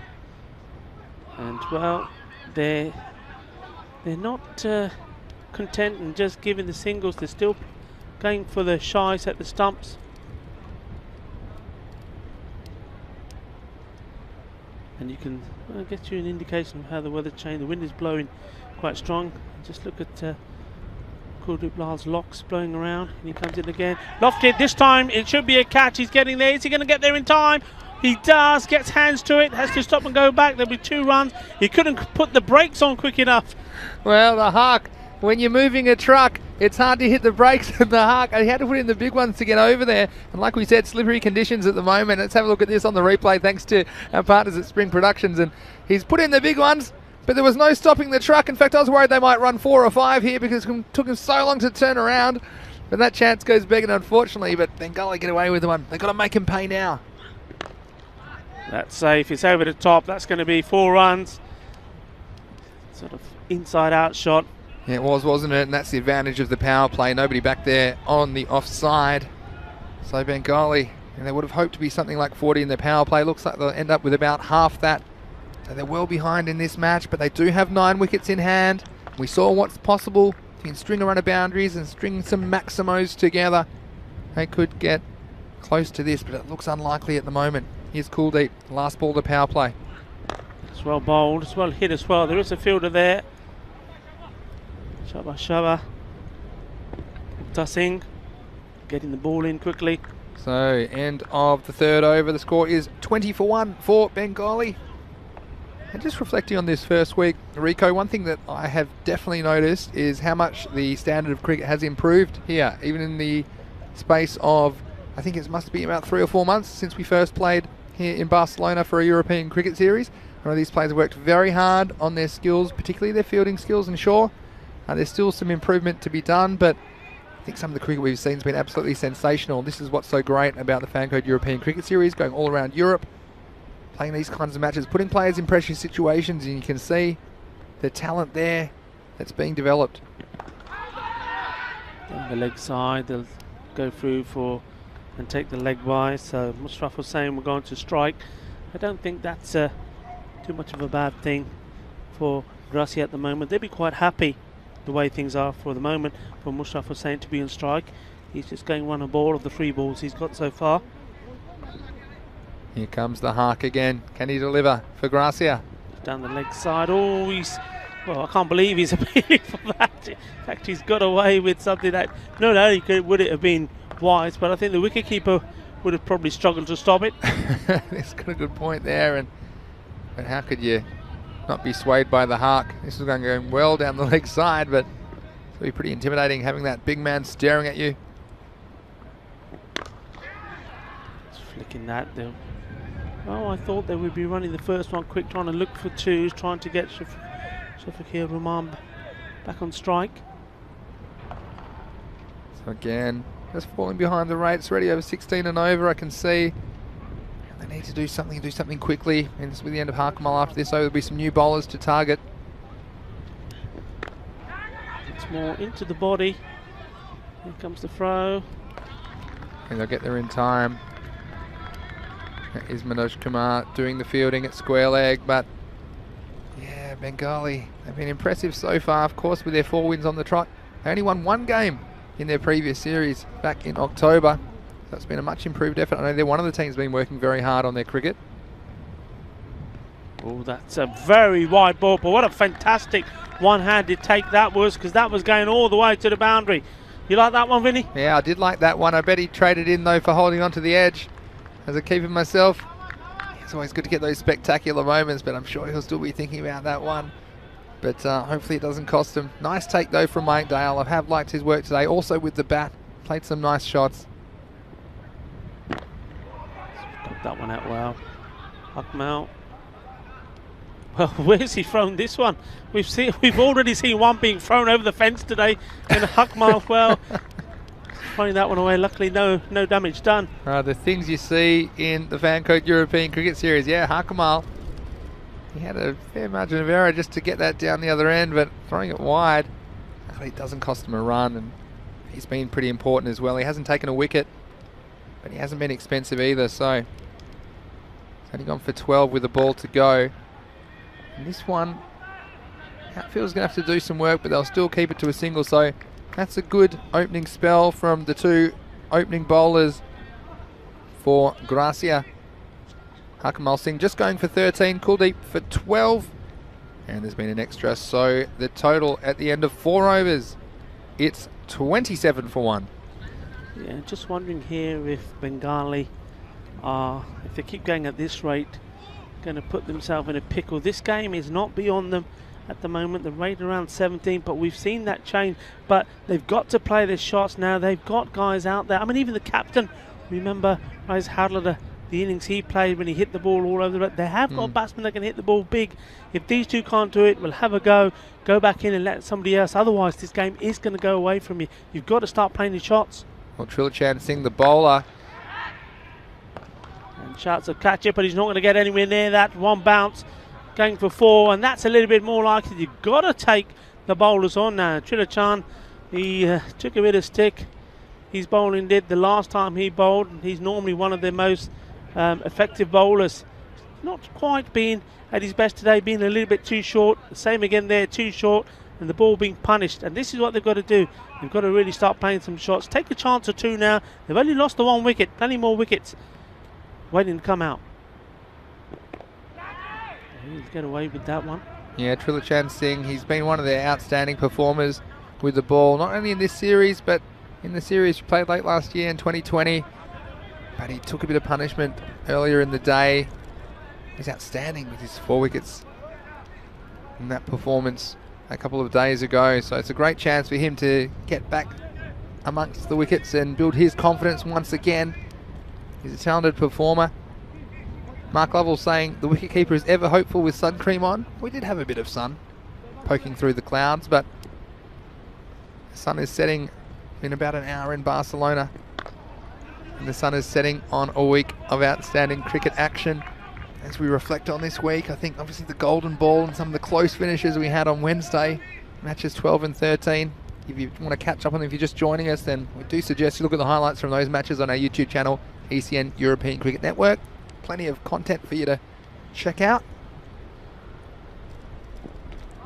And well, they're not content and just giving the singles. They're still going for the shies at the stumps. And you can get you an indication of how the weather changed. The wind is blowing quite strong. Just look at Kuldeep Lal's locks blowing around, and he comes in again. Lofted this time. It should be a catch. He's getting there. Is he going to get there in time? He does, gets hands to it, has to stop and go back. There'll be 2 runs. He couldn't put the brakes on quick enough. Well, the Hawk, when you're moving a truck, it's hard to hit the brakes and the Hawk. He had to put in the big ones to get over there. And like we said, slippery conditions at the moment. Let's have a look at this on the replay, thanks to our partners at Spring Productions. And he's put in the big ones, but there was no stopping the truck. In fact, I was worried they might run 4 or 5 here because it took him so long to turn around. But that chance goes begging, unfortunately. But Bengali get away with the one. They've got to make him pay now. That's safe. It's over the top. That's going to be 4 runs. Sort of inside-out shot. Yeah, it was, wasn't it? And that's the advantage of the power play. Nobody back there on the offside. So Bengali, and they would have hoped to be something like 40 in the power play. Looks like they'll end up with about half that. So they're well behind in this match, but they do have 9 wickets in hand. We saw what's possible. You can string a run of boundaries and string some maximos together. They could get close to this, but it looks unlikely at the moment. Here's Kuldeep, last ball of the power play. It's well bowled, it's well hit as well. There is a fielder there. Shaba Singh getting the ball in quickly. So, end of the 3rd over. The score is 20 for 1 for Bengali. And just reflecting on this first week, Rico, one thing that I have definitely noticed is how much the standard of cricket has improved here, even in the space of, I think it must be about 3 or 4 months since we first played here in Barcelona for a European cricket series. One of these players have worked very hard on their skills, particularly their fielding skills, and sure, there's still some improvement to be done, but I think some of the cricket we've seen has been absolutely sensational. This is what's so great about the Fancode European Cricket Series, going all around Europe, playing these kinds of matches, putting players in pressure situations, and you can see the talent there that's being developed. On the leg side, they'll go through for and take the leg by. So Mushraf was saying we're going to strike. I don't think that's too much of a bad thing for Gracia at the moment. They'd be quite happy the way things are for the moment. For Mushraf was saying to be on strike. He's just going one a ball of the 3 balls he's got so far. Here comes the Hark again. Can he deliver for Gracia? Down the leg side. Oh, well, I can't believe he's appealing for that. In fact, he's got away with something that not only would it have been wise, but I think the wicketkeeper would have probably struggled to stop it. He's got a good point there, but how could you not be swayed by the Hark? This is going well down the leg side, but it'll be pretty intimidating having that big man staring at you. Just flicking that. Oh, I thought they would be running the first one quick, trying to look for 2s, trying to get Shafiqur Rahman back on strike. So again, just falling behind the rates, already over 16 and over, I can see. They need to do something quickly. And this will be the end of Harkamal after this, so there'll be some new bowlers to target. It's more into the body. Here comes the throw. And they'll get there in time. That is Manoj Kumar doing the fielding at square leg, but yeah, Bengali, they've been impressive so far, of course, with their 4 wins on the trot. They only won 1 game in their previous series back in October. So it's been a much improved effort. I know they're one of the teams been working very hard on their cricket. Oh, that's a very wide ball, but what a fantastic one-handed take that was, because that was going all the way to the boundary. You like that one, Vinny? Yeah, I did like that one. I bet he traded in, though, for holding on to the edge. As a keeper myself, it's always good to get those spectacular moments, but I'm sure he'll still be thinking about that one. But hopefully it doesn't cost him. Nice take, though, from Mike Dale. I have liked his work today. Also with the bat, played some nice shots. Got that one out well. Akmal. Well, where's he thrown this one? We've already seen one being thrown over the fence today, and Akmal, well, throwing that one away. Luckily, no damage done. The things you see in the Fancode European Cricket Series. Yeah, Harkamal, he had a fair margin of error just to get that down the other end, but throwing it wide, it doesn't cost him a run, and he's been pretty important as well. He hasn't taken a wicket, but he hasn't been expensive either, so he's only gone for 12 with the ball to go. And this one, Outfield's going to have to do some work, but they'll still keep it to a single, so that's a good opening spell from the 2 opening bowlers for Gracia. Harkamal Singh just going for 13, Kuldeep for 12, and there's been an extra, so the total at the end of 4 overs, it's 27 for 1. Yeah, just wondering here if Bengali are, if they keep going at this rate, going to put themselves in a pickle. This game is not beyond them at the moment. The rate around 17, but we've seen that change. But they've got to play their shots now. They've got guys out there. I mean, even the captain, remember Rise Hadler, the innings he played when he hit the ball all over the road. They have got batsmen that can hit the ball big. If these 2 can't do it, we'll have a go back in and let somebody else. Otherwise, this game is going to go away from you. You've got to start playing your shots. Well, Trilochan Singh, the bowler. And shouts of catch it, but he's not going to get anywhere near that. One bounce, going for 4, and that's a little bit more likely. You've got to take the bowlers on now. Trilochan, he took a bit of stick. His bowling did the last time he bowled. He's normally one of their most effective bowlers. Not quite been at his best today, being a little bit too short. The same again there, too short, and the ball being punished. And this is what they've got to do. They've got to really start playing some shots. Take a chance or 2 now. They've only lost the 1 wicket. Plenty more wickets waiting to come out. He'll get away with that one. Yeah, Trilochan Singh, he's been one of their outstanding performers with the ball, not only in this series, but in the series he played late last year in 2020. But he took a bit of punishment earlier in the day. He's outstanding with his 4 wickets in that performance a couple of days ago. So it's a great chance for him to get back amongst the wickets and build his confidence once again. He's a talented performer. Mark Lovell saying the wicketkeeper is ever hopeful with sun cream on. We did have a bit of sun poking through the clouds, but the sun is setting in about an hour in Barcelona. And the sun is setting on a week of outstanding cricket action. As we reflect on this week, I think obviously the golden ball and some of the close finishes we had on Wednesday, matches 12 and 13. If you want to catch up on them, if you're just joining us, then we do suggest you look at the highlights from those matches on our YouTube channel, ECN European Cricket Network. Plenty of content for you to check out.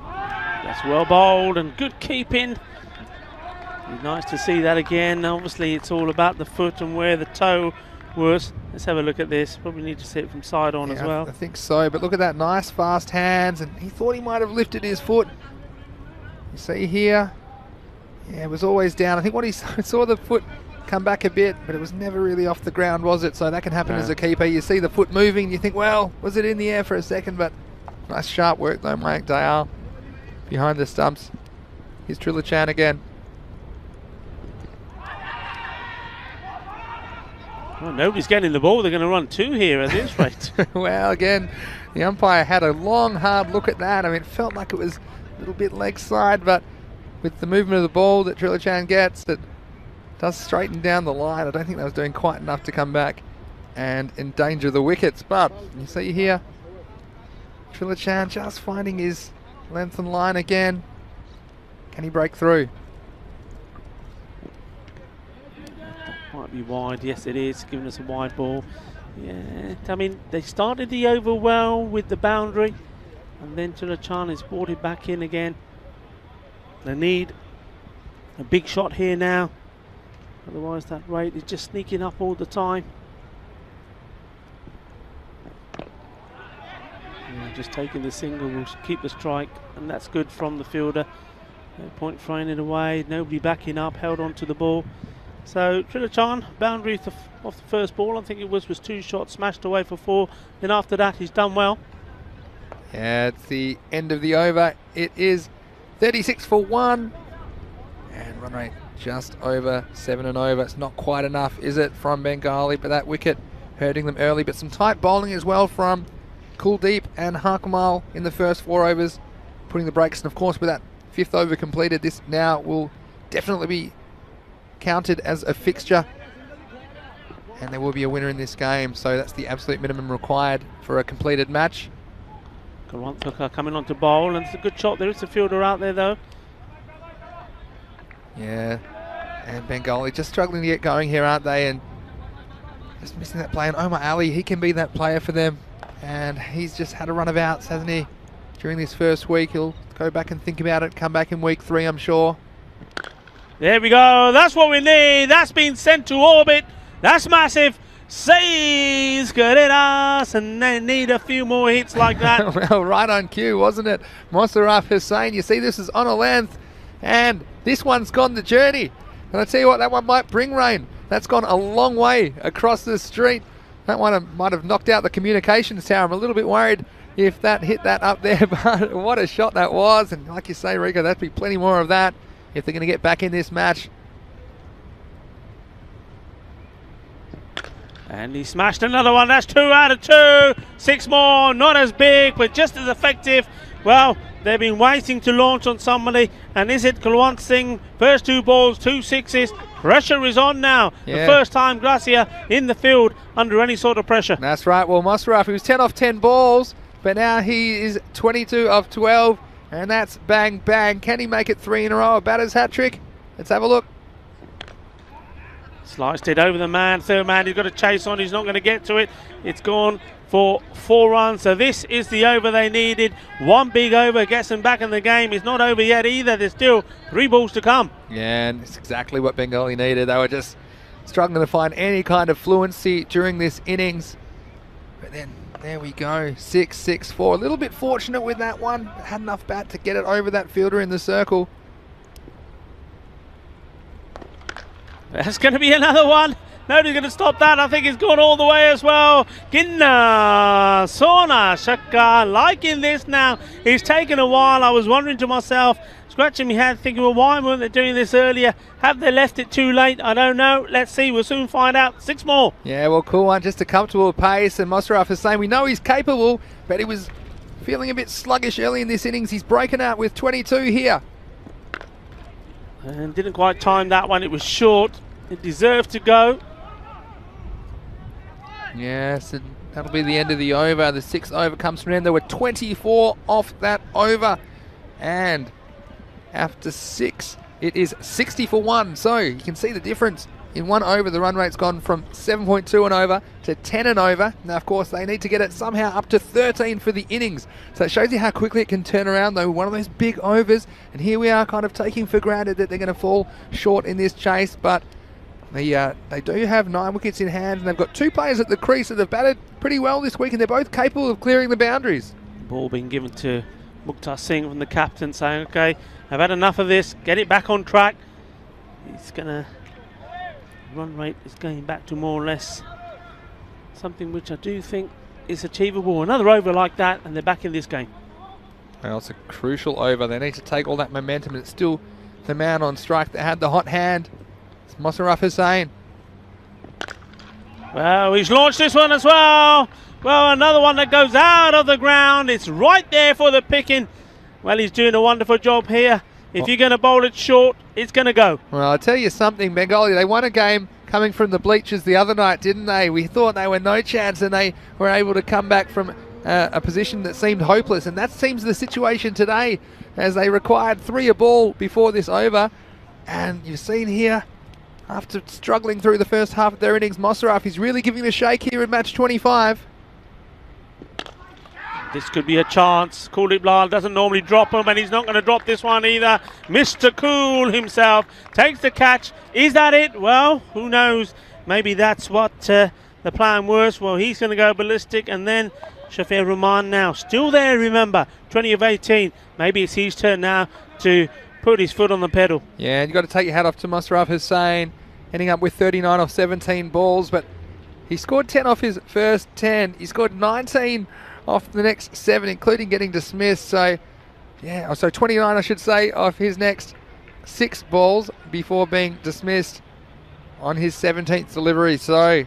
That's well bowled and good keeping. Be nice to see that again. Obviously, it's all about the foot and where the toe was. Let's have a look at this. Probably need to see it from side on as well. I think so, but look at that nice fast hands, and he thought he might have lifted his foot. You see here, yeah, it was always down. I think what he saw the foot come back a bit, but it was never really off the ground, was it? So that can happen as a keeper. You see the foot moving, you think, well, was it in the air for a second? But nice sharp work though, Mike Dayal behind the stumps. Here's Trilochan again. Well, nobody's getting the ball. They're going to run 2 here at this rate. Well, again, the umpire had a long, hard look at that. I mean, it felt like it was a little bit leg side, but with the movement of the ball that Trilochan gets, it does straighten down the line. I don't think that was doing quite enough to come back and endanger the wickets. But you see here, Trilochan just finding his length and line again. Can he break through? Might be wide. Yes, it is. Giving us a wide ball. Yeah, I mean, they started the over well with the boundary, and then Trilochan has brought it back in again. They need a big shot here now. Otherwise, that rate is just sneaking up all the time. Yeah, just taking the single will keep the strike, and that's good from the fielder. No point throwing it away. Nobody backing up. Held on to the ball. So Trilochan, boundary off the first ball, I think it was 2 shots, smashed away for 4. Then after that, he's done well. Yeah, it's the end of the over. It is 36 for 1. And run rate just over 7 and over. It's not quite enough, is it, from Bengali? But that wicket hurting them early. But some tight bowling as well from Kuldeep and Harkamal in the first 4 overs, putting the brakes. And of course, with that 5th over completed, this now will definitely be counted as a fixture, and there will be a winner in this game. So that's the absolute minimum required for a completed match. Karanthaka coming on to bowl, and it's a good shot. There is a fielder out there though. Yeah, and Bengali just struggling to get going here, aren't they? And just missing that play. And Omar Ali, he can be that player for them, and he's just had a run of outs, hasn't he, during this first week? He'll go back and think about it, come back in week 3, I'm sure. There we go. That's what we need. That's been sent to orbit. That's massive. Says good at us, and they need a few more hits like that. Well, right on cue, wasn't it? Mosarraf Hussain, you see this is on a length, and this one's gone the journey. And I tell you what, that one might bring rain. That's gone a long way across the street. That one might have knocked out the communications tower. I'm a little bit worried if that hit that up there, but what a shot that was. And like you say, Rico, that'd be plenty more of that if they're going to get back in this match. And he smashed another one. That's 2 out of 2. 6 more. Not as big, but just as effective. Well, they've been waiting to launch on somebody. And is it Kulwant Singh? First 2 balls, 2 sixes. Pressure is on now. Yeah. The first time Gracia in the field under any sort of pressure. That's right. Well, Mosarraf, he was 10 off 10 balls, but now he is 22 of 12. And that's bang, bang. Can he make it 3 in a row? A batter's hat trick? Let's have a look. Sliced it over the man. Third man, he's got to chase on. He's not going to get to it. It's gone for 4 runs. So this is the over they needed. 1 big over gets them back in the game. It's not over yet either. There's still 3 balls to come. Yeah, and it's exactly what Bengali needed. They were just struggling to find any kind of fluency during this innings. But then there we go, 6-6-4. A little bit fortunate with that one. Had enough bat to get it over that fielder in the circle. That's going to be another one. Nobody's going to stop that. I think it's gone all the way as well. Ginna, Sona, Shakka, liking this now. It's taken a while. I was wondering to myself, it's scratching my head thinking, well, why weren't they doing this earlier? Have they left it too late? I don't know. Let's see. We'll soon find out. 6 more. Yeah, well, cool one. Just a comfortable pace. And Mosaraf is saying we know he's capable, but he was feeling a bit sluggish early in this innings. He's broken out with 22 here. And didn't quite time that one. It was short. It deserved to go. Yes, and that'll be the end of the over. The 6th over comes to an end. There were 24 off that over. And after 6, it is 60 for 1. So you can see the difference. In 1 over, the run rate's gone from 7.2 and over to 10 and over. Now, of course, they need to get it somehow up to 13 for the innings. So it shows you how quickly it can turn around, though. One of those big overs. And here we are kind of taking for granted that they're going to fall short in this chase. But they do have 9 wickets in hand. And they've got 2 players at the crease that have batted pretty well this week. And they're both capable of clearing the boundaries. Ball being given to Mukhtar Singh from the captain, saying, okay, I've had enough of this. Get it back on track. He's going to... Run rate is going back to more or less something which I do think is achievable. Another over like that and they're back in this game. Well, it's a crucial over. They need to take all that momentum, and it's still the man on strike that had the hot hand. It's Mosaraf Hussain. Well, he's launched this one as well. Well, another one that goes out of the ground. It's right there for the picking. Well, he's doing a wonderful job here. If you're going to bowl it short, it's going to go. Well, I'll tell you something, Bengali, they won a game coming from the bleachers the other night, didn't they? We thought they were no chance, and they were able to come back from a position that seemed hopeless. And that seems the situation today, as they required 3 a ball before this over. And you've seen here, after struggling through the first half of their innings, Mosaraf is really giving it a shake here in match 25. This could be a chance. Kuldeep Lal doesn't normally drop him, and he's not going to drop this one either. Mr. Cool himself takes the catch. Is that it? Well, who knows? Maybe that's what the plan was. Well, he's going to go ballistic, and then Shafir Rahman now still there, remember, 20 of 18. Maybe it's his turn now to put his foot on the pedal. Yeah, and you've got to take your hat off to Mosaraf Hussain, ending up with 39 off 17 balls, but he scored 10 off his first 10. He scored 19 off the next 7, including getting dismissed. So, yeah, so 29, I should say, off his next 6 balls before being dismissed on his 17th delivery. So,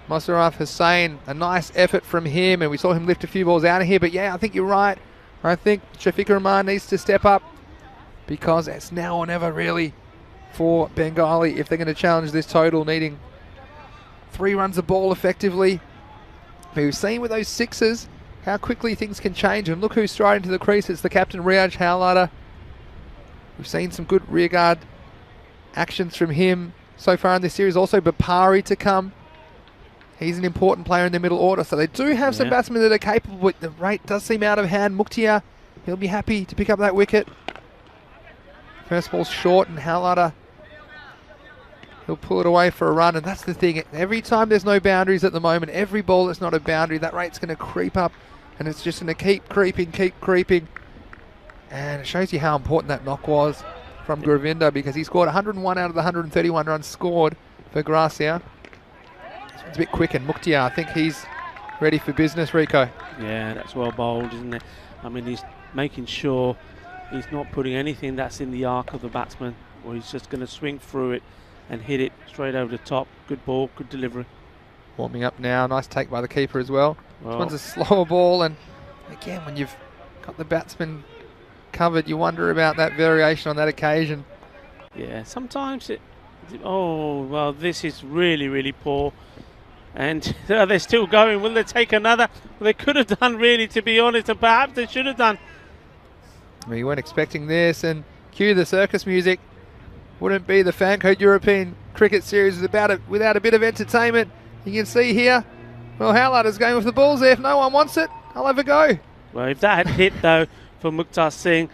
Mosaraf Hussain, a nice effort from him, and we saw him lift a few balls out of here. But, yeah, I think you're right. I think Shafiq Rahman needs to step up, because it's now or never, really, for Bengali if they're going to challenge this total, needing 3 runs a ball effectively. We've seen with those 6s how quickly things can change, and look who's straight into the crease. It's the captain, Riyaj Howlatter. We've seen some good rearguard actions from him so far in this series. Also Bapari to come. He's an important player in the middle order, so they do have some batsmen that are capable, but the rate does seem out of hand. Mukhtar, he'll be happy to pick up that wicket. First ball's short, and Howlatter, he'll pull it away for a run. And that's the thing, every time there's no boundaries at the moment, every ball that's not a boundary, that rate's going to creep up, and it's just going to keep creeping. And it shows you how important that knock was from Govinda, because he scored 101 out of the 131 runs scored for Gracia. This one's a bit quick, and Mukhtar, I think he's ready for business, Rico. Yeah, that's well bowled, isn't it? I mean, he's making sure he's not putting anything that's in the arc of the batsman, or he's just going to swing through it and hit it straight over the top. Good ball, good delivery. Warming up now, nice take by the keeper as well. This one's a slower ball, and again, when you've got the batsman covered, you wonder about that variation on that occasion. Yeah, sometimes oh, well, this is really, really poor. And they're still going. Will they take another? Well, they could have done, really, to be honest, and perhaps they should have done. Well, you weren't expecting this, and cue the circus music. Wouldn't be the Fan Code European Cricket Series without a bit of entertainment. You can see here, well, Howlatter's going with the balls there. If no one wants it, I'll have a go. Well, if that had hit, though, for Mukhtar Singh,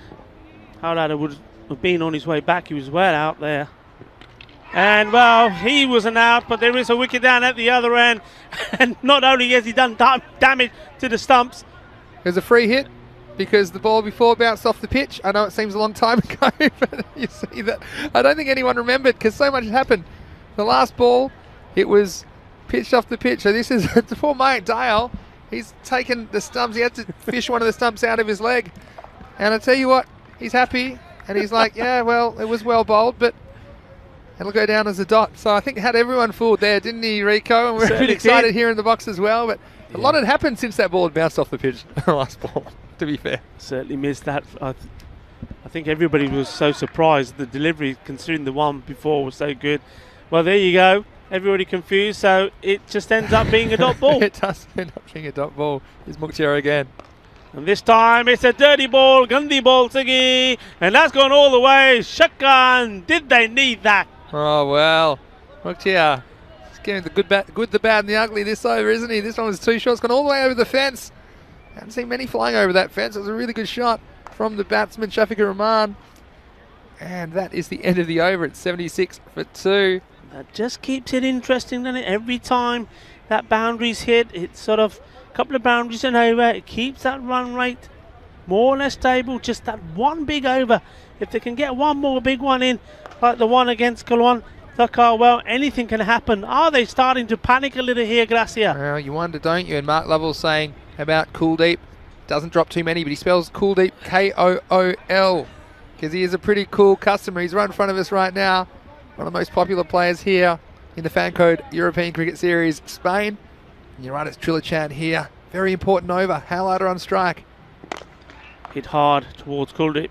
Howlatter would have been on his way back. He was well out there. And, well, he was an out, but there is a wicket down at the other end. And not only has he done damage to the stumps. There's a free hit, because the ball before bounced off the pitch. I know it seems a long time ago, but you see that. I don't think anyone remembered, because so much happened. The last ball, it was pitched off the pitch. So this is poor mate Dale. He's taken the stumps. He had to fish one of the stumps out of his leg. And I tell you what, he's happy. And he's like, yeah, well, it was well bowled, but it'll go down as a dot. So I think it had everyone fooled there, didn't he, Rico? And we're a bit excited here in the box as well. But a lot had happened since that ball had bounced off the pitch, the last ball, to be fair. Certainly missed that. I think everybody was so surprised. The delivery, considering the one before, was so good. Well, there you go. Everybody confused, so it just ends up being a dot ball. It does end up being a dot ball. Here's Mukhtar again. And this time it's a dirty ball, Gandhi ball, Siggy. And that's gone all the way. Shakan, did they need that? Oh, well. Mukhtar. He's getting the good, the bad, and the ugly this over, isn't he? This one was 2 shots, gone all the way over the fence. Haven't seen many flying over that fence. It was a really good shot from the batsman, Shafiqur Rahman. And that is the end of the over at 76 for 2. That just keeps it interesting, doesn't it? Every time that boundary's hit, it's sort of a couple of boundaries and over. It keeps that run rate more or less stable. Just that one big over. If they can get one more big one in, like the one against Kalwan Thakar, well, anything can happen. Are they starting to panic a little here, Gracia? Well, you wonder, don't you? And Mark Lovell saying about Kuldeep, doesn't drop too many, but he spells Kuldeep Kool, because he is a pretty cool customer. He's right in front of us right now. One of the most popular players here in the fan code European Cricket Series, Spain. And you're right, it's Trilochan here. Very important over. Howlader on strike. Hit hard towards Kuldeep.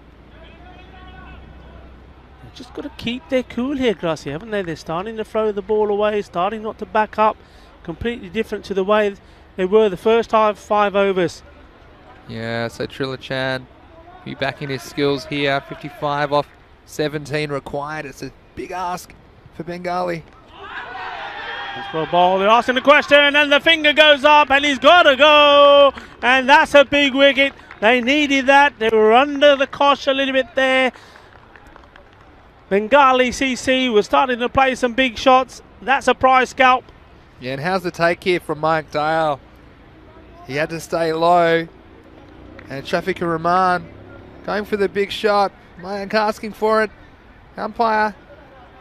They've just got to keep their cool here, Gracia, haven't they? They're starting to throw the ball away, starting not to back up. Completely different to the way they were the first 5 overs. Yeah, so Trilochan be backing his skills here. 55 off 17 required. It's a big ask for Bengali. That's for a ball. They're asking the question, and the finger goes up, and he's got to go. And that's a big wicket. They needed that. They were under the cosh a little bit there. Bengali CC was starting to play some big shots. That's a prize scalp. Yeah, and how's the take here from Mike Dale? He had to stay low. And Shafiqur Rahman going for the big shot. Mayank asking for it. Umpire,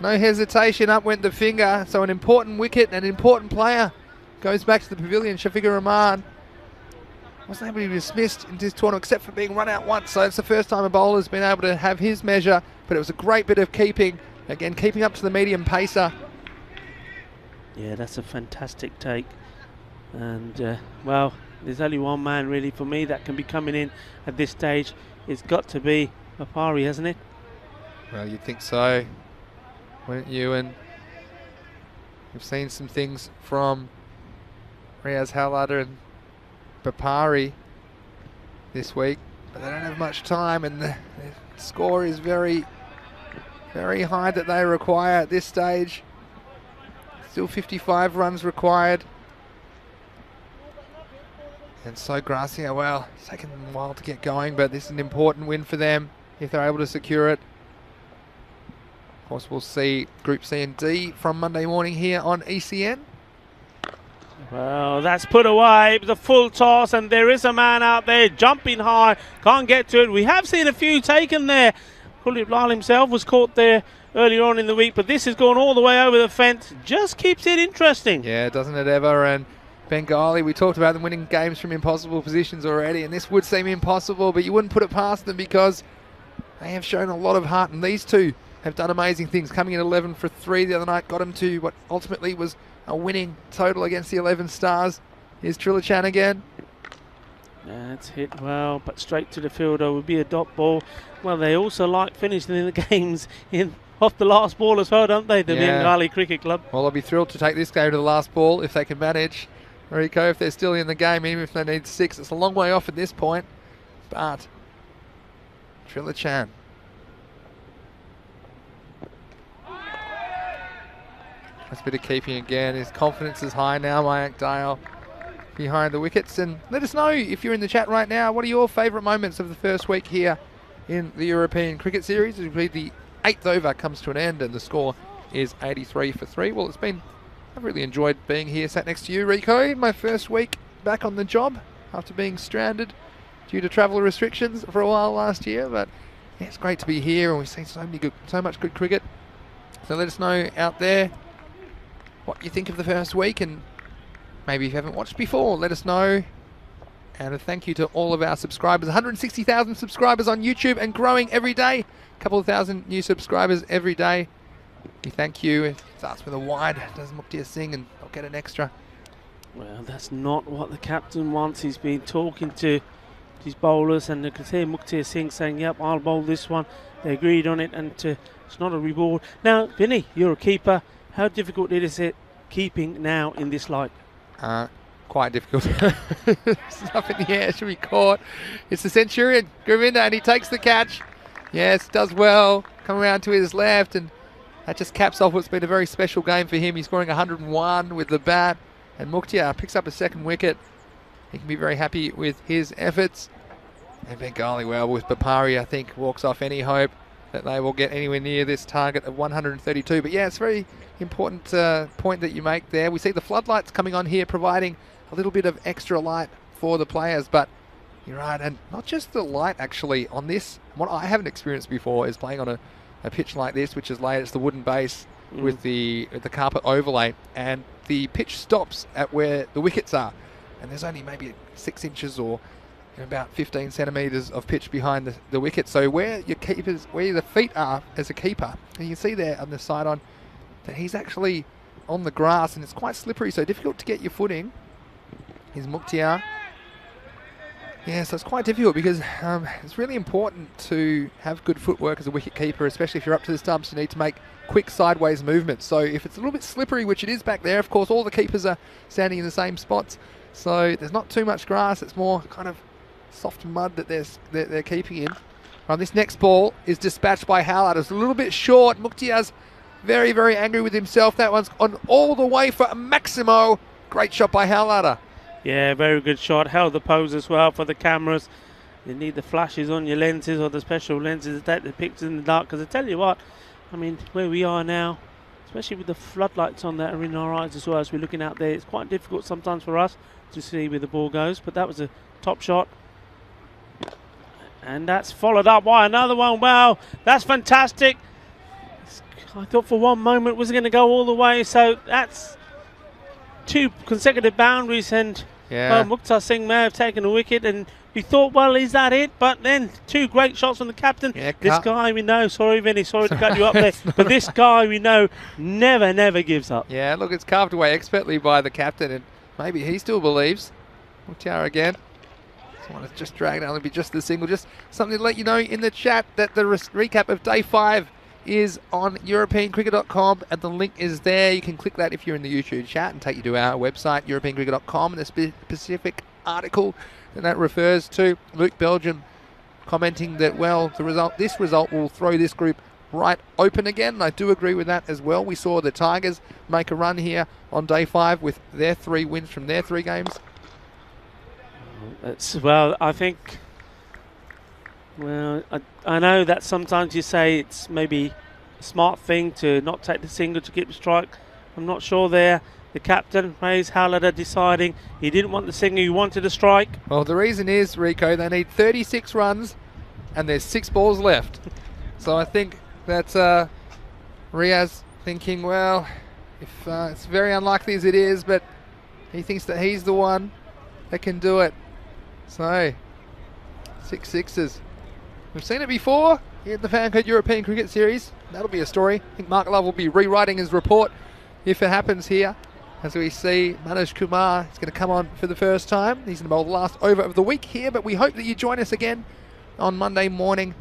no hesitation, up went the finger. So an important wicket, an important player goes back to the pavilion. Shafiqur Rahman wasn't able to be dismissed in this tournament except for being run out once. So it's the first time a bowler's been able to have his measure, but it was a great bit of keeping. Again, keeping up to the medium pacer. Yeah, that's a fantastic take. And, well, there's only one man really for me that can be coming in at this stage. It's got to be Apari, hasn't it? Well, you'd think so, wouldn't you? And we've seen some things from Riaz Howlader and Bapari this week, but they don't have much time, and the score is very, very high that they require at this stage. Still 55 runs required. And so Gracia, well, it's taken them a while to get going, but this is an important win for them if they're able to secure it. Of course, we'll see Group C and D from Monday morning here on ECN. Well, that's put away. It was a full toss, and there is a man out there jumping high. Can't get to it. We have seen a few taken there. Kuldeep Lal himself was caught there earlier on in the week, but this has gone all the way over the fence. Just keeps it interesting. Yeah, doesn't it ever? And Bengali, we talked about them winning games from impossible positions already, and this would seem impossible, but you wouldn't put it past them because they have shown a lot of heart, and these two have done amazing things. Coming in 11 for 3 the other night, got them to what ultimately was a winning total against the 11 Stars. Here's Trilochan again. That's hit well, but straight to the fielder would be a dot ball. Well, they also like finishing in the games off the last ball as well, don't they? The Bengali Cricket Club. Well, I'll be thrilled to take this game to the last ball if they can manage. Rico, if they're still in the game, even if they need 6, it's a long way off at this point. But Trilochan. That's a bit of keeping again. His confidence is high now, Mayank Dale behind the wickets. And let us know if you're in the chat right now, what are your favourite moments of the first week here in the European Cricket Series? It'll be the 8th over comes to an end and the score is 83 for 3. Well, I've really enjoyed being here, sat next to you, Rico. My first week back on the job after being stranded due to travel restrictions for a while last year. But yeah, it's great to be here, and we've seen so much good cricket. So let us know out there what you think of the first week, and maybe if you haven't watched before, let us know. And a thank you to all of our subscribers. 160,000 subscribers on YouTube and growing every day. couple of thousand new subscribers every day. We thank you. It starts with a wide. Does Muktia Singh and they'll get an extra. Well, that's not what the captain wants. He's been talking to his bowlers, and you can see Muktia Singh saying, yep, I'll bowl this one. They agreed on it, and it's not a reward. Now, Vinny, you're a keeper. How difficult is it keeping now in this light? Quite difficult. It's up in the air, should be caught. It's the Centurion, Govinda, and he takes the catch. Yes, does well. Come around to his left, and that just caps off what's been a very special game for him. He's scoring 101 with the bat, and Muktia picks up a second wicket. He can be very happy with his efforts. And Bengali, well, with Bapari, I think, walks off any hope that they will get anywhere near this target of 132. But yeah, it's a very important point that you make there. We see the floodlights coming on here, providing a little bit of extra light for the players. But you're right, and not just the light actually on this. What I haven't experienced before is playing on a pitch like this, which is laid. It's the wooden base with the carpet overlay, and the pitch stops at where the wickets are, and there's only maybe 6 inches or about 15 centimetres of pitch behind the wicket. So where the feet are as a keeper, and you can see there on the side on that he's actually on the grass, and it's quite slippery, so difficult to get your footing. Here's Muktia. Yeah, so it's quite difficult because it's really important to have good footwork as a wicket keeper, especially if you're up to the stumps. You need to make quick sideways movements. So if it's a little bit slippery, which it is back there, of course, all the keepers are standing in the same spots. So there's not too much grass. It's more kind of soft mud that they're keeping in. This next ball is dispatched by Howard. It's a little bit short. Muktia's very, very angry with himself. That one's on all the way for Maximo. Great shot by Howard. Yeah, very good shot. Held the pose as well for the cameras. You need the flashes on your lenses or the special lenses to take the pictures in the dark. Because I tell you what, I mean, where we are now, especially with the floodlights on that are in our eyes as well as we're looking out there, it's quite difficult sometimes for us to see where the ball goes. But that was a top shot. And that's followed up by another one. Wow, that's fantastic. I thought for one moment it was going to go all the way. So that's 2 consecutive boundaries, and Muktia Singh may have taken a wicket, and we thought, well, is that it? But then 2 great shots from the captain. Yeah, this guy we know, sorry Vinny, sorry to cut you up there, but this guy we know never gives up. Yeah, look, it's carved away expertly by the captain, and maybe he still believes. Muktia again. I want to just drag it down, it'll be just the single. Just something to let you know in the chat that the recap of day 5 is on EuropeanCricket.com, and the link is there. You can click that if you're in the YouTube chat and take you to our website, EuropeanCricket.com, and the specific article that refers to Luke Belgium commenting that, well, this result will throw this group right open again. I do agree with that as well. We saw the Tigers make a run here on day 5 with their 3 wins from their 3 games. Well, I think... Well, I know that sometimes you say it's maybe a smart thing to not take the single to get the strike. I'm not sure there. The captain, Mays Halliday, deciding he didn't want the single, he wanted a strike. Well, the reason is, Rico, they need 36 runs and there's 6 balls left. So I think that's Riaz thinking, well, if it's very unlikely as it is, but he thinks that he's the one that can do it. So 6 sixes. We've seen it before here at the Fancode European Cricket Series. That'll be a story. I think Mark Love will be rewriting his report if it happens here. As we see, Manoj Kumar is going to come on for the first time. He's going to bowl the last over of the week here, but we hope that you join us again on Monday morning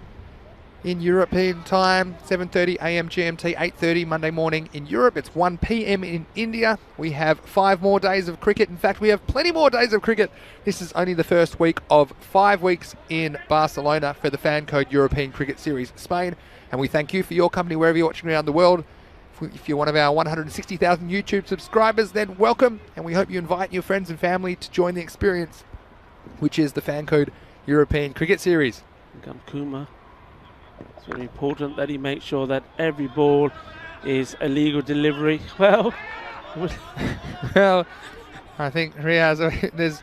in European time, 7:30 a.m. GMT, 8:30 Monday morning in Europe. It's 1 p.m. in India. We have 5 more days of cricket. In fact, we have plenty more days of cricket. This is only the first week of 5 weeks in Barcelona for the Fancode European Cricket Series Spain. And we thank you for your company wherever you're watching around the world. If you're one of our 160,000 YouTube subscribers, then welcome. And we hope you invite your friends and family to join the experience, which is the Fancode European Cricket Series. Kumar. It's very important that he makes sure that every ball is a legal delivery. Well, I think Riaz,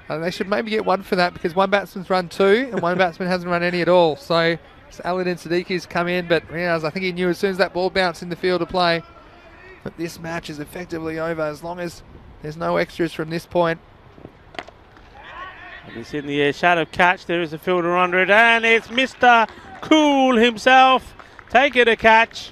they should maybe get 1 for that, because 1 batsman's run 2 and 1 batsman hasn't run any at all. So Aladdin Siddiqui's come in, but Riaz, I think he knew as soon as that ball bounced in the field of play that this match is effectively over as long as there's no extras from this point. It's in the air, shadow catch, there is a fielder under it, and it's Mr. Cool himself taking a catch.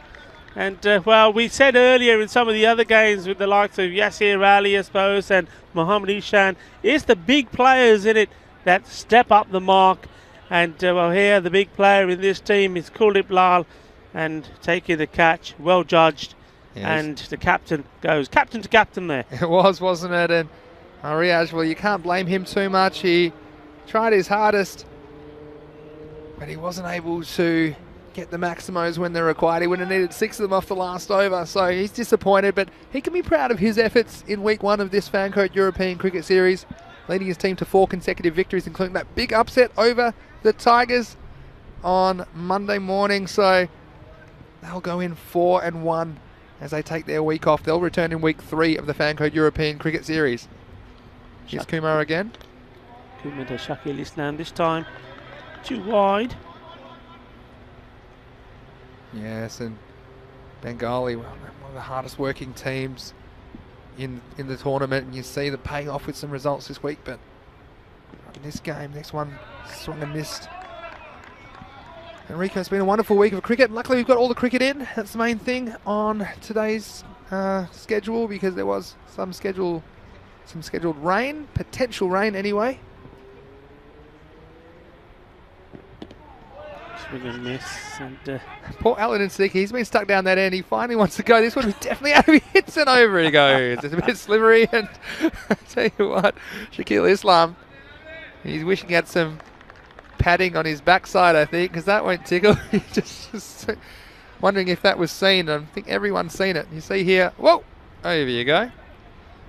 And well, we said earlier in some of the other games with the likes of Yasir Ali, I suppose, and Mohammed Ishan, it's the big players in it that step up the mark. And well, here the big player in this team is Kuldeep Lal, and taking the catch, well judged. Yes. And the captain goes captain to captain there. It was, wasn't it? And Riaz, well, you can't blame him too much. He tried his hardest, but he wasn't able to get the maximos when they're required. He would have needed 6 of them off the last over, so he's disappointed, but he can be proud of his efforts in week 1 of this Fancode European Cricket Series, leading his team to 4 consecutive victories, including that big upset over the Tigers on Monday morning. So they'll go in 4-1 as they take their week off. They'll return in week 3 of the Fancode European Cricket Series. Here's Kumar again. Kumar to Shakil Islam this time. Too wide. Yes, and Bengali, one of the hardest working teams in the tournament, and you see them paying off with some results this week, but in this game, next one, swung and missed. Enrico, it's been a wonderful week of cricket. Luckily, we've got all the cricket in. That's the main thing on today's schedule, because there was some scheduled rain, potential rain anyway. Swing and miss, and poor Alan and Siddiqui, he's been stuck down that end. He finally wants to go. This one definitely over. He hits it over. He goes. It's a bit slivery, and I tell you what, Shakil Islam, he's wishing he had some padding on his backside, I think, because that won't tickle. He's just wondering if that was seen. I think everyone's seen it. You see here, whoa, over you go.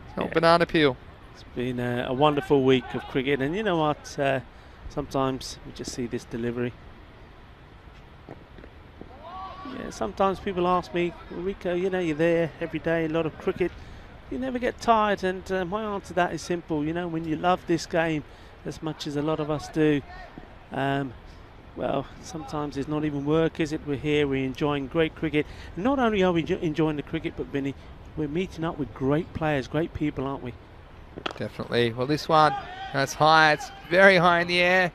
It's not banana peel. It's been a wonderful week of cricket, and you know what? Sometimes we just see this delivery. Yeah, sometimes people ask me, well, Rico, you know, you're there every day, a lot of cricket, you never get tired, and my answer to that is simple. You know, when you love this game as much as a lot of us do, well, sometimes it's not even work, is it? We're here, we're enjoying great cricket. And not only are we enjoying the cricket, but Vinny, we're meeting up with great players, great people, aren't we? Definitely. Well, this one, that's high, it's very high in the air.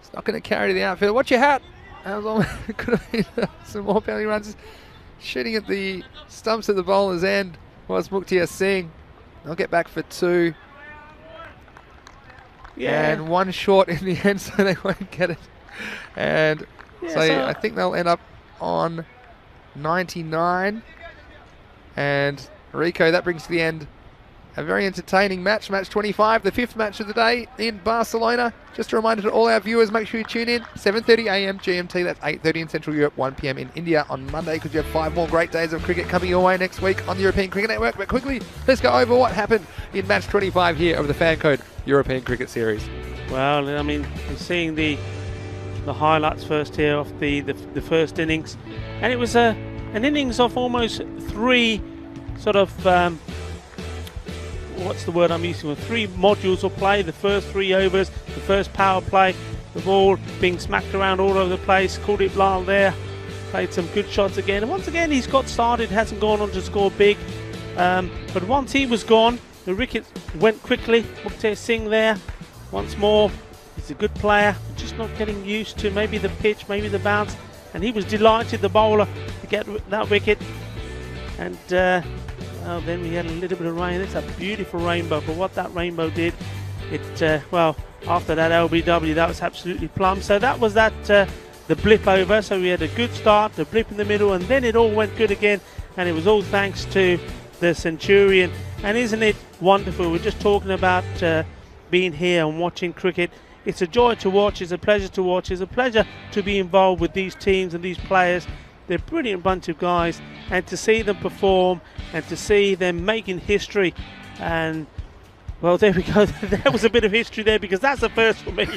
It's not going to carry to the outfield. Watch your hat. That was almost, could have been some more penalty runs. Shooting at the stumps of the bowler's end was Mukhtar Singh. They'll get back for 2. Yeah. And 1 short in the end, so they won't get it. And yeah, so I think they'll end up on 99. And Rico, that brings to the end a very entertaining match, match 25, the 5th match of the day in Barcelona. Just a reminder to all our viewers, make sure you tune in, 7:30 a.m. GMT, that's 8:30 in Central Europe, 1 p.m. in India on Monday, because you have 5 more great days of cricket coming your way next week on the European Cricket Network. But quickly, let's go over what happened in match 25 here of the Fancode European Cricket Series. Well, I mean, we're seeing the highlights first here of the first innings, and it was an innings of almost 3 sort of what's the word I'm using, with 3 modules of play. The first 3 overs, the first power play, the ball being smacked around all over the place. Kuldeep Lal there played some good shots again, and once again he's got started, hasn't gone on to score big, but once he was gone, the wicket went quickly. Mukhtar Singh there once more. He's a good player, just not getting used to maybe the pitch, maybe the bounce, and he was delighted, the bowler, to get that wicket. And well, then we had a little bit of rain. It's a beautiful rainbow, but what that rainbow did, it well, after that LBW, that was absolutely plumb. So that was that the blip over. So we had a good start, the blip in the middle, and then it all went good again, and it was all thanks to the Centurion. And isn't it wonderful? We're just talking about being here and watching cricket. It's a joy to watch, it's a pleasure to watch, it's a pleasure to be involved with these teams and these players. They're a brilliant bunch of guys, and to see them perform and to see them making history, and well, there we go. There was a bit of history there, because that's the first for me.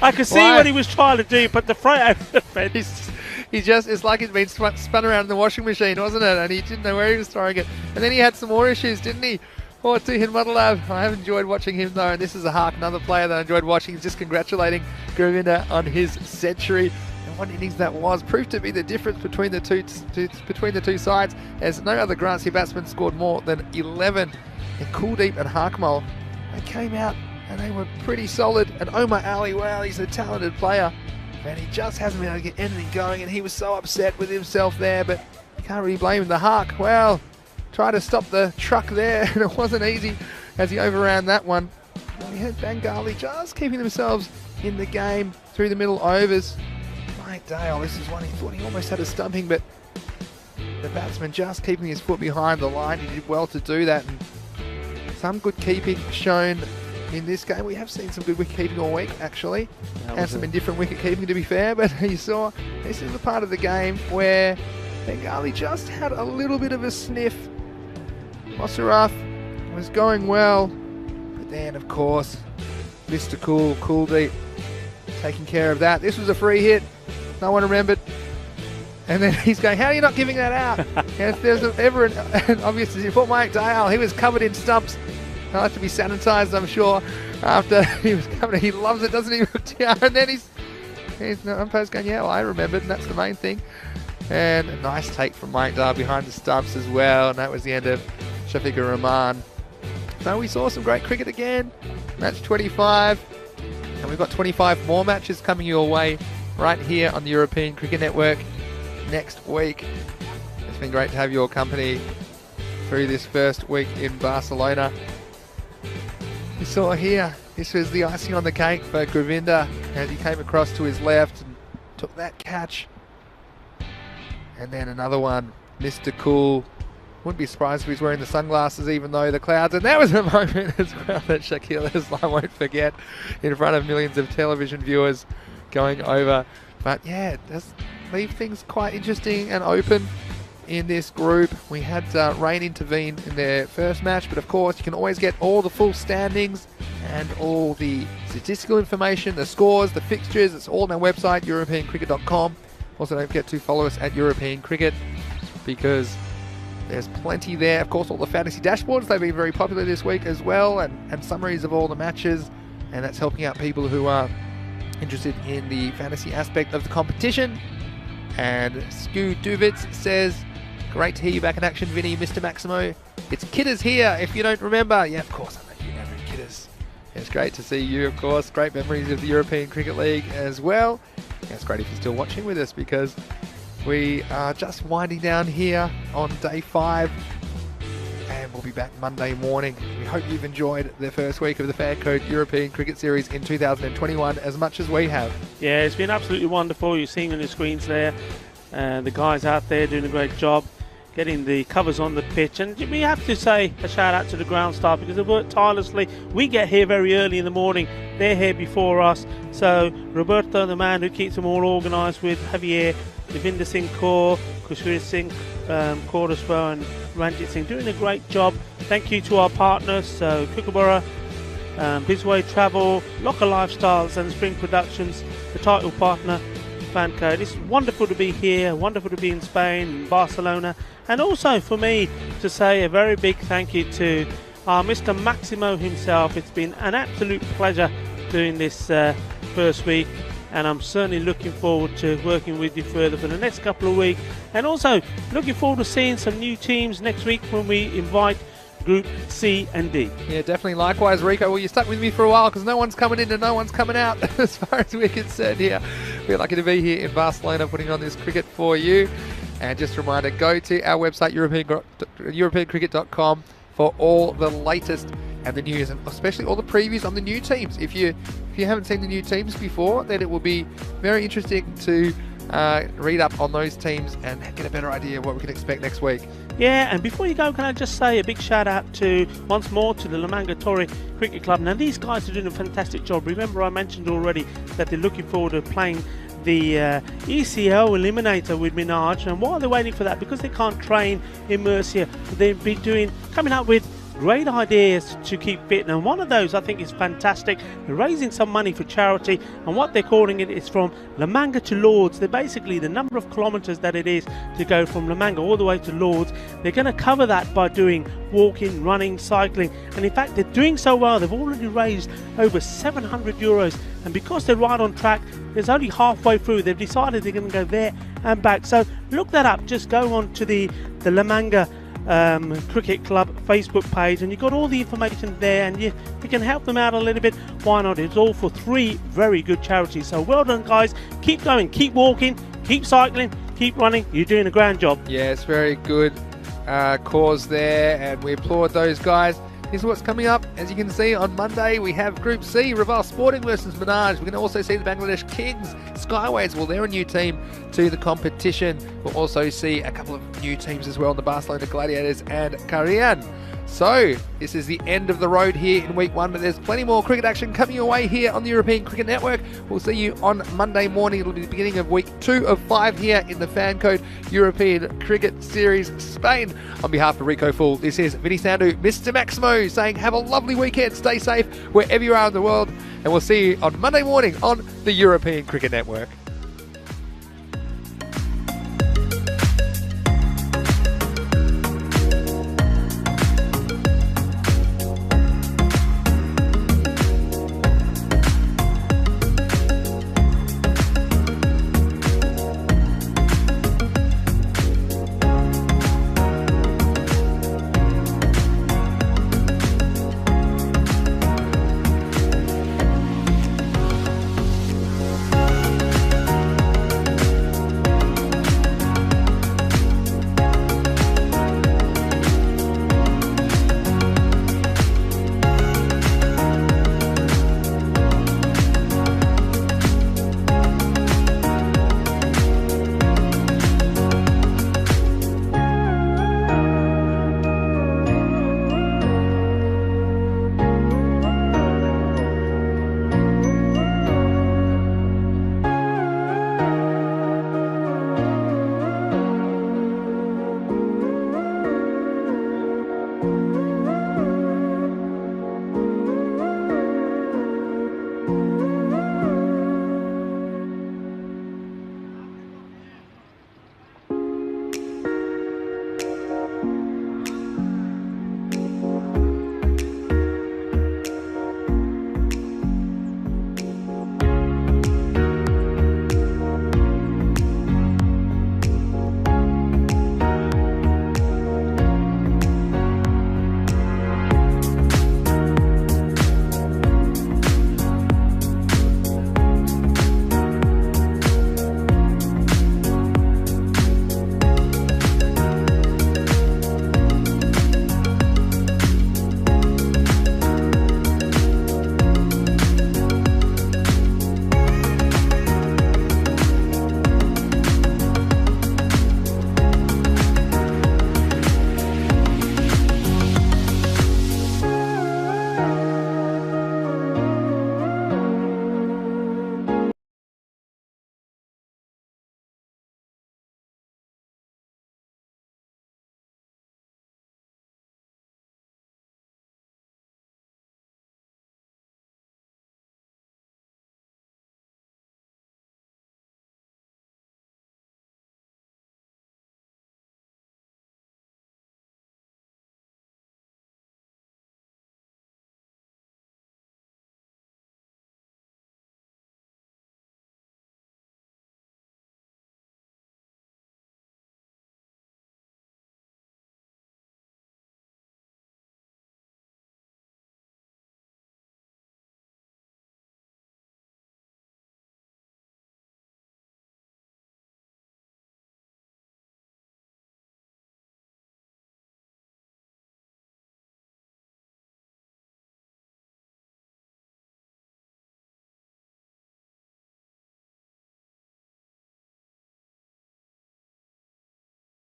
I could see what he was trying to do, but the front over the fence. It's like he's been spun around in the washing machine, wasn't it? And he didn't know where he was throwing it. And then he had some more issues, didn't he? Poor T10 Mudalab. I have enjoyed watching him though, and this is a Hark, another player that I enjoyed watching. He's just congratulating Govinda on his century. What innings that was proved to be the difference between the two sides, as no other Grancy batsman scored more than 11. And Kuldeep and Harkmal, they came out and they were pretty solid. And Omar Ali, well, he's a talented player, and he just hasn't been able to get anything going, and he was so upset with himself there, but you can't really blame him. The Hark, well, tried to stop the truck there, and it wasn't easy as he overran that one. And we had Bengali just keeping themselves in the game through the middle overs. Mike Dale, this is one he thought he almost had a stumping, but the batsman just keeping his foot behind the line. He did well to do that, and some good keeping shown in this game. We have seen some good wicket keeping all week, actually, and some indifferent wicket keeping, to be fair, but you saw this is the part of the game where Bengali just had a little bit of a sniff. Mosaraf was going well, but then, of course, Mr. Kuldeep taking care of that. This was a free hit. No one remembered. And then he's going, how are you not giving that out? And if there's ever an obvious, you put Mike Dale, he was covered in stumps. He'll have to be sanitised, I'm sure, after he was covered. He loves it, doesn't he? And then he's umpire's going, yeah, well, I remembered, and that's the main thing. And a nice take from Mike Dale behind the stumps as well. And that was the end of Shafiqur Rahman. So we saw some great cricket again. Match 25. And we've got 25 more matches coming your way right here on the European Cricket Network next week. It's been great to have your company through this first week in Barcelona. You saw here, this was the icing on the cake for Govinda as he came across to his left and took that catch. And then another one, Mr. Cool. Wouldn't be surprised if he's wearing the sunglasses even though the clouds. And that was a moment as well that Shakil Islam won't forget in front of millions of television viewers going over. But yeah, it does leave things quite interesting and open in this group. We had Rain intervene in their first match, but of course you can always get all the full standings and all the statistical information, the scores, the fixtures. It's all on our website, europeancricket.com. Also, don't forget to follow us at European Cricket because there's plenty there. Of course, all the fantasy dashboards, they've been very popular this week as well, and summaries of all the matches, and that's helping out people who are interested in the fantasy aspect of the competition. And Sku Duvitz says, great to hear you back in action, Vinny, Mr. Maximo. It's Kidders here, if you don't remember. Yeah, of course, I know you remember Kidders. It's great to see you, of course. Great memories of the European Cricket League as well. Yeah, it's great if you're still watching with us because we are just winding down here on day 5 and we'll be back Monday morning. We hope you've enjoyed the first week of the Fan Code European Cricket Series in 2021 as much as we have. Yeah, it's been absolutely wonderful. You're seeing on the screens there, the guys out there doing a great job getting the covers on the pitch, and we have to say a shout out to the ground staff because they work tirelessly. We get here very early in the morning, they're here before us. So Roberto, the man who keeps them all organised, with Javier, Devinder Singh Kaur, Kushveer Singh Kauraspo and Ranjit Singh, doing a great job. Thank you to our partners, so Kookaburra, Bizway Travel, Locker Lifestyles and Spring Productions, the title partner, Fan Code. It's wonderful to be here, wonderful to be in Spain, in Barcelona, and also for me to say a very big thank you to our Mr. Maximo himself. It's been an absolute pleasure doing this first week, and I'm certainly looking forward to working with you further for the next couple of weeks, and also looking forward to seeing some new teams next week when we invite Group C and D. Yeah, definitely. Likewise, Rico. Well, you stuck with me for a while because no one's coming in and no one's coming out as far as we're concerned here. We're lucky to be here in Barcelona putting on this cricket for you. And just a reminder, go to our website, europeancricket.com, for all the latest and the news, and especially all the previews on the new teams. If you haven't seen the new teams before, then it will be very interesting to read up on those teams and get a better idea of what we can expect next week. Yeah, and before you go, can I just say a big shout out to, once more, to the La Manga Torre Cricket Club. Now, these guys are doing a fantastic job. Remember, I mentioned already that they're looking forward to playing the ECL Eliminator with Minaj. And while they're waiting for that, because they can't train in Murcia, they've been coming up with great ideas to keep fit, and one of those I think is fantastic. They're raising some money for charity, and what they're calling it is from La Manga to Lords. They're basically the number of kilometres that it is to go from La Manga all the way to Lords. They're going to cover that by doing walking, running, cycling, and in fact they're doing so well, they've already raised over €700, and because they're right on track, there's only halfway through, they've decided they're going to go there and back. So look that up, just go on to the La Manga Cricket Club Facebook page, and you've got all the information there, and you can help them out a little bit. Why not? It's all for 3 very good charities. So well done, guys. Keep going, keep walking, keep cycling, keep running. You're doing a grand job. Yeah, it's very good cause there, and we applaud those guys. Here's what's coming up. As you can see, on Monday we have Group C, Reval Sporting versus Minaj. We're going to also see the Bangladesh Kings Skyways. Well, they're a new team to the competition. We'll also see a couple of new teams as well, the Barcelona Gladiators and Karian. So, this is the end of the road here in week 1, but there's plenty more cricket action coming your way here on the European Cricket Network. We'll see you on Monday morning. It'll be the beginning of week 2 of 5 here in the Fan Code European Cricket Series Spain. On behalf of Rico Full, this is Vinny Sandu, Mr. Maximo, saying have a lovely weekend, stay safe wherever you are in the world, and we'll see you on Monday morning on the European Cricket Network.